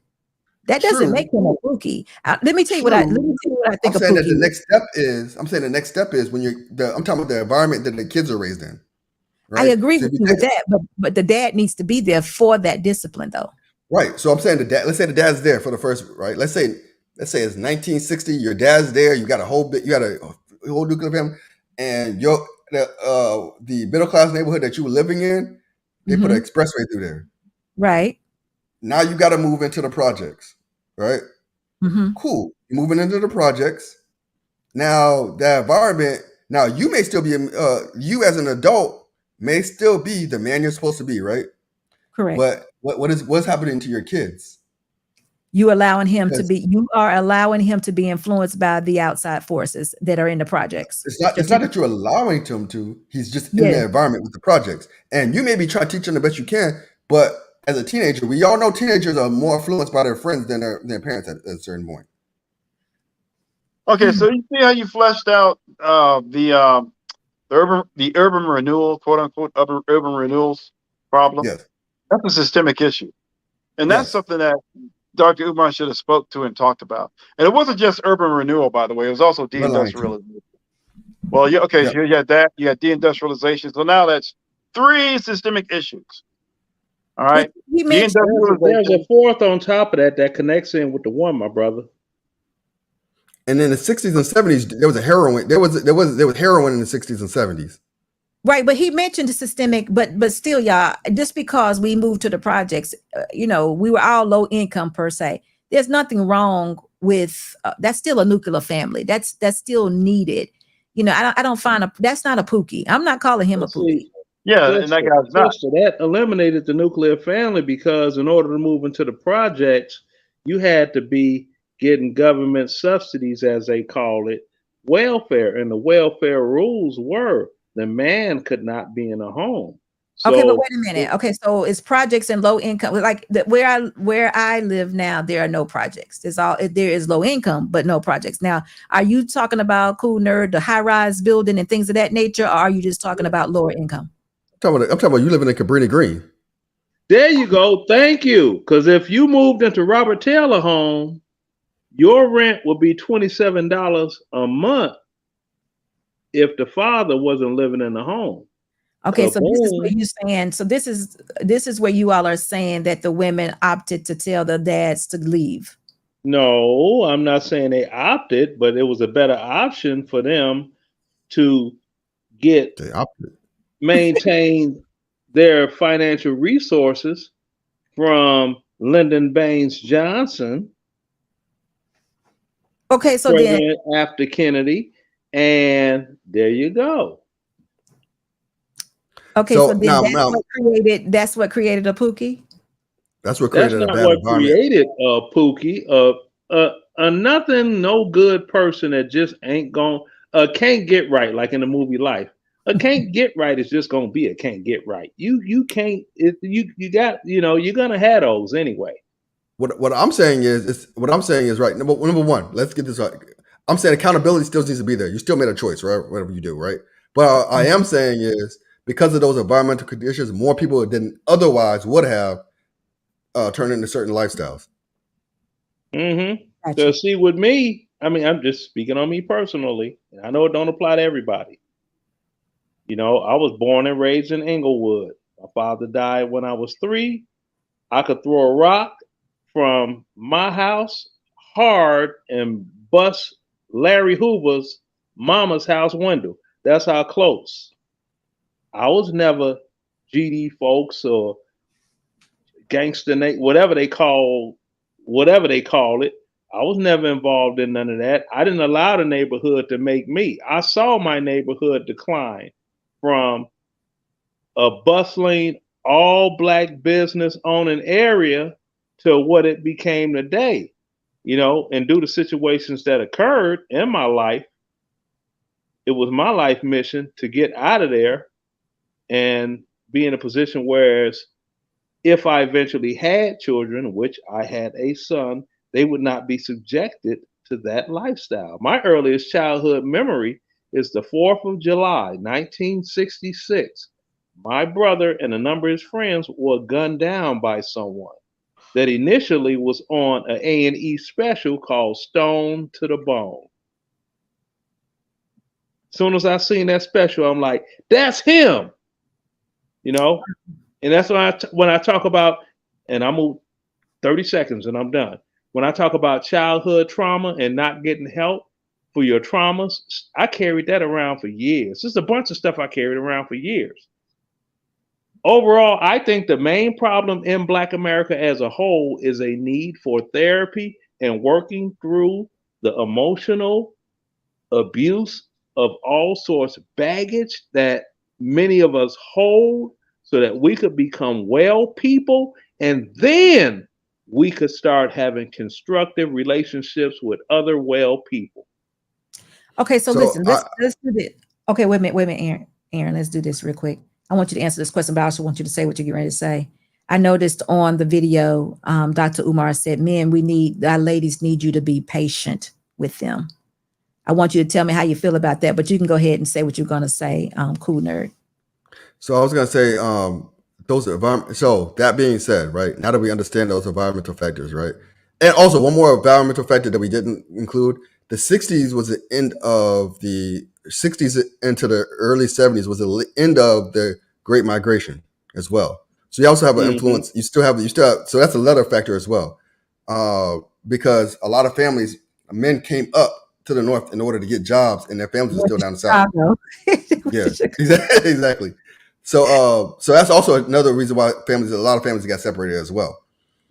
B: That doesn't make him a Pookie. Let me tell you what I think.
J: I'm saying that the next step is when I'm talking about the environment that the kids are raised in. Right?
B: I agree with you with that, but the dad needs to be there for that discipline, though.
J: Right. So I'm saying let's say the dad's there for the first, right? Let's say it's 1960. Your dad's there. You got a whole nuclear family, and the middle class neighborhood that you were living in, they put an expressway through there.
B: Right.
J: Now you got to move into the projects, right? Cool. You're moving into the projects. Now the environment. Now you may still be you as an adult may still be the man you're supposed to be, right?
B: Correct.
J: But what's happening to your kids?
B: You are allowing him to be influenced by the outside forces that are in the projects.
J: It's not that you're allowing him to. He's just in the environment with the projects, and you maybe try to teach him the best you can. But as a teenager, we all know teenagers are more influenced by their friends than their parents at a certain point.
D: Okay, so you see how you fleshed out the urban renewal, quote unquote, urban renewals problem.
J: Yes.
D: That's a systemic issue, and that's something that Dr. Umar should have spoke to and talked about. And it wasn't just urban renewal, by the way; it was also deindustrialization. Well, you had that. You had deindustrialization. So now that's 3 systemic issues. All right.
F: There's a 4th on top of that connects in with the one, my brother.
J: And in the 60s and 70s, there was heroin. There was heroin in the 60s and 70s.
B: Right, but he mentioned the systemic, but still, y'all, just because we moved to the projects, we were all low income per se. There's nothing wrong with that's still a nuclear family. That's still needed. I don't find that's not a Pookie. I'm not calling him a Pookie.
D: Yeah, and that guy's not.
F: That eliminated the nuclear family because in order to move into the projects, you had to be getting government subsidies, as they call it, welfare, and the welfare rules were the man could not be in a home. So,
B: okay, but wait a minute. Okay, so it's projects and low income. Like where I live now, there are no projects. There is low income, but no projects. Now, are you talking about Cool Nerd, the high rise building and things of that nature, or are you just talking about lower income?
J: I'm talking about you living in Cabrini Green.
F: There you go. Thank you. Because if you moved into Robert Taylor home, your rent would be $27 a month if the father wasn't living in the home.
B: Okay, so this is what you're saying. So this is where you all are saying that the women opted to tell the dads to leave.
F: No, I'm not saying they opted, but it was a better option for them to get maintain their financial resources from Lyndon Baines Johnson.
B: Okay, so
F: president after Kennedy, and there you go.
B: Okay, so then that's what created a Pookie.
J: That's what created
F: That's
J: a
F: not
J: bad
F: what
J: environment.
F: created a Pookie. Nothing, no good person that just ain't can't get right, like in the movie Life. A can't get right is just gonna be a can't get right. You can't. You got you're gonna have those anyway.
J: What I'm saying is right. Number one, let's get this right. I'm saying accountability still needs to be there. You still made a choice, right? Whatever you do, right? But I am saying is because of those environmental conditions, more people than otherwise would have turned into certain lifestyles.
F: Mm-hmm. So see, with me, I mean, I'm just speaking on me personally. I know it don't apply to everybody. I was born and raised in Inglewood. My father died when I was 3. I could throw a rock from my house hard and bust Larry Hoover's mama's house window. That's how close. I was never GD folks or gangster, whatever they call it. I was never involved in none of that. I didn't allow the neighborhood to make me. I saw my neighborhood decline from a bustling all black business owning area to what it became today, and due to situations that occurred in my life, it was my life mission to get out of there and be in a position whereas if I eventually had children, which I had a son, they would not be subjected to that lifestyle. My earliest childhood memory is the 4th of July, 1966. My brother and a number of his friends were gunned down by someone that initially was on an A&E special called Stone to the Bone. As soon as I seen that special, I'm like, that's him, And that's when I talk about, and I move 30 seconds and I'm done. When I talk about childhood trauma and not getting help for your traumas, I carried that around for years. There's a bunch of stuff I carried around for years. Overall, I think the main problem in Black America as a whole is a need for therapy and working through the emotional abuse of all sorts of baggage that many of us hold so that we could become well people, and then we could start having constructive relationships with other well people.
B: Okay, so listen, let's do this. Okay, wait a minute, Aaron, let's do this real quick. I want you to answer this question, but I also want you to say what you're getting ready to say. I noticed on the video, Dr. Umar said, our ladies need you to be patient with them. I want you to tell me how you feel about that, but you can go ahead and say what you're going to say, Cool Nerd.
J: So I was going to say, so that being said, right, now that we understand those environmental factors, right, and also one more environmental factor that we didn't include, the 60s was the end of the 60s into the early 70s was the end of the Great Migration as well. So you also have an influence. You still have, so that's another factor as well. Because a lot of families, men came up to the north in order to get jobs, and their families are still down the south. Yeah, exactly. So that's also another reason why a lot of families got separated as well.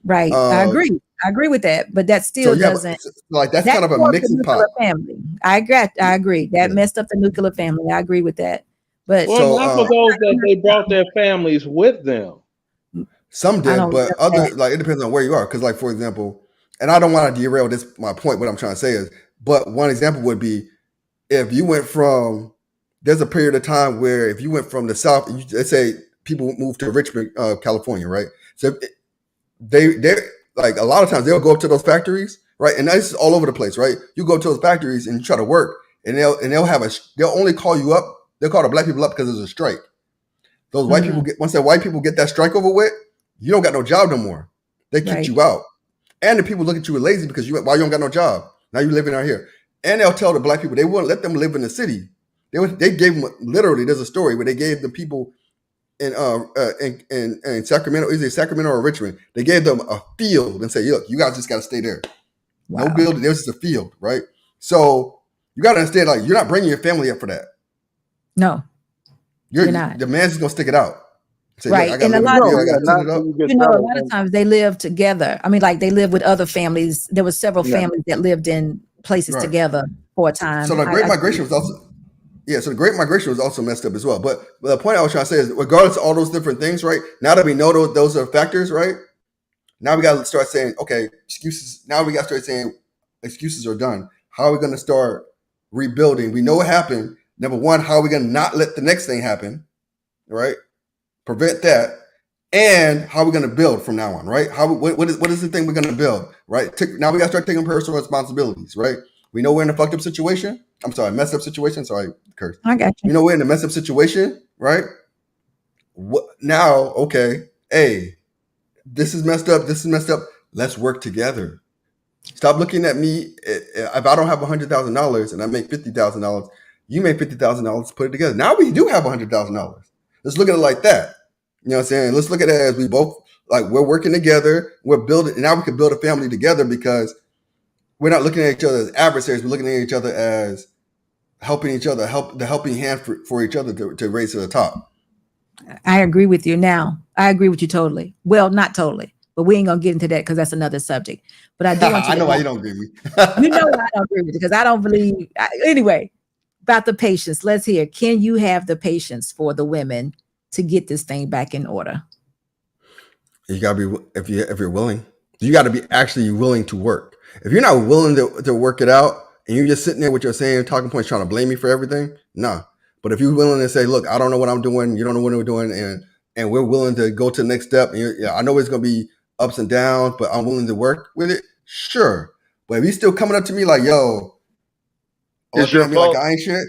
B: Right. I agree with that, but that still doesn't
J: that's kind of a mixing pot.
B: Family. I agree. That messed up the nuclear family. I agree with that. But
F: not for those that they brought their families with them.
J: Some did, but others, it depends on where you are. Because, for example, and I don't want to derail my point. What I'm trying to say is, but one example would be if you went from, there's a period of time where if you went from the south, let's say people moved to Richmond, California, right? So they're like a lot of times they'll go up to those factories, right? And that's all over the place, right? You go to those factories and you try to work, and they'll only call you up. They'll call the black people up because there's a strike. Those white people once the white people get that strike over with, you don't got no job no more. They kicked you out, and the people look at you as lazy because you don't got no job. Now you're living out here, and they'll tell the black people they wouldn't let them live in the city. They gave them literally. There's a story where they gave the people in Sacramento, either Sacramento or Richmond, they gave them a field and say, look, you guys just got to stay there. Wow. No building. There's just a field, right? So you got to understand, you're not bringing your family up for that.
B: No, you're not.
J: The man's just gonna stick it out. Say,
B: right.
J: I got
B: And a
J: limited
B: lot
J: bill, I got to it up.
B: you know, a lot of times they live together. I mean, like they live with other families. There were several families that lived in places together for a time.
J: So the Great Migration was also, so the Great Migration was also messed up as well. But the point I was trying to say is, regardless of all those different things, right? Now that we know those are factors, right? Now we got to start saying, okay, excuses. Now we got to start saying excuses are done. How are we going to start rebuilding? We know what happened. Number one, how are we going to not let the next thing happen, right? Prevent that. And how are we going to build from now on, right? What is the thing we're going to build, right? Now we got to start taking personal responsibilities, right? We know we're in a fucked up situation. I'm sorry, messed up situation. Sorry, curse.
B: I got you.
J: We know we're in a messed up situation, right? Now, okay, hey, this is messed up. This is messed up. Let's work together. Stop looking at me. If I don't have $100,000 and I make $50,000, you make $50,000. Put it together. Now we do have $100,000. Let's look at it like that. You know what I'm saying? Let's look at it as we both, like, we're working together. We're building. Now we can build a family together because we're not looking at each other as adversaries. We're looking at each other as helping each other, the helping hand for each other to raise to the top.
B: I agree with you now. I agree with you totally. Well, not totally, but we ain't going to get into that because that's another subject. But I do want you
J: I know why you don't agree with me.
B: You know why I don't agree with you, because I don't believe. Anyway, about the patience. Let's hear. Can you have the patience for the women to get this thing back in order?
J: You gotta be, if you're willing, you got to be actually willing to work. If you're not willing to work it out and you're just sitting there with your saying talking points trying to blame me for everything, nah. But if you're willing to say, look, I don't know what I'm doing, you don't know what we're doing, and we're willing to go to the next step, and I know it's gonna be ups and downs, but I'm willing to work with it, sure. But if you're still coming up to me like, yo,
D: it's your fault.
J: Like I ain't shit,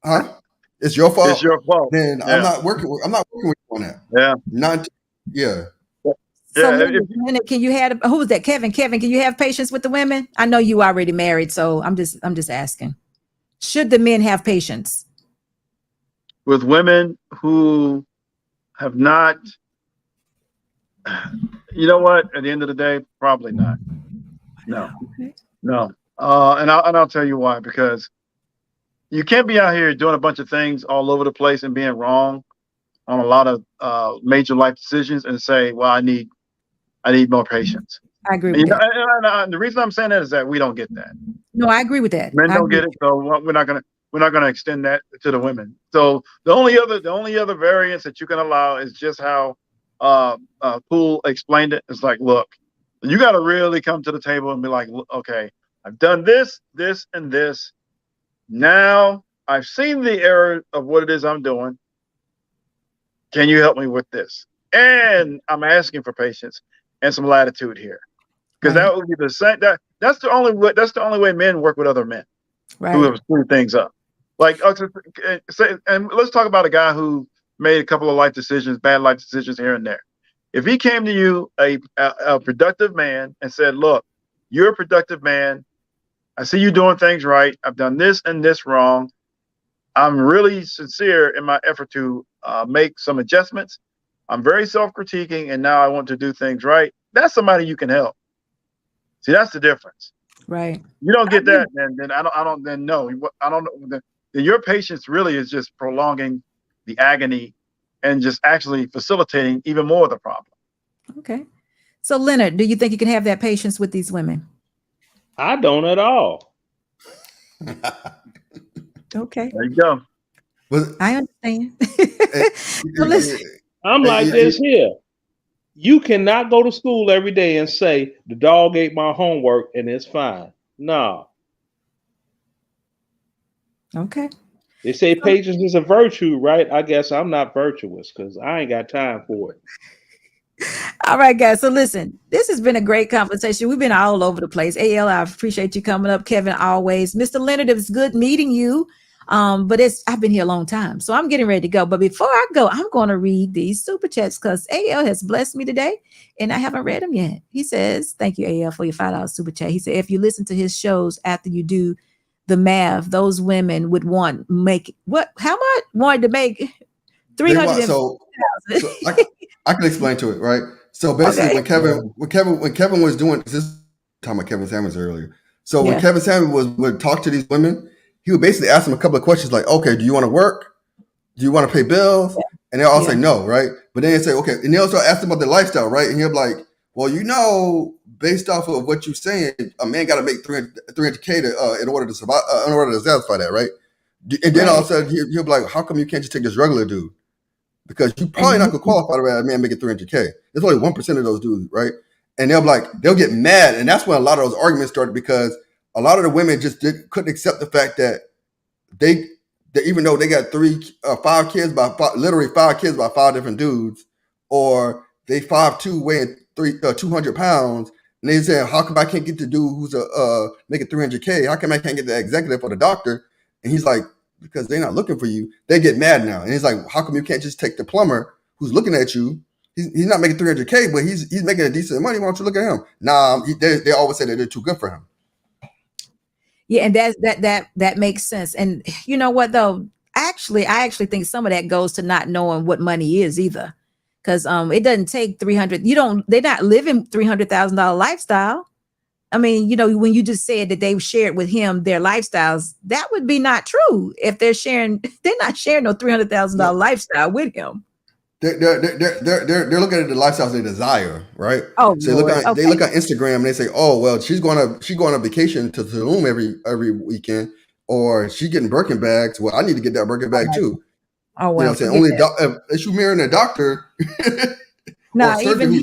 J: huh? It's your fault.
D: It's your fault.
J: Then I'm not working with you on that.
D: Yeah.
B: So, Leonard, can you have, who was that? Kevin, can you have patience with the women? I know you already married, so I'm just asking. Should the men have patience
D: with women who have not? You know what? At the end of the day, probably not. No. And I'll tell you why. Because you can't be out here doing a bunch of things all over the place and being wrong on a lot of major life decisions and say, well, I need more patience.
B: I agree with that.
D: And the reason I'm saying that is that we don't get that.
B: No, I agree with that.
D: Men don't get it, so we're not gonna extend that to the women. So the only other variance that you can allow is just how Poole explained it. It's like, look, you got to really come to the table and be like, okay, I've done this, this, and this. Now I've seen the error of what it is I'm doing. Can you help me with this? And I'm asking for patience and some latitude here, because that would be the same. That's the only way men work with other men who have screwed things up. Like, and let's talk about a guy who made a couple of bad life decisions here and there. If he came to you, a productive man, and said, look, you're a productive man. I see you doing things right. I've done this and this wrong. I'm really sincere in my effort to make some adjustments. I'm very self-critiquing, and now I want to do things right. That's somebody you can help. See, that's the difference.
B: Right.
D: You don't get that, then I don't. Then no, I don't know. Then your patience really is just prolonging the agony and just actually facilitating even more of the problem.
B: Okay. So, Leonard, do you think you can have that patience with these women?
F: I don't at all.
B: Okay.
D: There you go.
B: I understand.
F: I'm like this here. You cannot go to school every day and say the dog ate my homework and it's fine. No.
B: Okay.
F: They say patience is a virtue, right? I guess I'm not virtuous because I ain't got time for it.
B: All right, guys. So listen, this has been a great conversation. We've been all over the place. AL, I appreciate you coming up. Kevin, always. Mr. Leonard, it was good meeting you. But I've been here a long time, so I'm getting ready to go. But before I go, I'm going to read these super chats because AL has blessed me today, and I haven't read them yet. He says, "Thank you, AL, for your $5 super chat." He said, "If you listen to his shows after you do the math, those women would make what? How much? Wanted to make 300.
J: So I can explain to it, right? So basically, when Kevin was doing this, talking about Kevin Samuels earlier. So when Kevin Samuels would talk to these women, he would basically ask them a couple of questions like, okay, do you want to work? do you want to pay bills? And they all say no, right? But then they say, okay. And they also ask them about their lifestyle, right? And he'll be like, well, based off of what you're saying, a man got to make 300K in order to survive, in order to satisfy that, right? And then all of a sudden he'll be like, how come you can't just take this regular dude? Because you probably not gonna qualify to have a man making 300K. There's only 1% of those dudes, right? And they'll get mad, and that's when a lot of those arguments started, because a lot of the women just couldn't accept the fact that they even though they got 5 kids by 5 different dudes, or they 5'2", weighing 200 pounds, and they say, how come I can't get the dude who's making 300K? How come I can't get the executive or the doctor? And he's like, because they're not looking for you. They get mad now, and he's like, how come you can't just take the plumber who's looking at you? He's not making 300K, but he's making a decent money. Why don't you look at him? Nah, they always say that they're too good for him.
B: Yeah, and that makes sense. And you know what though? I actually think some of that goes to not knowing what money is either, because it doesn't take 300. They're not living $300,000 lifestyle. I mean, when you just said that they shared with him their lifestyles, that would be not true. If they're not sharing no $300,000 lifestyle with him.
J: They're looking at the lifestyles they desire, right?
B: Oh,
J: so they look on Instagram and they say, oh well, she's going on vacation to Tulum every weekend, or she's getting Birkin bags. Well, I need to get that Birkin bag too.
B: Oh well,
J: I'm saying only if you marrying a doctor.
B: No, even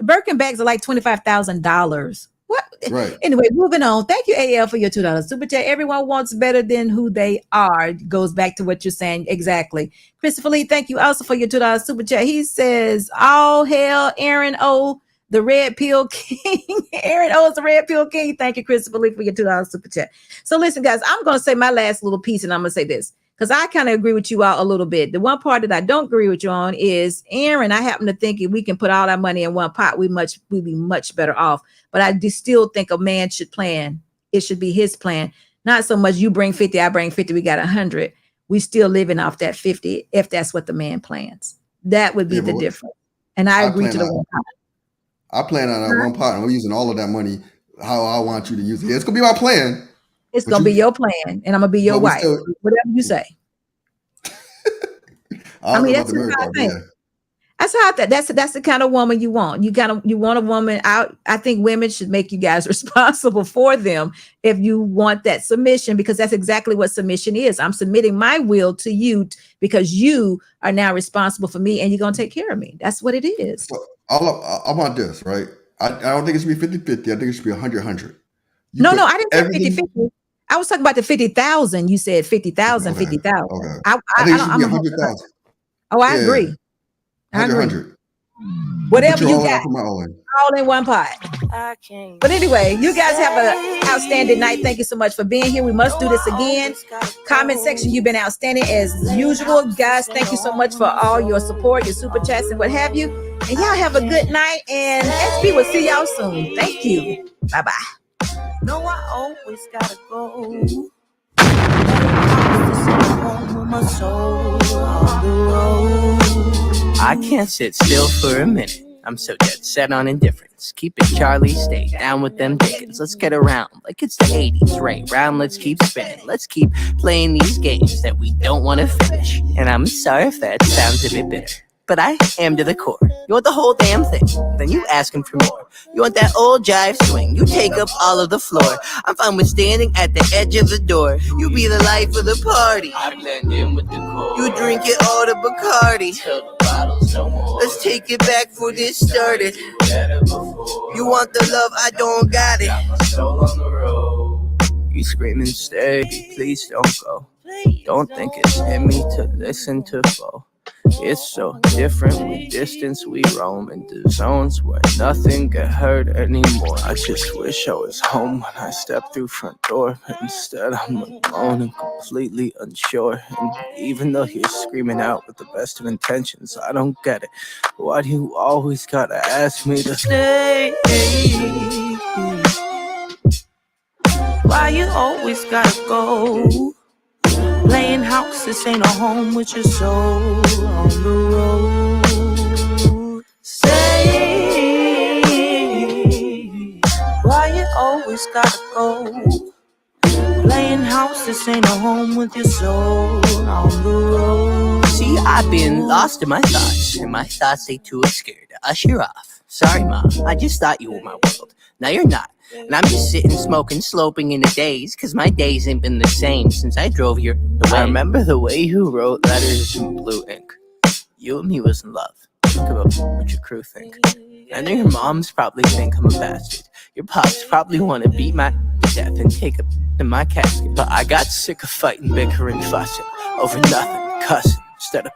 B: Birkin bags are like $25,000. What?
J: Right.
B: Anyway, moving on. Thank you, AL, for your $2 super chat. Everyone wants better than who they are. Goes back to what you're saying. Exactly. Christopher Lee, thank you also for your $2 super chat. He says, all hail Aaron O, the red pill king. Aaron O is the red pill king. Thank you, Christopher Lee, for your $2 super chat. So listen, guys, I'm going to say my last little piece, and I'm going to say this, because I kind of agree with you all a little bit. The one part that I don't agree with you on is, Aaron, I happen to think if we can put all our money in one pot, we'd be much better off. But I do still think a man should plan. It should be his plan. Not so much you bring 50, I bring 50, we got 100. We still living off that 50 if that's what the man plans. That would be the difference. And I agree to the one pot.
J: I plan on that one pot, and we're using all of that money how I want you to use it. It's going to be my plan.
B: It's going to be your plan, and I'm going to be your wife. Whatever you say. I mean, that's how I think. That's the kind of woman you want. You want a woman out. I think women should make you guys responsible for them if you want that submission, because that's exactly what submission is. I'm submitting my will to you because you are now responsible for me, and you're going to take care of me. That's what it is.
J: So I want this, right? I don't think it should be 50-50. I think it should be 100-100.
B: No, I didn't say 50-50. I was talking about the 50,000. You said 50,000, okay. 50,000. Okay.
J: I think it should be 100,000.
B: Oh, I agree.
J: 100.
B: Whatever you got, all in one pot. But anyway, you guys have an outstanding night. Thank you so much for being here. We must do this again. Comment section, you've been outstanding as usual. Guys, thank you so much for all your support, your super chats and what have you. And y'all have a good night. And SB will see y'all soon. Thank you. Bye-bye.
K: No, I always gotta go. My soul on the road.
A: I can't sit still for a minute. I'm so dead set on indifference. Keep it Charlie, stay down with them Dickens. Let's get around like it's the 80s. Right round, let's keep spinning. Let's keep playing these games that we don't want to finish. And I'm sorry if that sounds a bit bitter, but I am to the core. You want the whole damn thing, then you asking for more. You want that old jive swing, you take up all of the floor. I'm fine with standing at the edge of the door. You be the life of the party, I blend in with the core. You drink it all the Bacardi till the bottles no more. Let's take it back for this started. You want the love, I don't got it. Got my soul on the road. You screaming stay, please don't go. Don't think it's in me to listen to foe. It's so different with distance we roam into zones where nothing get hurt anymore. I just wish I was home when I stepped through front door, but instead I'm alone and completely unsure. And even though you're screaming out with the best of intentions, I don't get it. Why do you always gotta ask me to stay?
K: Why you always gotta go? Playing house, this ain't a home with your soul on the road. Say, why you always gotta go? Playing house, this ain't a home with your soul on the road.
A: I've been lost in my thoughts, and my thoughts they too are scared to usher off. Sorry, Mom, I just thought you were my world. Now you're not. And I'm just sitting, smoking, sloping in the days, cause my days ain't been the same since I drove here away. I remember the way you wrote letters in blue ink. You and me was in love. Think about what your crew think. I know your moms probably think I'm a bastard. Your pops probably want to beat my death and take a in my casket. But I got sick of fighting, bickering, fussing over nothing, cussing. Instead of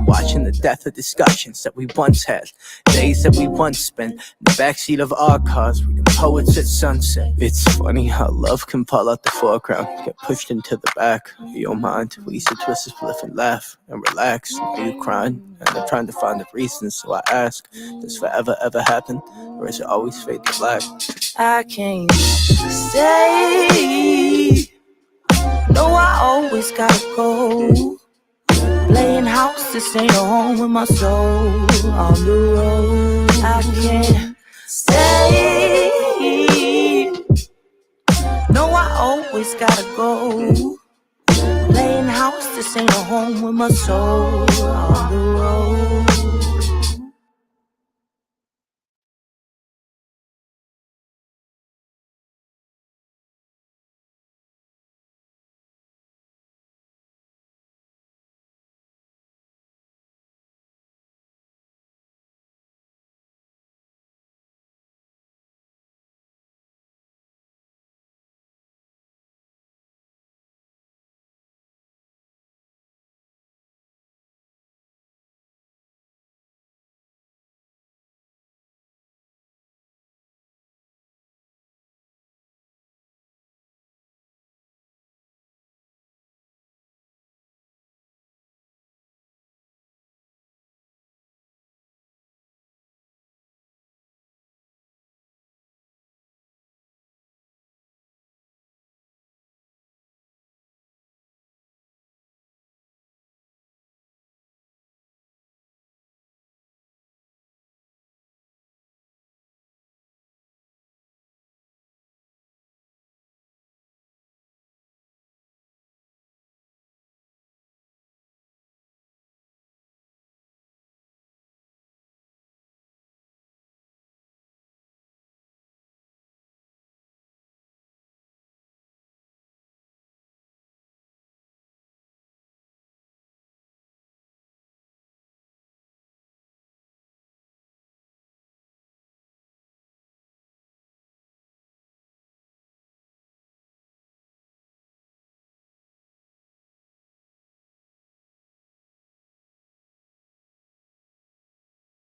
A: watching the death of discussions that we once had, days that we once spent in the backseat of our cars, reading poets at sunset. It's funny how love can fall out the foreground, get pushed into the back of your mind. We used to twist a spliff and laugh and relax. Now you crying, and I'm trying to find the reasons. So I ask, does forever ever happen, or is it always fade to black?
K: I can't stay. No, I always gotta go. Playing house, this ain't a home with my soul on the road. I can't stay. No, I always gotta go. Playing house, this ain't a home with my soul on the road.